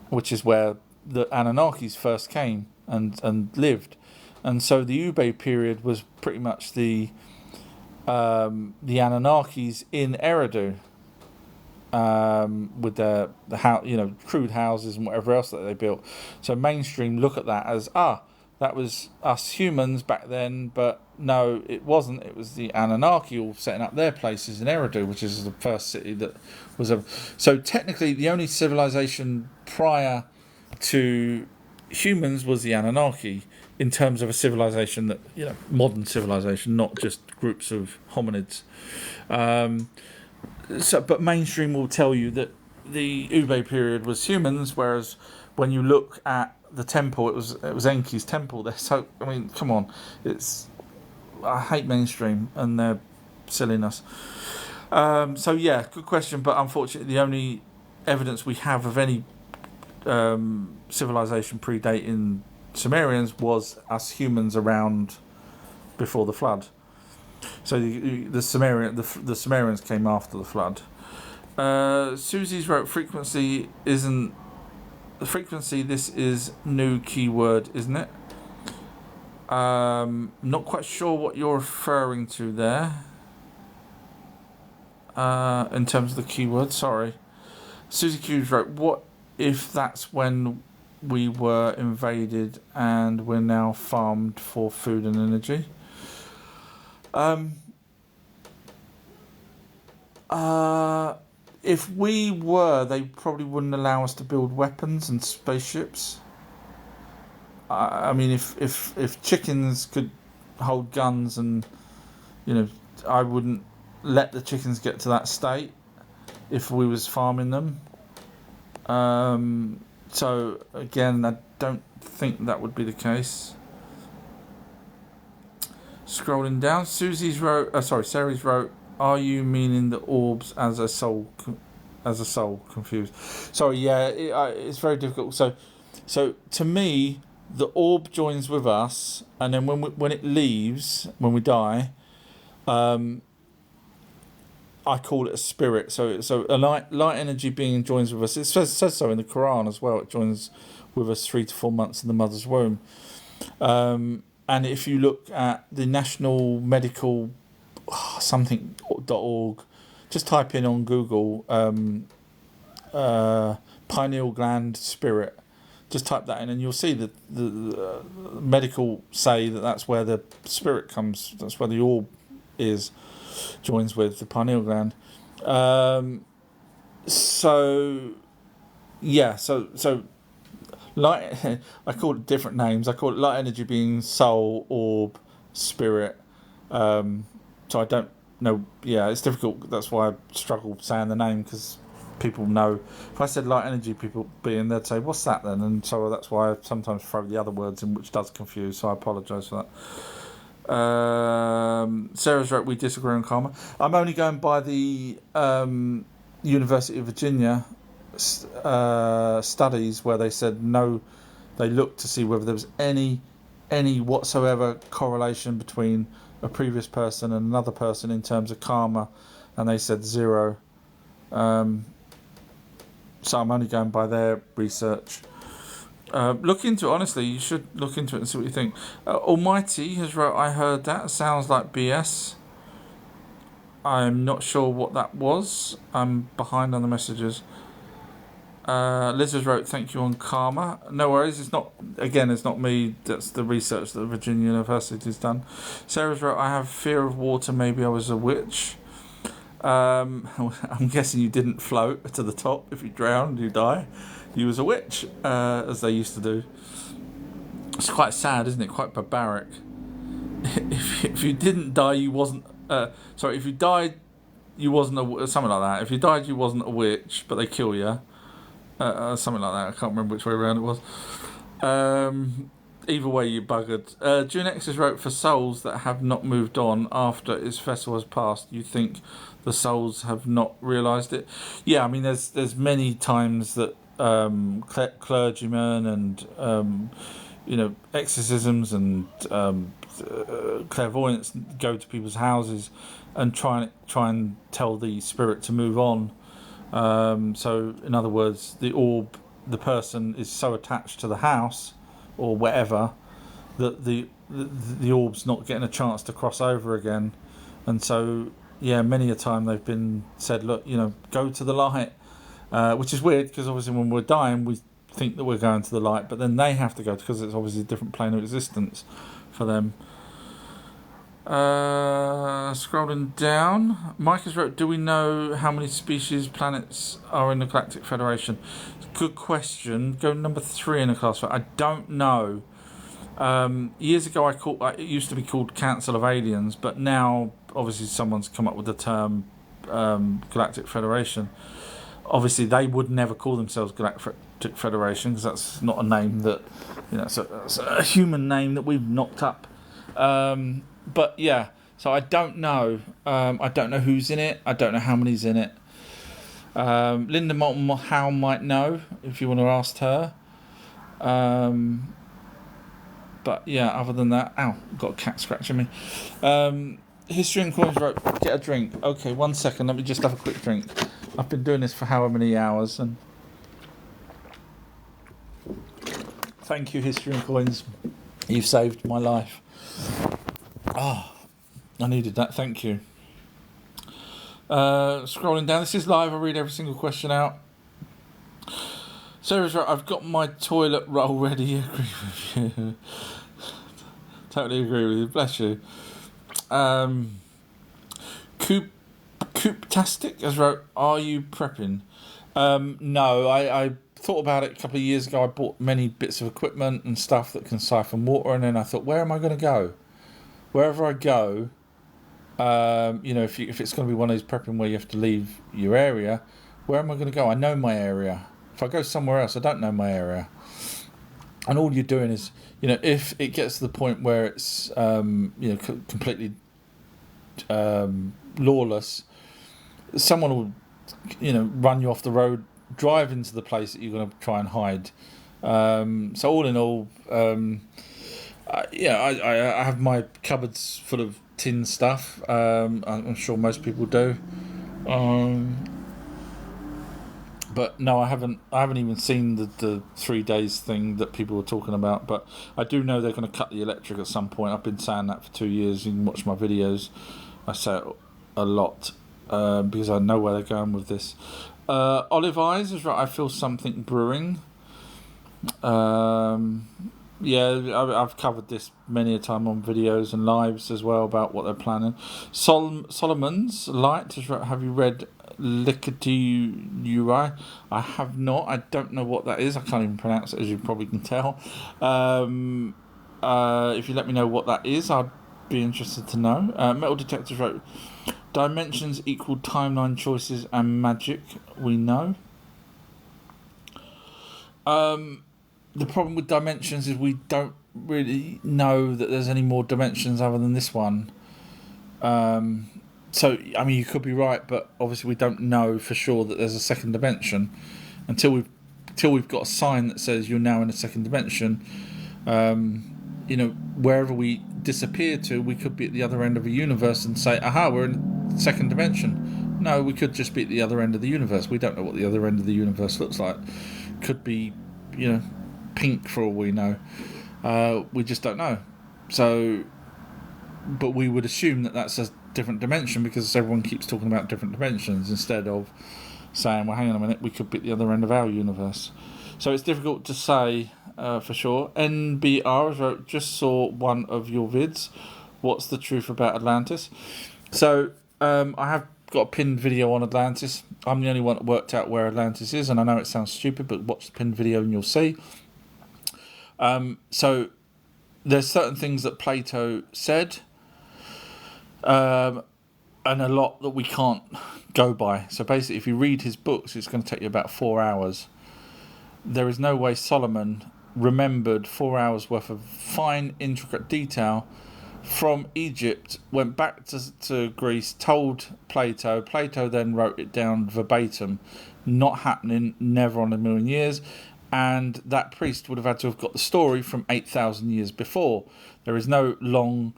[SPEAKER 1] which is where the Anunnakis first came and lived. And so the Ubaid period was pretty much the Anunnakis in Eridu, with the crude houses and whatever else that they built. So mainstream look at that as that was us humans back then, but no, it wasn't. It was the Anunnaki all setting up their places in Eridu, which is the first city that was so technically the only civilization prior to humans was the Anunnaki, in terms of a civilization that, modern civilization, not just groups of hominids. But mainstream will tell you that the Ubaid period was humans, whereas when you look at the temple, it was Enki's temple there. So I mean, come on, I hate mainstream and their silliness. So yeah, good question, but unfortunately, the only evidence we have of any civilization predating Sumerians was us humans around before the flood. So the Sumerians came after the flood. Susie's wrote frequency isn't the frequency. This is new keyword, isn't it? Not quite sure what you're referring to there. In terms of the keyword, sorry. Susie Hughes wrote, "What if that's when we were invaded and we're now farmed for food and energy?" If we were, they probably wouldn't allow us to build weapons and spaceships. I mean, if chickens could hold guns, and I wouldn't let the chickens get to that state if we was farming them. So again, I don't think that would be the case. Scrolling down, Sarah's wrote, "Are you meaning the orbs as a soul confused?" Sorry, yeah, it's very difficult. So to me, the orb joins with us, and then when it leaves, when we die, I call it a spirit. So a light energy being joins with us. It says so in the Quran as well. It joins with us 3 to 4 months in the mother's womb. And if you look at the National Medical something.org, just type in on Google pineal gland spirit. Just type that in, and you'll see that the medical say that's where the spirit comes. That's where the orb joins with the pineal gland. So light. I call it different names. I call it light energy being soul, orb, spirit. So I don't know. Yeah, it's difficult. That's why I struggle saying the name, because people know. If I said light energy, they'd say, "What's that then?" And so that's why I sometimes throw the other words in, which does confuse. So I apologise for that. Sarah's wrote, "We disagree on karma." I'm only going by the University of Virginia studies where they said no. They looked to see whether there was any whatsoever correlation between a previous person and another person in terms of karma, and they said 0. So I'm only going by their research. Look into it, honestly. You should look into it and see what you think. Almighty has wrote, "I heard that. Sounds like BS. I'm not sure what that was. I'm behind on the messages." Liz has wrote, "Thank you on karma." No worries. It's not me. That's the research that Virginia University has done. Sarah's wrote, "I have fear of water. Maybe I was a witch." I'm guessing you didn't float to the top. If you drowned, you die. You was a witch, as they used to do. It's quite sad, isn't it? Quite barbaric. If you didn't die, you wasn't. If you died, you wasn't something like that. If you died, you wasn't a witch, but they kill you. Something like that. I can't remember which way around it was. Either way, you buggered. June X has wrote, "For souls that have not moved on after its vessel has passed, you think the souls have not realised it?" Yeah, I mean, there's many times that clergymen and exorcisms and clairvoyants go to people's houses and try and tell the spirit to move on. So in other words, the person is so attached to the house or whatever that the orb's not getting a chance to cross over again. And so many a time they've been said, "Look, go to the light," which is weird, because obviously when we're dying we think that we're going to the light, but then they have to go, because it's obviously a different plane of existence for them. Scrolling down, Mike has wrote, "Do we know how many species planets are in the Galactic Federation?" Good question. Go number 3 in the class. I don't know. Years ago it used to be called Council of Aliens, but now obviously someone's come up with the term Galactic Federation. Obviously they would never call themselves Galactic Federation, because that's not a name that it's a human name that we've knocked up. But yeah, so I don't know. I don't know who's in it. I don't know how many's in it. Linda Moulton Howe might know, if you want to ask her. But yeah, other than that, ow, got a cat scratching me. History and Coins wrote, get a drink. Okay, 1 second, let me just have a quick drink. I've been doing this for however many hours, and thank you, History and Coins. You've saved my life. Ah, I needed that, thank you. Scrolling down, this is live, I'll read every single question out. Sarah's right, I've got my toilet roll ready. Agree with you. Totally agree with you, bless you. Cooptastic has wrote, are you prepping? No, I thought about it a couple of years ago. I bought many bits of equipment and stuff that can siphon water, and then I thought, where am I going to go? Wherever I go, if it's going to be one of those prepping where you have to leave your area, where am I going to go? I know my area. If I go somewhere else, I don't know my area. And all you're doing is, if it gets to the point where it's, completely lawless, someone will, run you off the road, drive into the place that you're going to try and hide. So all in all, I have my cupboards full of tin stuff. I'm sure most people do. But no, I haven't even seen the 3 days thing that people were talking about. But I do know they're going to cut the electric at some point. I've been saying that for 2 years. You can watch my videos. I say it a lot because I know where they're going with this. Olive Eyes is right. I feel something brewing. I've covered this many a time on videos and lives as well about what they're planning. Solomon's Light is right. Have you read Lickety Uri? I have not. I don't know what that is. I can't even pronounce it, as you probably can tell. If you let me know what that is, I'd be interested to know. Metal Detectors wrote, dimensions equal timeline choices and magic. We know. The problem with dimensions is we don't really know that there's any more dimensions other than this one. So, I mean, you could be right, but obviously we don't know for sure that there's a second dimension until we've got a sign that says you're now in a second dimension. Wherever we disappear to, we could be at the other end of a universe and say, aha, we're in the second dimension. No, we could just be at the other end of the universe. We don't know what the other end of the universe looks like. Could be, pink for all we know. We just don't know. So, but we would assume that that's a different dimension because everyone keeps talking about different dimensions instead of saying, well, hang on a minute, we could be at the other end of our universe. So it's difficult to say for sure. NBR wrote, just saw one of your vids. What's the truth about Atlantis? So I have got a pinned video on Atlantis. I'm the only one that worked out where Atlantis is, and I know it sounds stupid, but watch the pinned video and you'll see. So there's certain things that Plato said, and a lot that we can't go by. So basically, if you read his books, it's going to take you about 4 hours. There is no way Solomon remembered 4 hours worth of fine, intricate detail from Egypt, went back to Greece, told Plato. Plato then wrote it down verbatim. Not happening, never on a million years. And that priest would have had to have got the story from 8,000 years before. There is no long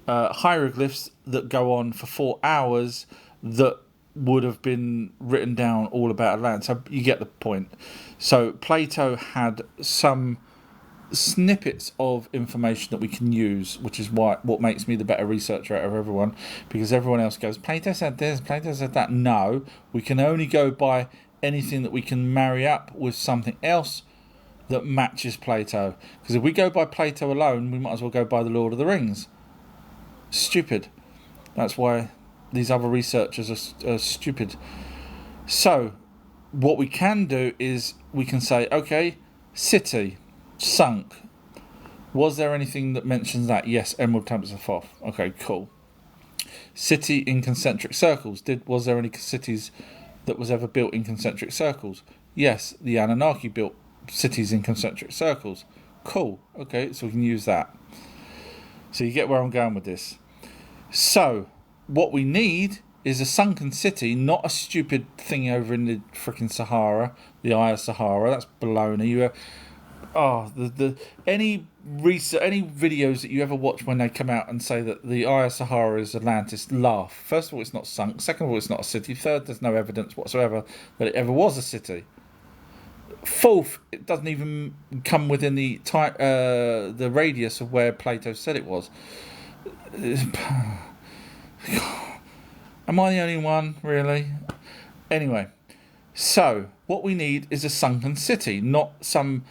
[SPEAKER 1] hieroglyphs that go on for 4 hours that would have been written down all about Atlantis. So you get the point. So Plato had some snippets of information that we can use, which is what makes me the better researcher out of everyone, because everyone else goes, Plato said this, Plato said that. No, we can only go by anything that we can marry up with something else that matches Plato. Because if we go by Plato alone, we might as well go by the Lord of the Rings. Stupid. That's why these other researchers are stupid. So what we can do is we can say, okay, city sunk. Was there anything that mentions that? Yes, emerald tablets of Thoth. Okay, cool. City in concentric circles. Was there any cities that was ever built in concentric circles? Yes, the Anunnaki built cities in concentric circles. Cool. Okay, so we can use that. So you get where I'm going with this. So what we need is a sunken city, not a stupid thing over in the freaking Sahara, the Eye of Sahara. That's baloney. the any research, any videos that you ever watch when they come out and say that the Eye of Sahara is Atlantis, laugh. First of all, it's not sunk. Second of all, it's not a city. Third, there's no evidence whatsoever that it ever was a city. Fourth, it doesn't even come within the radius of where Plato said it was. Am I the only one, really? Anyway, so what we need is a sunken city, not some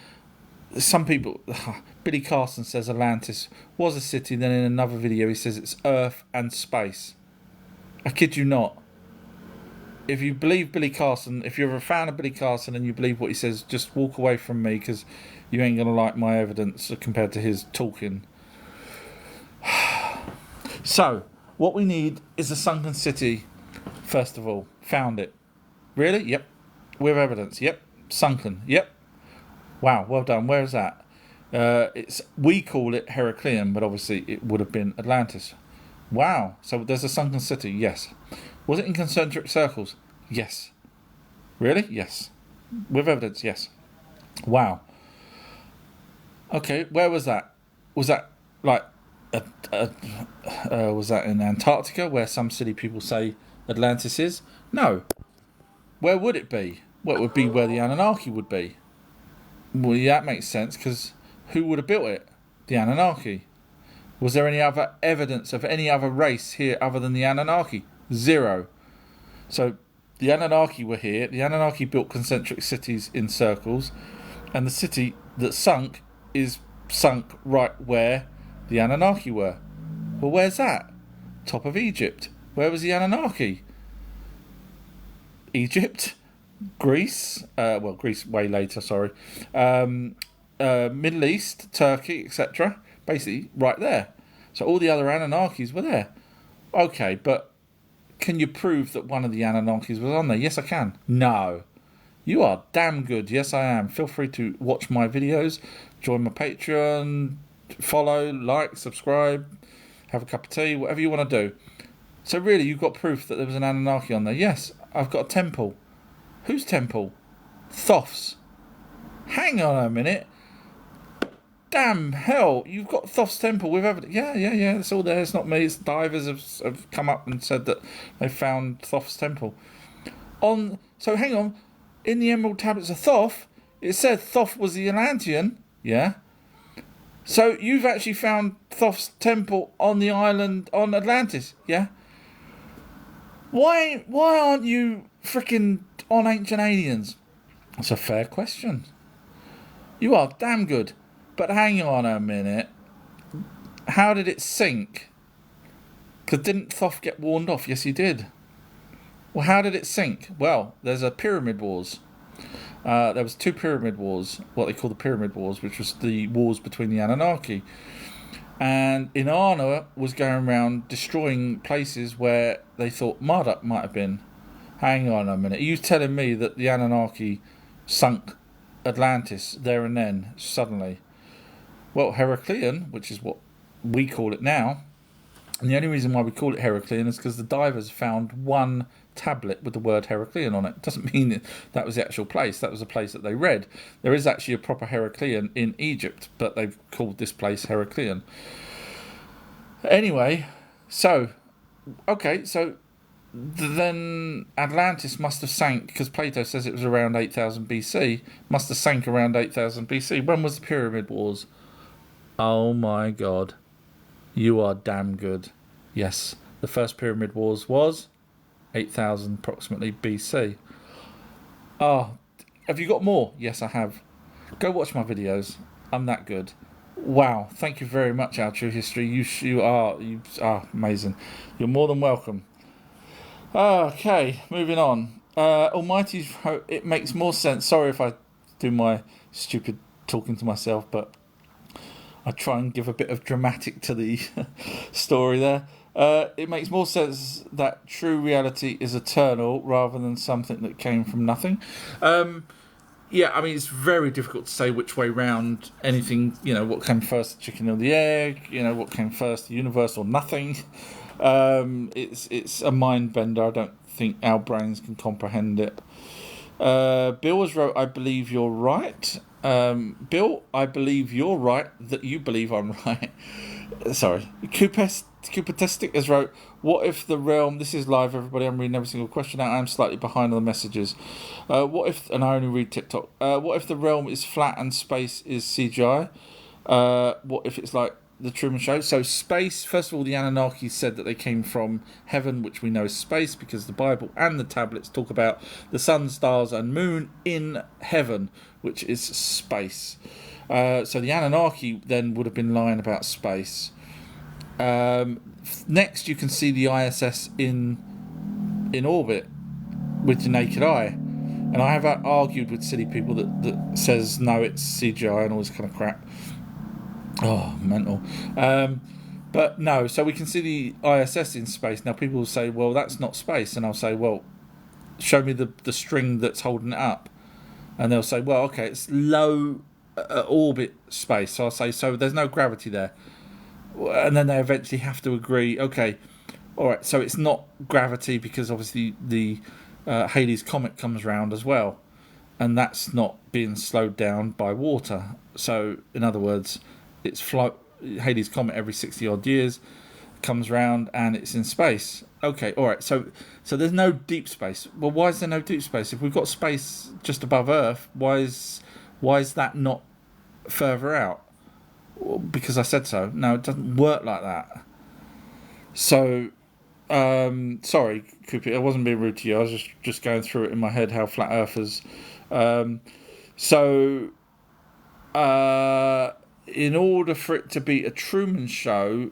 [SPEAKER 1] people. Billy Carson says Atlantis was a city, then in another video he says it's Earth and space. I kid you not. If you believe Billy Carson, if you're a fan of Billy Carson and you believe what he says, just walk away from me, because you ain't going to like my evidence compared to his talking. So, what we need is a sunken city, first of all. Found it. Really? Yep. With evidence. Yep. Sunken. Yep. Wow, well done. Where is that? We call it Hercules, but obviously it would have been Atlantis. Wow. So there's a sunken city. Yes. Was it in concentric circles? Yes. Really? Yes. With evidence? Yes. Wow. Okay, where was that? Was that like was that in Antarctica, where some silly people say Atlantis is? No. Where would it be? Well, it would be where the Anunnaki would be. Well, yeah, that makes sense, because who would have built it? The Anunnaki. Was there any other evidence of any other race here other than the Anunnaki? Zero. So the Anunnaki were here. The Anunnaki built concentric cities in circles, and the city that sunk is sunk right where the Anunnaki were. Well, where's that? Top of Egypt. Where was the Anunnaki? Egypt? Greece? Greece way later, sorry. Middle East, Turkey, etc. Basically, right there. So all the other Anunnakis were there. Okay, but can you prove that one of the Anunnakis was on there? Yes, I can. No. You are damn good. Yes, I am. Feel free to watch my videos, join my Patreon, follow, like, subscribe, have a cup of tea, whatever you want to do. So really, you've got proof that there was an Anunnaki on there? Yes, I've got a temple. Whose temple? Thoth's. Hang on a minute. Damn hell, you've got Thoth's temple with evidence. Yeah, it's all there. It's not me. It's divers have come up and said that they found Thoth's temple. So hang on. In the Emerald Tablets of Thoth, it said Thoth was the Atlantean. Yeah. So you've actually found Thoth's temple on the island on Atlantis. Yeah. Why aren't you freaking on Ancient Aliens? That's a fair question. You are damn good. But hang on a minute. How did it sink? Because didn't Thoth get warned off? Yes, he did. Well, how did it sink? Well, there's a pyramid wars. There was 2 pyramid wars, what they call the pyramid wars, which was the wars between the Anunnaki. And Inanna was going around destroying places where they thought Marduk might have been. Hang on a minute. Are you telling me that the Anunnaki sunk Atlantis there and then, suddenly? Well, Hercules, which is what we call it now, and the only reason why we call it Hercules is because the divers found one tablet with the word Hercules on it. Doesn't mean that was the actual place. That was a place that they read. There is actually a proper Hercules in Egypt, but they've called this place Hercules. Anyway, so then Atlantis must have sank, because Plato says it was around 8000 BC, must have sank around 8000 BC. When was the Pyramid Wars? Oh my God. You are damn good. Yes, the first Pyramid Wars was 8000 approximately BC. Oh, have you got more? Yes, I have. Go watch my videos. I'm that good. Wow, thank you very much, Our True History. You are amazing. You're more than welcome. Okay, moving on. Almighty, it makes more sense. Sorry if I do my stupid talking to myself, but I try and give a bit of dramatic to the story there. It makes more sense that true reality is eternal rather than something that came from nothing. Yeah, I mean, it's very difficult to say which way round anything, what came first, the chicken or the egg, what came first, the universe or nothing. It's a mind bender. I don't think our brains can comprehend it. Bill has wrote, I believe you're right. Bill, I believe you're right that you believe I'm right. Sorry. Cupatistic has wrote, what if the realm, this is live everybody, I'm reading every single question out, I'm slightly behind on the messages. What if, and I only read TikTok, what if the realm is flat and space is CGI? What if it's like the Truman Show? So space, first of all, the Anunnaki said that they came from heaven, which we know is space, because the Bible and the tablets talk about the sun, stars and moon in heaven, which is space. So the Anunnaki then would have been lying about space. Next, you can see the ISS in orbit with your naked eye. And I have argued with silly people that says, no, it's CGI and all this kind of crap. Oh, mental. But no, so we can see the ISS in space. Now, people will say, well, that's not space. And I'll say, well, show me the string that's holding it up. And they'll say, well, okay, it's low orbit space. So I'll say, so there's no gravity there. And then they eventually have to agree, okay, all right, so it's not gravity because obviously the Halley's Comet comes round as well. And that's not being slowed down by water. So, in other words, it's Halley's Comet every 60 odd years comes round and it's in space. Okay, all right. So there's no deep space. Well, why is there no deep space? If we've got space just above Earth, why is that not further out? Well, because I said so. No, it doesn't work like that. So, sorry, Cooper. I wasn't being rude to you. I was just going through it in my head how flat Earthers. In order for it to be a Truman Show,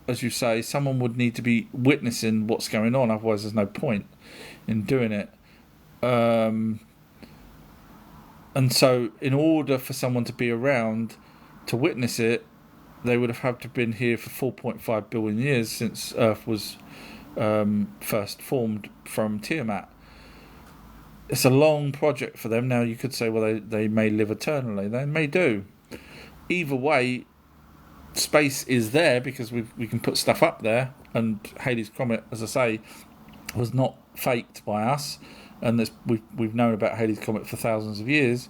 [SPEAKER 1] as you say, someone would need to be witnessing what's going on. Otherwise, there's no point in doing it. And so, in order for someone to be around to witness it, they would have had to have been here for 4.5 billion years since Earth was first formed from Tiamat. It's a long project for them. Now, you could say, well, they may live eternally. They may do. Either way, space is there because we can put stuff up there. And Halley's Comet, as I say, was not faked by us. And we've known about Halley's Comet for thousands of years.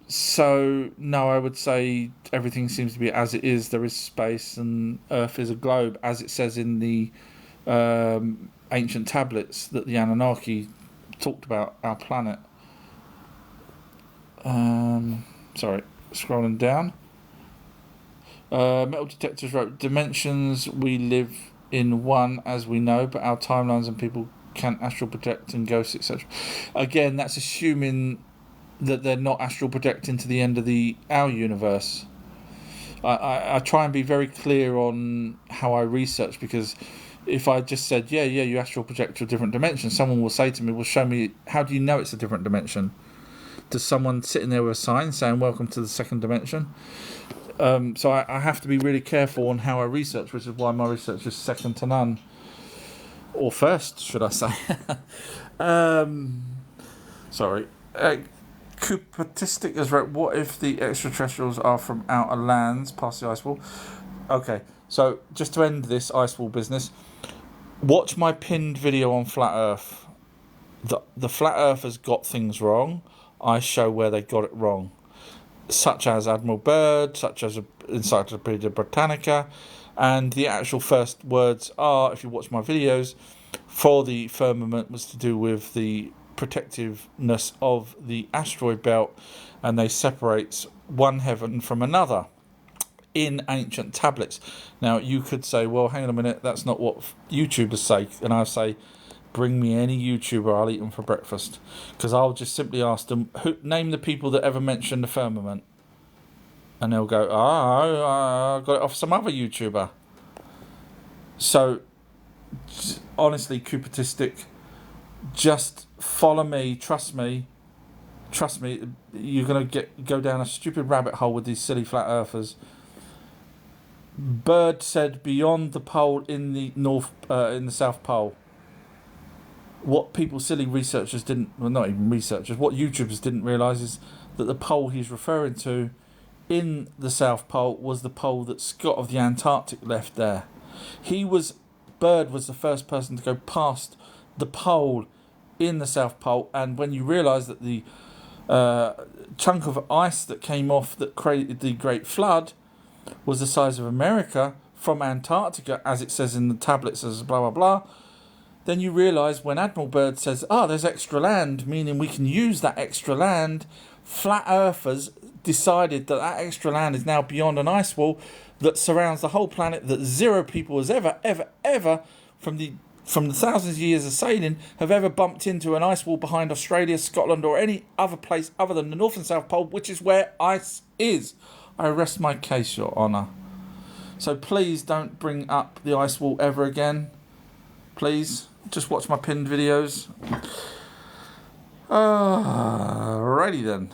[SPEAKER 1] So, no, I would say everything seems to be as it is. There is space and Earth is a globe, as it says in the ancient tablets that the Anunnaki talked about our planet. Sorry, scrolling down. Metal Detectors wrote, dimensions we live in one, as we know, but our timelines and people can astral project and ghosts, etc. Again, that's assuming that they're not astral projecting to the end of our universe. I try and be very clear on how I research, because if I just said, yeah, you astral project to a different dimension, someone will say to me, well, show me, how do you know it's a different dimension? Does someone sitting there with a sign saying, welcome to the second dimension? So I have to be really careful on how I research, which is why my research is second to none. Or first, should I say. Sorry. Cupatistic has wrote, what if the extraterrestrials are from outer lands past the ice wall? Okay, so just to end this ice wall business, watch my pinned video on Flat Earth. The Flat Earthers got things wrong. I show where they got it wrong. Such as Admiral Byrd, such as Encyclopedia Britannica, and the actual first words are, if you watch my videos, for the firmament was to do with the protectiveness of the asteroid belt, and they separates one heaven from another in ancient tablets. Now, you could say, well, hang on a minute, that's not what YouTubers say. And I say, bring me any YouTuber, I'll eat them for breakfast. Because I'll just simply ask them, name the people that ever mentioned the firmament. And they'll go, I got it off some other YouTuber. So, honestly, Cupatistic, just follow me, trust me, you're going to go down a stupid rabbit hole with these silly flat earthers. Byrd said beyond the pole in the in the South Pole. What silly researchers didn't, well, not even researchers, what YouTubers didn't realise is that the pole he's referring to in the South Pole was the pole that Scott of the Antarctic left there. Byrd was the first person to go past the pole in the South Pole, and when you realise that the chunk of ice that came off that created the Great Flood was the size of America from Antarctica, as it says in the tablets, as blah blah blah, then you realise when Admiral Byrd says, there's extra land, meaning we can use that extra land, flat earthers decided that that extra land is now beyond an ice wall that surrounds the whole planet, that zero people has ever from the thousands of years of sailing have ever bumped into an ice wall behind Australia, Scotland, or any other place other than the North and South Pole, which is where ice is. I rest my case, Your Honour. So please don't bring up the ice wall ever again. Please, just watch my pinned videos. Alrighty then.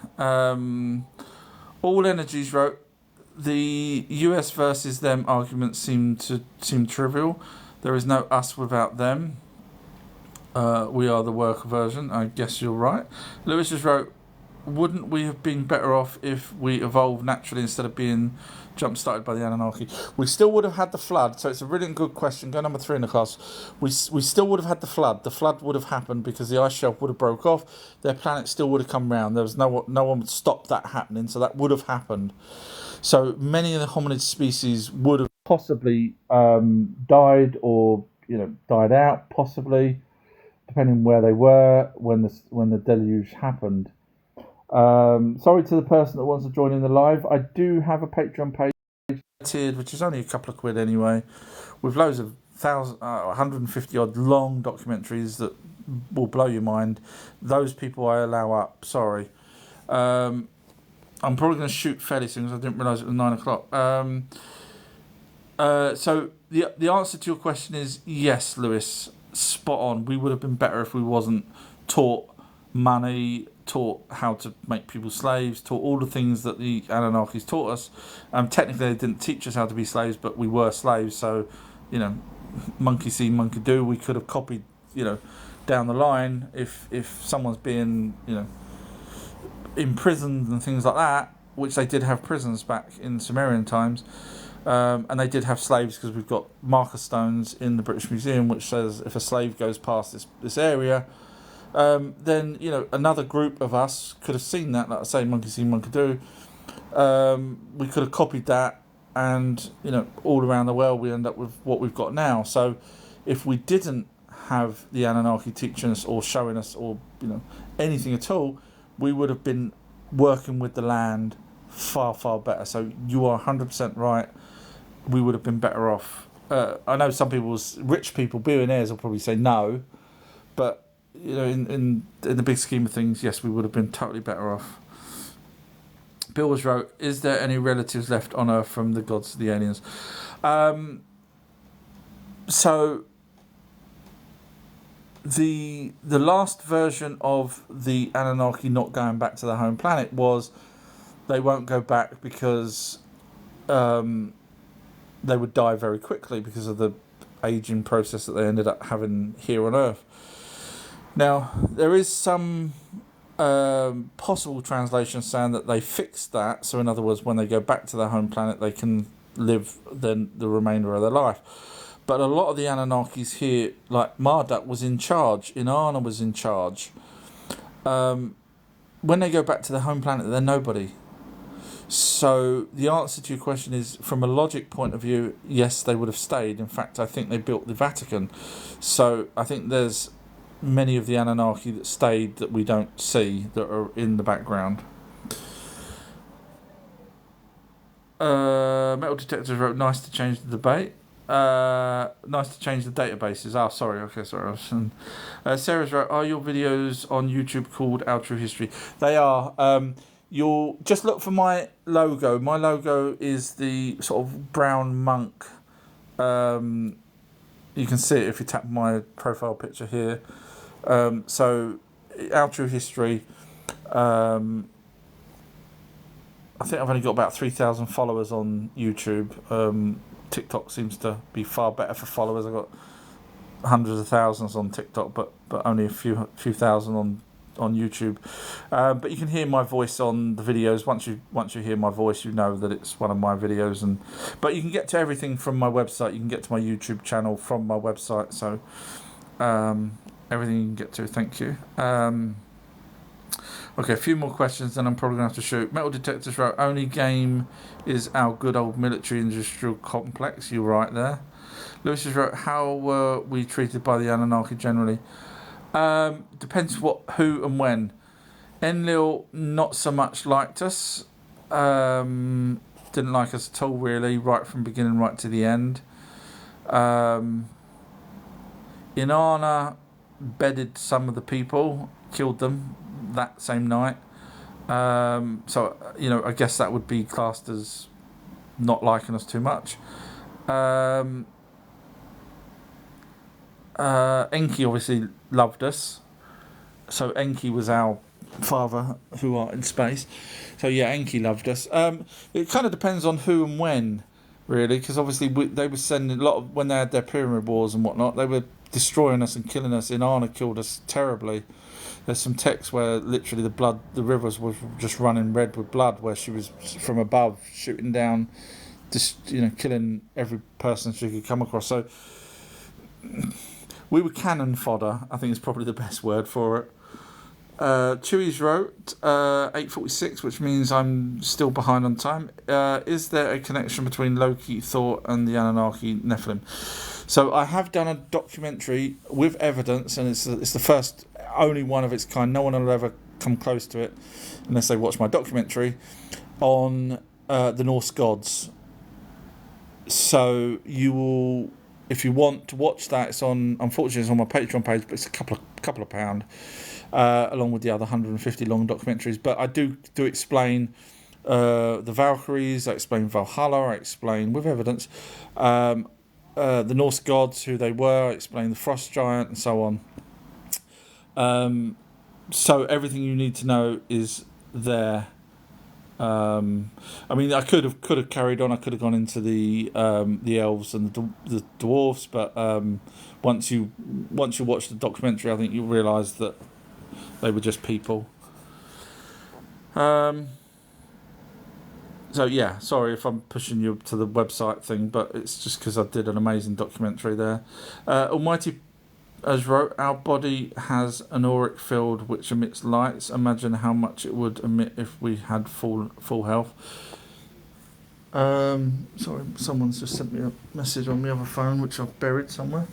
[SPEAKER 1] All Energies wrote, the US versus them arguments seem trivial. There is no us without them. We are the worker version. I guess you're right. Lewis just wrote, wouldn't we have been better off if we evolved naturally instead of being jump-started by the Anunnaki? We still would have had the flood, so it's a really good question. Go number 3 in the class. We still would have had the flood. The flood would have happened because the ice shelf would have broke off. Their planet still would have come round. There was no one would stop that happening, so that would have happened. So many of the hominid species would have possibly died or died out, possibly, depending on where they were when the deluge happened. Sorry to the person that wants to join in the live. I do have a Patreon page, tiered, which is only a couple of quid anyway, with loads of 150 odd long documentaries that will blow your mind. Those people I allow up. Sorry. I'm probably going to shoot fairly soon because I didn't realise it was 9 o'clock. So the answer to your question is yes, Lewis. Spot on. We would have been better if we wasn't taught money, taught how to make people slaves, taught all the things that the Anunnakis taught us. Technically, they didn't teach us how to be slaves, but we were slaves. So, monkey see, monkey do. We could have copied, down the line if someone's being, imprisoned and things like that, which they did have prisons back in Sumerian times. And they did have slaves because we've got marker stones in the British Museum which says if a slave goes past this area, then another group of us could have seen that, like I say, monkey see, monkey do. We could have copied that, and all around the world we end up with what we've got now. So if we didn't have the Anunnaki teaching us or showing us or anything at all, we would have been working with the land far better. So you are 100% right. We would have been better off. I know some rich people, billionaires, will probably say no, but in the big scheme of things, yes, we would have been totally better off. Bill was wrote, is there any relatives left on Earth from the gods of the aliens? So the last version of the Anunnaki not going back to their home planet was they won't go back because they would die very quickly because of the aging process that they ended up having here on Earth. Now, there is some possible translation saying that they fixed that. So in other words, when they go back to their home planet, they can live then the remainder of their life. But a lot of the Anunnakis here, like Marduk was in charge, Inanna was in charge. When they go back to their home planet, they're nobody. So the answer to your question is, from a logic point of view, yes, they would have stayed. In fact, I think they built the Vatican. So I think there's many of the Anunnaki that stayed that we don't see, that are in the background. Metal Detectors wrote, nice to change the debate. Nice to change the databases. Sorry. Sarah's wrote, are your videos on YouTube called Our True History? They are. You'll just look for my logo. My logo is the sort of brown monk. You can see it if you tap my profile picture here. So, Our True History. I think I've only got about 3,000 followers on YouTube. TikTok seems to be far better for followers. I've got hundreds of thousands on TikTok, but only a few thousand on YouTube. But you can hear my voice on the videos. Once you hear my voice, you know that it's one of my videos. But you can get to everything from my website. You can get to my YouTube channel from my website. So everything you can get to. Thank you. Okay, a few more questions, then I'm probably going to have to shoot. Metal Detectors wrote, only game is our good old military industrial complex. You're right there. Lewis has wrote, how were we treated by the Anunnaki generally? Depends who and when. Enlil not so much liked us. Didn't like us at all, really, right from beginning right to the end. Inanna bedded some of the people, killed them that same night. So, I guess that would be classed as not liking us too much. Enki obviously loved us. So Enki was our father who are in space. So yeah, Enki loved us. It kind of depends on who and when, really, because obviously they were sending a lot of, when they had their pyramid wars and whatnot, they were destroying us and killing us. Inanna killed us terribly. There's some texts where literally the rivers was just running red with blood, where she was from above shooting down, just killing every person she could come across. So we were cannon fodder, I think is probably the best word for it. Chewy's wrote 8:46, which means I'm still behind on time. Is there a connection between Loki, Thor, and the Anunnaki Nephilim? So I have done a documentary with evidence, and it's the first, only one of its kind. No one will ever come close to it unless they watch my documentary on the Norse gods. So you will, if you want to watch that, unfortunately it's on my Patreon page, but it's a couple of pound, along with the other 150 long documentaries. But I do explain the Valkyries, I explain Valhalla, I explain with evidence the Norse gods, who they were, I explain the Frost Giant and so on. So everything you need to know is there. I mean, I could have carried on. I could have gone into the elves and the dwarfs, but once you watch the documentary, I think you realise that they were just people. So yeah, sorry if I'm pushing you to the website thing, but it's just because I did an amazing documentary there. Almighty as wrote, our body has an auric field which emits lights. Imagine how much it would emit if we had full health. Sorry, someone's just sent me a message on the other phone which I've buried somewhere.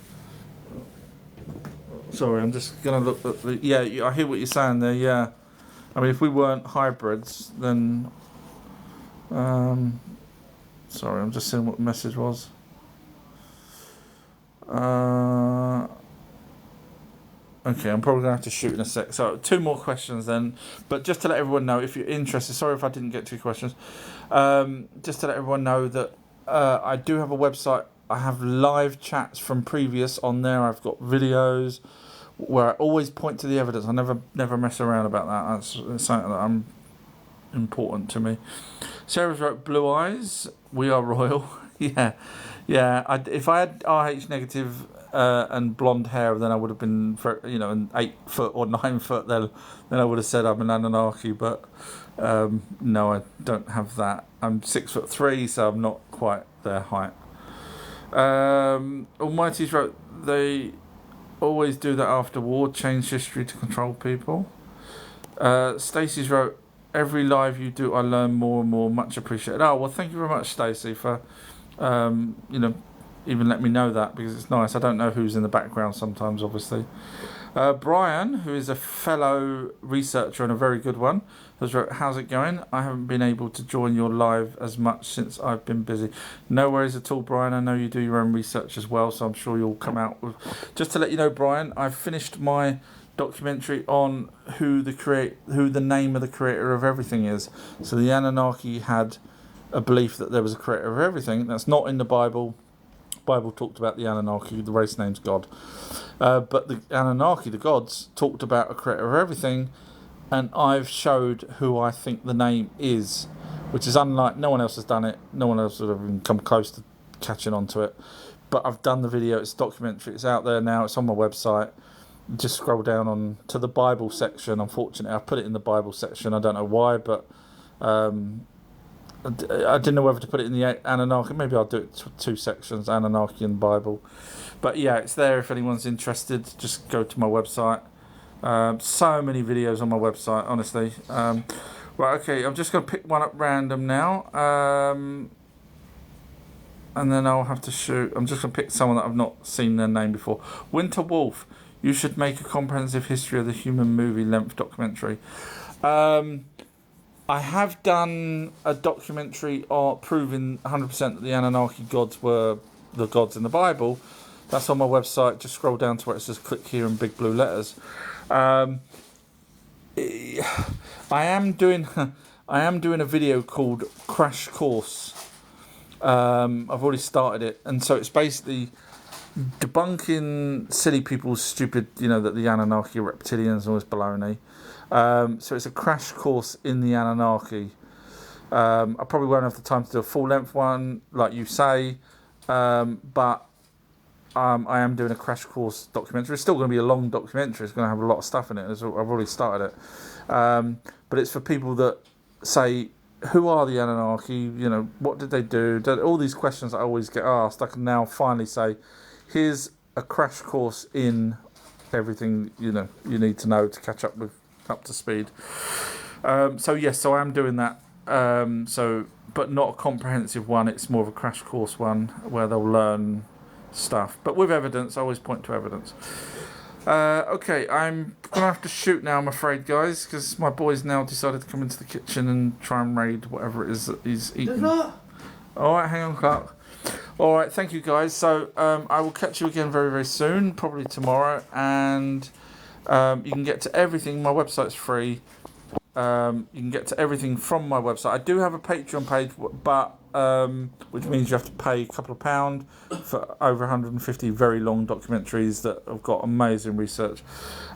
[SPEAKER 1] Sorry, I'm just gonna look at the. Yeah, I hear what you're saying there. Yeah, I mean, if we weren't hybrids, then. Sorry, I'm just seeing what the message was. Okay, I'm probably going to have to shoot in a sec. So, 2 more questions then. But just to let everyone know, if you're interested, sorry if I didn't get 2 questions. Just to let everyone know that I do have a website. I have live chats from previous on there. I've got videos where I always point to the evidence. I never mess around about that. That's something that I'm important to me. Sarah's wrote, blue eyes, we are royal. Yeah. If I had RH negative and blonde hair, then I would have been, an 8 foot or 9 foot. Then I would have said I'm an Anunnaki. But no, I don't have that. I'm 6'3", so I'm not quite their height. Almighty's wrote, they always do that after war, change history to control people. Stacey's wrote, every live you do, I learn more and more. Much appreciated. Oh, well, thank you very much, Stacey, for even let me know that, because it's nice. I don't know who's in the background sometimes, obviously. Brian, who is a fellow researcher and a very good one, has wrote, how's it going? I haven't been able to join your live as much since I've been busy. No worries at all, Brian. I know you do your own research as well, so I'm sure you'll come out with... Just to let you know, Brian, I've finished my documentary on who the name of the creator of everything is. So the Anunnaki had a belief that there was a creator of everything. That's not in the Bible. The Bible talked about the Anunnaki, the race name's God. But the Anunnaki, the gods, talked about a creator of everything, and I've showed who I think the name is, which is unlike, no one else has done it. No one else would have even come close to catching on to it. But I've done the video, it's documentary, it's out there now, it's on my website. Just scroll down on to the Bible section. Unfortunately, I put it in the Bible section. I don't know why, but I didn't know whether to put it in the Anunnaki. Maybe I'll do it 2 sections, Anunnaki and Bible. But yeah, it's there if anyone's interested. Just go to my website. So many videos on my website, honestly. Right, okay, I'm just going to pick one up random now. And then I'll have to shoot. I'm just going to pick someone that I've not seen their name before. Winter Wolf. You should make a comprehensive history of the human movie length documentary. I have done a documentary proving 100% that the Anunnaki gods were the gods in the Bible. That's on my website. Just scroll down to where it says click here in big blue letters. I am doing a video called Crash Course. I've already started it, and so it's basically debunking silly people's stupid, that the Anunnaki are reptilians and all this baloney. So it's a crash course in the Anunnaki. I probably won't have the time to do a full length one, like you say, but I am doing a crash course documentary. It's still going to be a long documentary. It's going to have a lot of stuff in it. I've already started it, but it's for people that say, who are the Anunnaki? What did they do? All these questions I always get asked. I can now finally say, here's a crash course in everything you need to know to catch up to speed. So I am doing that. But not a comprehensive one. It's more of a crash course one where they'll learn stuff, but with evidence. I always point to evidence. Okay, I'm gonna have to shoot now, I'm afraid, guys, because my boy's now decided to come into the kitchen and try and raid whatever it is that he's eating. Alright, hang on, Clark. Alright, thank you, guys. So I will catch you again very, very soon, probably tomorrow, and you can get to everything. My website's free. You can get to everything from my website. I do have a Patreon page, but which means you have to pay a couple of £1 for over 150 very long documentaries that have got amazing research.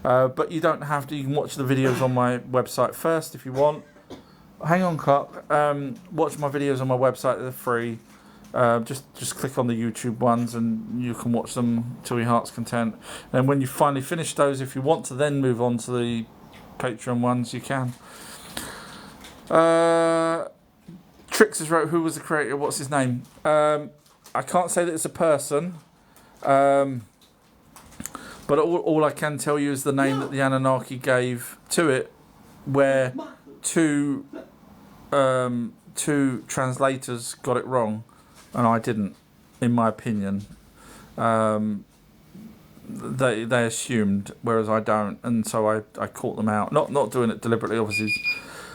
[SPEAKER 1] But you don't have to. You can watch the videos on my website first if you want. Hang on, Clark. Watch my videos on my website. They're free. Just click on the YouTube ones and you can watch them to your heart's content. And when you finally finish those, if you want to then move on to the Patreon ones, you can. Trix has wrote, who was the creator? What's his name? I can't say that it's a person, but all I can tell you is the name that the Anunnaki gave to it, where two translators got it wrong, and I didn't, in my opinion. They assumed, whereas I don't, and so I caught them out. Not doing it deliberately, obviously.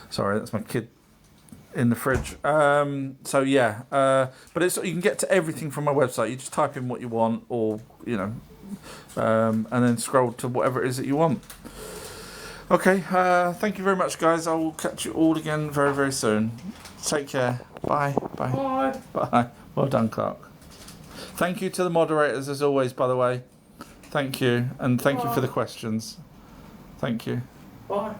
[SPEAKER 1] Sorry, that's my kid in the fridge. So yeah, but you can get to everything from my website. You just type in what you want, or and then scroll to whatever it is that you want. Okay, thank you very much, guys. I will catch you all again very, very soon. Take care. Bye. Bye. Bye. Well done, Clark. Thank you to the moderators, as always, by the way. Thank you, and thank you for the questions. Thank you.
[SPEAKER 3] Bye.